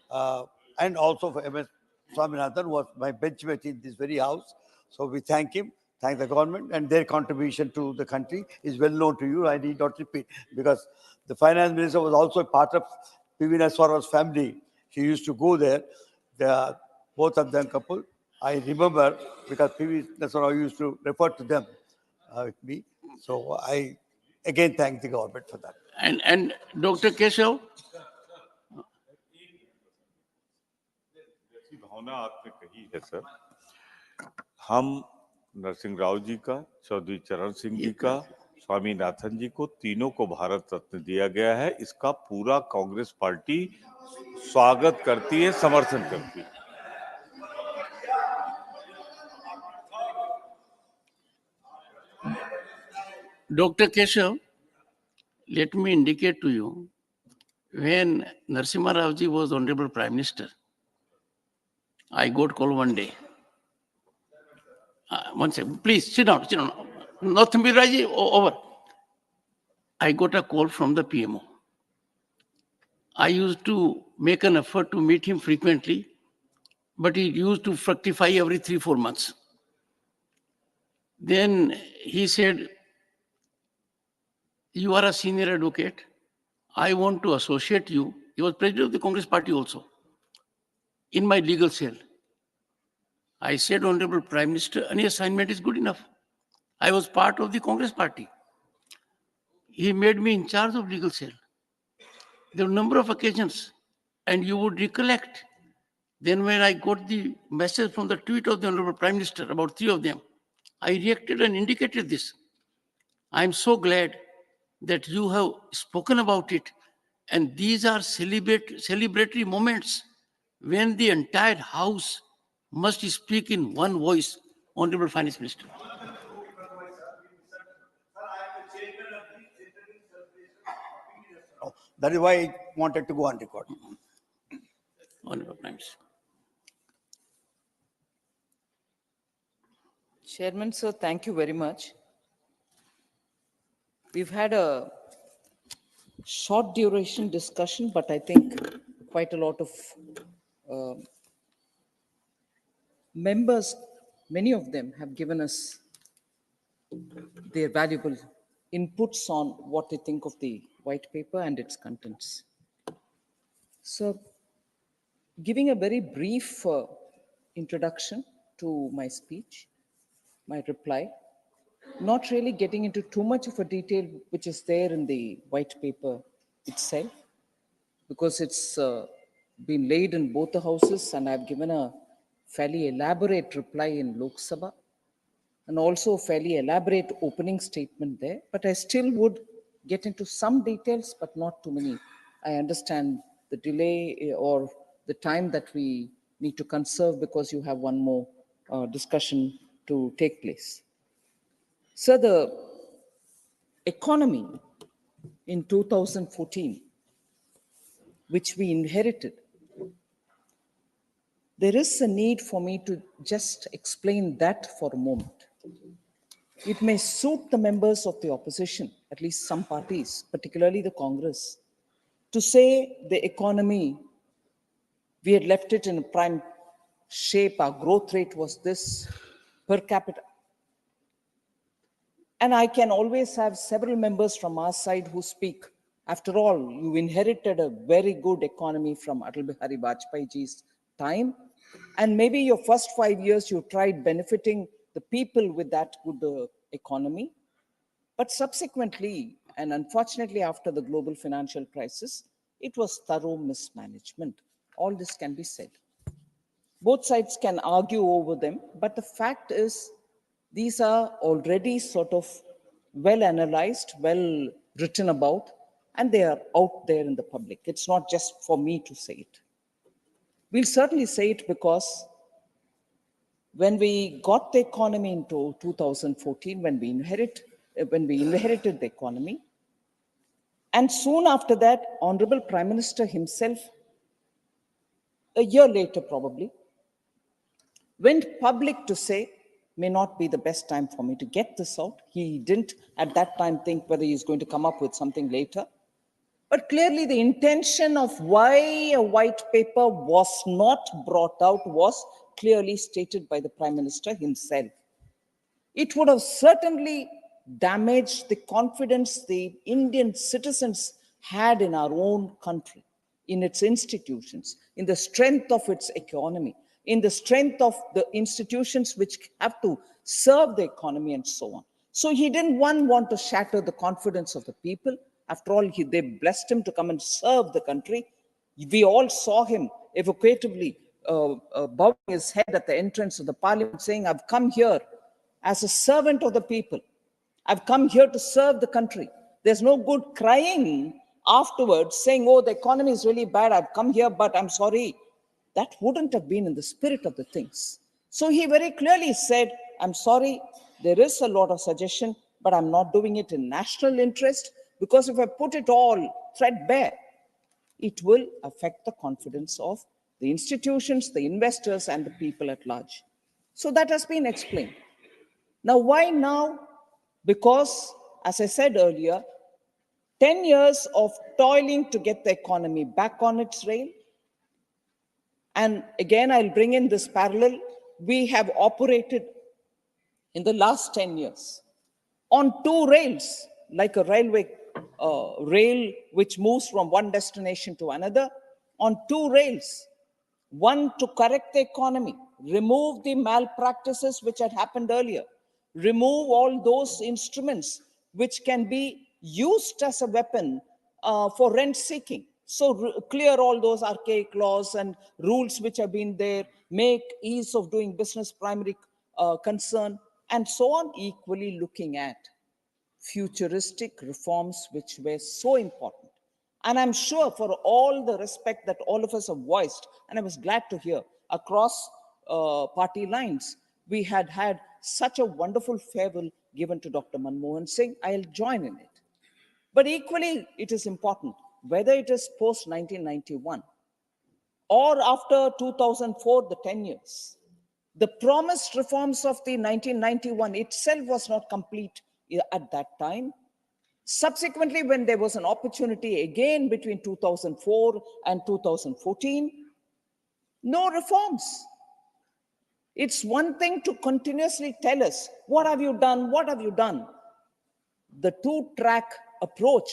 And also for MS Swaminathan, who was my benchmate in this very house. So we thank him, thank the government, and their contribution to the country is well known to you. I need not repeat, because the finance minister was also a part of P.V. Naswar's family. She used to go there. Both of them couple. I remember because P.V. Naswar used to refer to them with me. So I again thank the government for that. And Dr. Keshav? जैसी भावना आपने कही है sir, हम नरसिंह राव जी का, चौधरी चरण सिंह जी का, स्वामीनाथन जी को, तीनों को भारत रत्न दिया गया है। इसका पूरा कांग्रेस पार्टी स्वागत करती है, समर्थन करती है। Dr. Keshav, let me indicate to you, when Narasimha Rao ji was Honorable Prime Minister, I got call one day. One second, please sit down, sit down. Nothing be Raji, over. I got a call from the PMO. I used to make an effort to meet him frequently. but he used to fructify every 3-4 months. Then he said, you are a senior advocate. I want to associate you. He was president of the Congress party also, in my legal cell. I said, Honorable Prime Minister, any assignment is good enough. I was part of the Congress party. He made me in charge of legal cell. There were a number of occasions, and you would recollect. Then when I got the message from the tweet of the Honorable Prime Minister, about 3 of them, I reacted and indicated this. I'm so glad that you have spoken about it. And these are celebratory moments when the entire House must speak in one voice, Honorable Finance Minister. That is why I wanted to go on record. Honorable Prime Minister. Chairman, sir, thank you very much. We've had a short duration discussion, but I think quite a lot of members, many of them have given us their valuable inputs on what they think of the white paper and its contents. So, giving a very brief introduction to my speech, my reply, not really getting into too much of a detail which is there in the white paper itself, because it's been laid in both the houses, and I've given a fairly elaborate reply in Lok Sabha and also a fairly elaborate opening statement there. But I still would get into some details, but not too many. I understand the delay or the time that we need to conserve because you have one more discussion to take place. So the economy in 2014, which we inherited, there is a need for me to just explain that for a moment. It may suit the members of the opposition, at least some parties, particularly the Congress, to say the economy, we had left it in a prime shape, our growth rate was this per capita. And I can always have several members from our side who speak. After all, you inherited a very good economy from Atal Bihari Vajpayee's time. And maybe your first 5 years, you tried benefiting the people with that good economy. But subsequently, and unfortunately after the global financial crisis, it was thorough mismanagement. All this can be said. Both sides can argue over them, but the fact is, these are already sort of well analyzed, well written about, and they are out there in the public. It's not just for me to say it. We'll certainly say it because when we got the economy into 2014, when we inherited the economy, and soon after that, Honorable Prime Minister himself, a year later probably, went public to say, may not be the best time for me to get this out. He didn't at that time think whether he's going to come up with something later. But clearly the intention of why a white paper was not brought out was clearly stated by the Prime Minister himself. It would have certainly damaged the confidence the Indian citizens had in our own country, in its institutions, in the strength of its economy, in the strength of the institutions which have to serve the economy and so on. So he didn't want to shatter the confidence of the people. After all, they blessed him to come and serve the country. We all saw him evocatively bowing his head at the entrance of the parliament saying, I've come here as a servant of the people. I've come here to serve the country. There's no good crying afterwards saying, oh, the economy is really bad. I've come here, but I'm sorry. That wouldn't have been in the spirit of the things. So he very clearly said, I'm sorry, there is a lot of suggestion, but I'm not doing it in national interest, because if I put it all threadbare, it will affect the confidence of the institutions, the investors, and the people at large. So that has been explained. Now, why now? Because, as I said earlier, 10 years of toiling to get the economy back on its rail, And again, I'll bring in this parallel. We have operated in the last 10 years on two rails, like a railway rail which moves from one destination to another, on two rails. One, to correct the economy, remove the malpractices which had happened earlier, remove all those instruments which can be used as a weapon for rent seeking. So clear all those archaic laws and rules which have been there, make ease of doing business primary concern, and so on, equally looking at futuristic reforms which were so important. And I'm sure, for all the respect that all of us have voiced, and I was glad to hear across party lines, we had had such a wonderful farewell given to Dr. Manmohan Singh. I'll join in it. But equally, it is important, whether it is post 1991 or after 2004, the 10 years, the promised reforms of the 1991 itself was not complete at that time. Subsequently, when there was an opportunity again between 2004 and 2014, no reforms. It's one thing to continuously tell us, what have you done? What have you done? The two-track approach,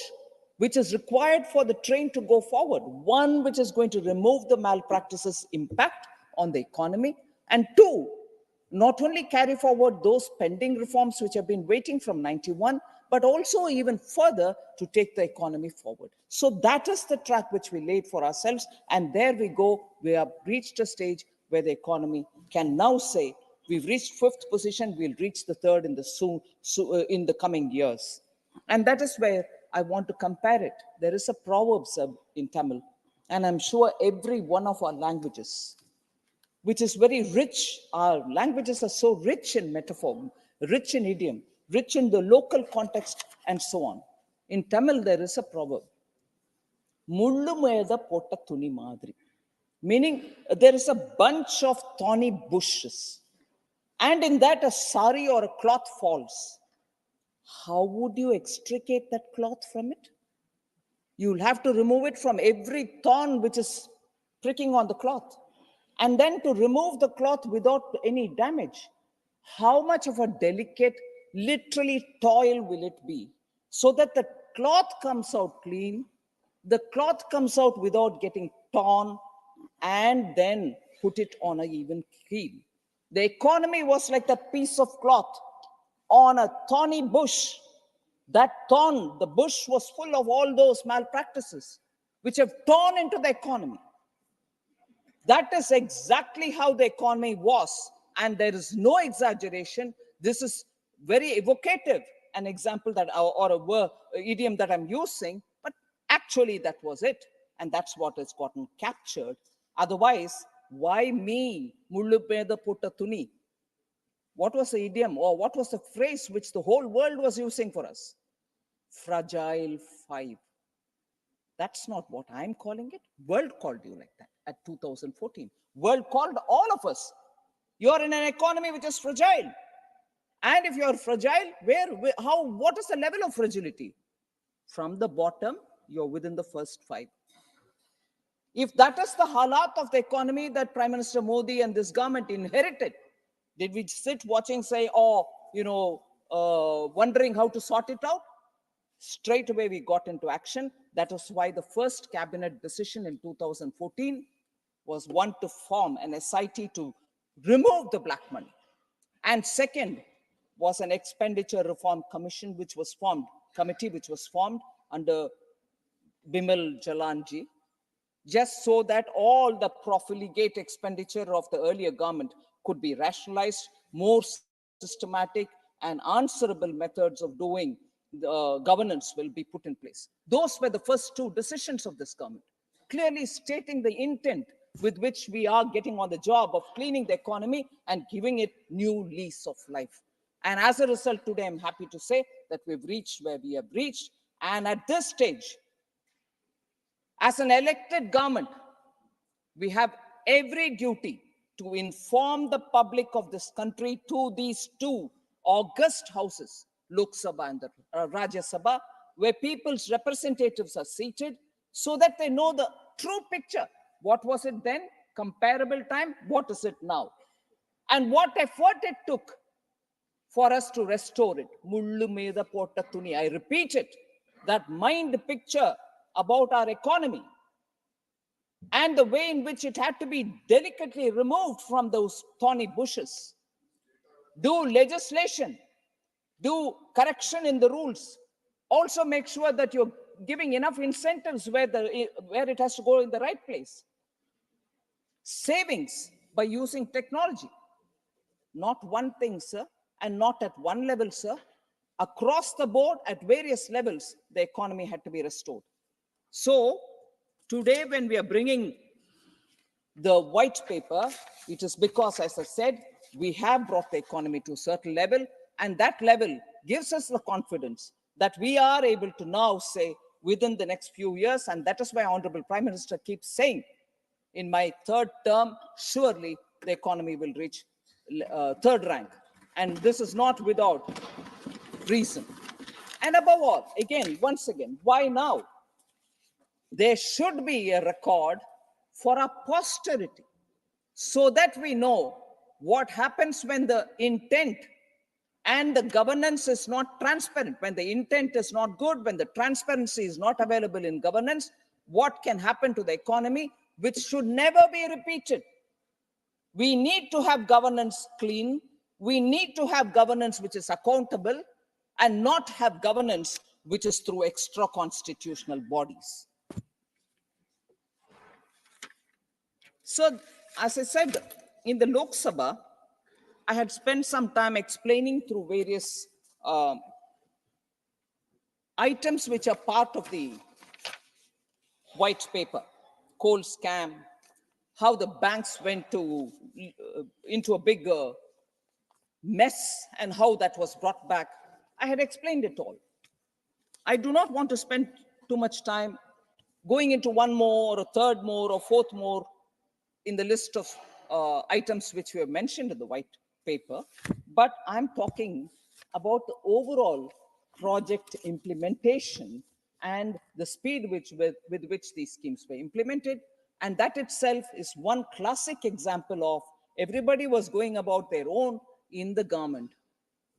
which is required for the train to go forward. One, which is going to remove the malpractices impact on the economy. And two, not only carry forward those pending reforms which have been waiting from 91, but also even further to take the economy forward. So that is the track which we laid for ourselves. And there we go. We have reached a stage where the economy can now say, we've reached fifth position, we'll reach the third in the coming years. And that is where I want to compare it. There is a proverb in Tamil, and I'm sure every one of our languages, which is very rich, our languages are so rich in metaphor, rich in idiom, rich in the local context, and so on. In Tamil, there is a proverb, Mullu meda potta thuni madri, meaning there is a bunch of thorny bushes, and in that a sari or a cloth falls. How would you extricate that cloth from it? You'll have to remove it from every thorn which is pricking on the cloth. And then to remove the cloth without any damage, how much of a delicate, literally toil will it be? So that the cloth comes out clean, the cloth comes out without getting torn, and then put it on an even keel. The economy was like that piece of cloth on a thorny bush. That thorn, the bush was full of all those malpractices which have torn into the economy. That is exactly how the economy was, and there is no exaggeration. This is very evocative, an example that, or a word, idiom that I'm using, but actually that was it, and that's what has gotten captured. Otherwise, why me? Mullu peda putta thuni. What was the idiom, or what was the phrase which the whole world was using for us? Fragile five. That's not what I'm calling it. World called you like that at 2014. World called all of us. You're in an economy which is fragile. And if you're fragile, what is the level of fragility? From the bottom, you're within the first five. If that is the halat of the economy that Prime Minister Modi and this government inherited, did we sit watching, say, wondering how to sort it out? Straight away, we got into action. That was why the first cabinet decision in 2014 was one, to form an SIT to remove the black money. And second was an expenditure reform committee, which was formed under Bimal Jalanji, just so that all the profligate expenditure of the earlier government could be rationalized, more systematic and answerable methods of doing governance will be put in place. Those were the first two decisions of this government, clearly stating the intent with which we are getting on the job of cleaning the economy and giving it new lease of life. And as a result, today I'm happy to say that we've reached where we have reached. And at this stage, as an elected government, we have every duty to inform the public of this country to these two august houses, Lok Sabha and the Rajya Sabha, where people's representatives are seated, so that they know the true picture. What was it then? comparable time, what is it now? And what effort it took for us to restore it. Mullu meda potta thuni. I repeat it, that mind picture about our economy and the way in which it had to be delicately removed from those thorny bushes. Do legislation, do correction in the rules. Also make sure that you're giving enough incentives where it has to go in the right place. Savings by using technology. Not one thing, sir, and not at one level, sir. Across the board, at various levels, the economy had to be restored. So today, when we are bringing the white paper, it is because, as I said, we have brought the economy to a certain level, and that level gives us the confidence that we are able to now say within the next few years, and that is why Honorable Prime Minister keeps saying, in my third term, surely the economy will reach third rank. And this is not without reason. And above all, again, once again, why now? There should be a record for our posterity so that we know what happens when the intent and the governance is not transparent, when the intent is not good, when the transparency is not available in governance, what can happen to the economy, which should never be repeated. We need to have governance clean. We need to have governance which is accountable and not have governance which is through extra constitutional bodies. So, as I said, in the Lok Sabha, I had spent some time explaining through various items which are part of the white paper, coal scam, how the banks went into a big mess and how that was brought back. I had explained it all. I do not want to spend too much time going into one more, or third more, or fourth more in the list of items which we have mentioned in the white paper, but I'm talking about the overall project implementation and the speed with which these schemes were implemented. And that itself is one classic example of everybody was going about their own in the government.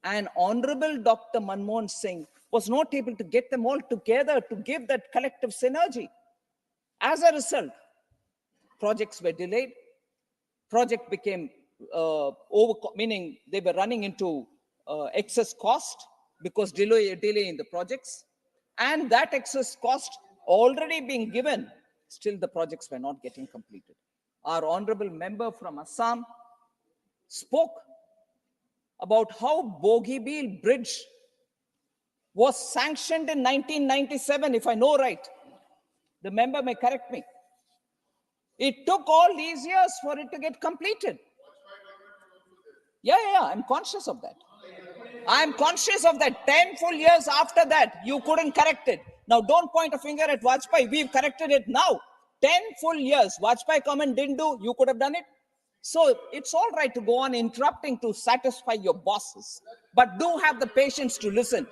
And Honorable Dr. Manmohan Singh was not able to get them all together to give that collective synergy. As a result, projects were delayed, project became meaning they were running into excess cost because delay in the projects, and that excess cost already being given, still the projects were not getting completed. Our honorable member from Assam spoke about how Bogibeel Bridge was sanctioned in 1997, if I know right. The member may correct me. It took all these years for it to get completed. Yeah, I'm conscious of that. I'm conscious of that. 10 full years after that, you couldn't correct it. Now, don't point a finger at Vajpayee. We've corrected it now. 10 full years. Vajpayee come and didn't do. You could have done it. So it's all right to go on interrupting to satisfy your bosses. But do have the patience to listen.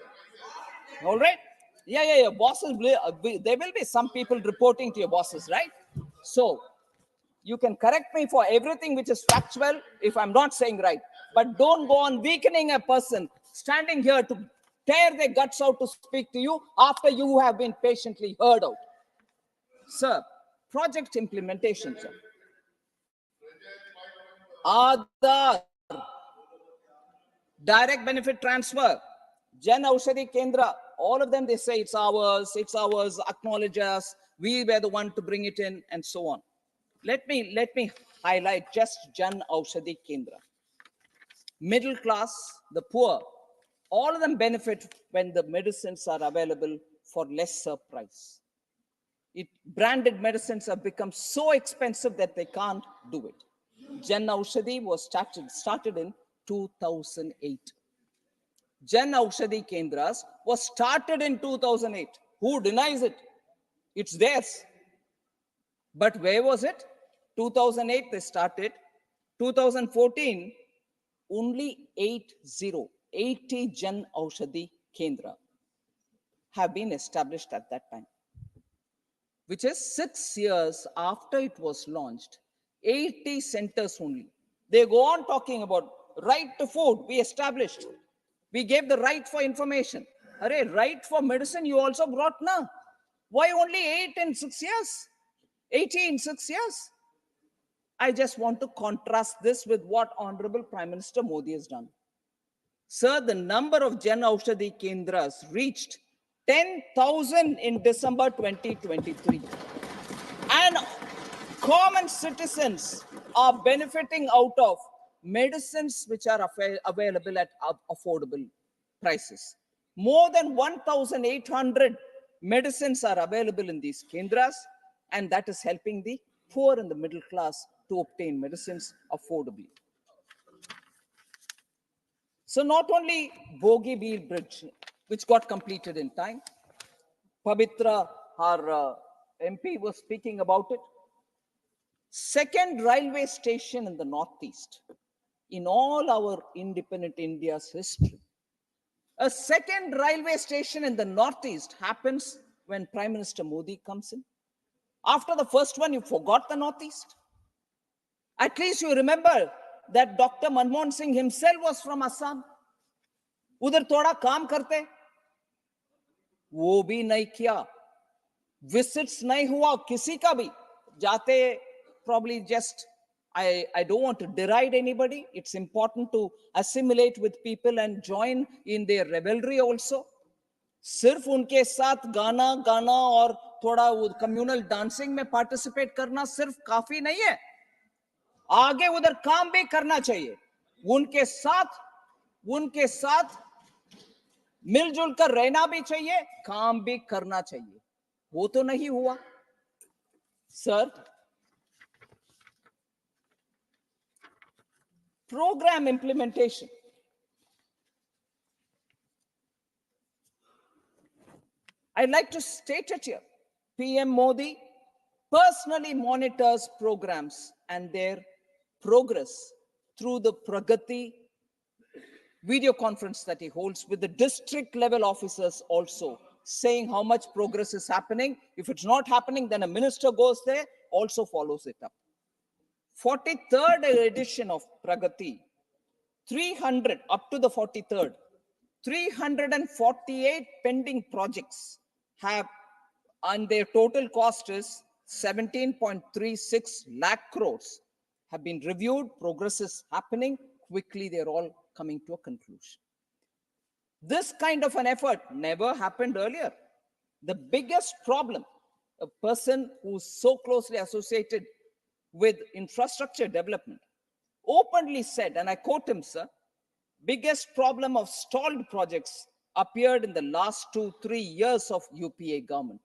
All right? Yeah. Bosses, there will be some people reporting to your bosses, right? So you can correct me for everything which is factual if I'm not saying right. But don't go on weakening a person standing here to tear their guts out to speak to you after you have been patiently heard out. Sir, project implementation, sir. Aadhaar, direct benefit transfer, Jan Aushadhi Kendra, all of them, they say it's ours, acknowledge us, we were the one to bring it in, and so on. Let me highlight just Jan Aushadhi Kendra. Middle class, the poor, all of them benefit when the medicines are available for lesser price. Branded medicines have become so expensive that they can't do it. Jan Aushadhi was started in 2008. Jan Aushadhi Kendras was started in 2008. Who denies it? It's theirs. But where was it? 2008 they started. 2014, only 80 Jan Aushadhi Kendra have been established at that time, which is 6 years after it was launched. 80 centers only. They go on talking about right to food we established. We gave the right for information. Array, right for medicine you also brought now. Why only 8 in 6 years? 80 in 6 years? I just want to contrast this with what Honorable Prime Minister Modi has done. Sir, the number of Jan Aushadhi Kendras reached 10,000 in December 2023. And common citizens are benefiting out of medicines which are available at affordable prices. More than 1,800 medicines are available in these kendras, and that is helping the poor and the middle class to obtain medicines affordably. So not only Bogibeel Bridge, which got completed in time, Pavitra, our MP, was speaking about it. Second railway station in the Northeast, in all our independent India's history. A second railway station in the Northeast happens when Prime Minister Modi comes in. After the first one, you forgot the Northeast. At least you remember that Dr. Manmohan Singh himself was from Assam. उधर थोड़ा काम करते, वो भी नहीं किया. Visits नहीं हुआ किसी का भी. जाते, probably just, I don't want to deride anybody. It's important to assimilate with people and join in their revelry also. सिर्फ उनके साथ गाना गाना और थोड़ा communal dancing में participate करना सिर्फ काफी नहीं है. आगे उधर काम भी करना चाहिए. उनके साथ मिलजुल कर रहना भी चाहिए, काम भी करना चाहिए. वो तो नहीं हुआ. Sir, program implementation. I'd like to state it here. PM Modi personally monitors programs and their progress through the Pragati video conference that he holds with the district level officers also, saying how much progress is happening. If it's not happening, then a minister goes there, also follows it up. 43rd edition of Pragati, 300 up to the 43rd, 348 pending projects have, and their total cost is 17.36 lakh crores, have been reviewed. Progress is happening quickly. They're all coming to a conclusion. This kind of an effort never happened earlier. The biggest problem, a person who's so closely associated with infrastructure development openly said, and I quote him, sir, biggest problem of stalled projects appeared in the last 2-3 years of UPA government.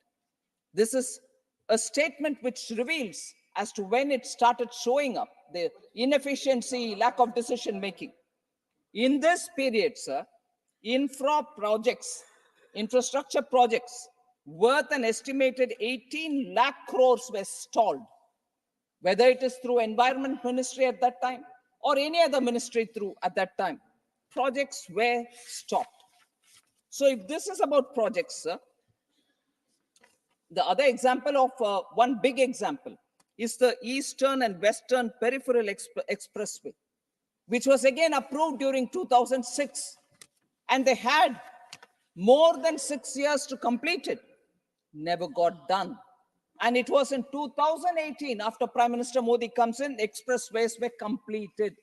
This is a statement which reveals as to when it started showing up, the inefficiency, lack of decision making. In this period, sir, infrastructure projects worth an estimated 18 lakh crores were stalled, whether it is through Environment Ministry at that time or any other ministry through at that time. Projects were stopped. So if this is about projects, sir, the other example of one big example is the Eastern and Western Peripheral Expressway, which was again approved during 2006. And they had more than 6 years to complete it. Never got done. And it was in 2018, after Prime Minister Modi comes in, expressways were completed.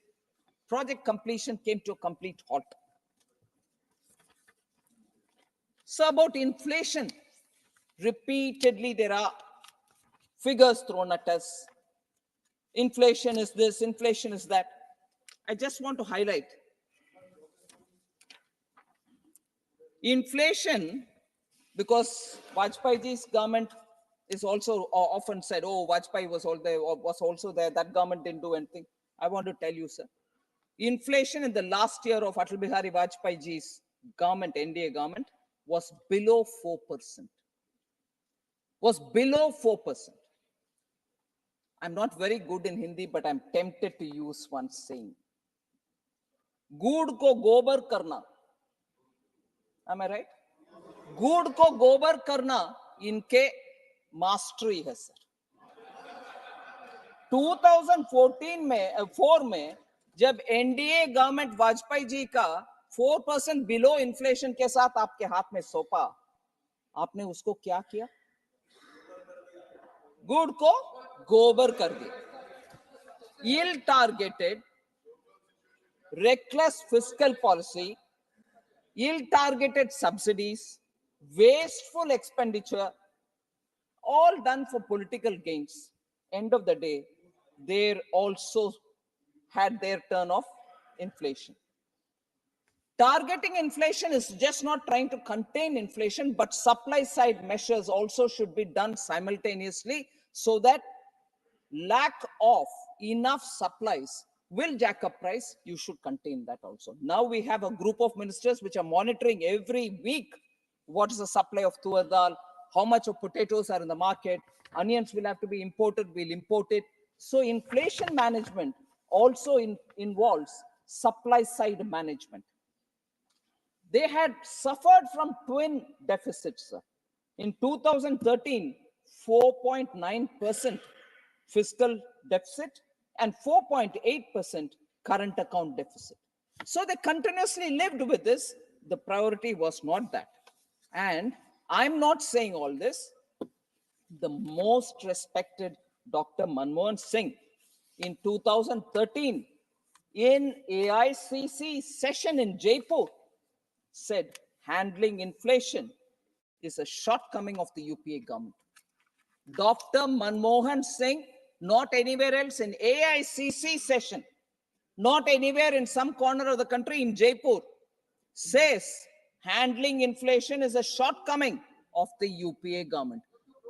Project completion came to a complete halt. So about inflation, repeatedly there are figures thrown at us. Inflation is this, inflation is that. I just want to highlight. Inflation, because Vajpayee's government is also often said, oh, Vajpayee was also there, that government didn't do anything. I want to tell you, sir, inflation in the last year of Atal Bihari Vajpayee's government, NDA government, was below 4%. Was below 4%. I'm not very good in Hindi, but I'm tempted to use one saying. Good ko gobar karna. Am I right? Good ko gobar karna inke mastery hai, sir. 2014 में 4 में जब NDA government Vajpayee ji का 4% below inflation के साथ आपके हाथ में सौंपा, आपने उसको क्या किया? गुड़ को गोबर कर दिया. Ill targeted, reckless fiscal policy, ill targeted subsidies, wasteful expenditure, all done for political gains. End of the day, they also had their turn of inflation. Targeting inflation is just not trying to contain inflation, but supply side measures also should be done simultaneously so that lack of enough supplies will jack up price. You should contain that also. Now we have a group of ministers which are monitoring every week what is the supply of tur dal, how much of potatoes are in the market, onions will have to be imported, we'll import it. So inflation management also involves supply side management. They had suffered from twin deficits. In 2013, 4.9% fiscal deficit and 4.8% current account deficit. So they continuously lived with this. The priority was not that. And I'm not saying all this. The most respected Dr. Manmohan Singh in 2013 in AICC session in Jaipur said handling inflation is a shortcoming of the UPA government. Dr. Manmohan Singh, not anywhere else in AICC session, not anywhere in some corner of the country in Jaipur, says handling inflation is a shortcoming of the UPA government.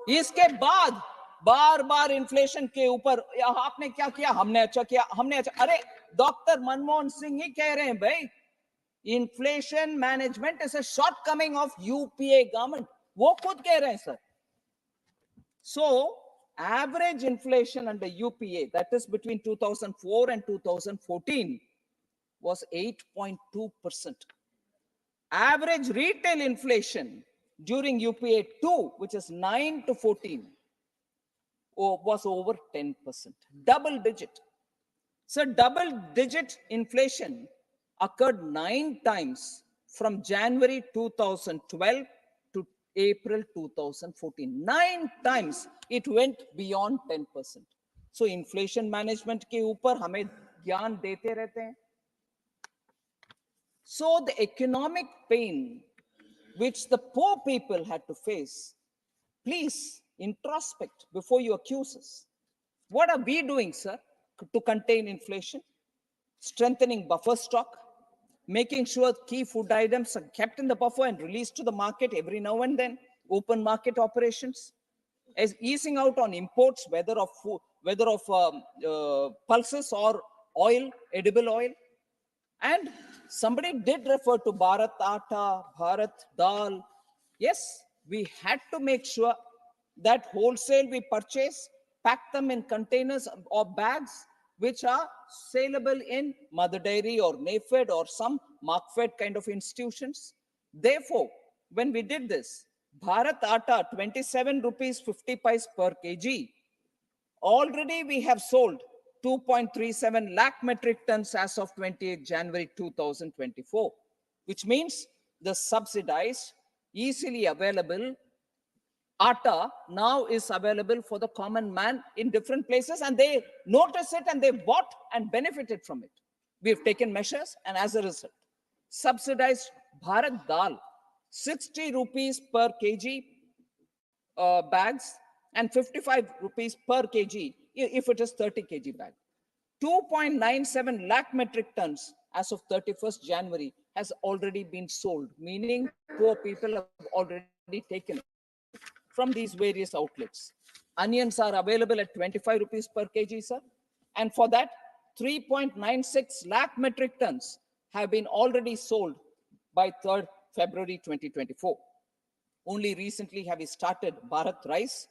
इसके बाद बार-बार inflation के ऊपर आपने क्या किया, हमने अच्छा किया, हमने अच्छा. अरे डॉक्टर मनमोहन सिंह ही कह रहे हैं भाई, inflation management is a shortcoming of UPA government. वो खुद कह रहे हैं sir. So average inflation under UPA, that is between 2004 and 2014, was 8.2%. Average retail inflation during UPA 2, which is 9 to 14, was over 10%, double digit. So double digit inflation occurred 9 times from January 2012 to April 2014. 9 times it went beyond 10%. So inflation management के ऊपर हमें ज्ञान देते रहते हैं. So the economic pain which the poor people had to face, please introspect before you accuse us. What are we doing, sir, to contain inflation? Strengthening buffer stock, making sure key food items are kept in the buffer and released to the market every now and then, open market operations, as easing out on imports, whether of food, whether of pulses or oil, edible oil. And somebody did refer to Bharat Atta, Bharat Dal. Yes, we had to make sure that wholesale we purchase, pack them in containers or bags, which are saleable in Mother Dairy or NAFED or some Markfed kind of institutions. Therefore, when we did this, Bharat Atta, 27 rupees 50 paise per kg, already we have sold 2.37 lakh metric tons as of 28 January 2024, which means the subsidized, easily available atta now is available for the common man in different places, and they notice it and they bought and benefited from it. We've taken measures, and as a result, subsidized Bharat Dal, 60 rupees per kg bags and 55 rupees per kg if it is 30 kg bag. 2.97 lakh metric tons as of 31st January has already been sold, meaning poor people have already taken it from these various outlets. Onions are available at 25 rupees per kg, sir. And for that, 3.96 lakh metric tons have been already sold by 3rd February 2024. Only recently have we started Bharat rice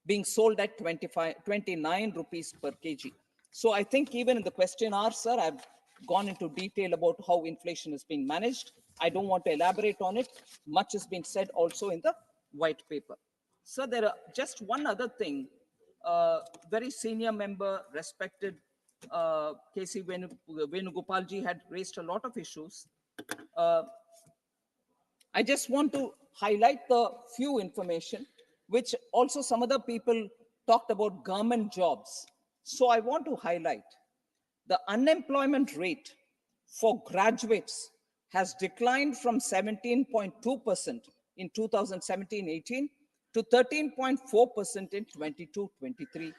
being sold at 29 rupees per kg. So I think even in the question hour, sir, I've gone into detail about how inflation is being managed. I don't want to elaborate on it. Much has been said also in the white paper. So there are just one other thing very senior member, respected K.C. Venugopalji had raised a lot of issues. I just want to highlight the few information, which also some other people talked about government jobs. So I want to highlight the unemployment rate for graduates has declined from 17.2% in 2017-18 to 13.4% in 22-23.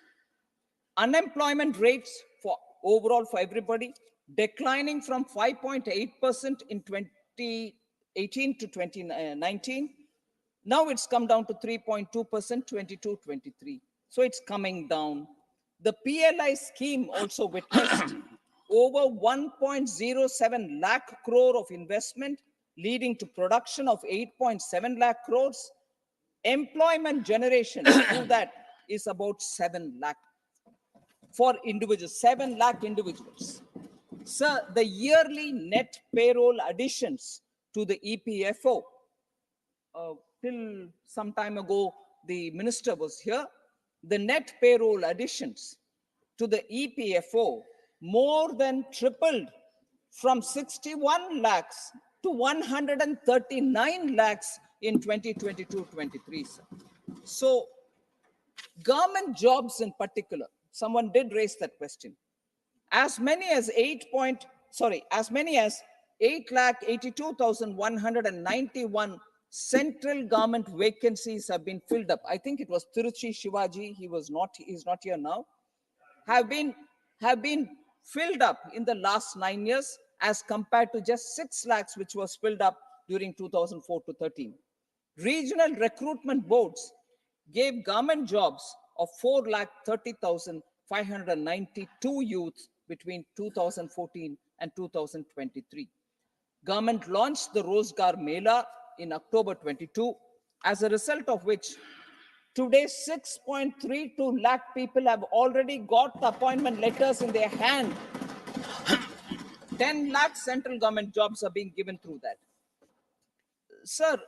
Unemployment rates for overall for everybody declining from 5.8% in 2018 to 2019. Now it's come down to 3.2%, 22-23. So it's coming down. The PLI scheme also witnessed over 1.07 lakh crore of investment, leading to production of 8.7 lakh crores. Employment generation through that is about 7 lakh for individuals, 7 lakh individuals. Sir, the yearly net payroll additions to the EPFO, till some time ago, the minister was here, the net payroll additions to the EPFO more than tripled from 61 lakhs to 139 lakhs in 2022-23, sir. So government jobs in particular, someone did raise that question. As many as 8,82,191 central government vacancies have been filled up. I think it was Tiruchi Shivaji, he's not here now, have been filled up in the last 9 years as compared to just 6 lakhs which was filled up during 2004 to 13. Regional recruitment boards gave government jobs of 4,30,592 youths between 2014 and 2023. Government launched the Rozgar Mela in October 22, as a result of which today 6.32 lakh people have already got the appointment letters in their hand. 10 lakh central government jobs are being given through that. Sir,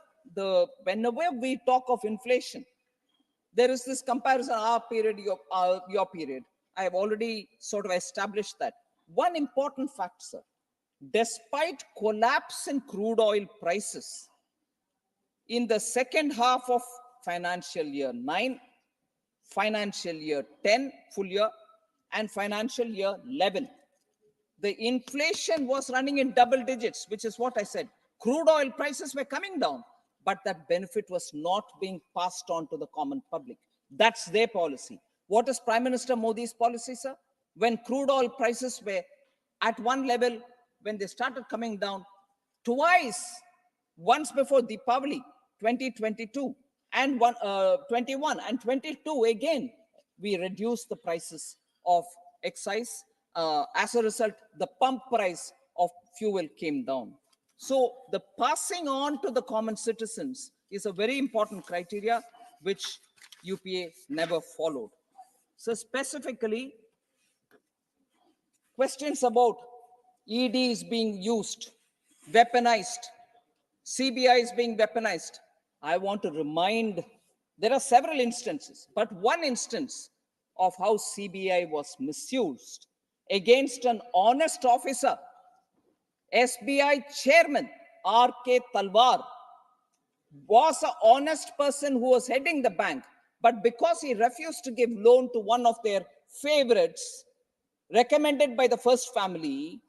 whenever we talk of inflation, there is this comparison, our period, your period. I have already sort of established that. One important fact, sir, despite collapse in crude oil prices in the second half of financial year 9, financial year 10, full year, and financial year 11, the inflation was running in double digits, which is what I said. Crude oil prices were coming down, but that benefit was not being passed on to the common public. That's their policy. What is Prime Minister Modi's policy, sir? When crude oil prices were at one level, when they started coming down, twice, once before Deepavali 2022 and 21 and 22 again, we reduced the prices of excise. As a result, the pump price of fuel came down. So the passing on to the common citizens is a very important criteria which UPA never followed. So specifically, questions about ED is being used, weaponized, CBI is being weaponized. I want to remind, there are several instances, but one instance of how CBI was misused against an honest officer, SBI chairman R.K. Talwar was an honest person who was heading the bank, but because he refused to give loan to one of their favorites, recommended by the first family,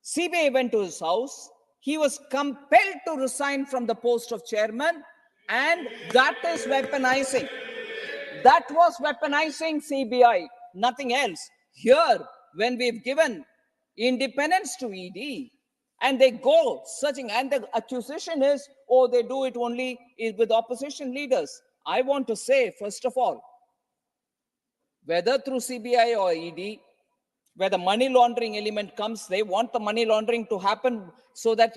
CBI went to his house. He was compelled to resign from the post of chairman, and that is weaponizing. That was weaponizing CBI, nothing else. Here, when we've given independence to ED, and they go searching, and the accusation is, oh, they do it only with opposition leaders. I want to say, first of all, whether through CBI or ED, where the money laundering element comes, they want the money laundering to happen so that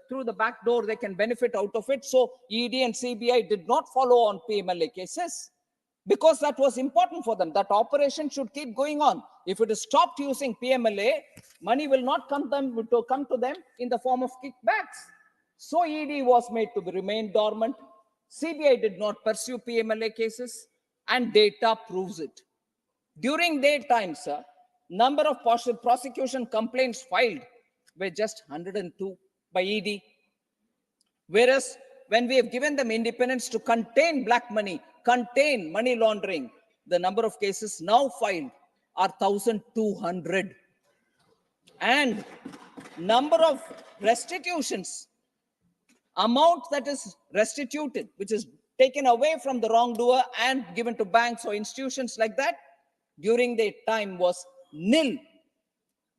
through the back door they can benefit out of it. So ED and CBI did not follow on PMLA cases because that was important for them. That operation should keep going on. If it is stopped using PMLA, money will not come to them in the form of kickbacks. So ED was made to remain dormant. CBI did not pursue PMLA cases. and data proves it. During their time, sir, number of prosecution complaints filed were just 102 by ED. Whereas when we have given them independence to contain black money, contain money laundering, the number of cases now filed are 1,200. And number of restitutions, amount that is restituted, which is taken away from the wrongdoer and given to banks or institutions like that, during their time was nil.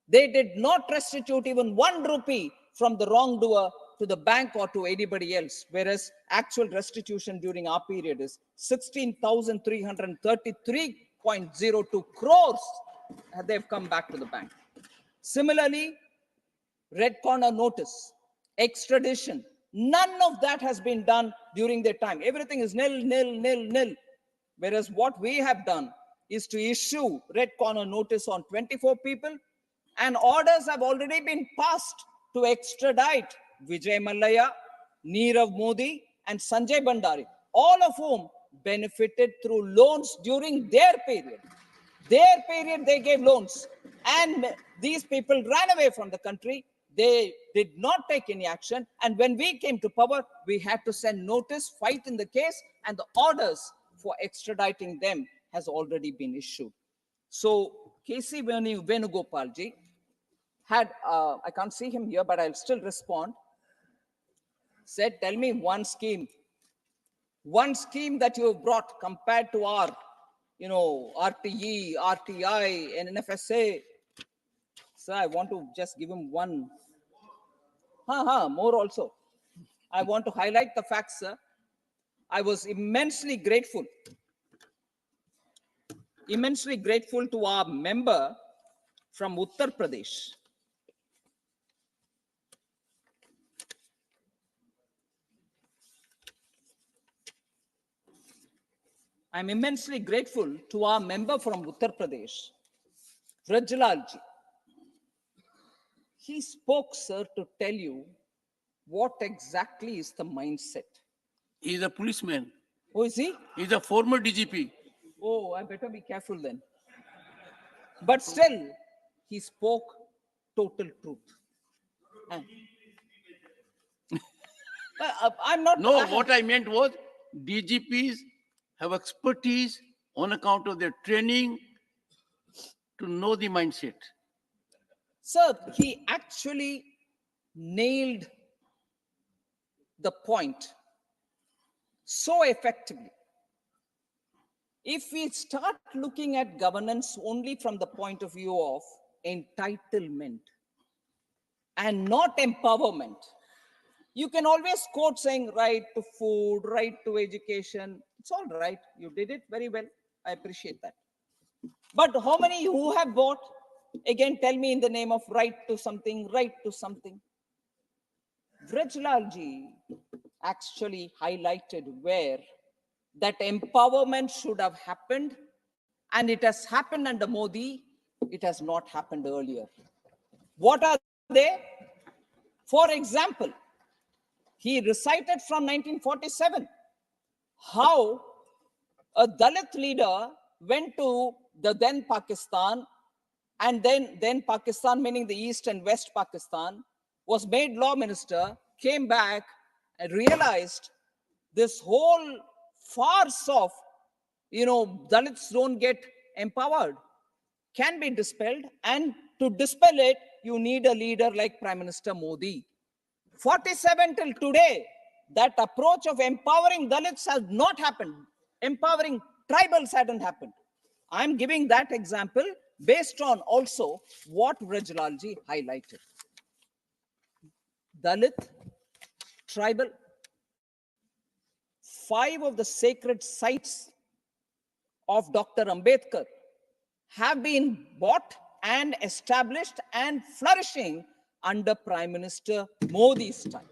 They did not restitute even 1 rupee from the wrongdoer to the bank or to anybody else, whereas actual restitution during our period is 16,333.02 crores they've come back to the bank. Similarly, red corner notice, extradition, none of that has been done during their time. Everything is nil, nil, nil, nil. Whereas what we have done is to issue red corner notice on 24 people, and orders have already been passed to extradite Vijay Mallya, Nirav Modi, and Sanjay Bhandari, all of whom benefited through loans during their period. Their period, they gave loans, and these people ran away from the country. They did not take any action, and when we came to power, we had to send notice, fight in the case, and the orders for extraditing them has already been issued. So KC Venugopalji had, I can't see him here, but I'll still respond, said, tell me one scheme that you have brought compared to our, RTE, RTI, and NFSA. Sir, I want to just give him one. More also. I want to highlight the fact, sir. I was immensely grateful to our member from Uttar Pradesh. I'm immensely grateful to our member from Uttar Pradesh, Rajlalji. He spoke, sir, to tell you what exactly is the mindset. He's a policeman. Oh, is he? He's a former DGP. Oh, I better be careful then. But still, he spoke total truth. I'm not. No, what I meant was DGPs have expertise on account of their training to know the mindset. Sir, he actually nailed the point so effectively. If we start looking at governance only from the point of view of entitlement and not empowerment, you can always quote saying right to food, right to education. It's all right. You did it very well. I appreciate that. But how many who have bought? Again, tell me in the name of right to something, right to something. Vrajlalji actually highlighted where that empowerment should have happened, and it has happened under Modi. It has not happened earlier. What are they? For example, he recited from 1947 how a Dalit leader went to the then Pakistan, and then Pakistan, meaning the East and West Pakistan, was made law minister, came back and realized this whole farce of, Dalits don't get empowered can be dispelled. And to dispel it, you need a leader like Prime Minister Modi. 47 till today, that approach of empowering Dalits has not happened. Empowering tribals hadn't happened. I'm giving that example based on also what Vrajlalji highlighted. Dalit, tribal, 5 of the sacred sites of Dr. Ambedkar have been bought and established and flourishing under Prime Minister Modi's time.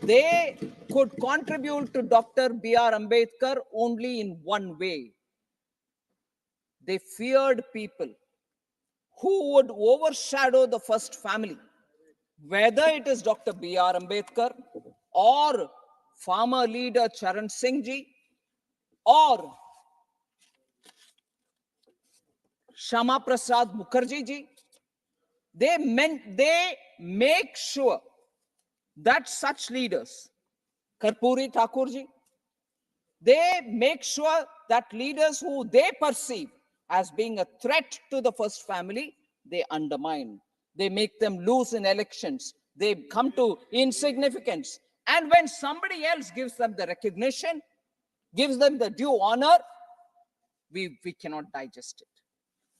They could contribute to Dr. B.R. Ambedkar only in one way. They feared people who would overshadow the first family, whether it is Dr. B.R. Ambedkar or farmer leader Charan Singh ji, or Shama Prasad Mukherjee ji, they make sure that such leaders, Karpuri Thakur ji, they make sure that leaders who they perceive as being a threat to the first family, they undermine. They make them lose in elections. They come to insignificance. And when somebody else gives them the recognition, gives them the due honor, we cannot digest it.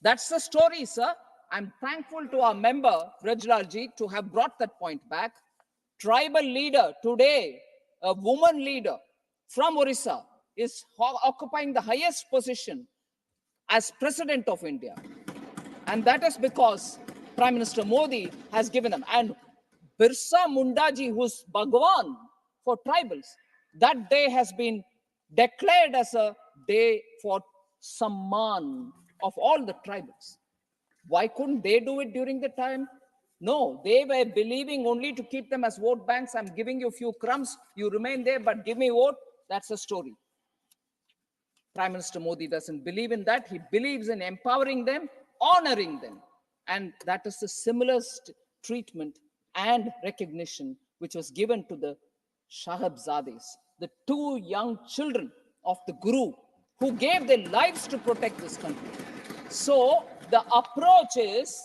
That's the story, sir. I'm thankful to our member, Brajlal ji, to have brought that point back. Tribal leader today, a woman leader from Orissa, is occupying the highest position as President of India. And that is because Prime Minister Modi has given them. And Birsa Munda ji, who's Bhagwan for tribals, that day has been declared as a day for Samman of all the tribals. Why couldn't they do it during the time? No, they were believing only to keep them as vote banks. I'm giving you a few crumbs. You remain there, but give me vote. That's the story. Prime Minister Modi doesn't believe in that. He believes in empowering them, honoring them. And that is the similar treatment and recognition which was given to the Shahbzades, the two young children of the Guru who gave their lives to protect this country. So the approach is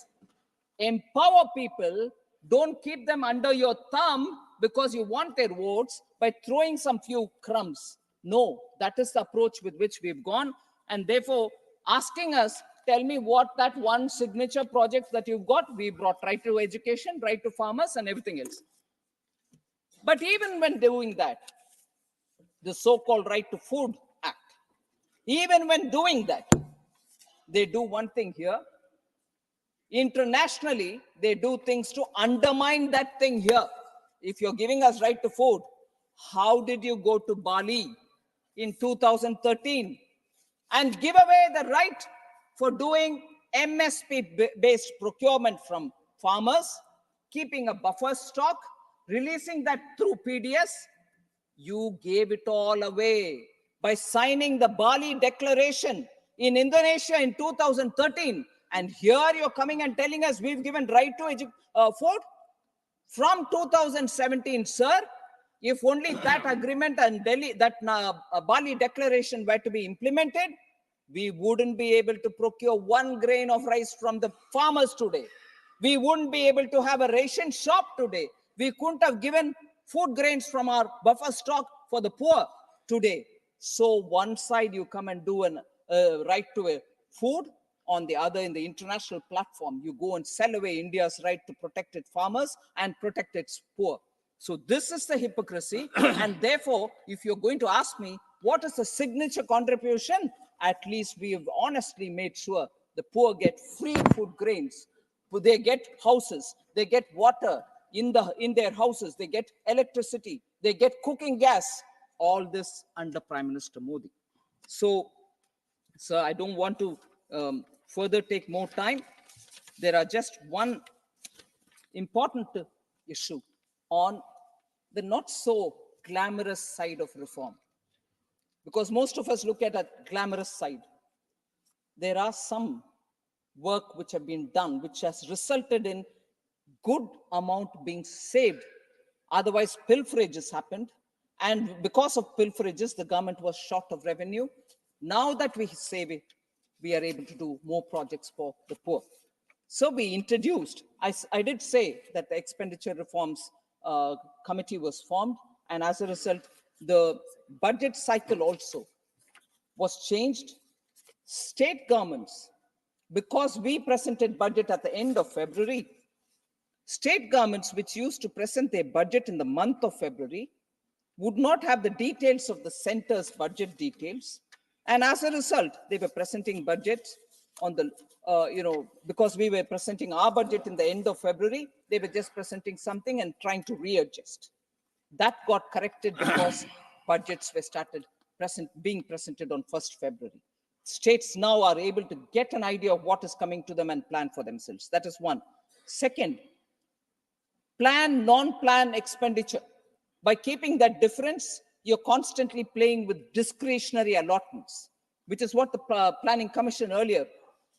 empower people, don't keep them under your thumb because you want their votes by throwing some few crumbs. No, that is the approach with which we've gone. And therefore, asking us, tell me what that one signature project that you've got, we brought right to education, right to farmers and everything else. But even when doing that, the so-called Right to Food Act, even when doing that, they do one thing here. Internationally, they do things to undermine that thing here. If you're giving us right to food, how did you go to Bali in 2013 and give away the right for doing MSP-based procurement from farmers, keeping a buffer stock, releasing that through PDS? You gave it all away by signing the Bali Declaration in Indonesia in 2013. And here you're coming and telling us we've given right to food from 2017, sir. If only that agreement and Bali Declaration were to be implemented, we wouldn't be able to procure 1 grain of rice from the farmers today. We wouldn't be able to have a ration shop today. We couldn't have given food grains from our buffer stock for the poor today. So one side you come and do a right to a food, on the other, in the international platform, you go and sell away India's right to protect its farmers and protect its poor. So this is the hypocrisy. And therefore, if you're going to ask me, what is the signature contribution? At least we have honestly made sure the poor get free food grains. They get houses, they get water in their houses, they get electricity, they get cooking gas. All this under Prime Minister Modi. So, sir, I don't want to further take more time. There are just one important issue on the not so glamorous side of reform. Because most of us look at a glamorous side. There are some work which have been done, which has resulted in good amount being saved. Otherwise, pilferages happened. And because of pilferages, the government was short of revenue. Now that we save it, we are able to do more projects for the poor. So we introduced, I did say that the expenditure reforms committee was formed. And as a result, the budget cycle also was changed. State governments, because we presented budget at the end of February, state governments which used to present their budget in the month of February would not have the details of the center's budget details. And as a result, they were presenting budgets on the, because we were presenting our budget in the end of February, they were just presenting something and trying to readjust. That got corrected because budgets were started being presented on 1st February. States now are able to get an idea of what is coming to them and plan for themselves. That is one. Second, plan, non-plan expenditure. By keeping that difference, you're constantly playing with discretionary allotments, which is what the Planning Commission earlier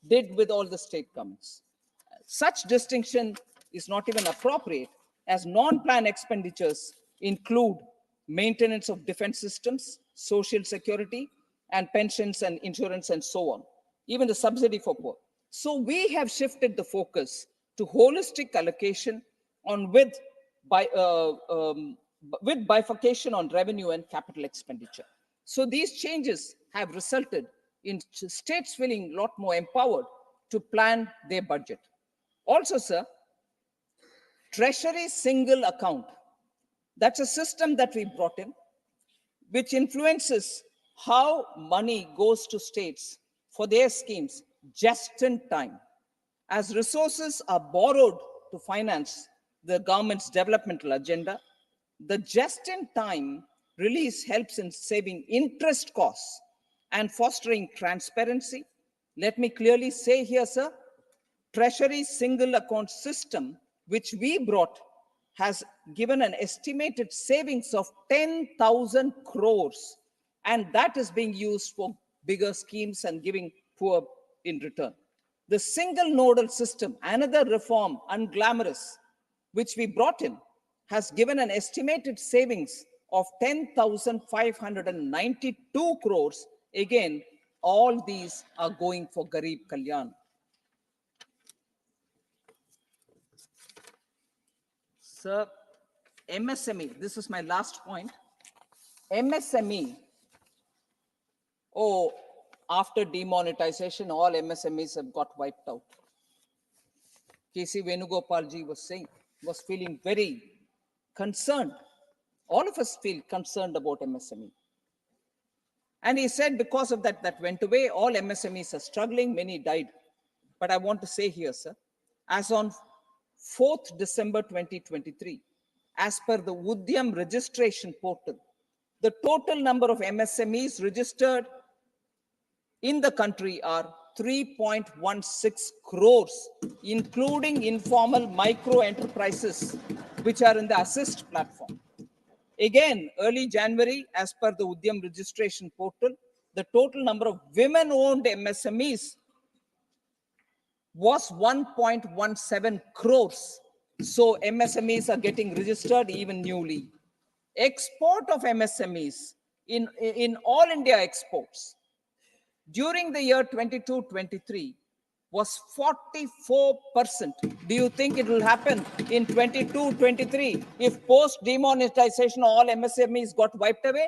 did with all the state governments. Such distinction is not even appropriate, as non-plan expenditures include maintenance of defense systems, social security, and pensions and insurance and so on, even the subsidy for poor. So we have shifted the focus to holistic allocation on with bifurcation on revenue and capital expenditure. So these changes have resulted in states feeling a lot more empowered to plan their budget. Also, sir, Treasury single account, that's a system that we brought in, which influences how money goes to states for their schemes just in time. As resources are borrowed to finance the government's developmental agenda, the just-in-time release helps in saving interest costs and fostering transparency. Let me clearly say here, sir, Treasury single account system, which we brought, has given an estimated savings of 10,000 crores, and that is being used for bigger schemes and giving poor in return. The single nodal system, another reform, unglamorous, which we brought in, has given an estimated savings of 10,592 crores. Again, all these are going for Garib Kalyan. Sir, MSME, this is my last point. MSME, after demonetization, all MSMEs have got wiped out. K.C. Venugopal ji was feeling very concerned. All of us feel concerned about MSME. And he said because of that, that went away. All MSMEs are struggling, many died. But I want to say here, sir, as on 4th December 2023, as per the Udyam registration portal, the total number of MSMEs registered in the country are 3.16 crores, including informal micro enterprises, which are in the Assist platform. Again, early January, as per the Udyam registration portal, the total number of women-owned MSMEs was 1.17 crores. So MSMEs are getting registered even newly. Export of MSMEs in all India exports during the year 22-23 was 44%. Do you think it will happen in 22-23 if post demonetization all MSMEs got wiped away?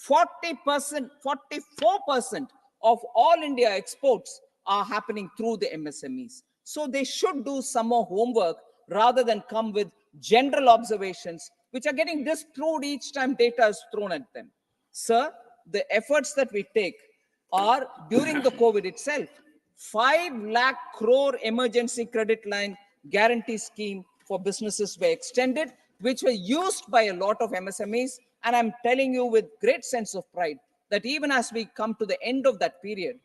40%, 44% of all India exports are happening through the MSMEs. So they should do some more homework rather than come with general observations, which are getting disproved each time data is thrown at them. Sir, the efforts that we take are during the COVID itself. 5 lakh crore emergency credit line guarantee scheme for businesses were extended, which were used by a lot of MSMEs. And I'm telling you with great sense of pride that even as we come to the end of that period,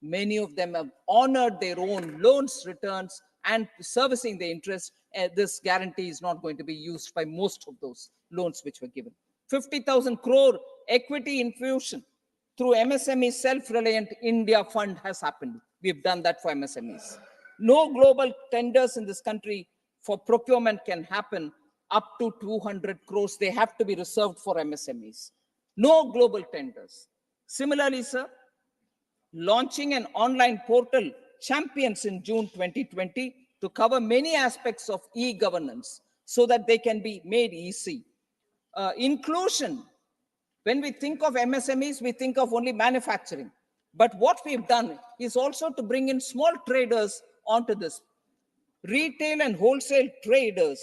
many of them have honored their own loans returns and servicing the interest. This guarantee is not going to be used by most of those loans which were given. 50,000 crore equity infusion through MSME Self-Reliant India Fund has happened. We've done that for MSMEs. No global tenders in this country for procurement can happen up to 200 crores. They have to be reserved for MSMEs. No global tenders. Similarly, sir, launching an online portal, Champions, in June 2020 to cover many aspects of e-governance so that they can be made easy. Inclusion. When we think of MSMEs, we think of only manufacturing. But what we've done is also to bring in small traders onto this. Retail and wholesale traders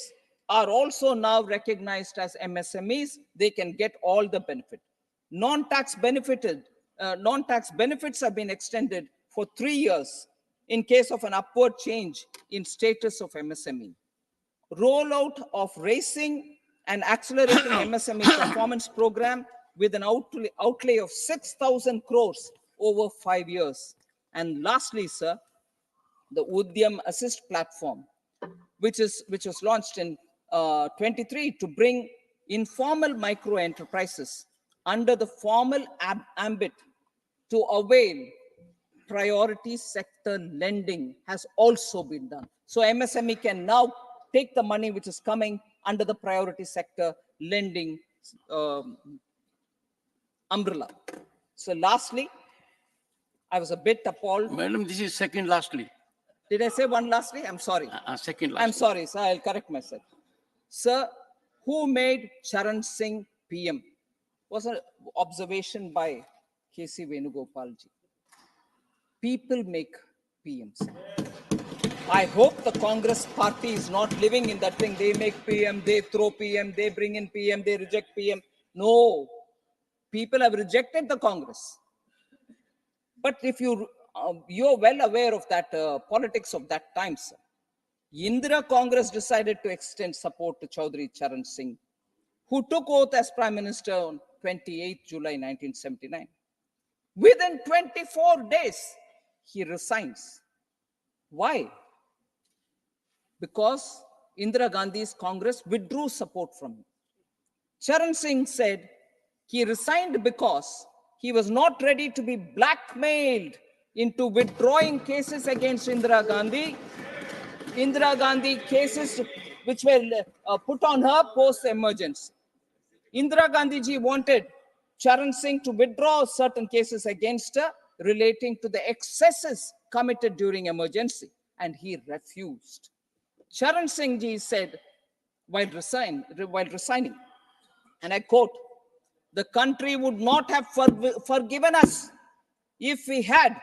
are also now recognized as MSMEs. They can get all the benefit. Non-tax benefits have been extended for 3 years in case of an upward change in status of MSME. Rollout of racing and accelerating MSME performance program with an outlay of 6,000 crores over 5 years. And lastly, sir, the Udyam Assist platform, which was launched in 23 to bring informal micro enterprises under the formal ambit to avail priority sector lending has also been done. So MSME can now take the money which is coming under the priority sector lending umbrella. So lastly, I was a bit appalled. Madam, this is second lastly. Did I say one lastly? I'm sorry. Second lastly. I'm sorry, sir. I'll correct myself. Sir, who made Charan Singh PM? Was an observation by K.C. Venugopalji. People make PMs. I hope the Congress party is not living in that thing. They make PM, they throw PM, they bring in PM, they reject PM. No, people have rejected the Congress. But if you're well aware of that politics of that time, sir. Indira Congress decided to extend support to Chaudhry Charan Singh, who took oath as Prime Minister on 28 July 1979. Within 24 days, he resigns. Why? Because Indira Gandhi's Congress withdrew support from him. Charan Singh said he resigned because he was not ready to be blackmailed into withdrawing cases against Indira Gandhi cases which were put on her post-emergency. Indira Gandhi ji wanted Charan Singh to withdraw certain cases against her relating to the excesses committed during emergency, and he refused. Charan Singh ji said while resigning, and I quote, "The country would not have forgiven us if we had,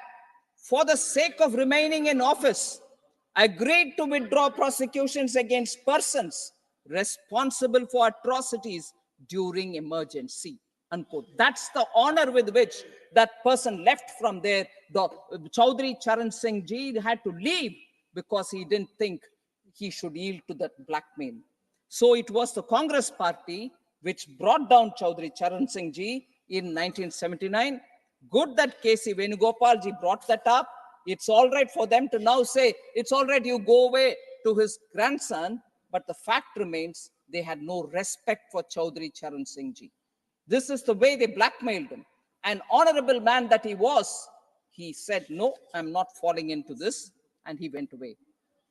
for the sake of remaining in office, agreed to withdraw prosecutions against persons responsible for atrocities during emergency." Unquote. That's the honor with which that person left from there. The Chaudhry Charan Singh ji had to leave because he didn't think he should yield to that blackmail. So it was the Congress party which brought down Chaudhry Charan Singh ji in 1979. Good that K.C. Venugopal ji brought that up. It's all right for them to now say, it's all right, you go away to his grandson. But the fact remains, they had no respect for Chaudhry Charan Singh ji. This is the way they blackmailed him. An honorable man that he was, he said, no, I'm not falling into this. And he went away.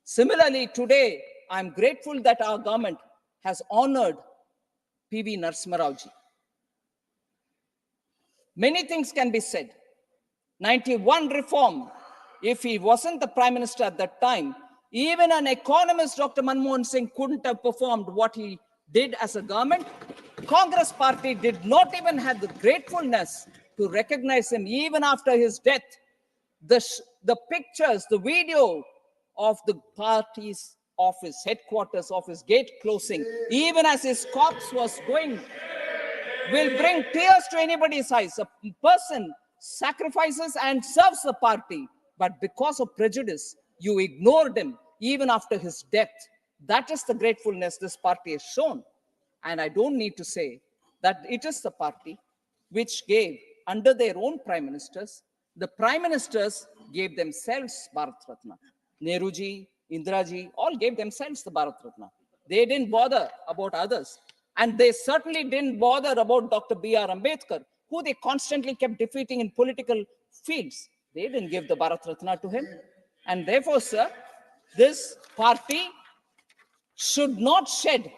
Similarly, today, I'm grateful that our government has honored P.V. Narasimha Rao ji. Many things can be said. 91 reform, if he wasn't the prime minister at that time, even an economist, Dr. Manmohan Singh, couldn't have performed what he did as a government. Congress party did not even have the gratefulness to recognize him even after his death. The pictures, the video of the party's office, headquarters office, gate closing, even as his corpse was going, will bring tears to anybody's eyes. A person sacrifices and serves the party, but because of prejudice, you ignored him even after his death. That is the gratefulness this party has shown. And I don't need to say that it is the party which gave, under their own prime ministers, the prime ministers gave themselves Bharat Ratna. Nehru ji, Indira ji, all gave themselves the Bharat Ratna. They didn't bother about others. And they certainly didn't bother about Dr. B.R. Ambedkar, who they constantly kept defeating in political fields. They didn't give the Bharat Ratna to him. And therefore, sir, this party should not shed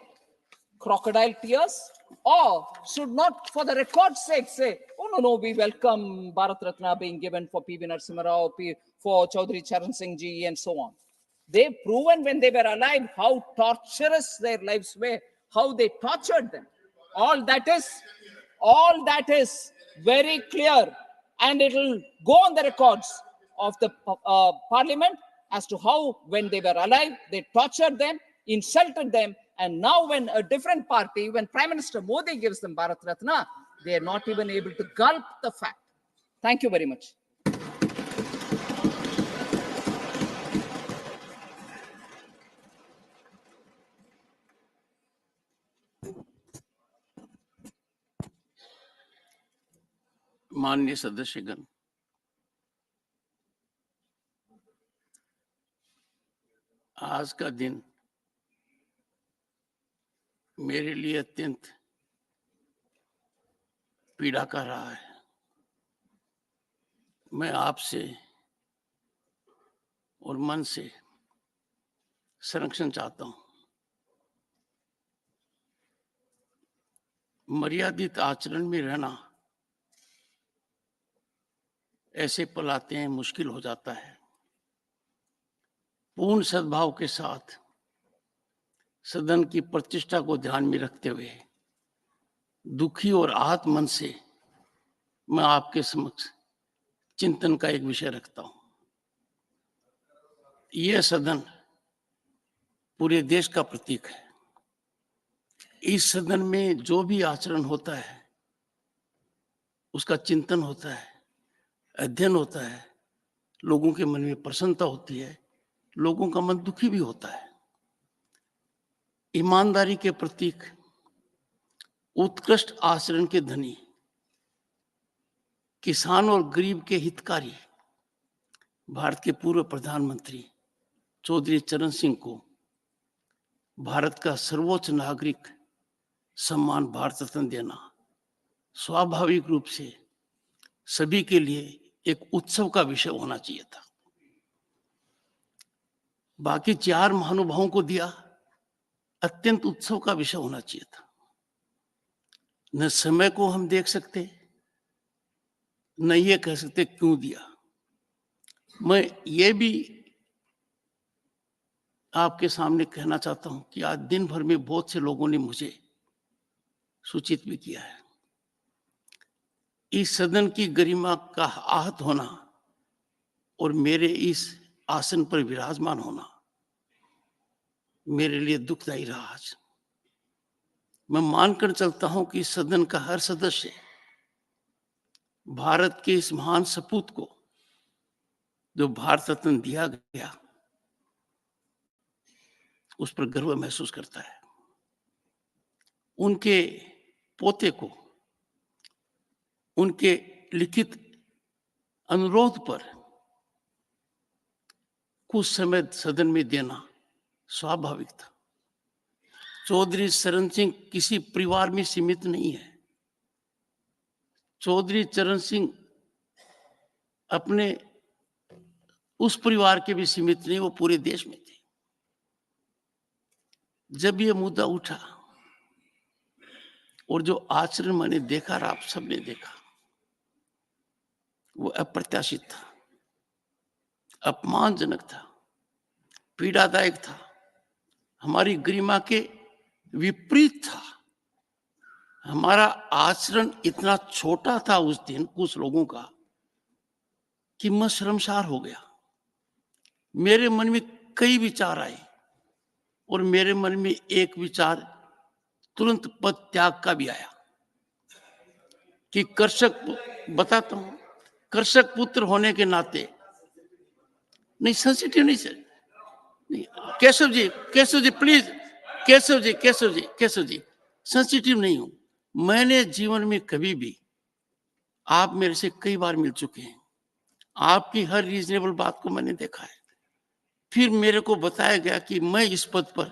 crocodile tears, or should not, for the record's sake, say, oh, no, we welcome Bharat Ratna being given for P.V. Narasimha Rao, for Chaudhry Charan Singh ji, and so on. They've proven when they were alive how torturous their lives were, how they tortured them. All that is very clear, and it'll go on the records of the parliament as to how, when they were alive, they tortured them, insulted them, and now when a different party, when Prime Minister Modi gives them Bharat Ratna, they are not even able to gulp the fact. Thank you very much. माननीय सदस्यगण, आज का दिन मेरे लिए अत्यंत पीड़ा का रहा है। मैं आपसे और मन से संरक्षण चाहता हूं। मर्यादित आचरण में रहना ऐसे पल आते हैं, मुश्किल हो जाता है। पूर्ण सद्भाव के साथ सदन की प्रतिष्ठा को ध्यान में रखते हुए दुखी और आहत मन से मैं आपके समक्ष चिंतन का एक विषय रखता हूं। यह सदन पूरे देश का प्रतीक है। इस सदन में जो भी आचरण होता है उसका चिंतन होता है, अध्ययन होता है, लोगों के मन में प्रसन्नता होती है, लोगों का मन दुखी भी होता है। ईमानदारी के प्रतीक, उत्कृष्ट आचरण के धनी, किसान और गरीब के हितकारी भारत के पूर्व प्रधानमंत्री चौधरी चरण सिंह को भारत का सर्वोच्च नागरिक सम्मान भारत रत्न देना स्वाभाविक रूप से सभी के लिए एक उत्सव का विषय होना चाहिए था। बाकी 4 महानुभावों को दिया, अत्यंत उत्सव का विषय होना चाहिए था। न समय को हम देख सकते, न ये कह सकते क्यों दिया। मैं ये भी आपके सामने कहना चाहता हूं कि आज दिन भर में बहुत से लोगों ने मुझे सूचित भी किया है। इस सदन की गरिमा का आहत होना और मेरे इस आसन पर विराजमान होना मेरे लिए दुखदायी रहा। आज मैं मानकर चलता हूं कि इस सदन का हर सदस्य भारत के इस महान सपूत को जो भारत रत्न दिया गया उस पर गर्व महसूस करता है। उनके पोते को उनके लिखित अनुरोध पर कुछ समय सदन में देना स्वाभाविक था। चौधरी चरण सिंह किसी परिवार में सीमित नहीं है। चौधरी चरण सिंह अपने उस परिवार के भी सीमित नहीं, वो पूरे देश में थे। जब ये मुद्दा उठा और जो आचरण मैंने देखा और आप सबने देखा वो अप्रत्याशित था, अपमानजनक था, पीड़ादायक था, हमारी गरिमा के विपरीत था। हमारा आचरण इतना छोटा था उस दिन कुछ लोगों का कि मैं शर्मसार हो गया। मेरे मन में कई विचार आए और मेरे मन में एक विचार तुरंत पद त्याग का भी आया कि बताता हूं, कृषक पुत्र होने के नाते नहीं, सेंसिटिव नहीं सर, नहीं, केशव जी प्लीज, केशव जी सेंसिटिव नहीं हूं। मैंने जीवन में कभी भी, आप मेरे से कई बार मिल चुके हैं, आपकी हर रीजनेबल बात को मैंने देखा है। फिर मेरे को बताया गया कि मैं इस पद पर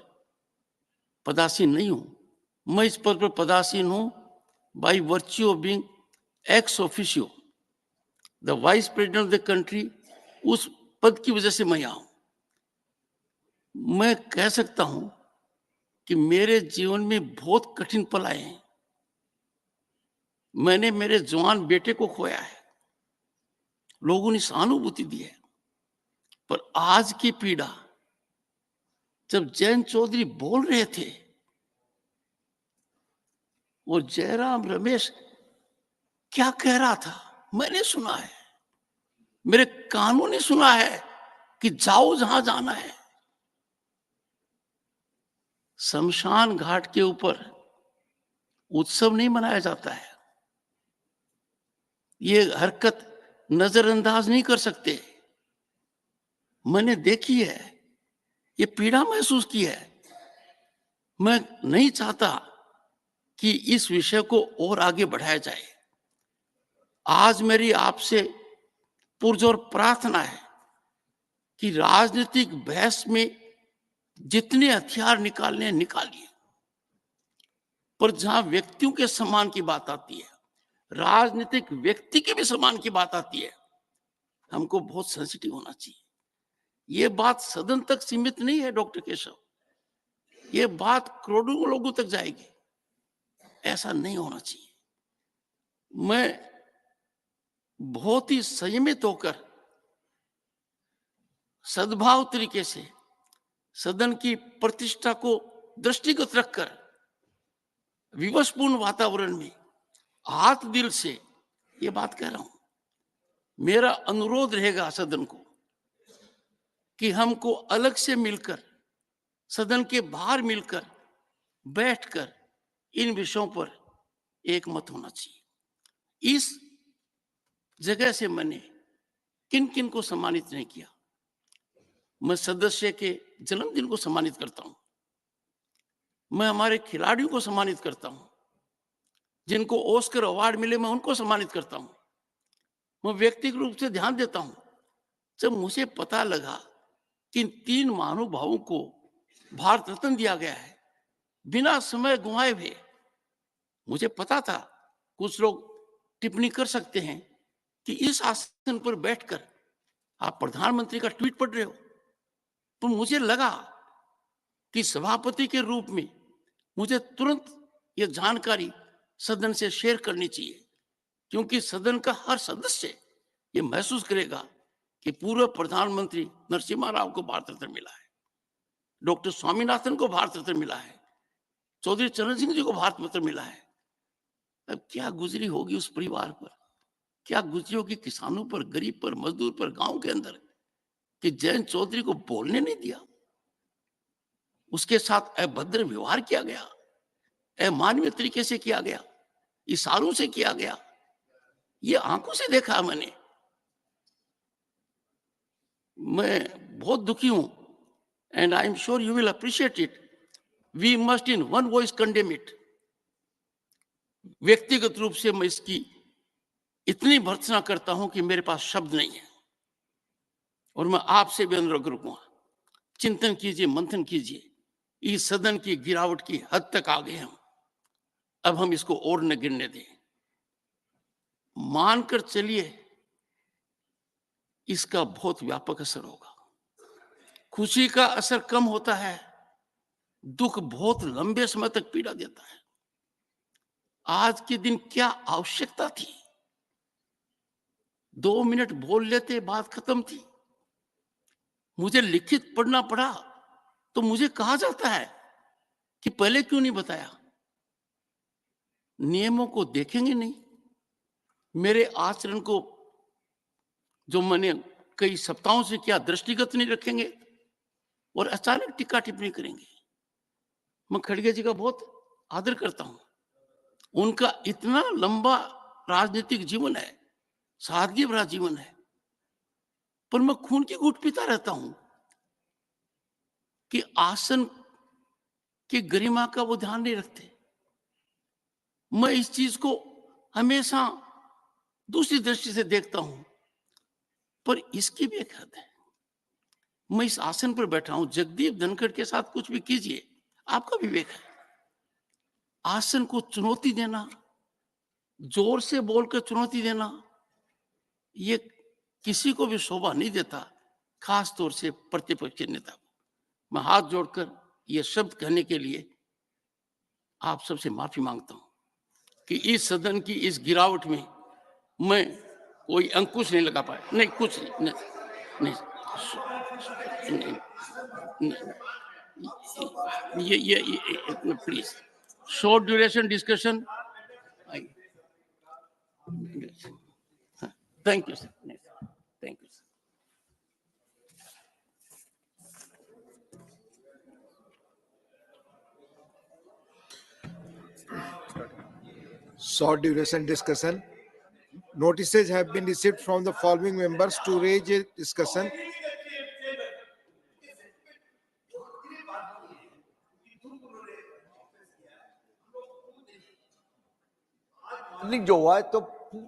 पदासीन नहीं हूं। मैं इस पद पर पदासीन हूं by virtue of being ex officio the vice president of the country. उस पद की वजह से मैं यहां हूं। मैं कह सकता हूं कि मेरे जीवन में बहुत कठिन पल आए हैं। मैंने मेरे जवान बेटे को खोया है, लोगों ने सहानुभूति दी है, पर आज की पीड़ा, जब जयंत चौधरी बोल रहे थे, वो जयराम रमेश क्या कह रहा था मैंने सुना है, मेरे कानों ने सुना है कि जाओ जहां जाना है। शमशान घाट के ऊपर उत्सव नहीं मनाया जाता है। ये हरकत नजरअंदाज नहीं कर सकते। मैंने देखी है, ये पीड़ा महसूस की है। मैं नहीं चाहता कि इस विषय को और आगे बढ़ाया जाए। आज मेरी आपसे पुरजोर प्रार्थना है कि राजनीतिक बहस में जितने हथियार निकालने हैं निकालिए, पर जहां व्यक्तियों के सम्मान की बात आती है, राजनीतिक व्यक्ति के भी सम्मान की बात आती है, हमको बहुत सेंसिटिव होना चाहिए। ये बात सदन तक सीमित नहीं है डॉक्टर केशव, ये बात करोड़ों लोगों तक जाएगी। ऐसा नहीं होना चाहिए। मैं बहुत ही संयमित होकर सद्भाव तरीके से सदन की प्रतिष्ठा को दृष्टिगत रखकर विवशपूर्ण वातावरण में हाथ दिल से ये बात कह रहा हूं। मेरा अनुरोध रहेगा सदन को कि हमको अलग से मिलकर, सदन के बाहर मिलकर, बैठकर इन विषयों पर एक मत होना चाहिए। इस जगह से मैंने किन किन को सम्मानित नहीं किया। मैं सदस्य के जन्मदिन को सम्मानित करता हूं, मैं हमारे खिलाड़ियों को सम्मानित करता हूं, जिनको ऑस्कर अवार्ड मिले मैं उनको सम्मानित करता हूं। मैं व्यक्तिगत रूप से ध्यान देता हूं। जब मुझे पता लगा कि इन 3 महानुभावों को भारत रत्न दिया गया है बिना समय गंवाए हुए, मुझे पता था कुछ लोग टिप्पणी कर सकते हैं कि इस आसन पर बैठकर आप प्रधानमंत्री का ट्वीट पढ़ रहे हो, तो मुझे लगा कि सभापति के रूप में मुझे तुरंत यह जानकारी सदन से शेयर करनी चाहिए, क्योंकि सदन का हर सदस्य ये महसूस करेगा कि पूर्व प्रधानमंत्री नरसिम्हा राव को भारत रत्न मिला है, डॉक्टर स्वामीनाथन को भारत रत्न मिला है, चौधरी चरण सिंह जी को भारत रत्न मिला है। अब क्या गुजरी होगी उस परिवार पर, क्या गुजरी होगी किसानों पर, गरीब पर, मजदूर पर, गांव के अंदर, कि जयंत चौधरी को बोलने नहीं दिया, उसके साथ अभद्र व्यवहार किया गया, अमानवीय तरीके से किया गया, इशारों से किया गया। ये आंखों से देखा मैंने। मैं बहुत दुखी हूं, and I am sure you will appreciate it. We must in one voice condemn it. व्यक्तिगत रूप से मैं इसकी इतनी भर्त्सना करता हूं कि मेरे पास शब्द नहीं है, और मैं आपसे भी अनुरोध करूंगा, चिंतन कीजिए, मंथन कीजिए। इस सदन की गिरावट की हद तक आ गए हम, अब हम इसको और न गिरने दें। मानकर चलिए इसका बहुत व्यापक असर होगा। खुशी का असर कम होता है, दुख बहुत लंबे समय तक पीड़ा देता है। आज के दिन क्या आवश्यकता थी? 2 मिनट बोल लेते, बात खत्म थी। मुझे लिखित पढ़ना पड़ा तो मुझे कहा जाता है कि पहले क्यों नहीं बताया। नियमों को देखेंगे नहीं, मेरे आचरण को जो मैंने कई सप्ताहों से किया दृष्टिगत नहीं रखेंगे, और अचानक टीका टिप्पणी करेंगे। मैं खड़गे जी का बहुत आदर करता हूं, उनका इतना लंबा राजनीतिक जीवन है, सादगी भरा जीवन है, पर मैं खून की घूंट पीता रहता हूं कि आसन की गरिमा का वो ध्यान नहीं रखते। मैं इस चीज को हमेशा दूसरी दृष्टि से देखता हूं, पर इसकी भी एक हद है। मैं इस आसन पर बैठा हूं, जगदीप धनखड़ के साथ कुछ भी कीजिए, आपका विवेक है। आसन को चुनौती देना, जोर से बोलकर चुनौती देना, ये किसी को भी शोभा नहीं देता, खास तौर से प्रतिपक्ष के नेता को। मैं हाथ जोड़कर ये शब्द कहने के लिए आप सबसे माफी मांगता हूं कि इस सदन की इस गिरावट में मैं कोई अंकुश नहीं लगा पाया। नहीं, कुछ नहीं, नहीं, नहीं, नहीं, ये please short duration discussion. Thank you sir, thank you sir. Short duration discussion. Notices have been received from the following members to raise a discussion. जो हुआ है तो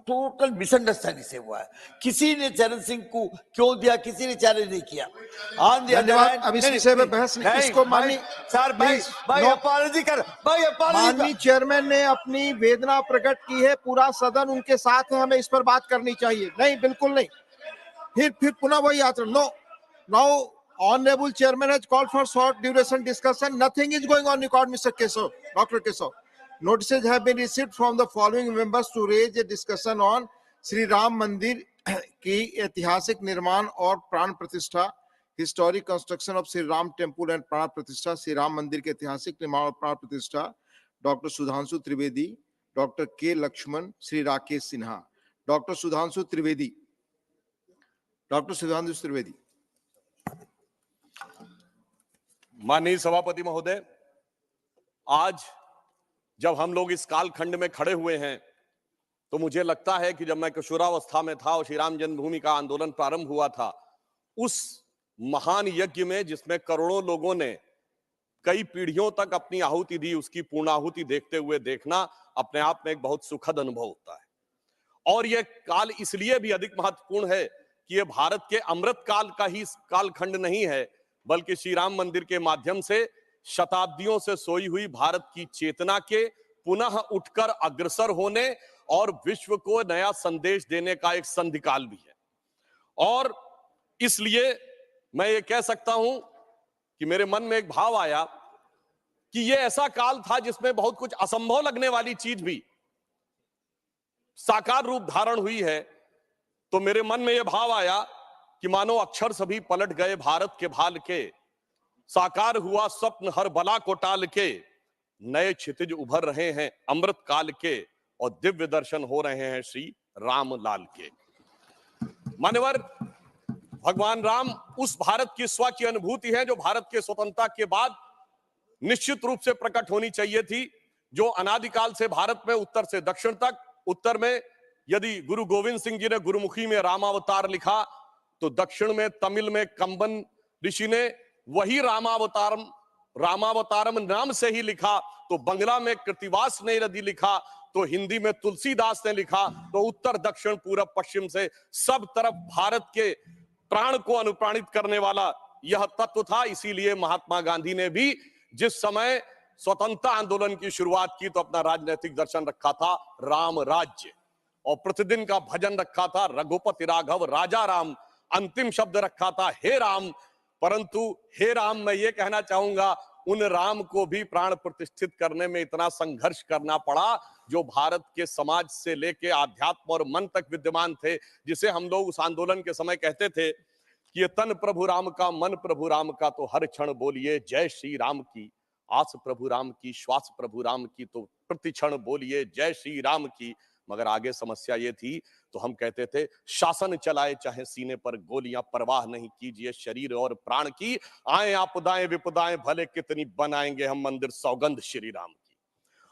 टोटल मिसअंडरस्टैंडिंग से हुआ है। किसी ने चरण सिंह को क्यों दिया, किसी ने चैलेंज नहीं किया। धन्यवाद। अब इस विषय में बहस इसको माननीय माननीय चेयरमैन ने अपनी वेदना प्रकट की है, पूरा सदन उनके साथ है, हमें इस पर बात करनी चाहिए। नहीं, बिल्कुल नहीं। फिर पुनः वही आचरण। No, Now, Honorable Chairman has called for short duration discussion. Nothing is going on record, Mr. Keshav, Dr. Keshav. Notices have been received from the following members to raise a discussion on Sri Ram Mandir की ऐतिहासिक निर्माण और प्राण प्रतिष्ठा, historic construction of Shri Ram temple and प्राण प्रतिष्ठा, श्री राम मंदिर के ऐतिहासिक निर्माण और प्राण प्रतिष्ठा, doctor Sudhanshu Trivedi, doctor K Laxman, Shri Rakesh Sinha. Doctor Sudhanshu Trivedi, doctor Sudhanshu Trivedi. माननीय सभापति महोदय, आज जब हम लोग इस कालखंड में खड़े हुए हैं तो मुझे लगता है कि जब मैं किशोरावस्था में था और श्री राम जन्मभूमि का आंदोलन प्रारंभ हुआ था, उस महान यज्ञ में जिसमें करोड़ों लोगों ने कई पीढ़ियों तक अपनी आहुति दी, उसकी पूर्णाहुति देखते हुए देखना अपने आप में एक बहुत सुखद अनुभव होता है। और यह काल इसलिए भी अधिक महत्वपूर्ण है कि यह भारत के अमृत काल का ही कालखंड नहीं है, बल्कि श्री राम मंदिर के माध्यम से शताब्दियों से सोई हुई भारत की चेतना के पुनः उठकर अग्रसर होने और विश्व को नया संदेश देने का एक संधिकाल भी है। और इसलिए मैं ये कह सकता हूं कि मेरे मन में एक भाव आया कि ये ऐसा काल था जिसमें बहुत कुछ असंभव लगने वाली चीज भी साकार रूप धारण हुई है। तो मेरे मन में यह भाव आया कि मानो अक्षर सभी पलट गए भारत के भाल के, साकार हुआ स्वप्न हर बला को टाल के, नए क्षितिज उभर रहे हैं अमृत काल के और दिव्य दर्शन हो रहे हैं श्री राम लाल के। मान्यवर, भगवान राम उस भारत की स्व की अनुभूति है जो भारत के स्वतंत्रता के बाद निश्चित रूप से प्रकट होनी चाहिए थी, जो अनादिकाल से भारत में उत्तर से दक्षिण तक, उत्तर में यदि गुरु गोविंद सिंह जी ने गुरुमुखी में रामावतार लिखा तो दक्षिण में तमिल में कंबन ऋषि ने वही रामावतारम नाम से ही लिखा, तो बंगला में कृतिवास ने यदि लिखा तो हिंदी में तुलसीदास ने लिखा, तो उत्तर दक्षिण पूरब पश्चिम से सब तरफ भारत के प्राण को अनुप्राणित करने वाला यह तत्व था। इसीलिए महात्मा गांधी ने भी जिस समय स्वतंत्रता आंदोलन की शुरुआत की तो अपना राजनीतिक दर्शन रखा था राम राज्य, और प्रतिदिन का भजन रखा था रघुपति राघव राजा राम, अंतिम शब्द रखा था हे राम। परंतु हे राम, मैं ये कहना चाहूंगा उन राम को भी प्राण प्रतिष्ठित करने में इतना संघर्ष करना पड़ा जो भारत के समाज से लेके आध्यात्म और मन तक विद्यमान थे, जिसे हम लोग उस आंदोलन के समय कहते थे कि ये तन प्रभु राम का, मन प्रभु राम का, तो हर क्षण बोलिए जय श्री राम की, आस प्रभु राम की, श्वास प्रभु राम की, तो प्रति क्षण बोलिए जय श्री राम की। मगर आगे समस्या ये थी तो हम कहते थे शासन चलाए चाहे सीने पर गोलियां, परवाह नहीं कीजिए शरीर और प्राण की, आए आपदाएं विपदाएं भले कितनी, बनाएंगे हम मंदिर सौगंध श्री राम की।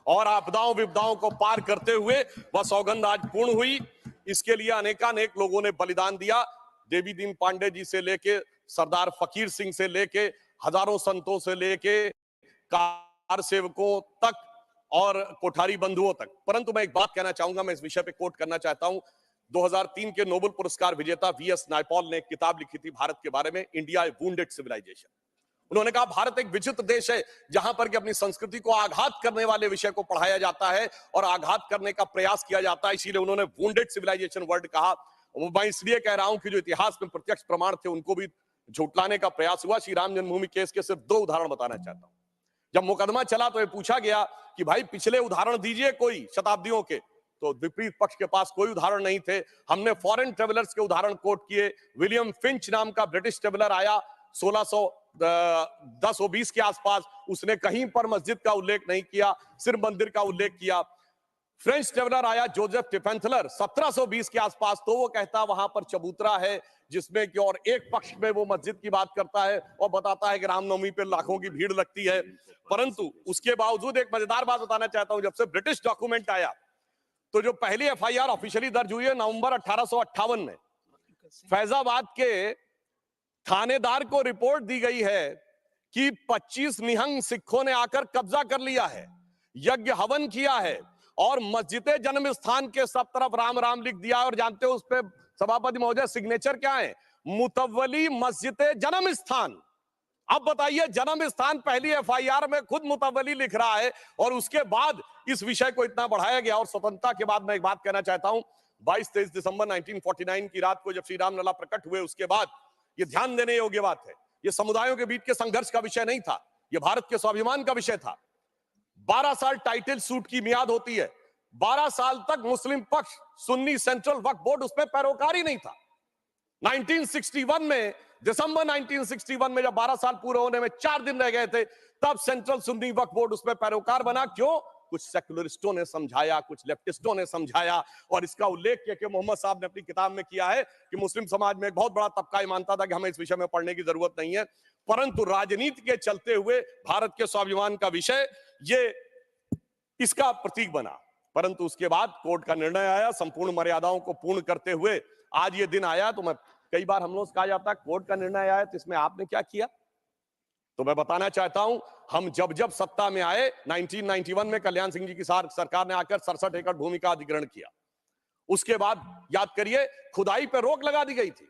और आपदाओं विपदाओं को पार करते हुए वह सौगंध आज पूर्ण हुई। इसके लिए अनेकानेक लोगों ने बलिदान दिया, देवी दीन पांडे जी से लेके सरदार फकीर सिंह से लेके हजारों संतों से लेके कार सेवकों तक और कोठारी बंधुओं तक। परंतु मैं एक बात कहना चाहूंगा, मैं इस विषय पे कोट करना चाहता हूं। 2003 के नोबेल पुरस्कार विजेता वीएस नायपॉल ने एक किताब लिखी थी भारत के बारे में, इंडिया ए वुंडेड सिविलाइजेशन। उन्होंने कहा भारत एक विचित्र देश है जहां पर कि अपनी संस्कृति को आघात करने वाले विषय को पढ़ाया जाता है और आघात करने का प्रयास किया जाता है, इसीलिए उन्होंने वुंडेड सिविलाइजेशन वर्ड कहा। मैं इसलिए कह रहा हूं कि जो इतिहास में प्रत्यक्ष प्रमाण थे उनको भी झुटलाने का प्रयास हुआ। श्री राम जन्मभूमि केस के सिर्फ 2 उदाहरण बताना चाहता हूं। जब मुकदमा चला तो ये पूछा गया कि भाई पिछले उदाहरण दीजिए कोई शताब्दियों के, तो विपरीत पक्ष के पास कोई उदाहरण नहीं थे। हमने फॉरेन ट्रेवलर्स के उदाहरण कोट किए। विलियम फिंच नाम का ब्रिटिश ट्रेवलर आया 1610-20 के आसपास, उसने कहीं पर मस्जिद का उल्लेख नहीं किया, सिर्फ मंदिर का उल्लेख किया। फ्रेंच ट्रेवलर आया जोसेफ टिफेंथलर 1720 के आसपास, तो वो कहता वहां पर चबूतरा है जिसमें कि और एक पक्ष में वो मस्जिद की बात करता है और बताता है कि रामनवमी पे लाखों की भीड़ लगती है। परंतु उसके बावजूद एक मजेदार बात बताना चाहता हूं, जब से ब्रिटिश डॉक्यूमेंट आया तो जो पहली एफआईआर ऑफिशियली दर्ज हुई है नवंबर 1858 में, फैजाबाद के थानेदार को रिपोर्ट दी गई है कि 25 निहंग सिखों ने आकर कब्जा कर लिया है, यज्ञ हवन किया है और मस्जिद जन्म स्थान के सब तरफ राम राम लिख दिया। और जानते हो उस पे सभापति महोदय सिग्नेचर क्या है? मुतव्वली मस्जिद जन्म स्थान। अब बताइए, जन्म स्थान पहली एफआईआर में खुद मुतव्वली लिख रहा है और उसके बाद इस विषय को इतना बढ़ाया गया। और स्वतंत्रता के बाद मैं एक बात कहना चाहता हूं, 22-23 दिसंबर 1949 की रात को जब श्री राम लला प्रकट हुए उसके बाद ये ध्यान देने योग्य बात है। ये समुदायों के बीच के संघर्ष का विषय नहीं था, ये भारत के स्वाभिमान का विषय था। 12 साल टाइटल सूट की मियाद होती है, 12 साल तक मुस्लिम पक्ष सुन्नी सेंट्रल वक्फ बोर्ड उसमें पैरोकार ही नहीं था। 1961 में, दिसंबर 1961 में जब 12 साल पूरे होने में 4 दिन रह गए थे, तब सेंट्रल सुन्नी वक्फ बोर्ड उसमें पैरोकार बना। क्यों? कुछ सेकुलरिस्टों ने समझाया, कुछ लेफ्टिस्टों ने समझाया, और इसका उल्लेख के मोहम्मद साहब ने अपनी किताब में किया है कि मुस्लिम समाज में एक बहुत बड़ा तबका ये मानता था कि हमें इस विषय में पढ़ने की जरूरत नहीं है, परंतु राजनीति के चलते हुए भारत के स्वाभिमान का विषय ये इसका प्रतीक बना। परंतु उसके बाद कोर्ट का निर्णय आया, संपूर्ण मर्यादाओं को पूर्ण करते हुए आज ये दिन आया। तो मैं कई बार हम लोग से कहा जाता है कोर्ट का निर्णय आया तो इसमें आपने क्या किया, तो मैं बताना चाहता हूं, हम जब सत्ता में आए 1991 में कल्याण सिंह जी की सरकार ने आकर 67 एकड़ भूमि का अधिग्रहण किया। उसके बाद याद करिए खुदाई पर रोक लगा दी गई थी।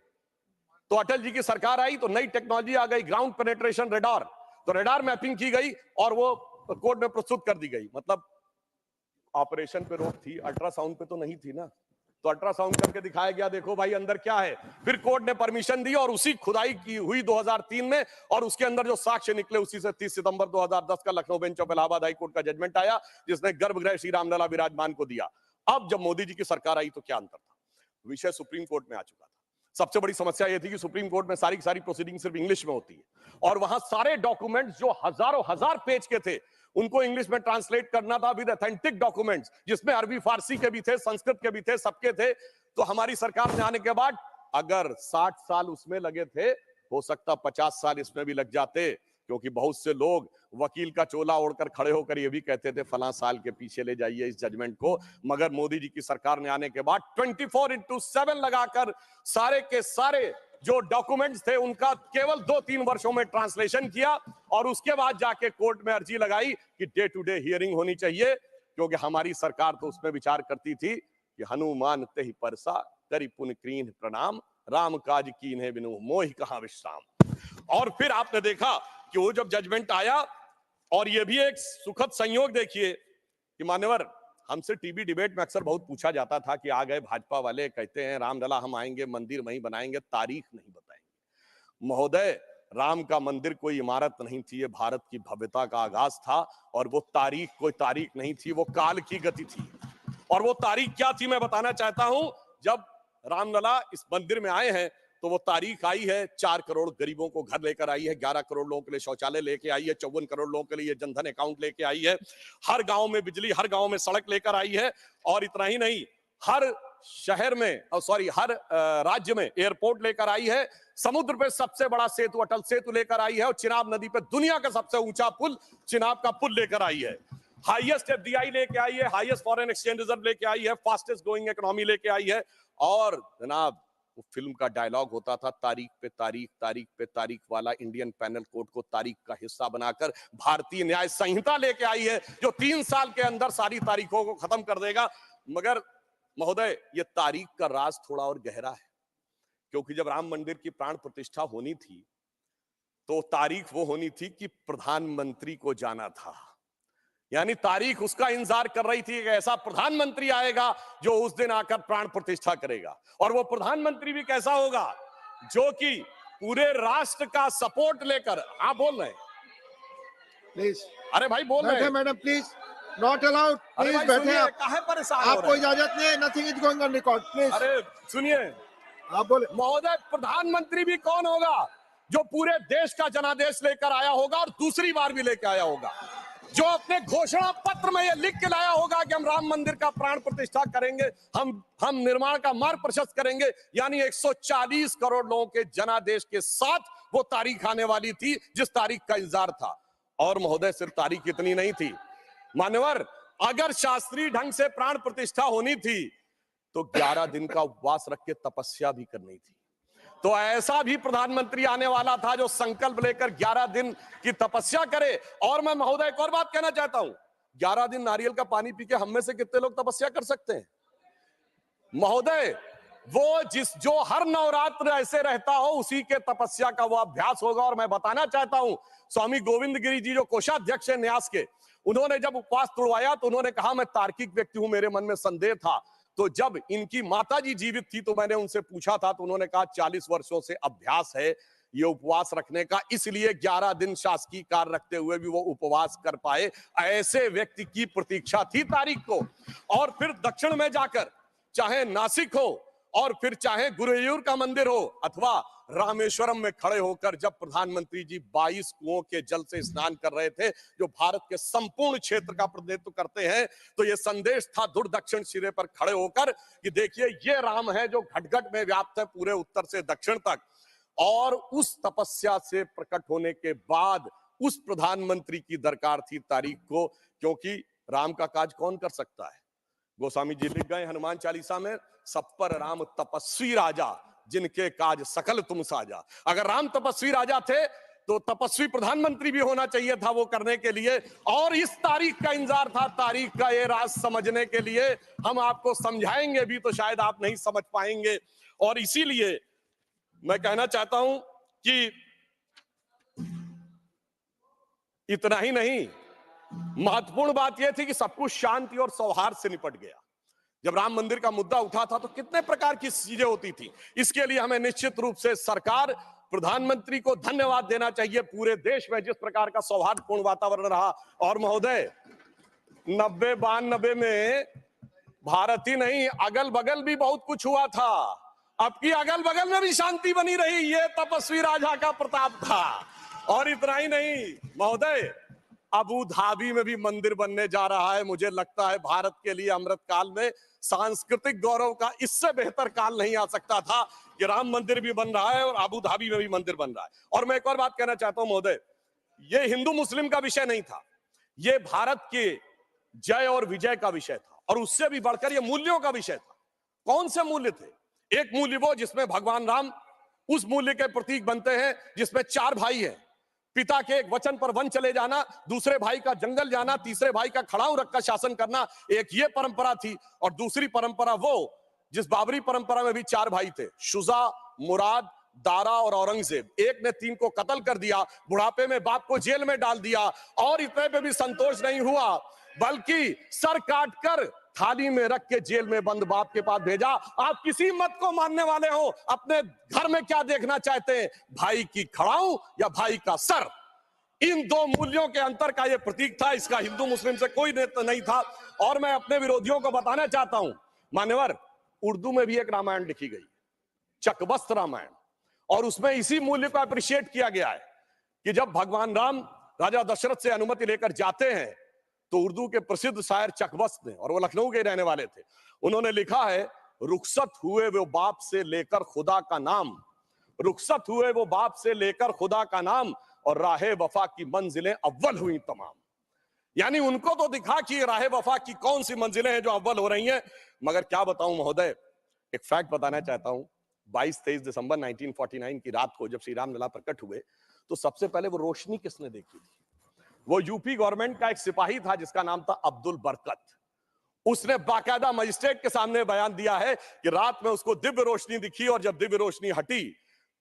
तो अटल जी की सरकार आई तो नई टेक्नोलॉजी आ गई, ग्राउंड पेनेट्रेशन रेडार, तो रेडार मैपिंग की गई और वो कोर्ट में प्रस्तुत कर दी गई। मतलब ऑपरेशन पे रोक थी, अल्ट्रासाउंड पे तो नहीं थी ना, तो अल्ट्रासाउंड करके दिखाया गया, देखो भाई अंदर क्या है। फिर कोर्ट ने परमिशन दी और उसी खुदाई की हुई 2003 में, और उसके अंदर जो साक्ष्य निकले उसी से 30 सितंबर 2010 का Lucknow bench of Allahabad high court का जजमेंट आया, जिसने गर्भगृह श्री रामलला विराजमान को दिया। अब जब मोदी जी की सरकार आई तो क्या अंतर था? विषय सुप्रीम कोर्ट में आ चुका था। सबसे बड़ी समस्या यह थी कि सुप्रीम कोर्ट में सारी की सारी प्रोसीडिंग सिर्फ इंग्लिश में होती है, और वहां सारे डॉक्यूमेंट्स जो हजारों हजार पेज के थे उनको इंग्लिश में ट्रांसलेट करना था विद ऑथेंटिक डॉक्यूमेंट्स, जिसमें अरबी फारसी के भी थे, संस्कृत के भी थे, सबके थे। तो हमारी सरकार में आने के बाद अगर 60 साल उसमें लगे थे, हो सकता 50 साल इसमें भी लग जाते, क्योंकि बहुत से लोग वकील का चोला ओढ़कर खड़े होकर ये भी कहते थे फलां साल के पीछे ले जाइए इस जजमेंट को। मगर मोदी जी की सरकार ने आने के बाद 24/7 लगाकर सारे के सारे जो डॉक्यूमेंट्स थे उनका केवल 2-3 वर्षों में ट्रांसलेशन किया, और उसके बाद जाके कोर्ट में अर्जी लगाई कि डे टू डे हियरिंग होनी चाहिए, क्योंकि हमारी सरकार तो उसमें विचार करती थी कि हनुमान तेहि परसा करि पुन कीन्ह प्रणाम, राम काज कीन्हे बिनु मोहि कहां विश्राम। और फिर आपने देखा कि वो जब जजमेंट आया, और ये भी एक सुखद संयोग देखिए कि मान्यवर, हमसे टीवी डिबेट में अक्सर बहुत पूछा जाता था कि आ गए भाजपा वाले, कहते हैं रामलला हम आएंगे, मंदिर वहीं बनाएंगे, तारीख नहीं बताएंगे। महोदय, राम का मंदिर कोई इमारत नहीं थी, ये भारत की भव्यता का आगाज था, और वो तारीख कोई तारीख नहीं थी, वो काल की गति थी। और वो तारीख क्या थी मैं बताना चाहता हूं। जब रामलला इस मंदिर में आए हैं तो वो तारीख आई है, 4 करोड़ गरीबों को घर लेकर आई है, 11 करोड़ लोगों के लिए शौचालय लेके आई है, 54 करोड़ लोगों के लिए जनधन अकाउंट लेके आई है, हर गांव में बिजली, हर गांव में सड़क लेकर आई है, और इतना ही नहीं, हर शहर में हर राज्य में एयरपोर्ट लेकर आई है, समुद्र पे सबसे बड़ा सेतु अटल सेतु लेकर आई है, और चिनाब नदी पे दुनिया का सबसे ऊंचा पुल चिनाब का पुल लेकर आई है, हाईएस्ट एफडीआई लेके आई है, हाईएस्ट फॉरेन एक्सचेंज रिजर्व लेके आई है, फास्टेस्ट ग्रोइंग इकोनॉमी लेके आई है। और जनाब, वो फिल्म का डायलॉग होता था, तारीख पे तारीख, तारीख पे तारीख वाला इंडियन पैनल कोड को तारीख का हिस्सा बनाकर भारतीय न्याय संहिता लेके आई है, जो 3 साल के अंदर सारी तारीखों को खत्म कर देगा। मगर महोदय, ये तारीख का राज थोड़ा और गहरा है, क्योंकि जब राम मंदिर की प्राण प्रतिष्ठा होनी थी तो तारीख वो होनी थी कि प्रधानमंत्री को जाना था, यानी तारीख उसका इंतजार कर रही थी कि ऐसा प्रधानमंत्री आएगा जो उस दिन आकर प्राण प्रतिष्ठा करेगा। और वो प्रधानमंत्री भी कैसा होगा, जो कि पूरे राष्ट्र का सपोर्ट लेकर, हाँ बोल रहे हैं प्लीज, अरे भाई बोल रहे हैं madam please, not allowed, please बैठे आप, काहे परेशान हो रहे आपको हैं? इजाजत नहीं है, nothing is going on record, please. अरे सुनिए, आप बोले। महोदय, प्रधानमंत्री भी कौन होगा, जो पूरे देश का जनादेश लेकर आया होगा, और दूसरी बार भी लेकर आया होगा, जो अपने घोषणा पत्र में ये लिख के लाया होगा कि हम राम मंदिर का प्राण प्रतिष्ठा करेंगे, हम निर्माण का मार्ग प्रशस्त करेंगे, यानी 140 करोड़ लोगों के जनादेश के साथ वो तारीख आने वाली थी जिस तारीख का इंतजार था। और महोदय, सिर्फ तारीख इतनी नहीं थी मान्यवर, अगर शास्त्रीय ढंग से प्राण प्रतिष्ठा होनी थी तो 11 दिन का उपवास रख के तपस्या भी करनी थी। तो ऐसा भी प्रधानमंत्री आने वाला था जो संकल्प लेकर 11 दिन की तपस्या करे। और मैं महोदय एक और बात कहना चाहता हूं, 11 दिन नारियल का पानी पी के हम में से कितने लोग तपस्या कर सकते हैं महोदय? वो जो हर नवरात्र ऐसे रहता हो उसी के तपस्या का वो अभ्यास होगा। और मैं बताना चाहता हूं, स्वामी गोविंद गिरी जी जो कोषाध्यक्ष है न्यास के, उन्होंने जब उपवास तोड़वाया तो उन्होंने कहा मैं तार्किक व्यक्ति हूं, मेरे मन में संदेह था, तो जब इनकी माताजी जीवित थी तो मैंने उनसे पूछा था, तो उन्होंने कहा 40 वर्षों से अभ्यास है ये उपवास रखने का, इसलिए 11 दिन शासकीय कार्य रखते हुए भी वो उपवास कर पाए। ऐसे व्यक्ति की प्रतीक्षा थी तारीख को। और फिर दक्षिण में जाकर, चाहे नासिक हो और फिर चाहे गुरुवायूर का मंदिर हो अथवा रामेश्वरम में खड़े होकर जब प्रधानमंत्री जी 22 कुओं के जल से स्नान कर रहे थे, जो भारत के संपूर्ण क्षेत्र का प्रतिनिधित्व करते हैं, तो ये संदेश था दूर दक्षिण सिरे पर खड़े होकर कि देखिए ये राम है जो घट-घट में व्याप्त है पूरे उत्तर से दक्षिण तक। और उस तपस्या से प्रकट होने के बाद उस प्रधानमंत्री की दरकार थी तारीख को, क्योंकि राम का काज कौन कर सकता है। गोस्वामी जी लिख गए हनुमान चालीसा में, सब पर राम तपस्वी राजा, जिनके काज सकल तुम साजा। अगर राम तपस्वी राजा थे तो तपस्वी प्रधानमंत्री भी होना चाहिए था वो करने के लिए। और इस तारीख का इंतजार था, तारीख का ये राज समझने के लिए। हम आपको समझाएंगे भी तो शायद आप नहीं समझ पाएंगे। और इसीलिए मैं कहना चाहता हूं कि इतना ही नहीं, महत्वपूर्ण बात यह थी कि सब कुछ शांति और सौहार्द से निपट गया। जब राम मंदिर का मुद्दा उठा था तो कितने प्रकार की चीजें होती थी। इसके लिए हमें निश्चित रूप से सरकार, प्रधानमंत्री को धन्यवाद देना चाहिए। पूरे देश में जिस प्रकार का सौहार्दपूर्ण वातावरण रहा, और महोदय 90-92 में भारत ही नहीं अगल बगल भी बहुत कुछ हुआ था। अब की अगल बगल में भी शांति बनी रही, ये तपस्वी राजा का प्रताप था। और इतना ही नहीं महोदय, अबू धाबी में भी मंदिर बनने जा रहा है। मुझे लगता है भारत के लिए अमृत काल में सांस्कृतिक गौरव का इससे बेहतर काल नहीं आ सकता था कि राम मंदिर भी बन रहा है और अबू धाबी में भी मंदिर बन रहा है। और मैं एक और बात कहना चाहता हूं महोदय, ये हिंदू मुस्लिम का विषय नहीं था, ये भारत के जय और विजय का विषय था। और उससे भी बढ़कर ये मूल्यों का विषय था। कौन से मूल्य थे? एक मूल्य वो जिसमें भगवान राम उस मूल्य के प्रतीक बनते हैं जिसमें 4 भाई हैं, पिता के एक वचन पर वन चले जाना, दूसरे भाई का जंगल जाना, तीसरे भाई का खड़ाऊ रखकर शासन करना, एक ये परंपरा थी। और दूसरी परंपरा वो जिस बाबरी परंपरा में भी 4 भाई थे, शुजा, मुराद, दारा और औरंगजेब। एक ने 3 को कत्ल कर दिया, बुढ़ापे में बाप को जेल में डाल दिया। और इतने पे भी संतोष नहीं हुआ, बल्कि सर काटकर थाली में रख के जेल में बंद बाप के पास भेजा। आप किसी मत को मानने वाले हो, अपने घर में क्या देखना चाहते हैं, भाई की खड़ाऊ या भाई का सर? इन 2 मूल्यों के अंतर का यह प्रतीक था। इसका हिंदू मुस्लिम से कोई नेता नहीं था। और मैं अपने विरोधियों को बताना चाहता हूं, मान्यवर, उर्दू में भी एक रामायण लिखी गई, चकबस्त रामायण, और उसमें इसी मूल्य को अप्रिशिएट किया गया है कि जब भगवान राम राजा दशरथ से अनुमति लेकर जाते हैं तो उर्दू के प्रसिद्ध शायर चकबस्त ने, और वो लखनऊ के रहने वाले थे, उन्होंने लिखा है, रुखसत हुए वो बाप से लेकर खुदा का नाम, रुखसत हुए वो बाप से लेकर खुदा का नाम, और राहे वफा की मंजिलें अव्वल हुई तमाम। यानी उनको तो दिखा कि राहे वफा की कौन सी मंजिलें हैं जो अव्वल हो रही हैं। मगर क्या बताऊं महोदय, एक फैक्ट बताना चाहता हूं। 22-23 दिसंबर 1949 की रात को जब श्री राम लला प्रकट हुए तो सबसे पहले वो रोशनी किसने देखी थी? वो यूपी गवर्नमेंट का एक सिपाही था जिसका नाम था अब्दुल बरकत। उसने बाकायदा मजिस्ट्रेट के सामने बयान दिया है कि रात में उसको दिव्य रोशनी दिखी, और जब दिव्य रोशनी हटी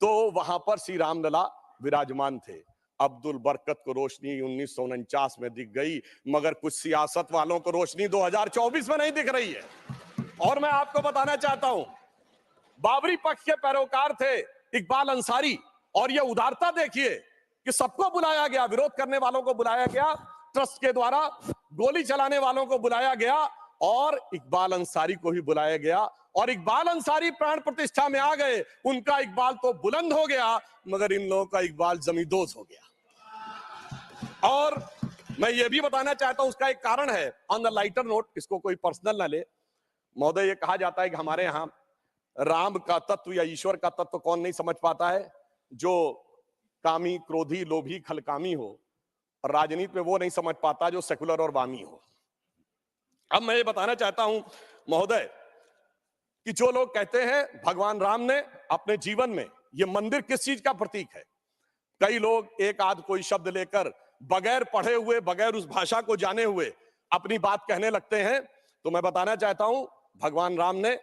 तो वहां पर श्री राम लला विराजमान थे। अब्दुल बरकत को रोशनी 1949 में दिख गई, मगर कुछ सियासत वालों को रोशनी 2024 में नहीं दिख रही है। और मैं आपको बताना चाहता हूं, बाबरी पक्ष के पैरोकार थे इकबाल अंसारी, और यह उदारता देखिए कि सबको बुलाया गया, विरोध करने वालों को बुलाया गया, ट्रस्ट के द्वारा गोली चलाने वालों को बुलाया गया, और इकबाल अंसारी को ही बुलाया गया। और इकबाल अंसारी प्राण प्रतिष्ठा में आ गए। उनका इकबाल तो बुलंद हो गया, मगर इन लोगों का इकबाल जमींदोज हो गया। और मैं ये भी बताना चाहता हूं, उसका एक कारण है, ऑन द लाइटर नोट, इसको कोई पर्सनल ना ले महोदय। ये कहा जाता है कि हमारे यहां राम का तत्व या ईश्वर का तत्व कौन नहीं समझ पाता है? जो कामी, क्रोधी, लोभी, खलकामी हो। और राजनीति में वो नहीं समझ पाता जो सेकुलर और वामी हो। अब मैं ये बताना चाहता हूं महोदय कि जो लोग कहते हैं भगवान राम ने अपने जीवन में ये मंदिर किस चीज का प्रतीक है, कई लोग एक आध कोई शब्द लेकर बगैर पढ़े हुए, बगैर उस भाषा को जाने हुए अपनी बात कहने लगते हैं। तो मैं बताना चाहता हूं, भगवान राम ने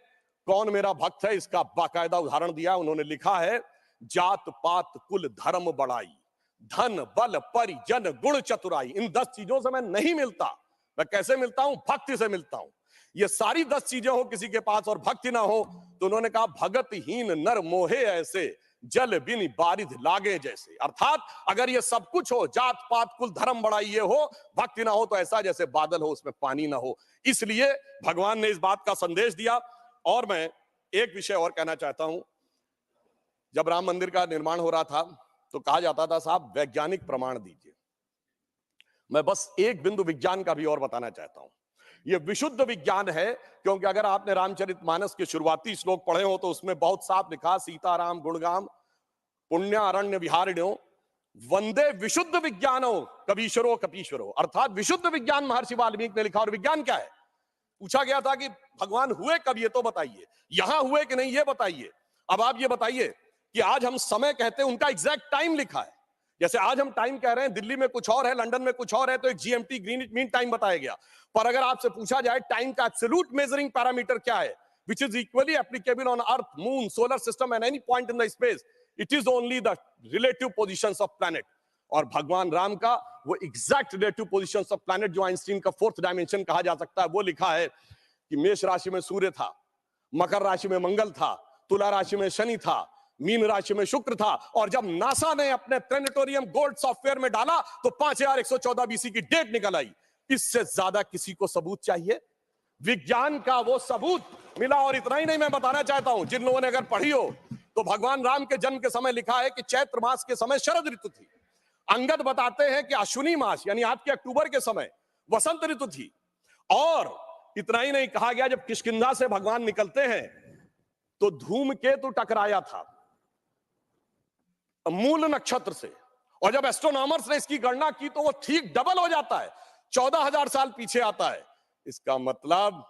कौन मेरा भक्त है इसका बाकायदा उदाहरण दिया। उन्होंने लिखा है, जात पात कुल धर्म बड़ाई, धन बल परिजन गुण चतुराई। इन 10 चीजों से मैं नहीं मिलता। मैं कैसे मिलता हूं? भक्ति से मिलता हूं। ये सारी 10 चीजें हो किसी के पास और भक्ति ना हो, तो उन्होंने कहा भगतहीन नर मोहे ऐसे, जल बिन बारिध लागे जैसे। अर्थात अगर ये सब कुछ हो, जात पात कुल धर्म बड़ा ये हो, भक्ति ना हो तो ऐसा जैसे बादल हो उसमें पानी ना हो। इसलिए भगवान ने इस बात का संदेश दिया। और मैं एक विषय और कहना चाहता हूं, जब राम मंदिर का निर्माण हो रहा था तो कहा जाता था साहब वैज्ञानिक प्रमाण दीजिए। मैं बस एक बिंदु विज्ञान का भी और बताना चाहता हूं, ये विशुद्ध विज्ञान है, क्योंकि अगर आपने रामचरितमानस के शुरुआती श्लोक पढ़े हो तो उसमें बहुत साफ लिखा, सीताराम गुणगाम पुण्य अरण्य विहारिण्यो वंदे विशुद्ध विज्ञानो कबीश्वरो कपीश्वरो। अर्थात विशुद्ध विज्ञान महर्षि वाल्मीकि ने लिखा। और विज्ञान क्या है? पूछा गया था कि भगवान हुए कब, ये तो बताइए, यहां हुए कि नहीं ये बताइए। अब आप ये बताइए कि आज हम समय कहते हैं, उनका एग्जैक्ट टाइम लिखा है। जैसे आज हम टाइम कह रहे हैं, दिल्ली में कुछ और है, लंदन में कुछ और है, तो एक जीएमटी ग्रीनिच मीन टाइम बताया गया। पर अगर आपसे पूछा जाए टाइम का एब्सोल्यूट मेजरिंग पैरामीटर क्या है, which is equally applicable on earth, moon, solar system and any point in the space, it is only the relative positions of planet. और भगवान राम का वो exact relative positions of planet, जो Einstein का fourth dimension कहा जा सकता है, वो लिखा है कि मेष राशि में सूर्य था, मकर राशि में मंगल था, तुला राशि में शनि था, मीन राशि में शुक्र था। और जब नासा ने अपने प्लेनेटोरियम गोल्ड सॉफ्टवेयर में डाला तो 5114 बीसी की डेट निकल आई। इससे ज्यादा किसी को सबूत चाहिए? विज्ञान का वो सबूत मिला। और इतना ही नहीं, मैं बताना चाहता हूं, जिन लोगों ने अगर पढ़ी हो तो भगवान राम के जन्म के समय लिखा है कि चैत्र मास के समय शरद ऋतु थी। अंगद बताते हैं कि अश्विनी मास यानी आज के अक्टूबर के समय वसंत ऋतु थी। और इतना ही नहीं, कहा गया जब किष्किंधा से भगवान निकलते हैं तो धूमकेतु टकराया था मूल नक्षत्र से, और जब एस्ट्रोनॉमर्स ने इसकी गणना की तो वो ठीक डबल हो जाता है, 14,000 साल पीछे आता है। इसका मतलब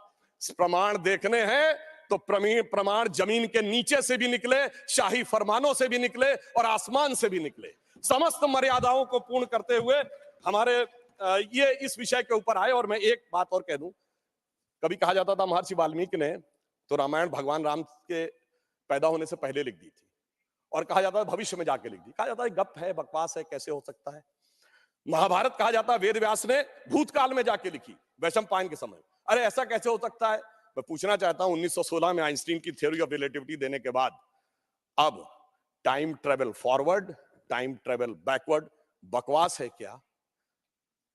प्रमाण देखने हैं तो प्रमाण जमीन के नीचे से भी निकले, शाही फरमानों से भी निकले और आसमान से भी निकले। समस्त मर्यादाओं को पूर्ण करते हुए हमारे ये इस विषय के ऊपर आए। और मैं एक बात और कह दूं, कभी कहा जाता था महर्षि वाल्मीकि ने तो रामायण भगवान राम के पैदा होने से पहले लिख दी थी, और कहा जाता है भविष्य में जाके लिख दी। कहा जाता है गप है, बकवास है, कैसे हो सकता है। महाभारत कहा जाता है वेद व्यास ने भूतकाल में जाके लिखी, वैशंपायन के समय। अरे ऐसा कैसे हो सकता है? मैं पूछना चाहता हूं, 1916 में आइंस्टीन की थ्योरी ऑफ रिलेटिविटी देने के बाद अब time travel forward, time travel backward बकवास है क्या?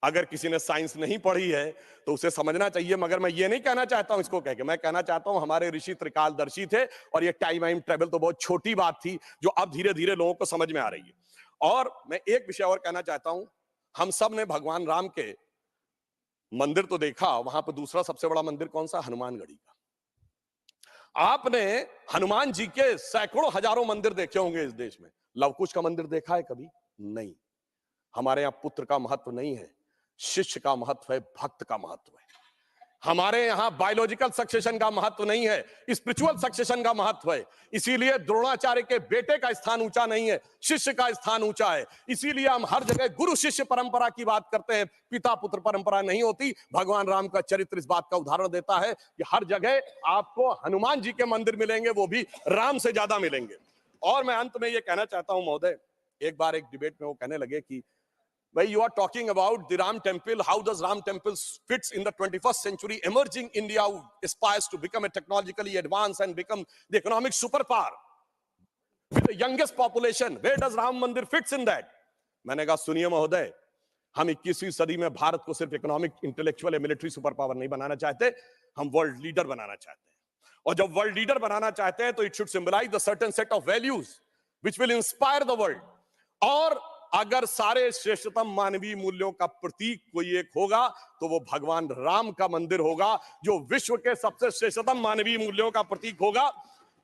अगर किसी ने साइंस नहीं पढ़ी है तो उसे समझना चाहिए। मगर मैं ये नहीं कहना चाहता हूं इसको कह के, मैं कहना चाहता हूं हमारे ऋषि त्रिकालदर्शी थे, और ये टाइम ट्रेवल तो बहुत छोटी बात थी जो अब धीरे धीरे लोगों को समझ में आ रही है। और मैं एक विषय और कहना चाहता हूं, हम सब ने भगवान राम के मंदिर तो देखा, वहां पर दूसरा सबसे बड़ा मंदिर कौन सा? हनुमानगढ़ी का। आपने हनुमान जी के सैकड़ों हजारों मंदिर देखे होंगे इस देश में, लवकुश का मंदिर देखा है कभी? नहीं। हमारे यहां पुत्र का महत्व नहीं है, शिष्य का महत्व है, भक्त का महत्व है। हमारे यहां बायोलॉजिकल सक्सेशन का महत्व नहीं है, स्पिरिचुअल सक्सेशन का महत्व है। इसीलिए द्रोणाचार्य के बेटे का स्थान ऊंचा नहीं है, शिष्य का स्थान ऊंचा है। इसीलिए हम हर जगह गुरु शिष्य परंपरा की बात करते हैं, पिता पुत्र परंपरा नहीं होती। भगवान राम का चरित्र इस बात का उदाहरण देता है कि हर जगह आपको हनुमान जी के मंदिर मिलेंगे, वो भी राम से ज्यादा मिलेंगे। और मैं अंत में ये कहना चाहता हूं महोदय, एक बार एक डिबेट में वो कहने लगे कि भाई you are talking about the Ram temple, how does Ram temple fits in the 21st century emerging India who aspires to become a technologically advanced and become the economic superpower with the youngest population, where does Ram Mandir fits in that? मैंने कहा सुनिए महोदय, हम 21वीं सदी में भारत को सिर्फ economic, intellectual, military super power नहीं बनाना चाहते, हम वर्ल्ड लीडर बनाना चाहते हैं। और जब वर्ल्ड लीडर बनाना चाहते हैं तो it should symbolise the certain set of values which will inspire the world. और अगर सारे श्रेष्ठतम मानवीय मूल्यों का प्रतीक कोई एक होगा तो वो भगवान राम का मंदिर होगा, जो विश्व के सबसे श्रेष्ठतम मानवीय मूल्यों का प्रतीक होगा।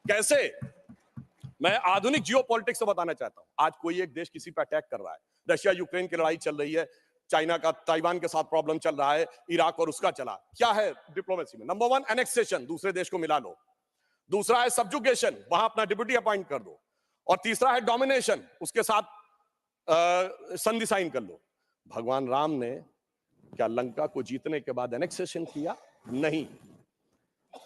कैसे? मैं आधुनिक जियोपॉलिटिक्स से बताना चाहता हूं। आज कोई एक देश किसी पर अटैक कर रहा है, रशिया यूक्रेन की लड़ाई चल रही है, चाइना का ताइवान के साथ प्रॉब्लम चल रहा है, इराक और उसका चला। क्या है डिप्लोमेसी में? नंबर 1 एनेक्सेशन, दूसरे देश को मिला लो। दूसरा है सब्जुगेशन, वहां अपना डिप्यूटी अपॉइंट कर दो। और तीसरा है डोमिनेशन, उसके साथ संधि साइन कर लो। भगवान राम ने क्या लंका को जीतने के बाद एनेक्सेशन किया? नहीं।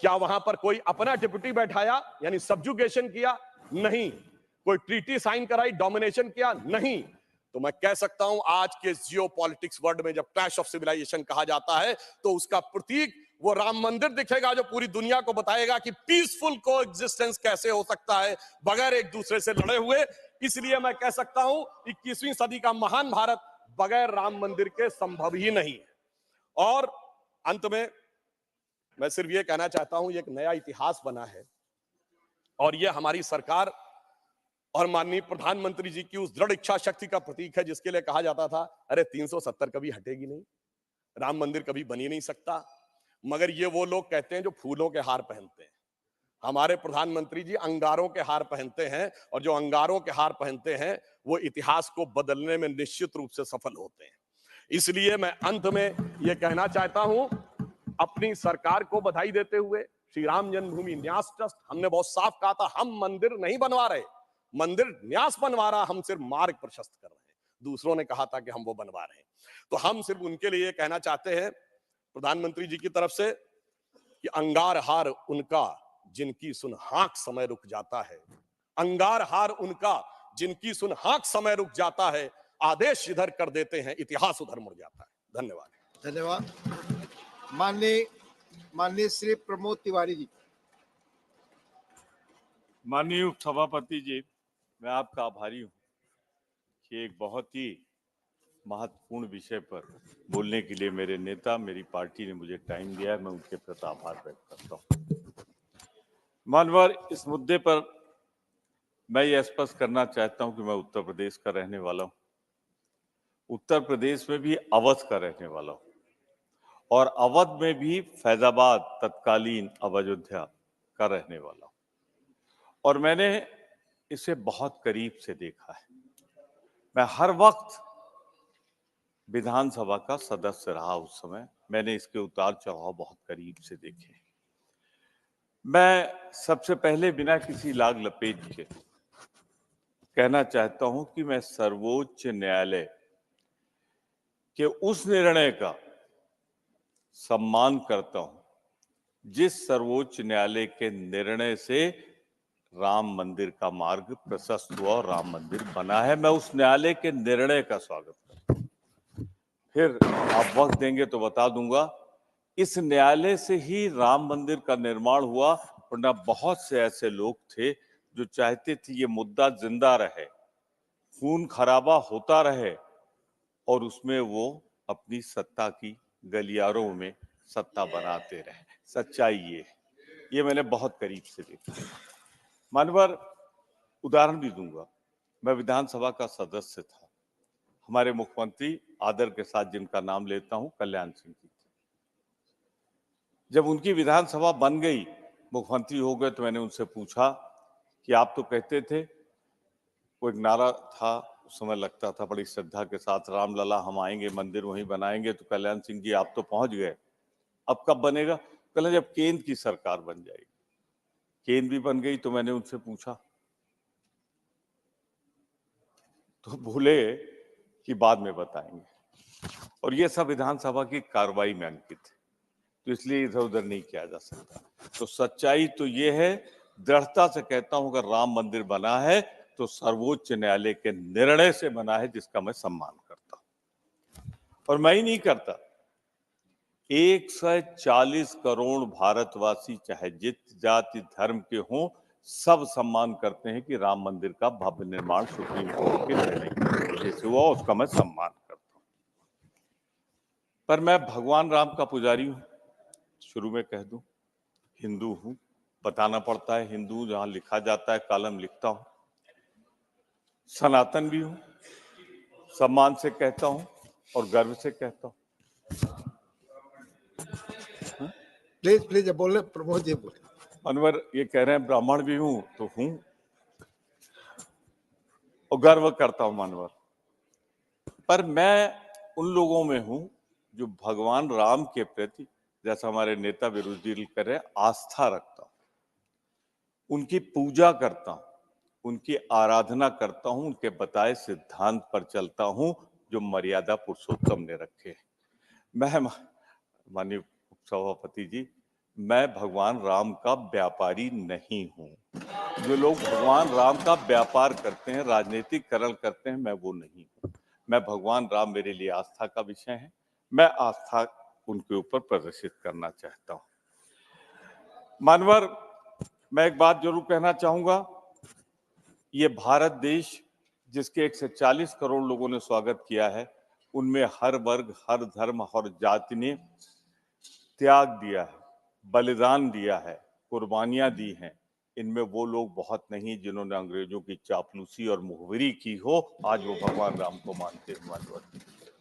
क्या वहां पर कोई अपना डिप्यूटी बैठाया यानी सब्जुगेशन किया? नहीं। कोई ट्रीटी साइन कराई, डोमिनेशन किया? नहीं। तो मैं कह सकता हूं आज के जियोपॉलिटिक्स वर्ल्ड में जब क्लैश ऑफ सिविलाइजेशन कहा जाता है तो उसका प्रतीक वो राम मंदिर दिखेगा जो पूरी दुनिया को बताएगा कि पीसफुल को एग्जिस्टेंस कैसे हो सकता है बगैर एक दूसरे से लड़े हुए। इसलिए मैं कह सकता हूं 21वीं सदी का महान भारत बगैर राम मंदिर के संभव ही नहीं है। और अंत में मैं सिर्फ ये कहना चाहता हूं, ये एक नया इतिहास बना है और ये हमारी सरकार और माननीय प्रधानमंत्री जी की उस दृढ़ इच्छा शक्ति का प्रतीक है जिसके लिए कहा जाता था अरे 370 कभी हटेगी नहीं, राम मंदिर कभी बन ही नहीं सकता। मगर ये वो लोग कहते हैं जो फूलों के हार पहनते हैं। हमारे प्रधानमंत्री जी अंगारों के हार पहनते हैं और जो अंगारों के हार पहनते हैं वो इतिहास को बदलने में निश्चित रूप से सफल होते हैं। इसलिए मैं अंत में ये कहना चाहता हूं, अपनी सरकार को बधाई देते हुए, श्री राम जन्मभूमि न्यास ट्रस्ट, हमने बहुत साफ कहा था हम मंदिर नहीं बनवा रहे, मंदिर न्यास बनवा रहा, हम सिर्फ मार्ग प्रशस्त कर रहे हैं। दूसरों ने कहा था कि हम वो बनवा रहे हैं, तो हम सिर्फ उनके लिए कहना चाहते हैं प्रधानमंत्री जी की तरफ से कि अंगार हार उनका जिनकी सुन हाक समय रुक जाता है, अंगार हार उनका जिनकी सुन हाक समय रुक जाता है, आदेश इधर कर देते हैं इतिहास उधर मुड़ जाता है। धन्यवाद। धन्यवाद। माननीय श्री प्रमोद तिवारी जी। माननीय उपसभापति जी, मैं आपका आभारी हूँ कि एक बहुत ही महत्वपूर्ण विषय पर बोलने के लिए मेरे नेता, मेरी पार्टी ने मुझे टाइम दिया है, मैं उनके प्रति आभार व्यक्त करता हूँ। मानवर, इस मुद्दे पर मैं ये स्पष्ट करना चाहता हूँ कि मैं उत्तर प्रदेश का रहने वाला हूँ, उत्तर प्रदेश में भी अवध का रहने वाला हूँ और अवध में भी फैजाबाद, तत्कालीन अब अयोध्या का रहने वाला हूँ और मैंने इसे बहुत करीब से देखा है। मैं हर वक्त विधानसभा का सदस्य रहा, उस समय मैंने इसके उतार चढ़ाव बहुत करीब से देखे। मैं सबसे पहले बिना किसी लाग लपेट के कहना चाहता हूं कि मैं सर्वोच्च न्यायालय के उस निर्णय का सम्मान करता हूं जिस सर्वोच्च न्यायालय के निर्णय से राम मंदिर का मार्ग प्रशस्त हुआ और राम मंदिर बना है। मैं उस न्यायालय के निर्णय का स्वागत करता हूं। फिर आप वक्त देंगे तो बता दूंगा, इस न्यायालय से ही राम मंदिर का निर्माण हुआ, वरना बहुत से ऐसे लोग थे जो चाहते थे ये मुद्दा जिंदा रहे, खून खराबा होता रहे और उसमें वो अपनी सत्ता की गलियारों में सत्ता बनाते रहे। सच्चाई ये मैंने बहुत करीब से देखा। मानवर, उदाहरण भी दूंगा, मैं विधानसभा का सदस्य था, हमारे मुख्यमंत्री आदर के साथ जिनका नाम लेता हूं कल्याण सिंह जी, जब उनकी विधानसभा बन गई, मुख्यमंत्री हो गए, तो मैंने उनसे पूछा कि आप तो कहते थे, वो एक नारा था उस समय लगता था बड़ी श्रद्धा के साथ, राम लला हम आएंगे, मंदिर वहीं बनाएंगे, तो कल्याण सिंह जी आप तो पहुंच गए, अब कब बनेगा? कहले जब केंद्र की सरकार बन जाएगी। केंद्र भी बन गई तो मैंने उनसे पूछा तो बोले कि बाद में बताएंगे, और ये सब विधानसभा की कार्रवाई में अंकित है, तो इसलिए इधर उधर नहीं किया जा सकता। तो सच्चाई तो ये है, दृढ़ता से कहता हूं अगर राम मंदिर बना है तो सर्वोच्च न्यायालय के निर्णय से बना है, जिसका मैं सम्मान करता हूं। और मैं ही नहीं करता, 140 करोड़ भारतवासी चाहे जित जाति धर्म के हों, सब सम्मान करते हैं कि राम मंदिर का भव्य निर्माण सुप्रीम कोर्ट के निर्णय से हुआ, उसका मैं सम्मान करता हूं। पर मैं भगवान राम का पुजारी हूं, शुरू में कह दूं, हिंदू हूं, बताना पड़ता है, हिंदू जहां लिखा जाता है कॉलम लिखता हूं, सनातन भी हूं, सम्मान से कहता हूं और गर्व से कहता हूं। प्लीज बोले, प्रमोद जी बोले। अनवर ये कह रहे हैं ब्राह्मण भी हूं तो हूं और गर्व करता हूं मानवर, पर मैं उन लोगों में हूं जो भगवान राम के प्रति, जैसा हमारे नेता विरोधी कर रहे हैं, आस्था रखता हूं, उनकी पूजा करता हूं, उनकी आराधना करता हूं, उनके बताए सिद्धांत पर चलता हूं जो मर्यादा पुरुषोत्तम ने रखे हैं। मैं माननीय उपसभापति जी, मैं भगवान राम का व्यापारी नहीं हूं। जो लोग भगवान राम का व्यापार करते हैं, राजनीतिकरण करते हैं, मैं वो नहीं हूं। मैं भगवान राम मेरे लिए आस्था का विषय है, मैं आस्था उनके ऊपर प्रदर्शित करना चाहता हूं। मानवर, मैं एक बात जरूर कहना चाहूंगा, ये भारत देश जिसके 140 करोड़ लोगों ने स्वागत किया है, उनमें हर वर्ग, हर धर्म और जाति ने त्याग दिया है, बलिदान दिया है, कुर्बानियां दी हैं। इनमें वो लोग बहुत नहीं जिन्होंने अंग्रेजों की चापलूसी और मुखबिरी की हो, आज वो भगवान राम को मानते हैं। मानवर,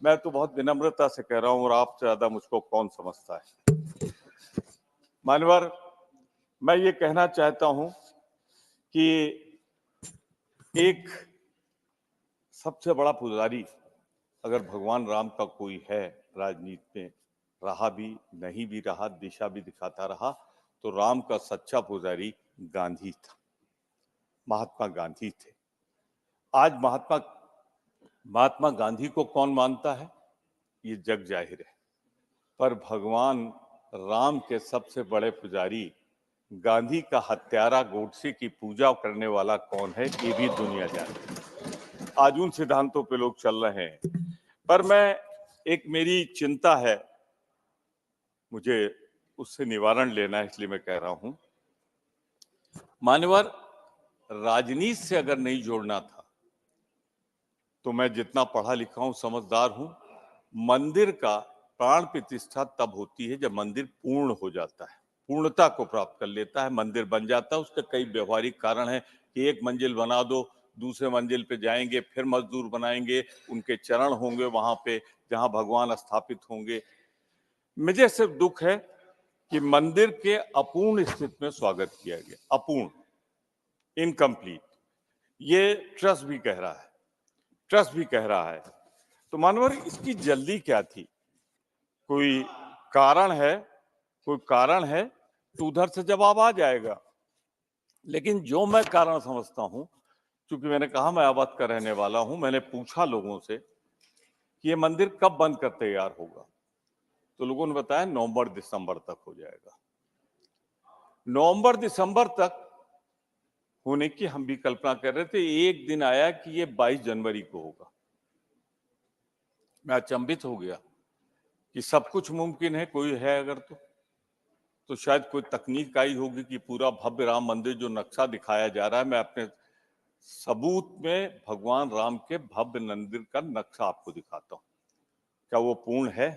मैं तो बहुत विनम्रता से कह रहा हूं, और आपसे ज्यादा मुझको कौन समझता है। मानवर, मैं ये कहना चाहता हूं कि एक सबसे बड़ा पुजारी अगर भगवान राम का कोई है, राजनीति में रहा भी, नहीं भी रहा, दिशा भी दिखाता रहा, तो राम का सच्चा पुजारी गांधी था, महात्मा गांधी थे। आज महात्मा गांधी को कौन मानता है, ये जग जाहिर है, पर भगवान राम के सबसे बड़े पुजारी गांधी का हत्यारा गोडसे की पूजा करने वाला कौन है, ये भी दुनिया जानती है। आज उन सिद्धांतों पे लोग चल रहे हैं, पर एक मेरी चिंता है, मुझे उससे निवारण लेना है, इसलिए मैं कह रहा हूं। मान्यवर, राजनीति से अगर नहीं जोड़ना था तो मैं जितना पढ़ा लिखा हूं, समझदार हूं, मंदिर का प्राण प्रतिष्ठा तब होती है जब मंदिर पूर्ण हो जाता है, पूर्णता को प्राप्त कर लेता है, मंदिर बन जाता है। उसके कई व्यवहारिक कारण हैं कि एक मंजिल बना दो, दूसरे मंजिल पे जाएंगे, फिर मजदूर बनाएंगे, उनके चरण होंगे वहां पे जहां भगवान स्थापित होंगे। मुझे सिर्फ दुख है कि मंदिर के अपूर्ण स्थिति में स्वागत किया गया, अपूर्ण, इनकम्प्लीट। ये ट्रस्ट भी कह रहा है। तो मानवर, इसकी जल्दी क्या थी? कोई कारण है तो उधर से जवाब आ जाएगा। लेकिन जो मैं कारण समझता हूं, क्योंकि मैंने कहा मैं अवध का रहने वाला हूं, मैंने पूछा लोगों से कि ये मंदिर कब बनकर तैयार होगा, तो लोगों ने बताया नवंबर दिसंबर तक हो जाएगा। नवंबर दिसंबर तक होने की हम भी कल्पना कर रहे थे। एक दिन आया कि ये 22 जनवरी को होगा। मैं अचंभित हो गया कि सब कुछ मुमकिन है, कोई है अगर तो शायद कोई तकनीक आई होगी कि पूरा भव्य राम मंदिर जो नक्शा दिखाया जा रहा है, मैं अपने सबूत में भगवान राम के भव्य मंदिर का नक्शा आपको दिखाता हूं। क्या वो पूर्ण है?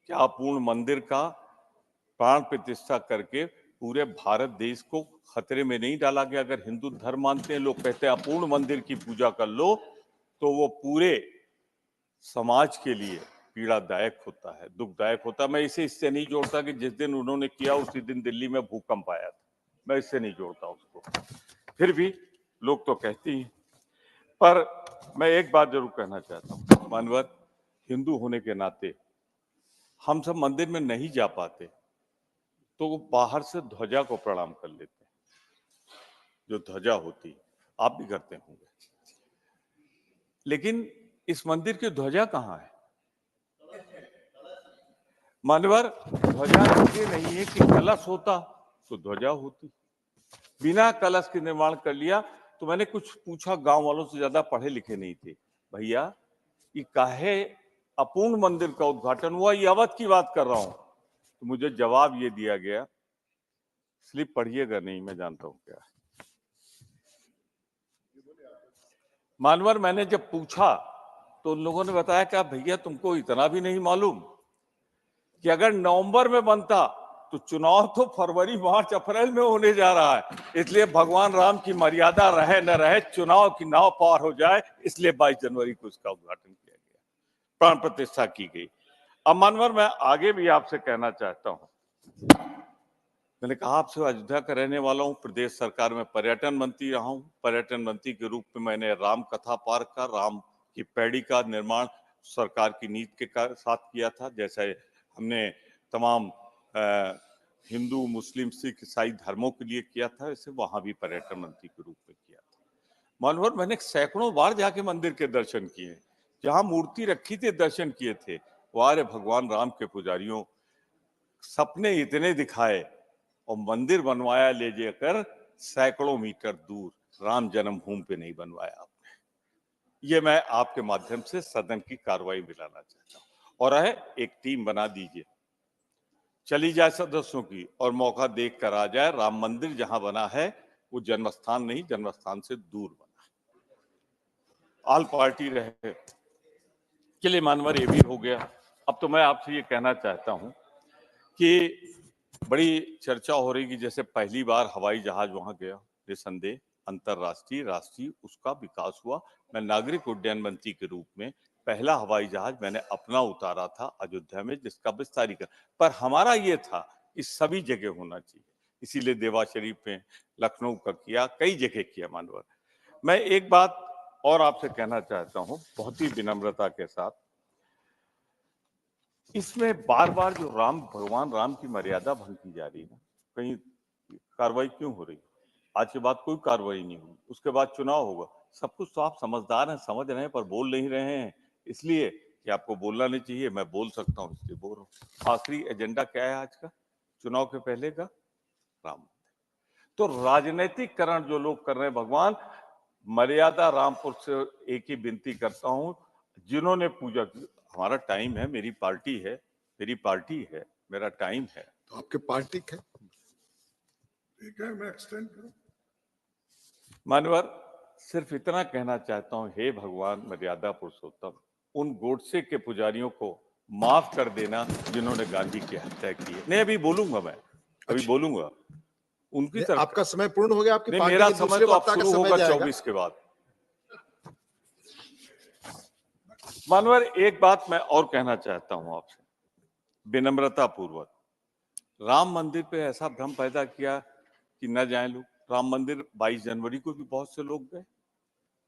क्या पूर्ण मंदिर का प्राण प्रतिष्ठा करके पूरे भारत देश को खतरे में नहीं डाला गया? अगर हिंदू धर्म मानते हैं, लोग कहते हैं अपूर्ण मंदिर की पूजा कर लो, तो वो पूरे समाज के लिए पीड़ादायक होता है, दुखदायक होता है। मैं इसे इससे नहीं जोड़ता कि जिस दिन उन्होंने किया उसी दिन दिल्ली में भूकंप आया था, मैं इससे नहीं जोड़ता उसको। फिर भी लोग तो कहते ही। पर मैं एक बात जरूर कहना चाहता हूँ, मानवर, हिंदू होने के नाते हम सब मंदिर में नहीं जा पाते तो वो बाहर से ध्वजा को प्रणाम कर लेते हैं, जो ध्वजा होती है, आप भी करते होंगे। लेकिन इस मंदिर की ध्वजा कहाँ है? मान्यवर, ध्वजा इसलिए नहीं है कि कलश होता तो ध्वजा होती। बिना कलश के निर्माण कर लिया। तो मैंने कुछ पूछा, गांव वालों से, ज्यादा पढ़े लिखे नहीं थे, भैया ये काहे अपूर्ण मंदिर का उद्घाटन हुआ? ये अवध की बात कर रहा हूं। तो मुझे जवाब ये दिया गया, स्लिप पढ़िएगा नहीं, मैं जानता हूं क्या है। मानवर, मैंने जब पूछा तो उन लोगों ने बताया कि भैया तुमको इतना भी नहीं मालूम कि अगर नवंबर में बनता तो चुनाव तो फरवरी, मार्च, अप्रैल में होने जा रहा है। इसलिए भगवान राम की मर्यादा रहे न रहे, चुनाव की नाव पार हो जाए, इसलिए 22 जनवरी को इसका उद्घाटन किया गया, प्राण प्रतिष्ठा की गई। अब मानवर, मैं आगे भी आपसे कहना चाहता हूं, मैंने कहा आपसे अयोध्या का रहने वाला हूं, प्रदेश सरकार में पर्यटन मंत्री रहा हूं। पर्यटन मंत्री के रूप में मैंने राम कथा पार्क का, राम की पैड़ी का निर्माण सरकार की नीति के साथ किया था। जैसे हमने तमाम हिंदू, मुस्लिम, सिख, ईसाई धर्मों के लिए किया था, वैसे वहां भी पर्यटन मंत्री के रूप में किया था। मानवर, मैंने सैकड़ों बार जाके मंदिर के दर्शन किए, जहां मूर्ति रखी थी दर्शन किए थे। वारे भगवान राम के पुजारियों, सपने इतने दिखाए और मंदिर बनवाया ले जाकर सैकड़ों मीटर दूर, राम जन्मभूमि पे नहीं बनवाया आपने। ये मैं आपके माध्यम से सदन की कार्रवाई में लाना चाहता हूं। और एक टीम बना दीजिए, चली जाए सदस्यों की और मौका देख कर आ जाए। राम मंदिर जहां बना है वो जन्मस्थान नहीं, जन्मस्थान से दूर बना है। ऑल पार्टी रहे, चलिए मानवर ये भी हो गया। अब तो मैं आपसे ये कहना चाहता हूं कि बड़ी चर्चा हो रही कि जैसे पहली बार हवाई जहाज वहां गया, निसंदेह अंतरराष्ट्रीय राष्ट्रीय उसका विकास हुआ। मैं नागरिक उड्डयन मंत्री के रूप में पहला हवाई जहाज मैंने अपना उतारा था अयोध्या में, जिसका विस्तारीकरण, पर हमारा ये था कि सभी जगह होना चाहिए, इसीलिए देवा शरीफ में, लखनऊ का किया, कई जगह किया मानवर। मैं एक बात और आपसे कहना चाहता हूं बहुत ही विनम्रता के साथ, इसमें बार बार जो भगवान राम की मर्यादा भंग की जा रही है, कहीं कार्रवाई क्यों हो रही? आज के बाद कोई कार्रवाई नहीं होगी, उसके बाद चुनाव होगा। सब कुछ तो आप समझदार हैं, समझ रहे हैं, पर बोल नहीं रहे हैं, इसलिए कि आपको बोलना नहीं चाहिए। मैं बोल सकता हूँ इसलिए बोल रहा हूँ। आखिरी एजेंडा क्या है आज का, चुनाव के पहले का? राम मंदिर। तो राजनीतिकरण जो लोग कर रहे हैं, भगवान मर्यादा, रामपुर से एक ही विनती करता हूं, जिन्होंने पूजा की, हमारा टाइम है, मेरी पार्टी है, मेरा टाइम है। तो आपके पार्टी है, ठीक है, मैं एक्सटेंड करूं। मानवर, सिर्फ इतना कहना चाहता हूं, हे भगवान मर्यादा पुरुषोत्तम, उन गोडसे के पुजारियों को माफ कर देना जिन्होंने गांधी की हत्या की है। नहीं, अभी बोलूंगा मैं, अभी बोलूंगा उनकी तरफ। आपका समय पूर्ण हो गया, आपकी नहीं, पार्टी मेरा के समय दूसरे तो अब वक्ता का शुरू समय होगा जाएगा। 24 के बाद। मानवर, एक बात मैं और कहना चाहता हूं आपसे विनम्रता पूर्वक। राम मंदिर पे ऐसा भ्रम पैदा किया कि न जाए लोग। राम मंदिर 22 जनवरी को भी बहुत से लोग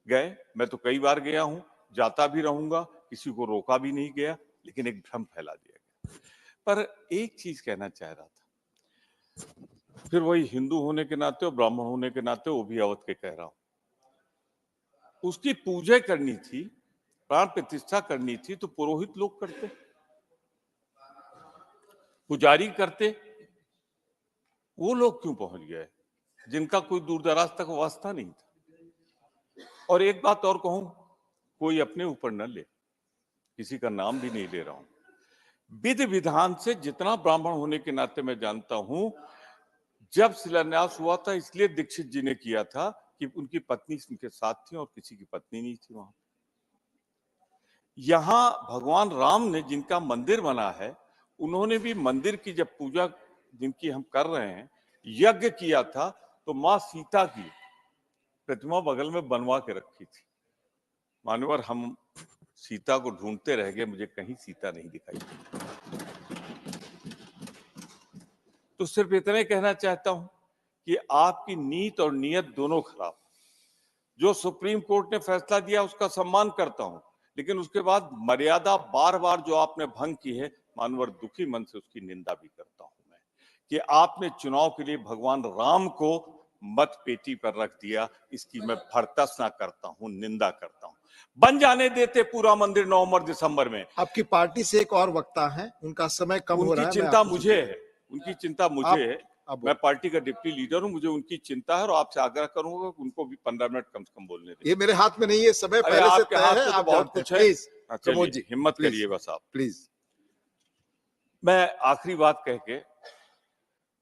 गए, मैं तो कई बार गया हूं, जाता भी रहूंगा, किसी को रोका भी नहीं गया, लेकिन एक भ्रम फैला दिया गया। पर एक चीज कहना चाह रहा था, फिर वही हिंदू होने के नाते और ब्राह्मण होने के नाते वो भी अवध के कह रहा हूं, उसकी पूजा करनी थी, प्राण प्रतिष्ठा करनी थी, तो पुरोहित लोग करते, पुजारी करते। वो लोग क्यों पहुंच गए जिनका कोई दूर दराज तक वास्ता नहीं था? और एक बात और कहूं, कोई अपने ऊपर न ले, किसी का नाम भी नहीं ले रहा हूं, विधि विधान से जितना ब्राह्मण होने के नाते मैं जानता हूं, जब शिलान्यास हुआ था इसलिए दीक्षित जी ने किया था कि उनकी पत्नी उनके साथ थी और किसी की पत्नी नहीं थी वहां। यहां भगवान राम ने जिनका मंदिर बना है, उन्होंने भी मंदिर की जब पूजा जिनकी हम कर रहे हैं, यज्ञ किया था, तो मां सीता की प्रतिमा बगल में बनवा के रखी थी। मानवर, हम सीता को ढूंढते रह गए, मुझे कहीं सीता नहीं दिखाई। तो सिर्फ इतने कहना चाहता हूं कि आपकी नीत और नियत दोनों खराब। जो सुप्रीम कोर्ट ने फैसला दिया उसका सम्मान करता हूं, लेकिन उसके बाद मर्यादा बार बार जो आपने भंग की है, मानवर दुखी मन से उसकी निंदा भी करता हूं मैं, कि आपने चुनाव के लिए भगवान राम को मत पेटी पर रख दिया। इसकी मैं भर्त्सना करता हूं, निंदा करता हूं। बन जाने देते पूरा मंदिर नवंबर दिसंबर में। आपकी पार्टी से एक और वक्ता है, उनका समय कम हो रहा है। उनकी चिंता मुझे है, उनकी चिंता मुझे है। मैं पार्टी का डिप्टी लीडर हूं, मुझे उनकी चिंता है और आपसे आग्रह करूंगा कि उनको भी 15 मिनट कम से कम बोलने दें। ये मेरे हाथ में नहीं है, समय अरे पहले से आपके तय हाथ है, में तो आप बहुत जानते हैं। कुछ है। प्लीज चलिए, जी, हिम्मत प्लीज, करिए बस आप। प्लीज। मैं आखिरी बात कह के,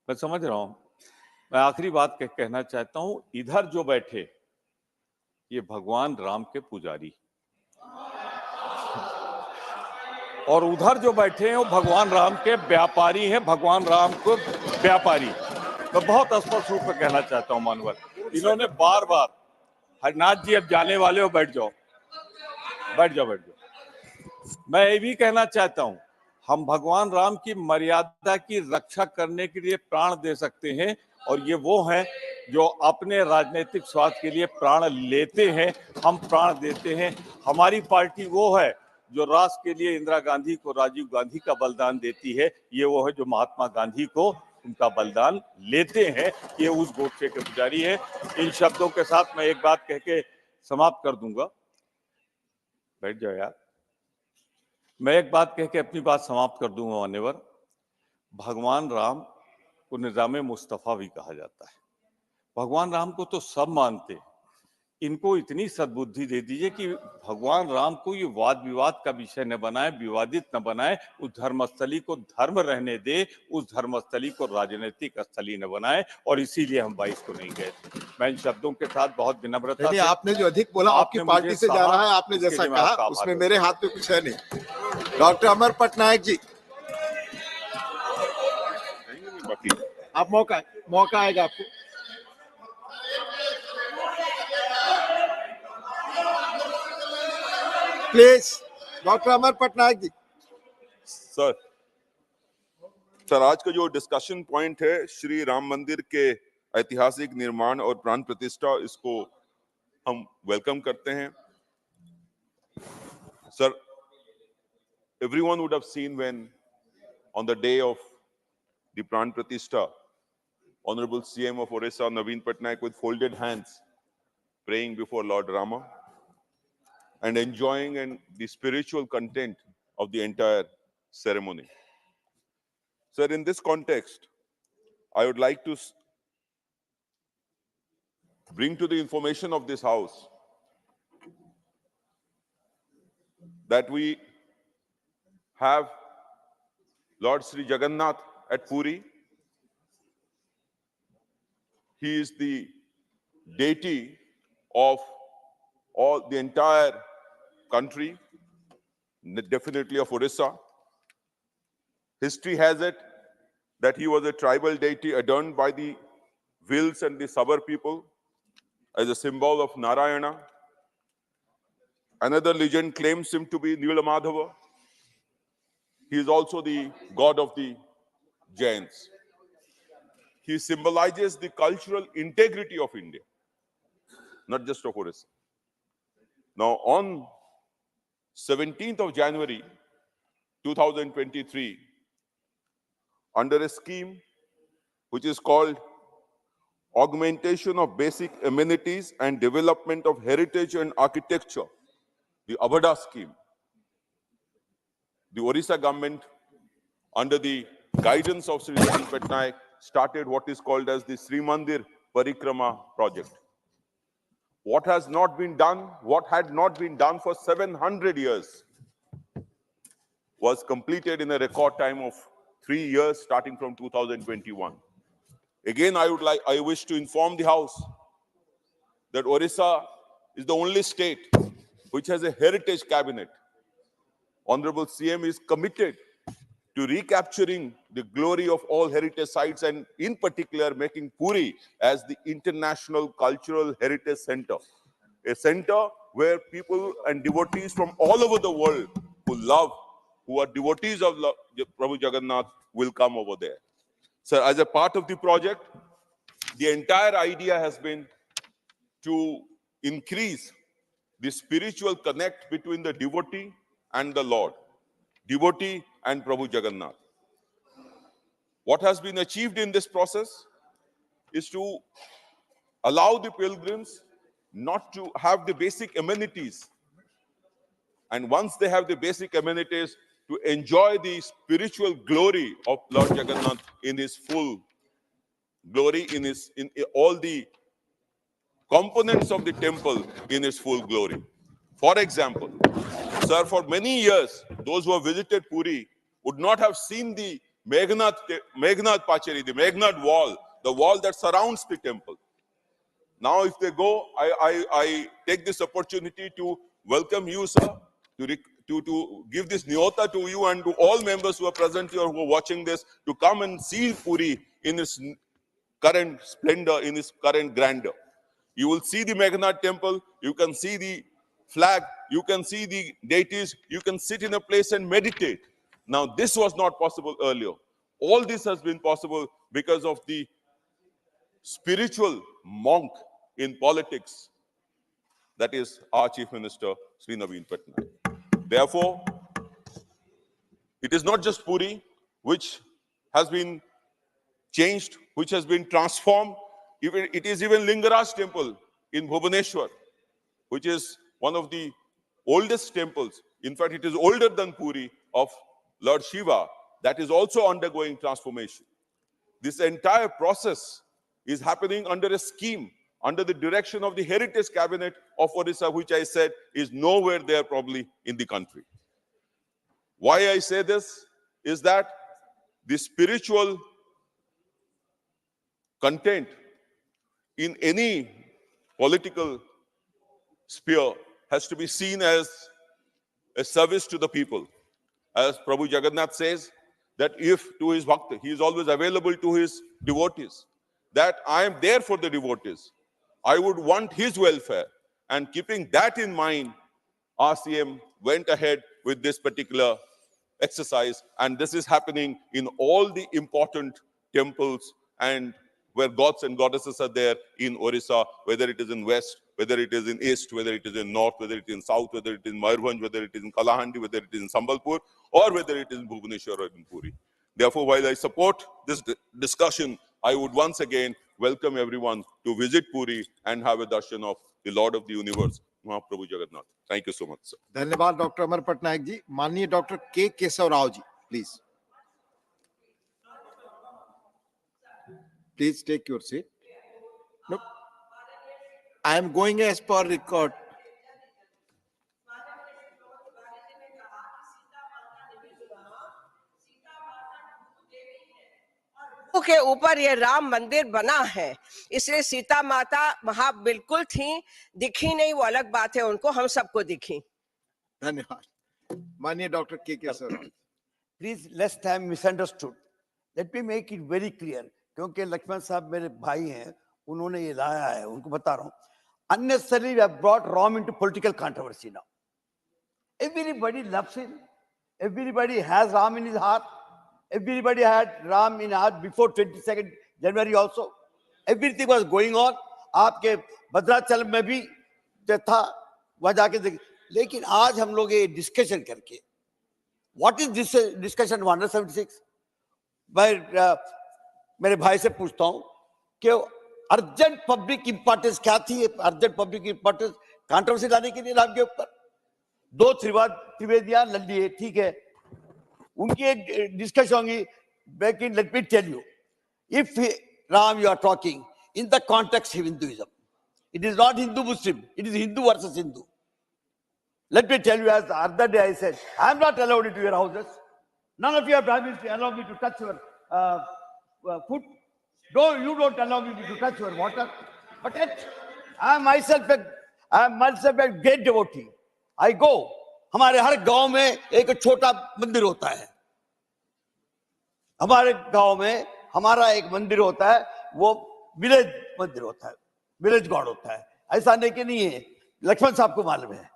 मैं समझ रहा हूं, मैं आखिरी बात कहना चाहता हूं, इधर जो बैठे ये भगवान राम के पुजारी, और उधर जो बैठे हैं वो भगवान राम के व्यापारी हैं, भगवान राम को व्यापारी। मैं बहुत स्पष्ट रूप में कहना चाहता हूं मानवर, इन्होंने बार बार, हरनाथ जी अब जाने वाले हो, बैठ जाओ बैठ जाओ बैठ जाओ। मैं ये भी कहना चाहता हूं, हम भगवान राम की मर्यादा की रक्षा करने के लिए प्राण दे सकते हैं, और ये वो हैं जो अपने राजनीतिक स्वार्थ के लिए प्राण लेते हैं, हम प्राण देते हैं। हमारी पार्टी वो है जो राष्ट्र के लिए इंदिरा गांधी को, राजीव गांधी का बलिदान देती है। ये वो है जो महात्मा गांधी को उनका बलिदान लेते हैं। ये उस गोडसे के पुजारी है। इन शब्दों के साथ मैं एक बात कह के समाप्त कर दूंगा। बैठ जाओ यार। मैं एक बात कह के अपनी बात समाप्त कर दूंगा मान्यवर। भगवान राम को निजामे मुस्तफा भी कहा जाता है। भगवान राम को तो सब मानते, इनको इतनी सद्बुद्धि दे दीजिए कि भगवान राम को ये वाद विवाद का विषय न बनाए, विवादित न बनाए, उस धर्मस्थली को धर्म रहने दे, उस धर्मस्थली को राजनीतिक स्थली न बनाए, और इसीलिए हम 22 को नहीं गए थे। मैं इन शब्दों के साथ बहुत विनम्रता से, आपने जो अधिक बोला आपकी आपने पार्टी मुझे से जा कहा, रहा है, आपने उसके जैसा लिए मैं कहा आपका आभार उसमें व्यक्त मेरे हाथ में कुछ है नहीं। डॉक्टर अमर पटनायक जी, आप मौका आएगा आपको। Please doctor Amar Patnaik ji. Sir आज का जो डिस्कशन पॉइंट है श्री राम मंदिर के ऐतिहासिक निर्माण और प्राण प्रतिष्ठा, इसको हम वेलकम करते हैं। Sir, everyone would have seen when on the day of the Pran Pratishtha, Honorable CM of Orissa, Naveen Patnaik, with folded hands, praying before Lord Rama and enjoying the spiritual content of the entire ceremony. Sir, in this context, I would like to bring to the information of this House that we have Lord Sri Jagannath at Puri. He is the deity of all the entire country, definitely of Orissa. History has it that he was a tribal deity adorned by the Vils and the Sabar people as a symbol of Narayana. Another legend claims him to be Nilamadhava. He is also the god of the Jains. He symbolizes the cultural integrity of India, not just of Orissa. Now, on 17th of January 2023, under a scheme which is called Augmentation of Basic Amenities and Development of Heritage and Architecture, the Abada scheme, the Orissa government, under the guidance of Sri Naveen Patnaik, started what is called as the Sri Mandir Parikrama project. What has not been done, what had not been done for 700 years, was completed in a record time of 3 years, starting from 2021. Again, I wish to inform the House that Orissa is the only state which has a heritage cabinet. Honorable CM is committed to recapturing the glory of all heritage sites, and in particular making Puri as the International Cultural Heritage Center, a center where people and devotees from all over the world who are devotees of Prabhu Jagannath will come over there. So as a part of the project, the entire idea has been to increase the spiritual connect between the devotee and the Lord, devotee and Prabhu Jagannath. What has been achieved in this process is to allow the pilgrims not to have the basic amenities. And once they have the basic amenities, to enjoy the spiritual glory of Lord Jagannath in his full glory, in all the components of the temple in his full glory. For example, sir, for many years, those who have visited Puri would not have seen the Meghnad Pacheri, the Meghnad wall, the wall that surrounds the temple. Now, if they go, I take this opportunity to welcome you, sir, to give this nyota to you and to all members who are present here, who are watching this, to come and see Puri in its current splendor, in its current grandeur. You will see the Meghnad temple, you can see the flag, you can see the deities, you can sit in a place and meditate. Now, this was not possible earlier. All this has been possible because of the spiritual monk in politics, that is our Chief Minister, Sri Naveen Patnaik. Therefore, it is not just Puri which has been changed, which has been transformed. It is even Lingaraj temple in Bhubaneswar, which is one of the oldest temples. In fact, it is older than Puri, of Lord Shiva, that is also undergoing transformation. This entire process is happening under a scheme under the direction of the heritage cabinet of Orissa, which I said is nowhere there probably in the country. Why I say this is that the spiritual content in any political sphere has to be seen as a service to the people. As Prabhu Jagannath says, that if to his bhakta, he is always available to his devotees, that I am there for the devotees. I would want his welfare. And keeping that in mind, RCM went ahead with this particular exercise, and this is happening in all the important temples and where gods and goddesses are there in Orissa, whether it is in west, whether it is in east, whether it is in north, whether it is in south, whether it is in Mayurbhanj, whether it is in Kalahandi, whether it is in Sambalpur, or whether it is in Bhubaneswar or in Puri. Therefore, while I support this discussion, I would once again welcome everyone to visit Puri and have a darshan of the Lord of the Universe, Mahaprabhu Jagannath. Thank you so much, sir. धन्यवाद doctor Amar Patnaik ji. माननीय doctor K Keshav Rao ji, please please take your seat. No, I am going as per record. के ऊपर ये राम मंदिर बना है, इसलिए सीता माता वहां बिल्कुल थी, दिखी नहीं वो अलग बात है, उनको हम सबको दिखी। धन्यवाद। माननीय doctor K Keshav Rao. Please let's time misunderstood, let me make it very clear, क्योंकि लक्ष्मण साहब मेरे भाई हैं, उन्होंने ये लाया है, उनको बता रहा हूँ। Unnecessarily we have brought Ram into political controversy now. Everybody loves him. Everybody has Ram in his heart. Everybody had Ram in heart before 22nd January also. Everything was going on. आपके भद्राचल में भी जो था वहाँ जाके देख, लेकिन आज हम लोग ये डिस्कशन करके, what is this discussion 176? मैं मेरे भाई से पूछता हूँ कि अर्जेंट पब्लिक इंपॉर्टेंस क्या थी? अर्जेंट पब्लिक इंपॉर्टेंस कंट्रोवर्सी लाने के लिए राम के ऊपर दो त्रिवेदियां लल्ली है, ठीक है, उनकी एक डिस्कशन होगी। लेकिन let me tell you, if Ram you are talking in the context of Hinduism, it is not Hindu Muslim, it is Hindu versus Hindu. Let me tell you, as the other day I said, I am not allowed into your houses, none of you have allowed me to touch your food. No, you don't allow me to touch your water. But yet, I am myself a great devotee. I go. हमारे हर गांव में एक छोटा मंदिर होता है। हमारे गांव में हमारा एक मंदिर होता है, वो विलेज मंदिर होता है, विलेज गॉड होता है। ऐसा नहीं कि नहीं है, लक्ष्मण साहब को मालूम है।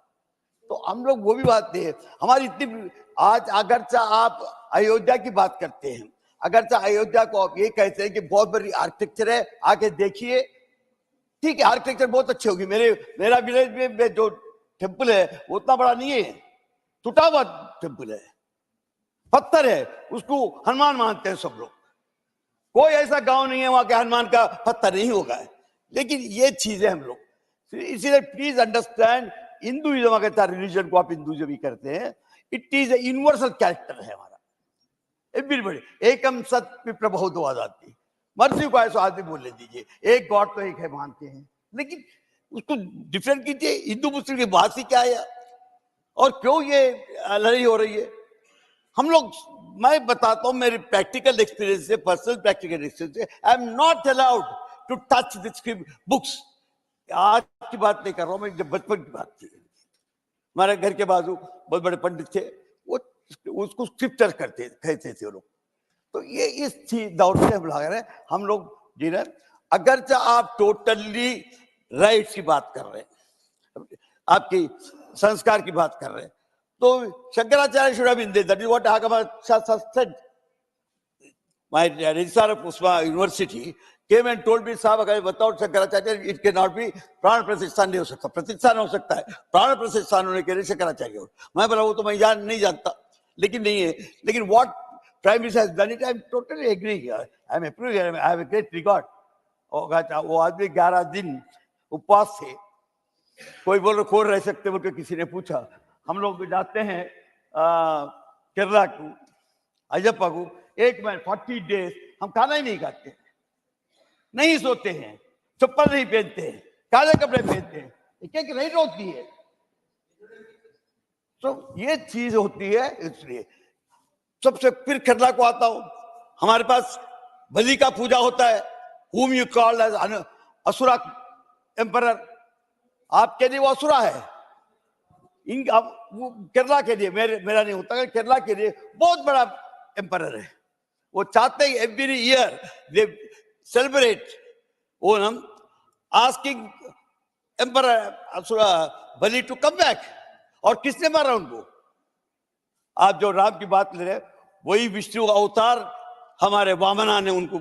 तो हम लोग वो भी बात नहीं है हमारी इतनी। आज अगरचा आप अयोध्या की बात करते हैं, अगरचा अयोध्या को आप ये कहते हैं कि बहुत बड़ी आर्किटेक्चर है, आके देखिए, ठीक है, आर्किटेक्चर बहुत अच्छी होगी। मेरा विलेज में जो टेम्पल है वो उतना बड़ा नहीं है, टूटा हुआ टेम्पल है, पत्थर है, उसको हनुमान मानते हैं सब लोग। कोई ऐसा गांव नहीं है वहां के हनुमान का पत्थर नहीं होगा। लेकिन ये चीजें हम लोग, इसीलिए प्लीज अंडरस्टैंड, हिंदुइज्म अगर रिलीजन को आप हिंदुइज्म भी करते हैं, it is a universal character है हमारा। एवरीबॉडी एकम सत विप्र बहुधा जाति, मर्जी को ऐसा आदमी बोल ले दीजिए, एक गॉड तो एक है मानते हैं, लेकिन उसको डिफरेंट कीजिए। हिंदू मुस्लिम की बात ही क्या है और क्यों ये लड़ाई हो रही है? हम लोग, मैं बताता हूं मेरे प्रैक्टिकल एक्सपीरियंस से, पर्सनल प्रैक्टिकल एक्सपीरियंस से, I am not allowed to touch this books. आज की बात नहीं कर रहा हूं मैं, जब बचपन की बात थी, हमारे घर के बाजू बहुत बड़े पंडित थे, वो उसको स्क्रिप्चर कहते थे वो लोग। तो ये इस दौर से हम लोग जी रहे। अगर आप टोटली राइट्स की बात कर रहे हैं, आपकी संस्कार की बात कर रहे हैं, तो Shankaracharya should have been there. That is what Agama Shastra said. My registrar of Usma University came and told me, साहब अगर without Shankaracharya it cannot be, प्राण प्रतिष्ठान नहीं हो सकता। प्रतिष्ठान हो सकता है, प्राण प्रतिष्ठान होने के लिए शंकराचार्य हो। मैं बोला वो तो मैं नहीं जानता, लेकिन नहीं है। लेकिन what Prime Minister has done it, I am totally agree. I am approving. I have a great regard. वो आदमी 11 दिन उपवास थे, कोई बोल खोर रह सकते बोल के किसी ने पूछा। हम लोग जाते हैं केरला को, अजप्पा को, एक महीने 40 days हम खाना ही नहीं खाते, नहीं सोते हैं, चप्पल नहीं पहनते हैं, काले कपड़े पहनते हैं, एक लाइट होती है। तो ये चीज होती है। इसलिए सबसे फिर केरला को आता हूं, हमारे पास बलि का पूजा होता है, whom you call as Asura emperor. आपके लिए वो असुरा है, वो केरला के लिए, मेरा नहीं होता, केरला के लिए बहुत बड़ा एम्परर है। वो चाहते हैं every year they celebrate Onam, asking emperor Asura Bali to come back. और किसने मारा उनको? आप जो राम की बात ले रहे, वही विष्णु अवतार हमारे वामना ने उनको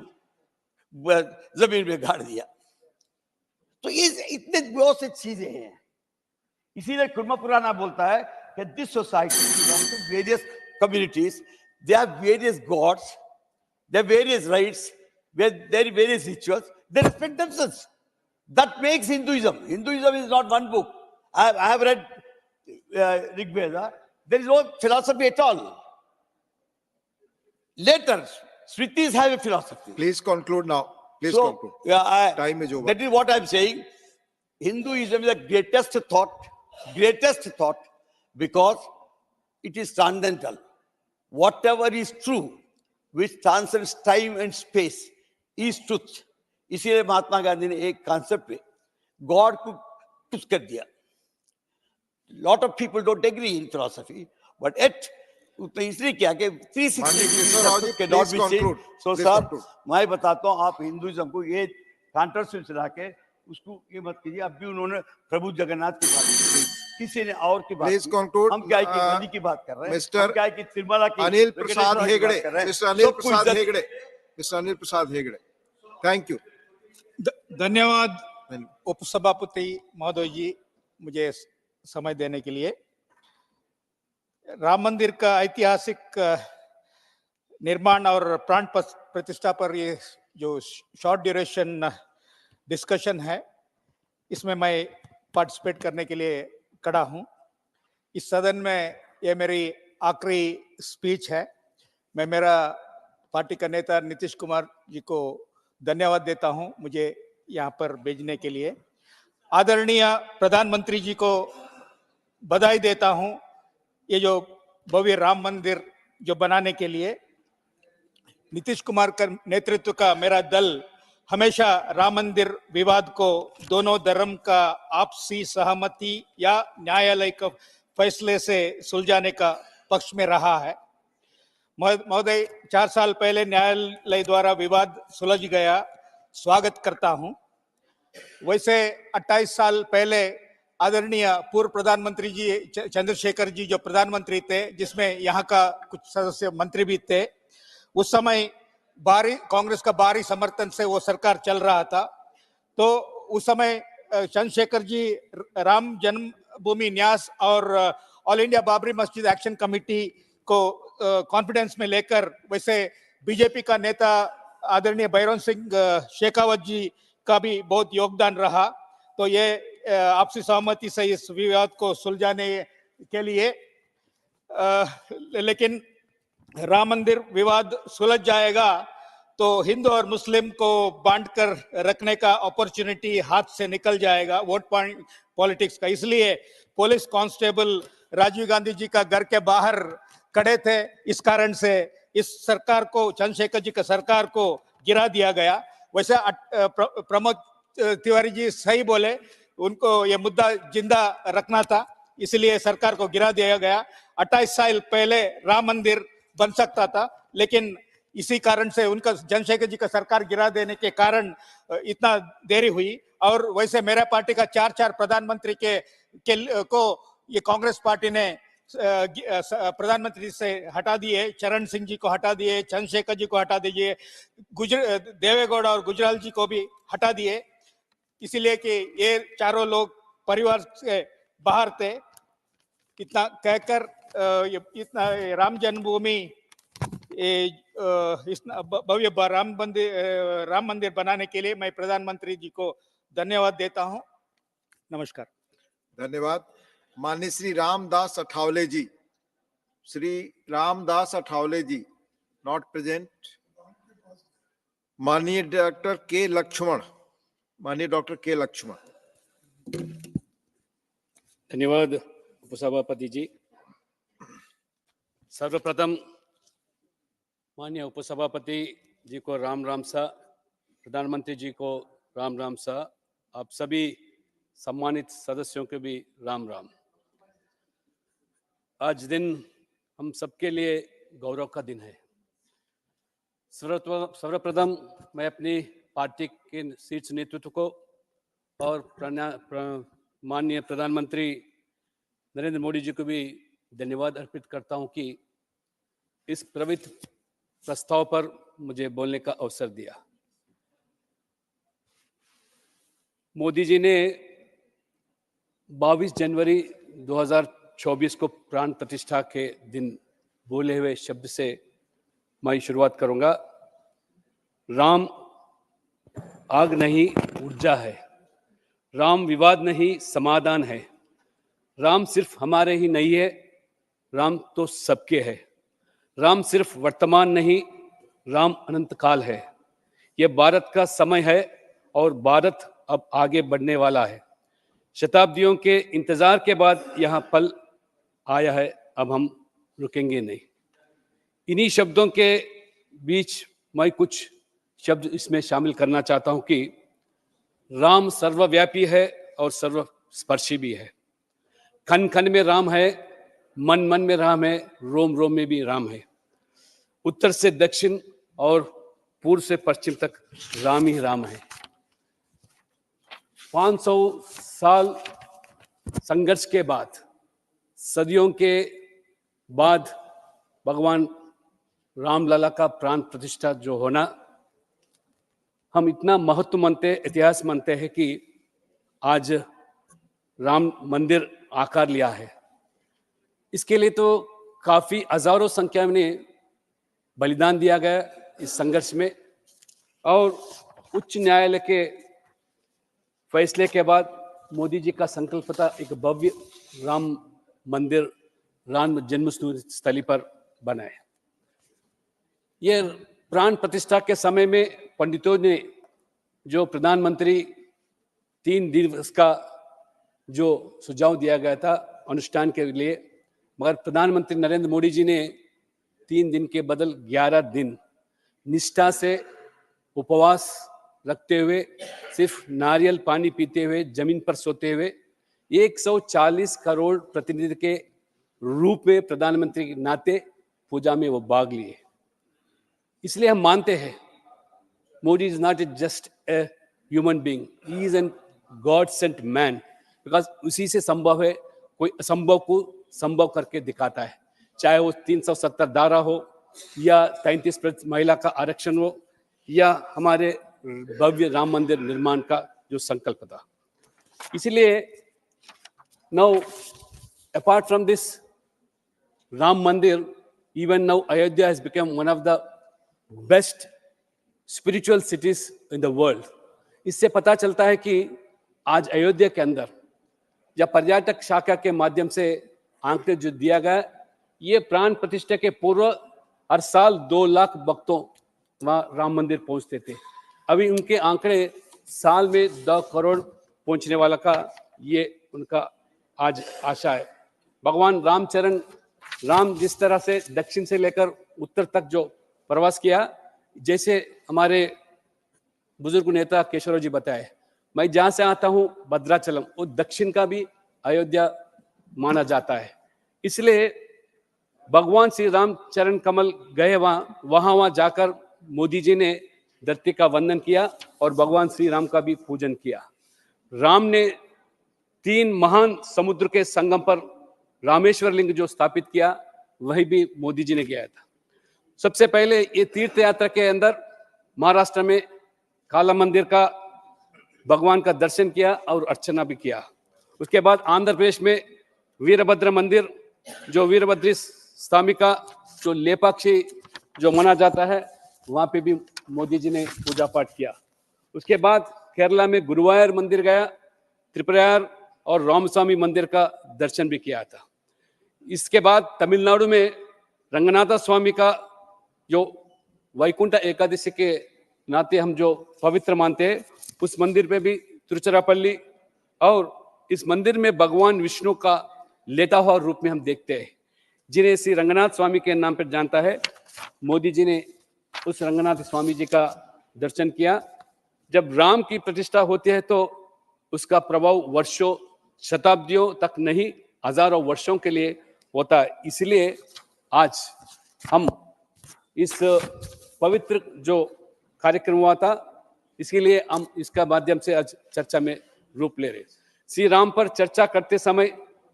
जमीन में गाड़ दिया। तो ये इतने बहुत सी चीजें हैं। इसीलिए कुर्मा पुराना बोलता है कि this society belongs to various communities, they have various gods, they have various rights, there are various rituals, they respect themselves. That makes Hinduism. Hinduism is not one book. I have read Rig Veda. There is no philosophy at all. Later, Smritis have a philosophy. Please conclude now. Please So, conclude. yeah, Time is over. that is what I am saying. Hinduism is the greatest thought, because it is transcendental. Whatever is true, which transcends time and space, is truth. इसीलिए महात्मा गांधी ने एक concept पे God को push कर दिया। Lot of people don't agree in philosophy, but yet इसलिए क्या कि 360 cannot be seen. So sir, मैं बताता हूँ, आप हिंदुइज्म को ये कॉन्ट्रोवर्सी चला के उसको ये मत कीजिए। अब भी उन्होंने प्रभु जगन्नाथ की बात की, किसी ने और की बात की। हम क्या की बलि की बात कर रहे हैं, हम क्या की तिरुमला की, Anil Prasad Hegde, mister Anil Prasad Hegde, thank you. धन्यवाद उपसभापति महोदय जी, मुझे समय देने के लिए। राम मंदिर का ऐतिहासिक निर्माण और प्राण प्रतिष्ठा पर ये जो शॉर्ट ड्यूरेशन डिस्कशन है, इसमें मैं पार्टिसिपेट करने के लिए खड़ा हूं। इस सदन में ये मेरी आखिरी स्पीच है। मैं मेरा पार्टी का नेता नीतीश कुमार जी को धन्यवाद देता हूं मुझे यहाँ पर भेजने के लिए। आदरणीय प्रधानमंत्री जी को बधाई देता हूं, ये जो भव्य राम मंदिर जो बनाने के लिए नीतीश कुमार का नेतृत्व का मेरा दल हमेशा राम मंदिर विवाद को दोनों धर्म का आपसी सहमति या न्यायालय के फैसले से सुलझाने का पक्ष में रहा है। महोदय, 4 साल पहले न्यायालय द्वारा विवाद सुलझ गया, स्वागत करता हूं। वैसे 28 साल पहले आदरणीय पूर्व प्रधानमंत्री जी चंद्रशेखर जी जो प्रधानमंत्री थे, जिसमें यहाँ का कुछ सदस्य मंत्री भी थे, उस समय कांग्रेस का भारी समर्थन से वो सरकार चल रहा था। तो उस समय चंद्रशेखर जी राम जन्मभूमि न्यास और ऑल इंडिया बाबरी मस्जिद एक्शन कमेटी को कॉन्फिडेंस में लेकर, वैसे बीजेपी का नेता आदरणीय भैरव सिंह शेखावत जी का भी बहुत योगदान रहा। तो ये आपसी सहमति से इस विवाद को सुलझाने के लिए, लेकिन राम मंदिर विवाद सुलझ जाएगा तो हिंदू और मुस्लिम को बांट कर रखने का अपॉर्चुनिटी हाथ से निकल जाएगा, वोट पॉलिटिक्स का। इसलिए पुलिस कांस्टेबल राजीव गांधी जी का घर के बाहर खड़े थे। इस कारण से इस सरकार को, चंद्रशेखर जी का सरकार को गिरा दिया गया। वैसे प्रमोद तिवारी जी सही बोले, उनको ये मुद्दा जिंदा रखना था, इसलिए सरकार को गिरा दिया गया। 28 साल पहले राम मंदिर बन सकता था, लेकिन इसी कारण से उनका चंद्रशेखर जी का सरकार गिरा देने के कारण इतना देरी हुई। और वैसे मेरा पार्टी का 4 प्रधानमंत्री को ये कांग्रेस पार्टी ने प्रधानमंत्री से हटा दिए। चरण सिंह जी को हटा दिए, चंद्रशेखर जी को हटा दीजिए, देवेगौड़ा और गुजराल जी को भी हटा दिए, इसीलिए कि ये चारों लोग परिवार से बाहर थे। इतना कहकर इतना राम जन्मभूमि इस भव्य राम मंदिर बनाने के लिए मैं प्रधानमंत्री जी को धन्यवाद देता हूं। नमस्कार। धन्यवाद। माननीय श्री रामदास अठावले जी, श्री रामदास अठावले जी नॉट प्रेजेंट। माननीय डॉक्टर के लक्ष्मण, माननीय डॉक्टर के लक्ष्मण। धन्यवाद उपसभापति जी। सर्वप्रथम माननीय उपसभापति जी को राम राम सा, प्रधानमंत्री जी को राम राम सा, आप सभी सम्मानित सदस्यों के भी राम राम। आज दिन हम सबके लिए गौरव का दिन है। सर्वप्रथम मैं अपनी पार्टी के शीर्ष नेतृत्व को और माननीय प्रधानमंत्री नरेंद्र मोदी जी को भी धन्यवाद अर्पित करता हूं कि इस पवित्र प्रस्ताव पर मुझे बोलने का अवसर दिया। मोदी जी ने 22 जनवरी 2024 को प्राण प्रतिष्ठा के दिन बोले हुए शब्द से मैं शुरुआत करूंगा। राम आग नहीं ऊर्जा है, राम विवाद नहीं समाधान है, राम सिर्फ हमारे ही नहीं है, राम तो सबके है, राम सिर्फ वर्तमान नहीं, राम अनंत काल है। यह भारत का समय है और भारत अब आगे बढ़ने वाला है। शताब्दियों के इंतजार के बाद यह पल आया है, अब हम रुकेंगे नहीं। इन्हीं शब्दों के बीच मैं कुछ शब्द इसमें शामिल करना चाहता हूं कि राम सर्वव्यापी है और सर्वस्पर्शी भी है। खन खन में राम है, मन मन में राम है, रोम रोम में भी राम है। उत्तर से दक्षिण और पूर्व से पश्चिम तक राम ही राम है। 500 साल संघर्ष के बाद, सदियों के बाद भगवान रामलला का प्राण प्रतिष्ठा जो होना, हम इतना महत्व मानते, इतिहास मानते हैं कि आज राम मंदिर आकार लिया है। इसके लिए तो काफी हजारों संख्या में बलिदान दिया गया इस संघर्ष में, और उच्च न्यायालय के फैसले के बाद मोदी जी का संकल्प था एक भव्य राम मंदिर राम जन्मस्थली पर बनाए। ये प्राण प्रतिष्ठा के समय में पंडितों ने जो प्रधानमंत्री 3 दिवस का जो सुझाव दिया गया था अनुष्ठान के लिए, मगर प्रधानमंत्री नरेंद्र मोदी जी ने 3 दिन के बदल 11 दिन निष्ठा से उपवास रखते हुए, सिर्फ नारियल पानी पीते हुए, जमीन पर सोते हुए 140 करोड़ प्रतिनिधि के रूप में प्रधानमंत्री के नाते पूजा में वो भाग लिए। इसलिए हम मानते हैं Modi is not just a human being, he is an God sent man, because उसी से संभव है, कोई असंभव को संभव करके दिखाता है। चाहे वो 370 धारा हो या 33% महिला का आरक्षण हो या हमारे भव्य राम मंदिर निर्माण का जो संकल्प था। इसलिए now apart from this Ram मंदिर, even now Ayodhya has become one of the best spiritual cities in the world. इससे पता चलता है कि आज अयोध्या के अंदर या पर्यटक शाखा के माध्यम से आंकड़े जो दिया गया, ये प्राण प्रतिष्ठा के पूर्व हर साल 2 लाख भक्तों वहाँ राम मंदिर पहुंचते थे। अभी उनके आंकड़े साल में 2 करोड़ पहुंचने वाला का ये उनका आज आशा है। भगवान राम जिस तरह से दक्षिण से लेकर उत्तर तक जो प्रवास किया, जैसे हमारे बुजुर्ग नेता केशवराव जी बताए, मैं जहां से आता हूं भद्राचलम, वो दक्षिण का भी अयोध्या माना जाता है। इसलिए भगवान श्री राम चरण कमल गए वहां जाकर मोदी जी ने धरती का वंदन किया और भगवान श्री राम का भी पूजन किया। राम ने 3 महान समुद्र के संगम पर रामेश्वर लिंग जो स्थापित किया, वही भी मोदी जी ने किया था। सबसे पहले ये तीर्थ यात्रा के अंदर महाराष्ट्र में काला मंदिर का भगवान का दर्शन किया और अर्चना भी किया। उसके बाद आंध्र प्रदेश में वीरभद्र मंदिर, जो वीरभद्र स्वामी का जो लेपाक्षी जो माना जाता है, वहां पे भी मोदी जी ने पूजा पाठ किया। उसके बाद केरला में गुरुवायूर मंदिर गया, त्रिपुरार और रामस्वामी मंदिर का दर्शन भी किया था। इसके बाद तमिलनाडु में रंगनाथ स्वामी का जो वैकुंठ एकादशी के नाते हम जो पवित्र मानते हैं, उस मंदिर में भी तिरुचिरापल्ली, और इस मंदिर में भगवान विष्णु का लेटा हुआ रूप में हम देखते हैं, जिन्हें श्री रंगनाथ स्वामी के नाम पर जानता है। मोदी जी ने उस रंगनाथ स्वामी जी का दर्शन किया। जब राम की प्रतिष्ठा होती है तो उसका प्रभाव वर्षों, शताब्दियों तक नहीं, हजारों वर्षों के लिए होता है। इसलिए आज हम इस पवित्र जो कार्यक्रम हुआ था, इसके लिए हम इसका माध्यम से आज चर्चा में रूप ले रहे। श्री राम पर चर्चा करते समय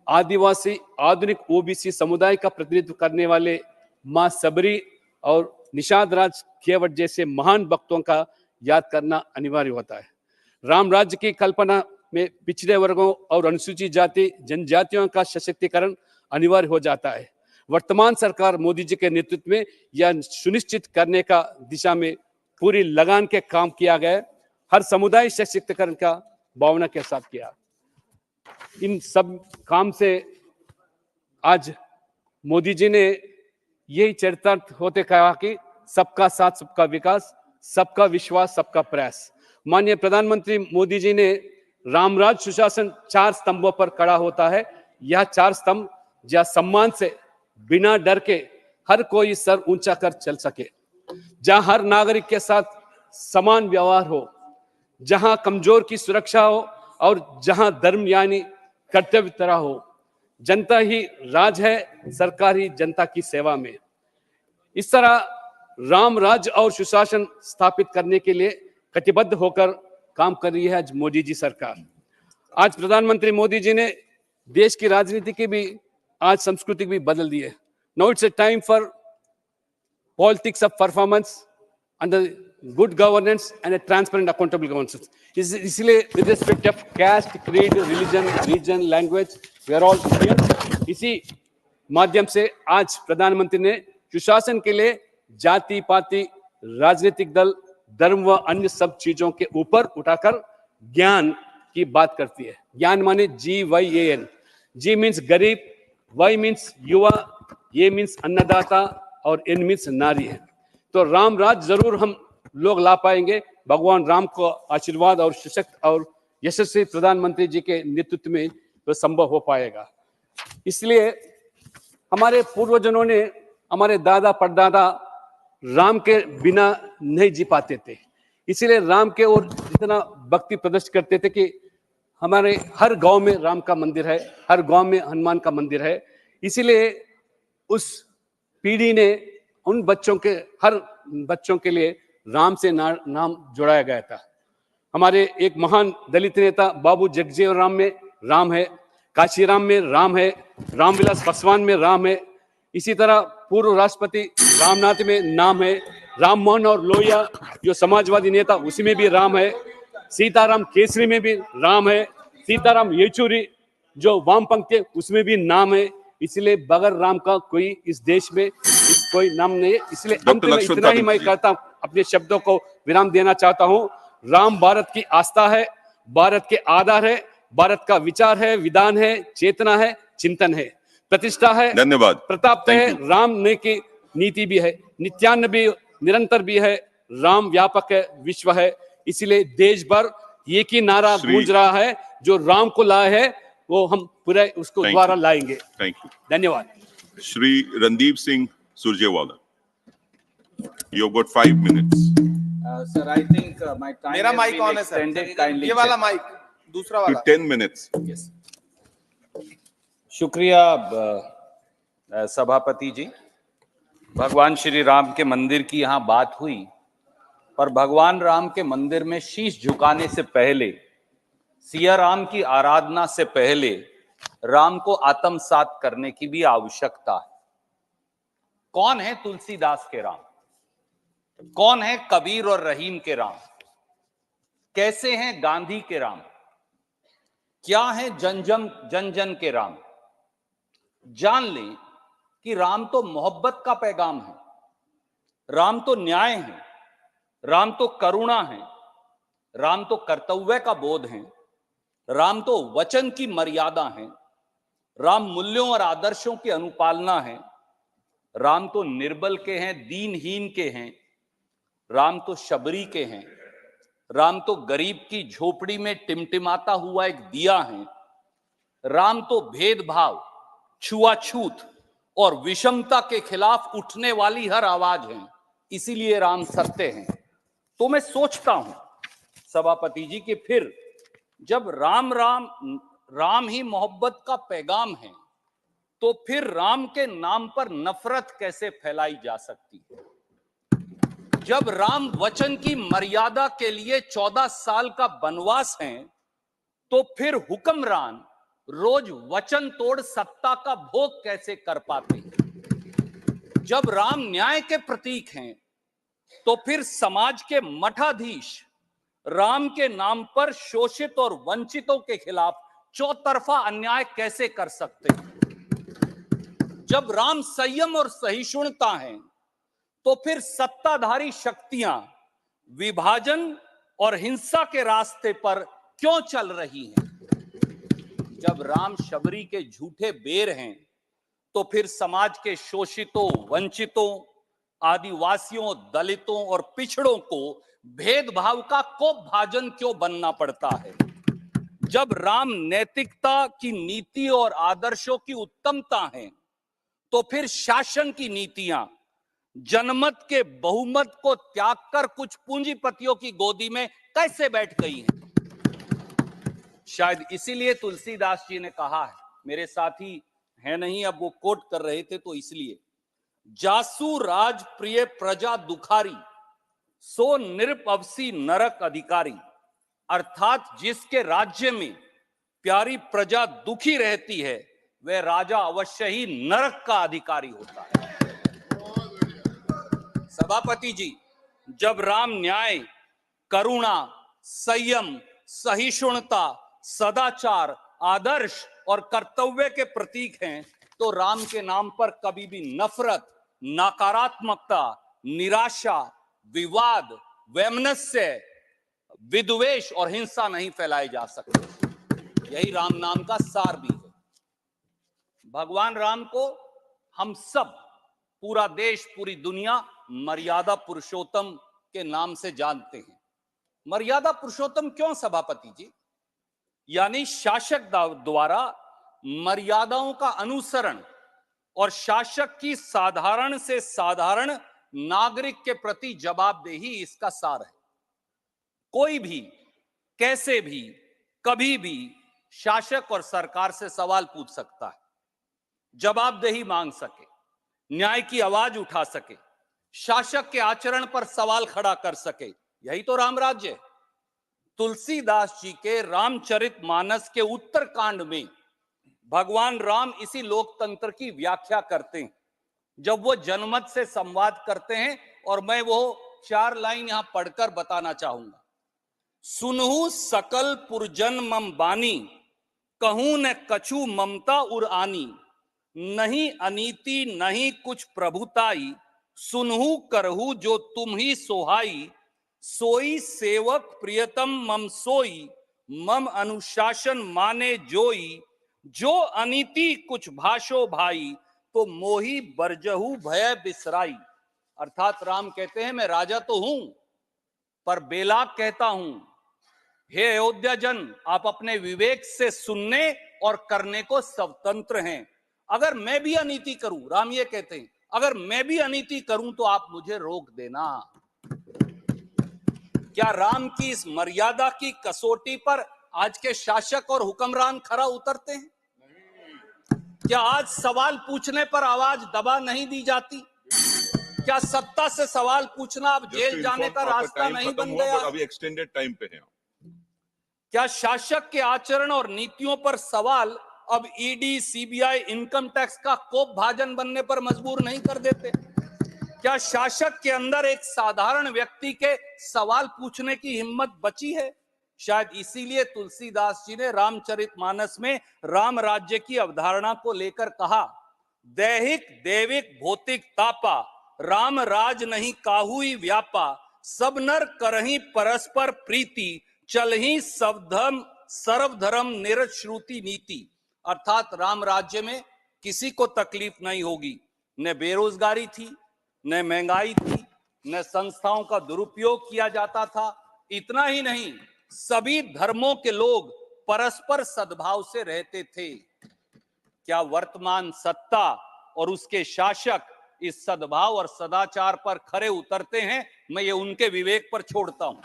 आदिवासी, आधुनिक ओबीसी समुदाय का प्रतिनिधित्व करने वाले मां सबरी और निषाद राज केवट जैसे महान भक्तों का याद करना अनिवार्य होता है। राम राज्य की कल्पना में पिछड़े वर्गों और अनुसूचित जाति जनजातियों का सशक्तिकरण अनिवार्य हो जाता है। वर्तमान सरकार मोदी जी के नेतृत्व में यह सुनिश्चित करने का दिशा में पूरी लगान के काम किया गया। हर समुदाय सशक्तिकरण का भावना के साथ किया। इन सब काम से आज मोदी जी ने यही चरितार्थ होते कहा कि सबका साथ, सबका विकास, सबका विश्वास, सबका प्रयास। माननीय प्रधानमंत्री मोदी जी ने रामराज सुशासन 4 स्तंभों पर खड़ा होता है। यह 4 स्तंभ जहाँ सम्मान से बिना डर के हर कोई सर ऊंचा कर चल सके, जहां हर नागरिक के साथ समान व्यवहार हो, जहां कमजोर की सुरक्षा हो और जहां धर्म यानी कर्तव्य तरह हो। जनता ही राज है, सरकार ही जनता की सेवा में। इस तरह राम राज्य और सुशासन स्थापित करने के लिए कटिबद्ध होकर काम कर रही है आज मोदी जी सरकार। आज प्रधानमंत्री मोदी जी ने देश की राजनीति की भी आज संस्कृति भी बदल दी है। Now it's a time for politics of performance under good governance and a transparent accountable governance. इसलिए with respect of caste, creed, religion, region, language, we are all Indian. इसी माध्यम से आज प्रधानमंत्री ने सुशासन के लिए जाति पाति, राजनीतिक दल, धर्म व अन्य सब चीजों के ऊपर उठाकर ज्ञान की बात करती है। ज्ञान माने GYAN। G मीन्स गरीब, Y मीन्स युवा, A मीन्स अन्नदाता और N मीन्स नारी है। तो राम राज जरूर हम लोग ला पाएंगे। भगवान राम को आशीर्वाद और सशक्त और यशस्वी प्रधानमंत्री जी के नेतृत्व में तो संभव हो पाएगा। इसलिए हमारे पूर्वजनों ने, हमारे दादा परदादा राम के बिना नहीं जी पाते थे। इसीलिए राम के ओर जितना भक्ति प्रदर्शित करते थे कि हमारे हर गांव में राम का मंदिर है, हर गांव में हनुमान का मंदिर है। इसीलिए उस पीढ़ी ने उन बच्चों के, हर बच्चों के लिए राम से नाम जोड़ाया गया था। हमारे एक महान दलित नेता बाबू जगजीवन राम में राम है, काशीराम में राम है, रामविलास पासवान में राम है। इसी तरह पूर्व राष्ट्रपति रामनाथ में नाम है, राम मोहन और लोहिया जो समाजवादी नेता उसमें भी राम है, सीताराम केसरी में भी राम है, सीताराम येचुरी जो वामपंथी उसमें भी नाम है। इसलिए बगैर राम का कोई इस देश में कोई नाम नहीं है। इसलिए अंत में इतना ही मैं कहता हूं, अपने शब्दों को विराम देना चाहता हूं। राम भारत की आस्था है, भारत के आधार है, भारत का विचार है, विधान है, चेतना है, चिंतन है, प्रतिष्ठा है, धन्यवाद, प्रताप है, राम ने की नीति भी है, नित्यान्न भी, निरंतर भी है, राम व्यापक है, विश्व है। इसलिए देश भर एक ही नारा गूंज रहा है, जो राम को लाए है वो हम पूरे उसको द्वारा लाएंगे। Thank you. धन्यवाद। Shri Randeep Singh Surjewala, you have got 5 minutes. Sir, I think my time मेरा has माइक been ऑन है सर, extended. Kindly ये वाला check. माइक, दूसरा वाला। 10 minutes. Yes. शुक्रिया सभापति जी। भगवान श्री राम के मंदिर की यहाँ बात हुई, पर भगवान राम के मंदिर में शीश झुकाने से पहले, सिया राम की आराधना से पहले राम को आत्मसात करने की भी आवश्यकता है। कौन है तुलसीदास के राम? कौन है कबीर और रहीम के राम? कैसे हैं गांधी के राम? क्या है जन जन के राम? जान लें कि राम तो मोहब्बत का पैगाम है, राम तो न्याय है, राम तो करुणा है, राम तो कर्तव्य का बोध है, राम तो वचन की मर्यादा है, राम मूल्यों और आदर्शों की अनुपालना है, राम तो निर्बल के हैं, दीनहीन के हैं, राम तो शबरी के हैं, राम तो गरीब की झोपड़ी में टिमटिमाता हुआ एक दिया है। राम तो भेदभाव, छुआछूत और विषमता के खिलाफ उठने वाली हर आवाज है। इसीलिए राम सत्य हैं। तो मैं सोचता हूं सभापति जी कि फिर जब राम ही मोहब्बत का पैगाम है, तो फिर राम के नाम पर नफरत कैसे फैलाई जा सकती है? जब राम वचन की मर्यादा के लिए 14 साल का वनवास है, तो फिर हुक्मरान रोज वचन तोड़ सत्ता का भोग कैसे कर पाते हैं? जब राम न्याय के प्रतीक हैं, तो फिर समाज के मठाधीश राम के नाम पर शोषित और वंचितों के खिलाफ चौतरफा अन्याय कैसे कर सकते हैं? जब राम संयम और सहिष्णुता है, तो फिर सत्ताधारी शक्तियां विभाजन और हिंसा के रास्ते पर क्यों चल रही हैं? जब राम शबरी के झूठे बेर हैं, तो फिर समाज के शोषितों, वंचितों, आदिवासियों, दलितों और पिछड़ों को भेदभाव का कोप भाजन क्यों बनना पड़ता है? जब राम नैतिकता की नीति और आदर्शों की उत्तमता है, तो फिर शासन की नीतियां जनमत के बहुमत को त्याग कर कुछ पूंजीपतियों की गोदी में कैसे बैठ गई हैं? शायद इसीलिए तुलसीदास जी ने कहा है, मेरे साथी है नहीं, अब वो कोट कर रहे थे तो इसलिए, जासु राज प्रिय प्रजा दुखारी, सो निरपवसी नरक अधिकारी। अर्थात जिसके राज्य में प्यारी प्रजा दुखी रहती है, वह राजा अवश्य ही नरक का अधिकारी होता है। सभापति जी, जब राम न्याय, करुणा, संयम, सहिष्णुता, सदाचार, आदर्श और कर्तव्य के प्रतीक हैं, तो राम के नाम पर कभी भी नफरत, नकारात्मकता, निराशा, विवाद, वैमनस्य, विद्वेष और हिंसा नहीं फैलाई जा सकती। यही राम नाम का सार भी है। भगवान राम को हम सब, पूरा देश, पूरी दुनिया मर्यादा पुरुषोत्तम के नाम से जानते हैं। मर्यादा पुरुषोत्तम क्यों सभापति जी? यानी शासक द्वारा मर्यादाओं का अनुसरण और शासक की साधारण से साधारण नागरिक के प्रति जवाबदेही इसका सार है। कोई भी, कैसे भी, कभी भी शासक और सरकार से सवाल पूछ सकता है, जवाबदेही मांग सके, न्याय की आवाज उठा सके, शासक के आचरण पर सवाल खड़ा कर सके। यही तो राम राज्य है। तुलसीदास जी के रामचरितमानस के उत्तरकांड में भगवान राम इसी लोकतंत्र की व्याख्या करते हैं, जब वो जनमत से संवाद करते हैं, और मैं वो 4 लाइन यहां पढ़कर बताना चाहूंगा। सुनहु सकल पुरजन मम बानी, कहूं न कछु ममता उर आनी, नहीं अनीति नहीं कुछ प्रभुताई, सुनहु करहु जो तुम ही सोहाई, सोई सेवक प्रियतम मम सोई, मम अनुशासन माने जोई, जो अनीति कुछ भाषो भाई, तो मोही बरजहु भय बिसराई। अर्थात राम कहते हैं, मैं राजा तो हूं, पर बेलाग कहता हूं, हे अयोध्या जन, आप अपने विवेक से सुनने और करने को स्वतंत्र हैं। अगर मैं भी अनीति करूं, राम ये कहते हैं, अगर मैं भी अनीति करूं तो आप मुझे रोक देना। क्या राम की इस मर्यादा की कसौटी पर आज के शासक और हुक्मरान खरा उतरते हैं? क्या आज सवाल पूछने पर आवाज दबा नहीं दी जाती? क्या सत्ता से सवाल पूछना अब जेल जाने का रास्ता नहीं बन गया? अभी एक्सटेंडेड टाइम पे है। क्या शासक के आचरण और नीतियों पर सवाल अब ईडी, सीबीआई, इनकम टैक्स का कोप भाजन बनने पर मजबूर नहीं कर देते? क्या शासक के अंदर एक साधारण व्यक्ति के सवाल पूछने की हिम्मत बची है? शायद इसीलिए तुलसीदास जी ने रामचरितमानस में राम राज्य की अवधारणा को लेकर कहा, दैहिक देविक भौतिक तापा, राम राज नहीं काहुई व्यापा, सब नर करही परस्पर प्रीति, चलही सबधर्म सर्वधर्म निरश्रुति नीति। अर्थात राम राज्य में किसी को तकलीफ नहीं होगी, न बेरोजगारी थी, न महंगाई थी, न संस्थाओं का दुरुपयोग किया जाता था, इतना ही नहीं, सभी धर्मों के लोग परस्पर सद्भाव से रहते थे। क्या वर्तमान सत्ता और उसके शासक इस सद्भाव और सदाचार पर खरे उतरते हैं? मैं ये उनके विवेक पर छोड़ता हूं।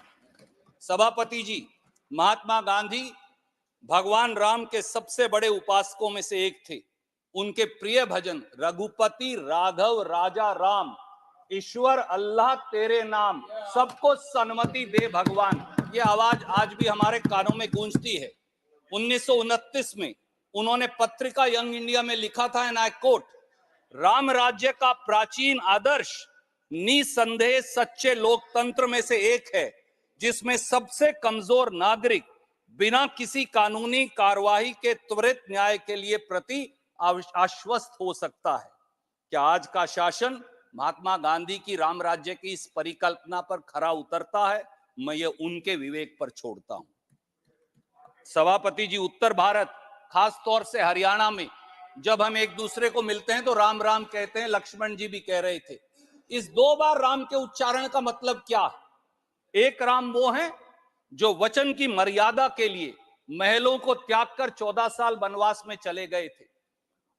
सभापति जी, महात्मा गांधी भगवान राम के सबसे बड़े उपासकों में से एक थे। उनके प्रिय भजन रघुपति राघव राजा राम, ईश्वर अल्लाह तेरे नाम, सबको सन्मति दे भगवान, ये आवाज आज भी हमारे कानों में गूंजती है। 1929 में उन्होंने पत्रिका यंग इंडिया में लिखा था, एंड आई कोट, राम राज्य का प्राचीन आदर्श निसंदेह सच्चे लोकतंत्र में से एक है, जिसमें सबसे कमजोर नागरिक बिना किसी कानूनी कार्यवाही के त्वरित न्याय के लिए प्रति आश्वस्त हो सकता है। क्या आज का शासन महात्मा गांधी की राम राज्य की इस परिकल्पना पर खरा उतरता है? मैं ये उनके विवेक पर छोड़ता हूं। सभापति जी, उत्तर भारत, खास तौर से हरियाणा में जब हम एक दूसरे को मिलते हैं तो राम राम कहते हैं, लक्ष्मण जी भी कह रहे थे। इस 2 बार राम के उच्चारण का मतलब क्या है? एक राम वो है जो वचन की मर्यादा के लिए महलों को त्याग कर 14 साल वनवास में चले गए थे,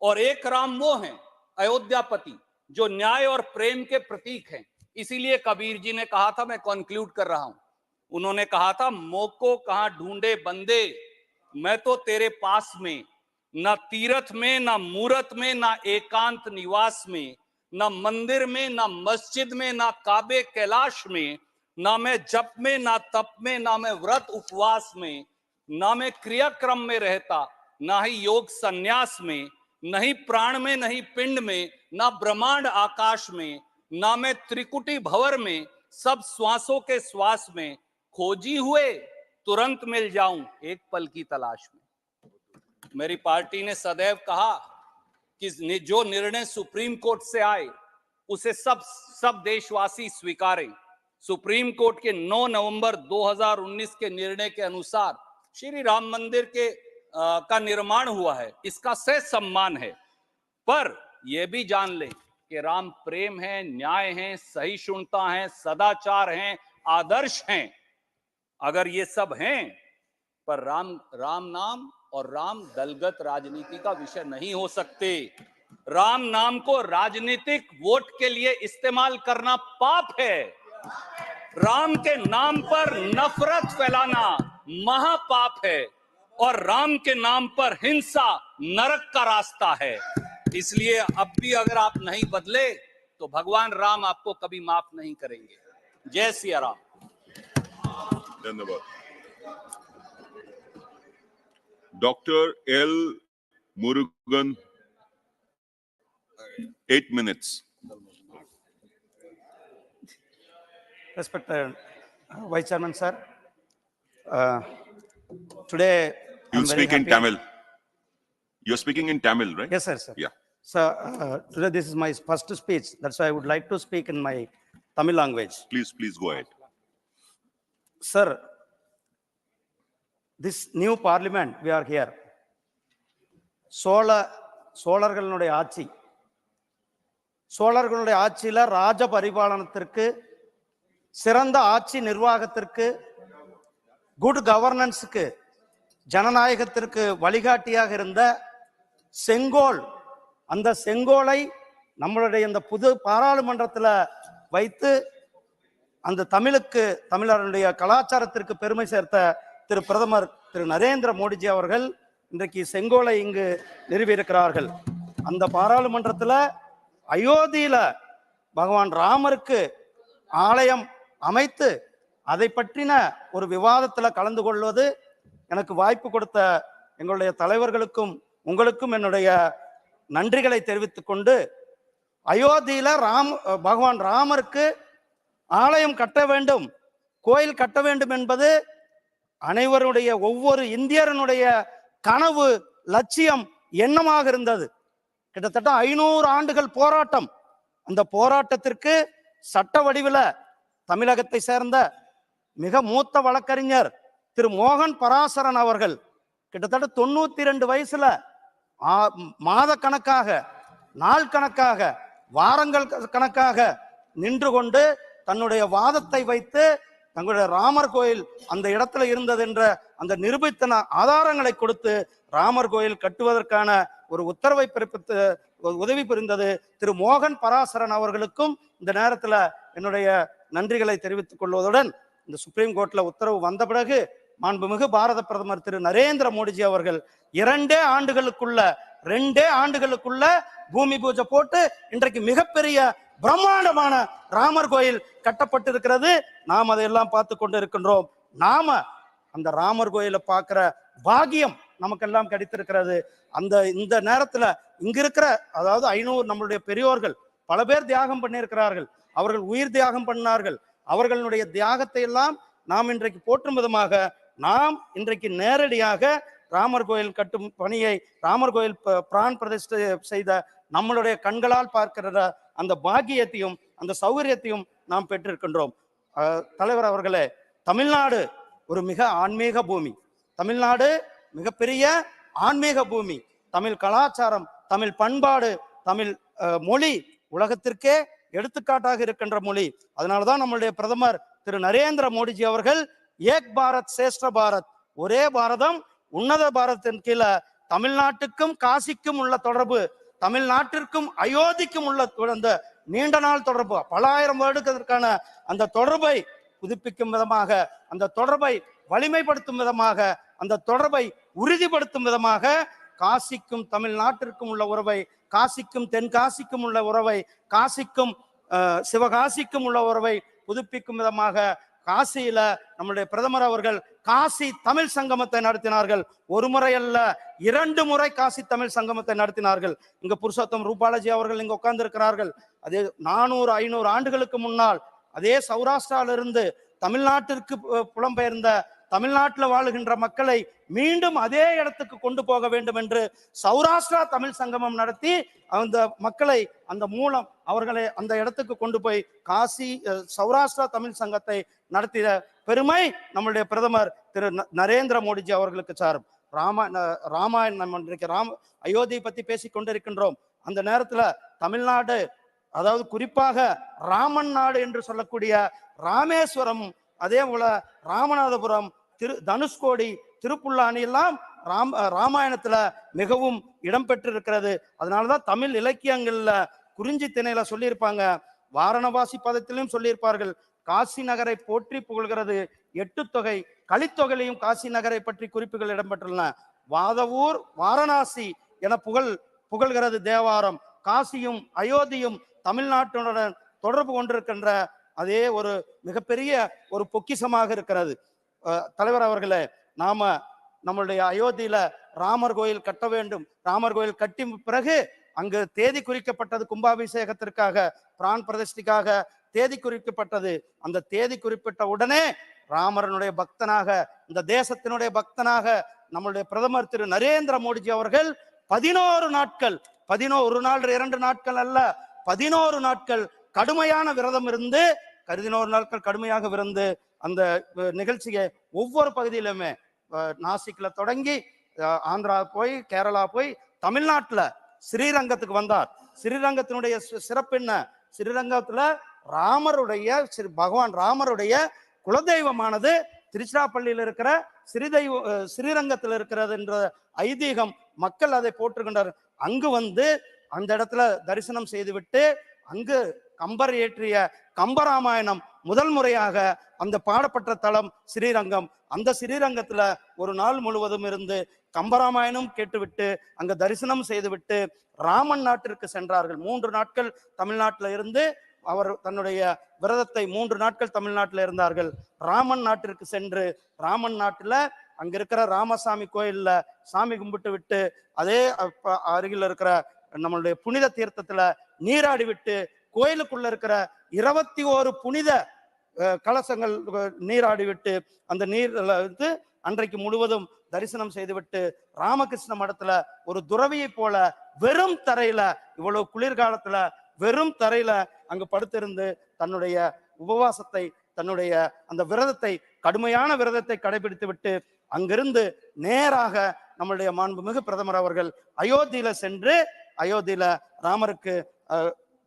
और एक राम वो है अयोध्यापति जो न्याय और प्रेम के प्रतीक हैं। इसीलिए कबीर जी ने कहा था, मैं कंक्लूड कर रहा हूं, उन्होंने कहा था, मोको कहां ढूंढे बंदे, मैं तो तेरे पास में, ना तीर्थ में, ना मूरत में, ना एकांत निवास में, ना मंदिर में, ना मस्जिद में, ना काबे कैलाश में, ना मैं जप में, ना तप में, ना मैं व्रत उपवास में, ना मैं क्रियाक्रम में रहता, ना ही योग संन्यास में, नहीं प्राण में, नहीं पिंड में, ना ब्रह्मांड आकाश में, ना मैं त्रिकुटी भंवर में, सब श्वासों के श्वास में, खोजी हुए तुरंत मिल जाऊं एक पल की तलाश में। मेरी पार्टी ने सदैव कहा कि जो निर्णय सुप्रीम कोर्ट से आए उसे सब देशवासी स्वीकारें। सुप्रीम कोर्ट के 9 नवंबर 2019 के निर्णय के अनुसार श्री राम मंदिर का निर्माण हुआ है, इसका सह सम्मान है, पर यह भी जान ले कि राम प्रेम है, न्याय है, सहिष्णुता है, सदाचार है, आदर्श हैं। अगर ये सब हैं, पर राम नाम और राम दलगत राजनीति का विषय नहीं हो सकते। राम नाम को राजनीतिक वोट के लिए इस्तेमाल करना पाप है। राम के नाम पर नफरत फैलाना महापाप है, और राम के नाम पर हिंसा नरक का रास्ता है। इसलिए अब भी अगर आप नहीं बदले तो भगवान राम आपको कभी माफ नहीं करेंगे। जय सिया राम। धन्यवाद। Doctor L Murugan, 8 minutes. Respected Vice Chairman, sir. Today, You speak in Tamil. You're speaking in Tamil, right? Yes, sir. Yeah. So today this is my first speech. That's why I would like to speak in my Tamil language. Please go ahead. Sir, this new parliament, we are here. சோழர்களுடைய ஆட்சி, சோழர்களுடைய ஆட்சியில ராஜ பரிபாலனத்திற்கு, சிறந்த ஆட்சி நிர்வாகத்திற்கு, good கவர்னன்ஸுக்கு, ஜனநாயகத்திற்கு வழிகாட்டியாக இருந்த செங்கோல், அந்த செங்கோலை நம்மளுடைய இந்த புது பாராளுமன்றத்தில் வைத்து அந்த தமிழருடைய கலாச்சாரத்திற்கு பெருமை சேர்த்த திரு பிரதமர் திரு நரேந்திர மோடிஜி அவர்கள் இன்றைக்கு செங்கோலை இங்கு நிறுவியிருக்கிறார்கள். அந்த பாராளுமன்றத்தில் அயோத்தியில பகவான் ராமருக்கு ஆலயம் அமைத்து அதை பற்றின ஒரு விவாதத்தில் கலந்து கொள்வது எனக்கு வாய்ப்பு கொடுத்த எங்களுடைய தலைவர்களுக்கும் உங்களுக்கும் என்னுடைய நன்றிகளை தெரிவித்துக் கொண்டு, அயோத்தியில பகவான் ராமருக்கு ஆலயம் கட்ட வேண்டும், கோயில் கட்ட வேண்டும் என்பது அனைவருடைய, ஒவ்வொரு இந்தியரனுடைய கனவு, லட்சியம், எண்ணமாக இருந்தது. கிட்டத்தட்ட 500 ஆண்டுகள் போராட்டம். அந்த போராட்டத்திற்கு சட்ட வடிவில் தமிழகத்தை சேர்ந்த மிக மூத்த வழக்கறிஞர் திரு மோகன் பராசரன் அவர்கள் கிட்டத்தட்ட 92 வயசுல மாத கணக்காக, நாள் கணக்காக, வாரங்கள் கணக்காக நின்று கொண்டு தன்னுடைய வாதத்தை வைத்து தங்களுடைய ராமர் கோயில் அந்த இடத்துல இருந்தது என்ற அந்த நிரூபித்தன ஆதாரங்களை கொடுத்து ராமர் கோயில் கட்டுவதற்கான ஒரு உத்தரவை பிறப்பித்து உதவி புரிந்தது திரு மோகன் பராசரன் அவர்களுக்கும் இந்த நேரத்துல என்னுடைய நன்றிகளை தெரிவித்துக் கொள்வதுடன், இந்த சுப்ரீம் கோர்ட்ல உத்தரவு வந்த பிறகு மாண்புமிகு பாரத பிரதமர் திரு நரேந்திர மோடிஜி அவர்கள் 2 ஆண்டுகளுக்குள்ள பூமி பூஜை போட்டு இன்றைக்கு மிகப்பெரிய பிரம்மாண்டமான ராமர் கோயில் கட்டப்பட்டிருக்கிறது. நாம் அதையெல்லாம் பார்த்து கொண்டு இருக்கின்றோம். நாம அந்த ராமர் கோயிலை பார்க்கிற பாக்கியம் நமக்கெல்லாம் கிடைத்திருக்கிறது. இந்த நேரத்துல இங்க இருக்கிற அதாவது 500 நம்மளுடைய பெரியோர்கள் பல பேர் தியாகம் பண்ணியிருக்கிறார்கள். அவர்கள் உயிர் தியாகம் பண்ணார்கள். அவர்களுடைய தியாகத்தை எல்லாம் நாம் இன்றைக்கு போற்றும் விதமாக நாம் இன்றைக்கு நேரடியாக ராமர் கோயில் கட்டும் பணியை, ராமர் கோயில் பிரான் பிரதிஷ்டை செய்த நம்மளுடைய கண்களால் பார்க்கிற அந்த பாக்கியத்தையும் அந்த சௌகரியத்தையும் நாம் பெற்றிருக்கின்றோம். தலைவர் அவர்களே, தமிழ்நாடு ஒரு மிக ஆன்மீக பூமி. தமிழ்நாடு மிகப்பெரிய ஆன்மீக பூமி. தமிழ் கலாச்சாரம், தமிழ் பண்பாடு, தமிழ் மொழி உலகத்திற்கே எடுத்துக்காட்டாக இருக்கின்ற மொழி. அதனாலதான் நம்மளுடைய பிரதமர் திரு நரேந்திர மோடிஜி அவர்கள் ஏக் பாரத் சிரேஷ்ட பாரத், ஒரே பாரதம் உன்னத பாரத்தின் கீழே தமிழ்நாட்டுக்கும் காசிக்கும் உள்ள தொடர்பு, தமிழ்நாட்டிற்கும் அயோத்திக்கும் உள்ள அந்த நீண்ட நாள் தொடர்பு, பல ஆயிரம் வருடத்திற்கான அந்த தொடர்பை புதுப்பிக்கும் விதமாக, அந்த தொடர்பை வலிமைப்படுத்தும் விதமாக, அந்த தொடர்பை உறுதிப்படுத்தும் விதமாக காசிக்கும் தமிழ்நாட்டிற்கும் உள்ள உறவை, காசிக்கும் தென்காசிக்கும் உள்ள உறவை, காசிக்கும் சிவகாசிக்கும் உள்ள உறவை புதுப்பிக்கும் விதமாக காசியில நம்முடைய பிரதமர் அவர்கள் காசி தமிழ் சங்கமத்தை நடத்தினார்கள். ஒரு முறை அல்ல, 2 முறை காசி தமிழ் சங்கமத்தை நடத்தினார்கள். இங்க புருஷோத்தம் ரூபாலஜி அவர்கள் இங்க உட்கார்ந்து இருக்கிறார்கள். அதே 400-500 ஆண்டுகளுக்கு முன்னால் அதே சௌராஷ்டிராவிலிருந்து தமிழ்நாட்டிற்கு புலம்பெயர்ந்த தமிழ்நாட்டில் வாழுகின்ற மக்களை மீண்டும் அதே இடத்துக்கு கொண்டு போக வேண்டும் என்று சௌராஷ்டிரா தமிழ் சங்கமம் நடத்தி அந்த மக்களை அந்த மூலம் அவர்களை அந்த இடத்துக்கு கொண்டு போய் காசி சௌராஷ்டிரா தமிழ் சங்கத்தை நடத்திய பெருமை நம்முடைய பிரதமர் திரு நரேந்திர மோடிஜி அவர்களுக்கு சாரும். ராமாயணம் இன்றைக்கு அயோத்தியை பத்தி பேசி கொண்டிருக்கின்றோம். அந்த நேரத்துல தமிழ்நாடு, அதாவது குறிப்பாக ராமன் நாடு என்று சொல்லக்கூடிய ராமேஸ்வரம், அதே போல ராமநாதபுரம், தனுஷ்கோடி, திருப்புல்லானி எல்லாம் ராமாயணத்துல மிகவும் இடம்பெற்றிருக்கிறது. அதனாலதான் தமிழ் இலக்கியங்கள்ல குறிஞ்சி திணையில சொல்லியிருப்பாங்க, வாரணவாசி பதத்திலும் சொல்லியிருப்பார்கள், காசி நகரை போற்றி புகழ்கிறது 8 தொகை, கலித்தொகையிலையும் காசி நகரை பற்றி குறிப்புகள் இடம்பெற்றுள்ளன. வாதவூர் வாரணாசி என புகழ்கிறது தேவாரம். காசியும் அயோத்தியும் தமிழ்நாட்டுடன் தொடர்பு கொண்டிருக்கின்ற அதே ஒரு மிகப்பெரிய ஒரு பொக்கிஷமாக இருக்கிறது. தலைவர் அவர்களே, நாம நம்மளுடைய அயோத்தியில ராமர் கோயில் கட்ட வேண்டும். ராமர் கோயில் கட்டி பிறகு அங்கு தேதி குறிக்கப்பட்டது, கும்பாபிஷேகத்திற்காக பிரான் பிரதிஷ்டைக்காக தேதி குறிக்கப்பட்டது. அந்த தேதி குறிப்பிட்ட உடனே ராமரனுடைய பக்தனாக, இந்த தேசத்தினுடைய பக்தனாக நம்மளுடைய பிரதமர் திரு நரேந்திர மோடிஜி அவர்கள் 11 நாட்கள், 11 நாள் 2 நாட்கள் அல்ல, 11 நாட்கள் கடுமையான விரதம் இருந்து, 11 நாட்கள் கடுமையாக விருந்து அந்த நிகழ்ச்சியை ஒவ்வொரு பகுதியிலுமே நாசிக்ல தொடங்கி ஆந்திரா போய் கேரளா போய் தமிழ்நாட்டுல ஸ்ரீரங்கத்துக்கு வந்தார். ஸ்ரீரங்கத்தினுடைய சிறப்பு என்ன? ஸ்ரீரங்கத்துல பகவான் ராமருடைய குலதெய்வமானது திருச்சிராப்பள்ளியில் இருக்கிற ஸ்ரீரங்கத்தில் இருக்கிறது என்ற ஐதீகம். மக்கள் அதை போற்றுகின்றனர். அங்கு வந்து அந்த இடத்துல தரிசனம் செய்துவிட்டு அங்கு கம்பர் இயற்றிய கம்பராமாயணம் முதல் முறையாக அந்த பாடப்பட்ட தலம் ஸ்ரீரங்கம். அந்த ஸ்ரீரங்கத்துல ஒரு நாள் முழுவதும் இருந்து கம்பராமாயணம் கேட்டுவிட்டு அங்க தரிசனம் செய்துவிட்டு ராமன் நாட்டிற்கு சென்றார்கள். 3 நாட்கள் தமிழ்நாட்டில் இருந்து அவர் தன்னுடைய விரதத்தை 3 நாட்கள் தமிழ்நாட்டில் இருந்தார்கள். ராமன் நாட்டிற்கு சென்று ராமன் நாட்டுல அங்க இருக்கிற ராமசாமி கோயில்ல சாமி கும்பிட்டு விட்டு அதே அருகில் இருக்கிற நம்மளுடைய புனித தீர்த்தத்துல நீராடி விட்டு கோயிலுக்குள்ள இருக்கிற 21 புனித கலசங்கள் நீராடி விட்டு அந்த நீர்ல வந்து அன்றைக்கு முழுவதும் தரிசனம் செய்துவிட்டு ராமகிருஷ்ண மடத்துல ஒரு துறவியை போல வெறும் தரையில, இவ்வளவு குளிர்காலத்துல வெறும் தரையில அங்கு படுத்திருந்து தன்னுடைய உபவாசத்தை, தன்னுடைய அந்த விரதத்தை, கடுமையான விரதத்தை கடைபிடித்து விட்டு அங்கிருந்து நேராக நம்மளுடைய மாண்புமிகு பிரதமர் அவர்கள் அயோத்தியில சென்று அயோத்தியில ராமருக்கு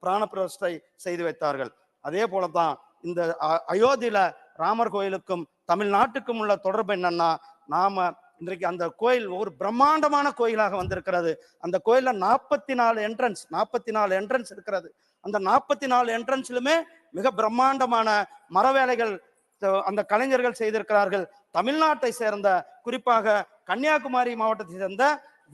பிராண பிரதிஷ்டை செய்து வைத்தார்கள். அதே போலதான் இந்த அயோத்தியில ராமர் கோயிலுக்கும் தமிழ்நாட்டுக்கும் உள்ள தொடர்பு என்னன்னா, நாம இன்றைக்கு அந்த கோயில் ஒரு பிரம்மாண்டமான கோயிலாக வந்திருக்கிறது. அந்த கோயில்ல 44 என்ட்ரன்ஸ் இருக்கிறது. அந்த 44 என்ட்ரன்ஸ்லுமே மிக பிரம்மாண்டமான மரவேலைகள் அந்த கலைஞர்கள் செய்திருக்கிறார்கள். தமிழ்நாட்டை சேர்ந்த, குறிப்பாக கன்னியாகுமரி மாவட்டத்தை சேர்ந்த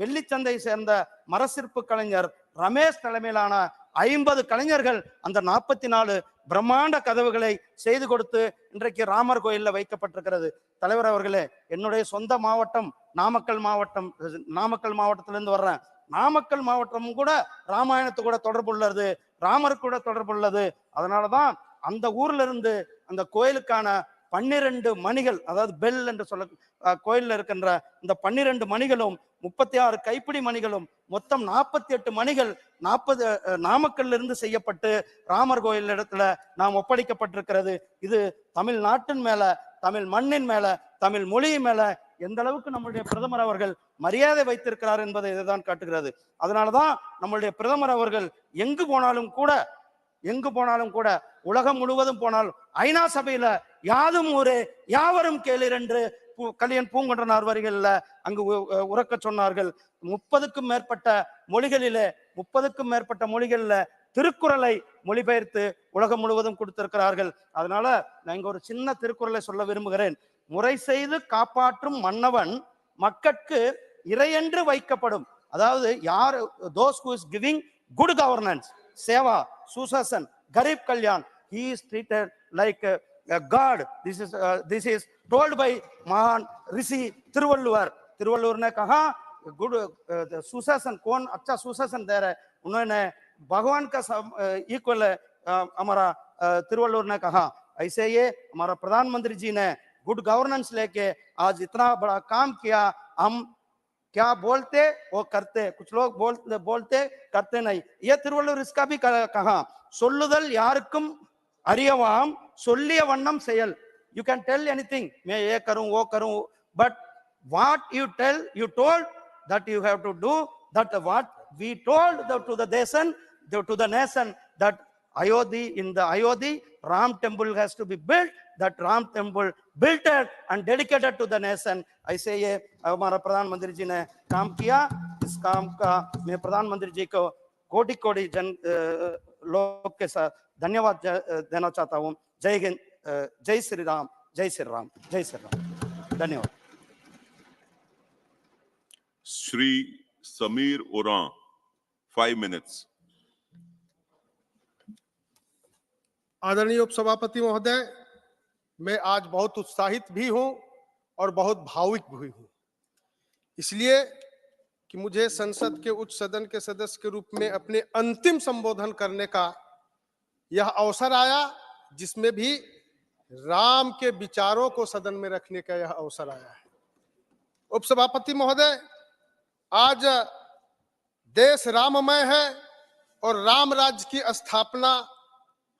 வெள்ளிச்சந்தை சேர்ந்த மரசிற்பு கலைஞர் ரமேஷ் தலைமையிலான 50 கலைஞர்கள் அந்த 44 பிரம்மாண்ட கதவுகளை செய்து கொடுத்து இன்றைக்கு ராமர் கோயில்ல வைக்கப்பட்டிருக்கிறது. தலைவர் அவர்களே, என்னுடைய சொந்த மாவட்டம் நாமக்கல் மாவட்டத்திலிருந்து வர்றேன். நாமக்கல் மாவட்டம் கூட ராமாயணத்து கூட தொடர்பு உள்ளது, ராமர் கூட தொடர்பு உள்ளது. அதனாலதான் அந்த ஊர்ல இருந்து அந்த கோயிலுக்கான 12 மணிகள், அதாவது பெல் என்று சொல்ல கோயில்ல இருக்கின்ற இந்த 12 மணிகளும் 36 கைப்பிடி மணிகளும் மொத்தம் 48 மணிகள் 40 நாமக்கல்ல இருந்து செய்யப்பட்டு ராமர் கோயில் இடத்துல நாம் ஒப்படைக்கப்பட்டிருக்கிறது. இது தமிழ்நாட்டின் மேல, தமிழ் மண்ணின் மேல, தமிழ் மொழியின் மேல எந்த அளவுக்கு நம்முடைய பிரதமர் அவர்கள் மரியாதை வைத்திருக்கிறார் என்பதை இதுதான் காட்டுகிறது. அதனாலதான் நம்முடைய பிரதமர் அவர்கள் எங்கு போனாலும் கூட உலகம் முழுவதும் போனாலும் ஐநா சபையில யாதும் ஊரே யாவரும் கேளீர் என்று கலியன் பூங்குன்றனார் வரிகள்ல அங்கு உறக்க சொன்னார்கள். 30க்கும் மேற்பட்ட மொழிகள்ல திருக்குறளை மொழிபெயர்த்து உலகம் முழுவதும் கொடுத்திருக்கிறார்கள். அதனால நான் இங்க ஒரு சின்ன திருக்குறளை சொல்ல விரும்புகிறேன். முறை செய்து காப்பாற்றும் மன்னவன் மக்கட்கு இறையென்று வைக்கப்படும். அதாவது யார் those who is giving good governance, Seva, சுசாசன், kharif Kalyan, he is treated like a god. This is told by महान ऋषि तिरुवल्लुवर ने कहा गुड सुशासन कौन अच्छा सुशासन दे रहा है, उन्होंने भगवान का इक्वल हमारा तिरुवल्लुवर ने कहा। ऐसे ये हमारा प्रधानमंत्री जी ने गुड गवर्नेंस लेके आज इतना बड़ा काम किया। हम क्या बोलते वो करते, कुछ लोग बोलते करते नहीं। ये तिरुवल्लुवर इसका भी कहा, சொல்லுதல் யாருக்கும் அறியவாம் சொல்லிய வண்ணம் செயல். You can tell anything, मैं ये करूं वो करूं, but what you tell, you told that you have to do that. What we told to the nation that in the Ayodhya Ram temple has to be built, that Ram temple built and dedicated to the nation. ऐसे ये हमारा प्रधानमंत्री जी ने काम किया। इस काम का मैं प्रधानमंत्री जी को कोटि जन लोग के साथ धन्यवाद देना चाहता हूँ। जय हिंद, जय श्री राम, जय श्री राम, जय श्री राम। धन्यवाद। श्री समीर ओरां, 5 minutes। आदरणीय उपसभापति महोदय, मैं आज बहुत उत्साहित भी हूं और बहुत भावुक भी हूं, इसलिए कि मुझे संसद के उच्च सदन के सदस्य के रूप में अपने अंतिम संबोधन करने का यह अवसर आया, जिसमें भी राम के विचारों को सदन में रखने का यह अवसर आया है। उपसभापति महोदय, आज देश राममय है और राम राज्य की स्थापना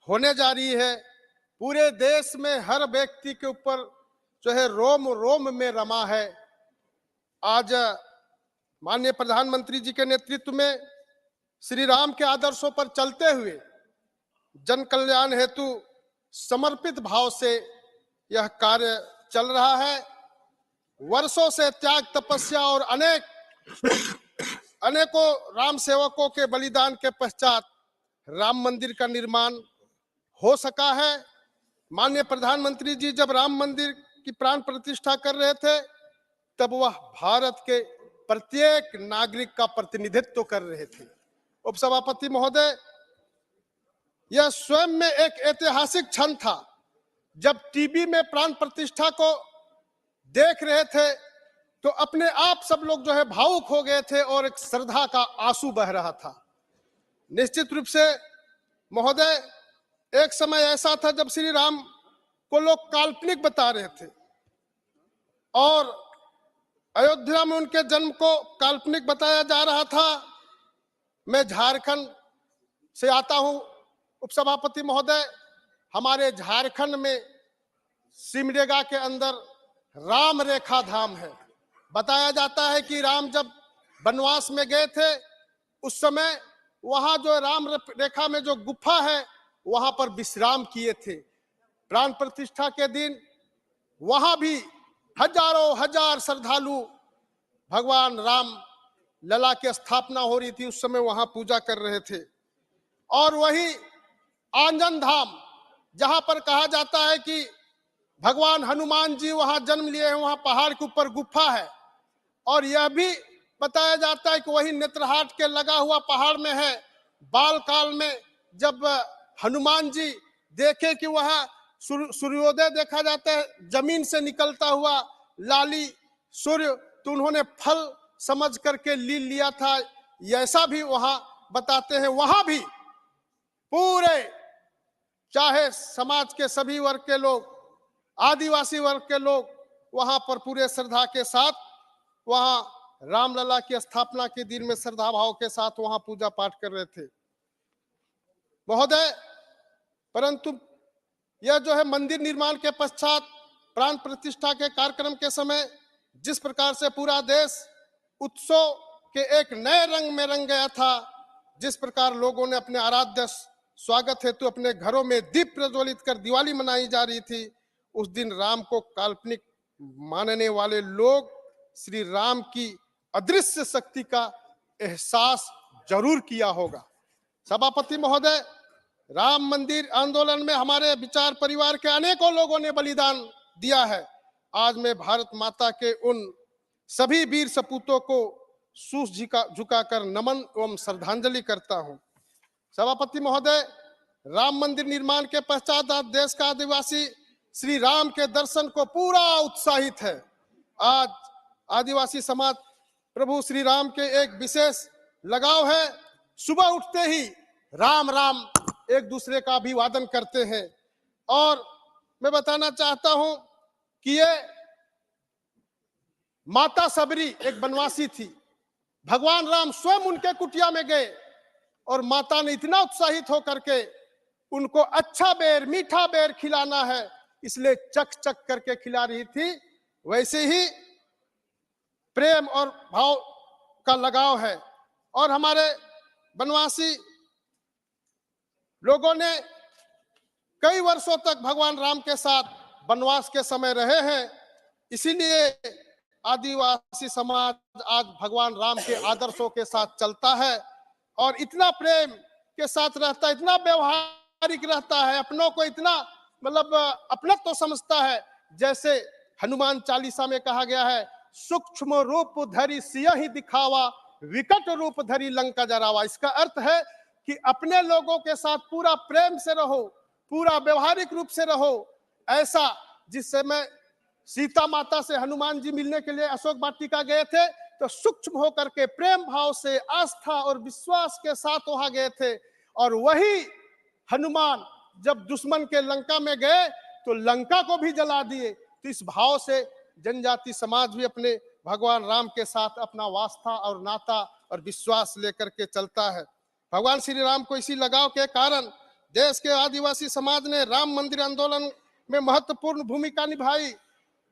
होने जा रही है। पूरे देश में हर व्यक्ति के ऊपर जो है रोम रोम में रमा है। आज माननीय प्रधानमंत्री जी के नेतृत्व में श्री राम के आदर्शों पर चलते हुए जन कल्याण हेतु समर्पित भाव से यह कार्य चल रहा है। वर्षों से त्याग तपस्या और अनेकों राम सेवकों के बलिदान के पश्चात राम मंदिर का निर्माण हो सका है। माननीय प्रधानमंत्री जी जब राम मंदिर की प्राण प्रतिष्ठा कर रहे थे, तब वह भारत के प्रत्येक नागरिक का प्रतिनिधित्व कर रहे थे। उपसभापति महोदय, यह स्वयं में एक ऐतिहासिक क्षण था। जब टीवी में प्राण प्रतिष्ठा को देख रहे थे तो अपने आप सब लोग जो है भावुक हो गए थे और एक श्रद्धा का आंसू बह रहा था। निश्चित रूप से महोदय, एक समय ऐसा था जब श्री राम को लोग काल्पनिक बता रहे थे और अयोध्या में उनके जन्म को काल्पनिक बताया जा रहा था। मैं झारखंड से आता हूं उपसभापति महोदय। हमारे झारखंड में सिमडेगा के अंदर राम रेखा धाम है। बताया जाता है कि राम जब वनवास में गए थे उस समय वहां जो राम रेखा में जो गुफा है वहां पर विश्राम किए थे। प्राण प्रतिष्ठा के दिन वहां भी हजारों हजार श्रद्धालु भगवान राम लला की स्थापना हो रही थी, उस समय वहां पूजा कर रहे थे। और वही आंजन धाम, जहां पर कहा जाता है कि भगवान हनुमान जी वहां जन्म लिए हैं, वहां पहाड़ के ऊपर गुफा है। और यह भी बताया जाता है कि वही नेत्रहाट के लगा हुआ पहाड़ में है। बाल काल में जब हनुमान जी देखे कि वहां सूर्योदय देखा जाता है, जमीन से निकलता हुआ लाली सूर्य, तो उन्होंने फल समझ करके लिया था, ऐसा भी वहां बताते हैं। वहां भी पूरे, चाहे समाज के सभी वर्ग के लोग, आदिवासी वर्ग के लोग वहां पर पूरे श्रद्धा के साथ वहां रामलला की स्थापना के दिन में श्रद्धा भाव के साथ वहां पूजा पाठ कर रहे थे महोदय। परंतु यह जो है मंदिर निर्माण के पश्चात प्राण प्रतिष्ठा के कार्यक्रम के समय जिस प्रकार से पूरा देश उत्सव के एक नए रंग में रंग गया था, जिस प्रकार लोगों ने अपने आराध्य स्वागत हेतु अपने घरों में दीप प्रज्वलित कर दिवाली मनाई जा रही थी, उस दिन राम को काल्पनिक मानने वाले लोग श्री राम की अदृश्य शक्ति का एहसास जरूर किया होगा। सभापति महोदय, राम मंदिर आंदोलन में हमारे विचार परिवार के अनेकों लोगों ने बलिदान दिया है। आज मैं भारत माता के उन सभी वीर सपूतों को शीश झुकाकर नमन एवं श्रद्धांजलि करता हूं। सभापति महोदय, राम मंदिर निर्माण के पश्चात आज देश का आदिवासी श्री राम के दर्शन को पूरा उत्साहित है। आज आदिवासी समाज प्रभु श्री राम के एक विशेष लगाव है। सुबह उठते ही राम राम एक दूसरे का अभिवादन करते हैं। और मैं बताना चाहता हूं कि ये माता सबरी एक बनवासी थी, भगवान राम स्वयं उनके कुटिया में गए और माता ने इतना उत्साहित होकर के उनको अच्छा बेर, मीठा बेर खिलाना है, इसलिए चक चक करके खिला रही थी। वैसे ही प्रेम और भाव का लगाव है। और हमारे बनवासी लोगों ने कई वर्षों तक भगवान राम के साथ वनवास के समय रहे हैं, इसीलिए आदिवासी समाज आज भगवान राम के आदर्शों के साथ चलता है और इतना प्रेम के साथ रहता है, इतना व्यवहारिक रहता है, अपनों को इतना मतलब अपनत्व तो समझता है। जैसे हनुमान चालीसा में कहा गया है, सूक्ष्म रूप धरि सियहि दिखावा, विकट रूप धरि लंका जरावा। इसका अर्थ है कि अपने लोगों के साथ पूरा प्रेम से रहो, पूरा व्यवहारिक रूप से रहो। ऐसा जिस समय सीता माता से हनुमान जी मिलने के लिए अशोक वाटिका गए थे, तो सूक्ष्म होकर के प्रेम भाव से, आस्था और विश्वास के साथ वहां गए थे। और वही हनुमान जब दुश्मन के लंका में गए तो लंका को भी जला दिए। तो इस भाव से जनजाति समाज भी अपने भगवान राम के साथ अपना वास्ता और नाता और विश्वास लेकर के चलता है। भगवान श्री राम को इसी लगाव के कारण देश के आदिवासी समाज ने राम मंदिर आंदोलन में महत्वपूर्ण भूमिका निभाई।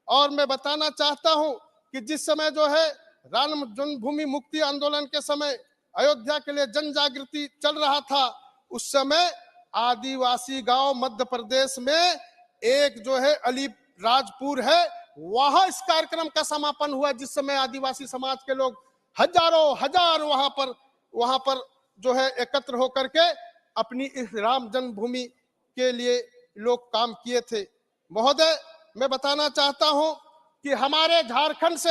और मैं बताना चाहता हूं कि जिस समय जो है राम जन्मभूमि मुक्ति आंदोलन के समय अयोध्या के लिए जन जागृति चल रहा था, उस समय आदिवासी गांव मध्य प्रदेश में एक जो है अलीराजपुर है, वहां इस कार्यक्रम का समापन हुआ, जिस समय आदिवासी समाज के लोग हजारों हजार वहां पर जो है एकत्र होकर के अपनी इस राम जन्मभूमि के लिए लोग काम किए थे। महोदय, मैं बताना चाहता हूं कि हमारे झारखंड से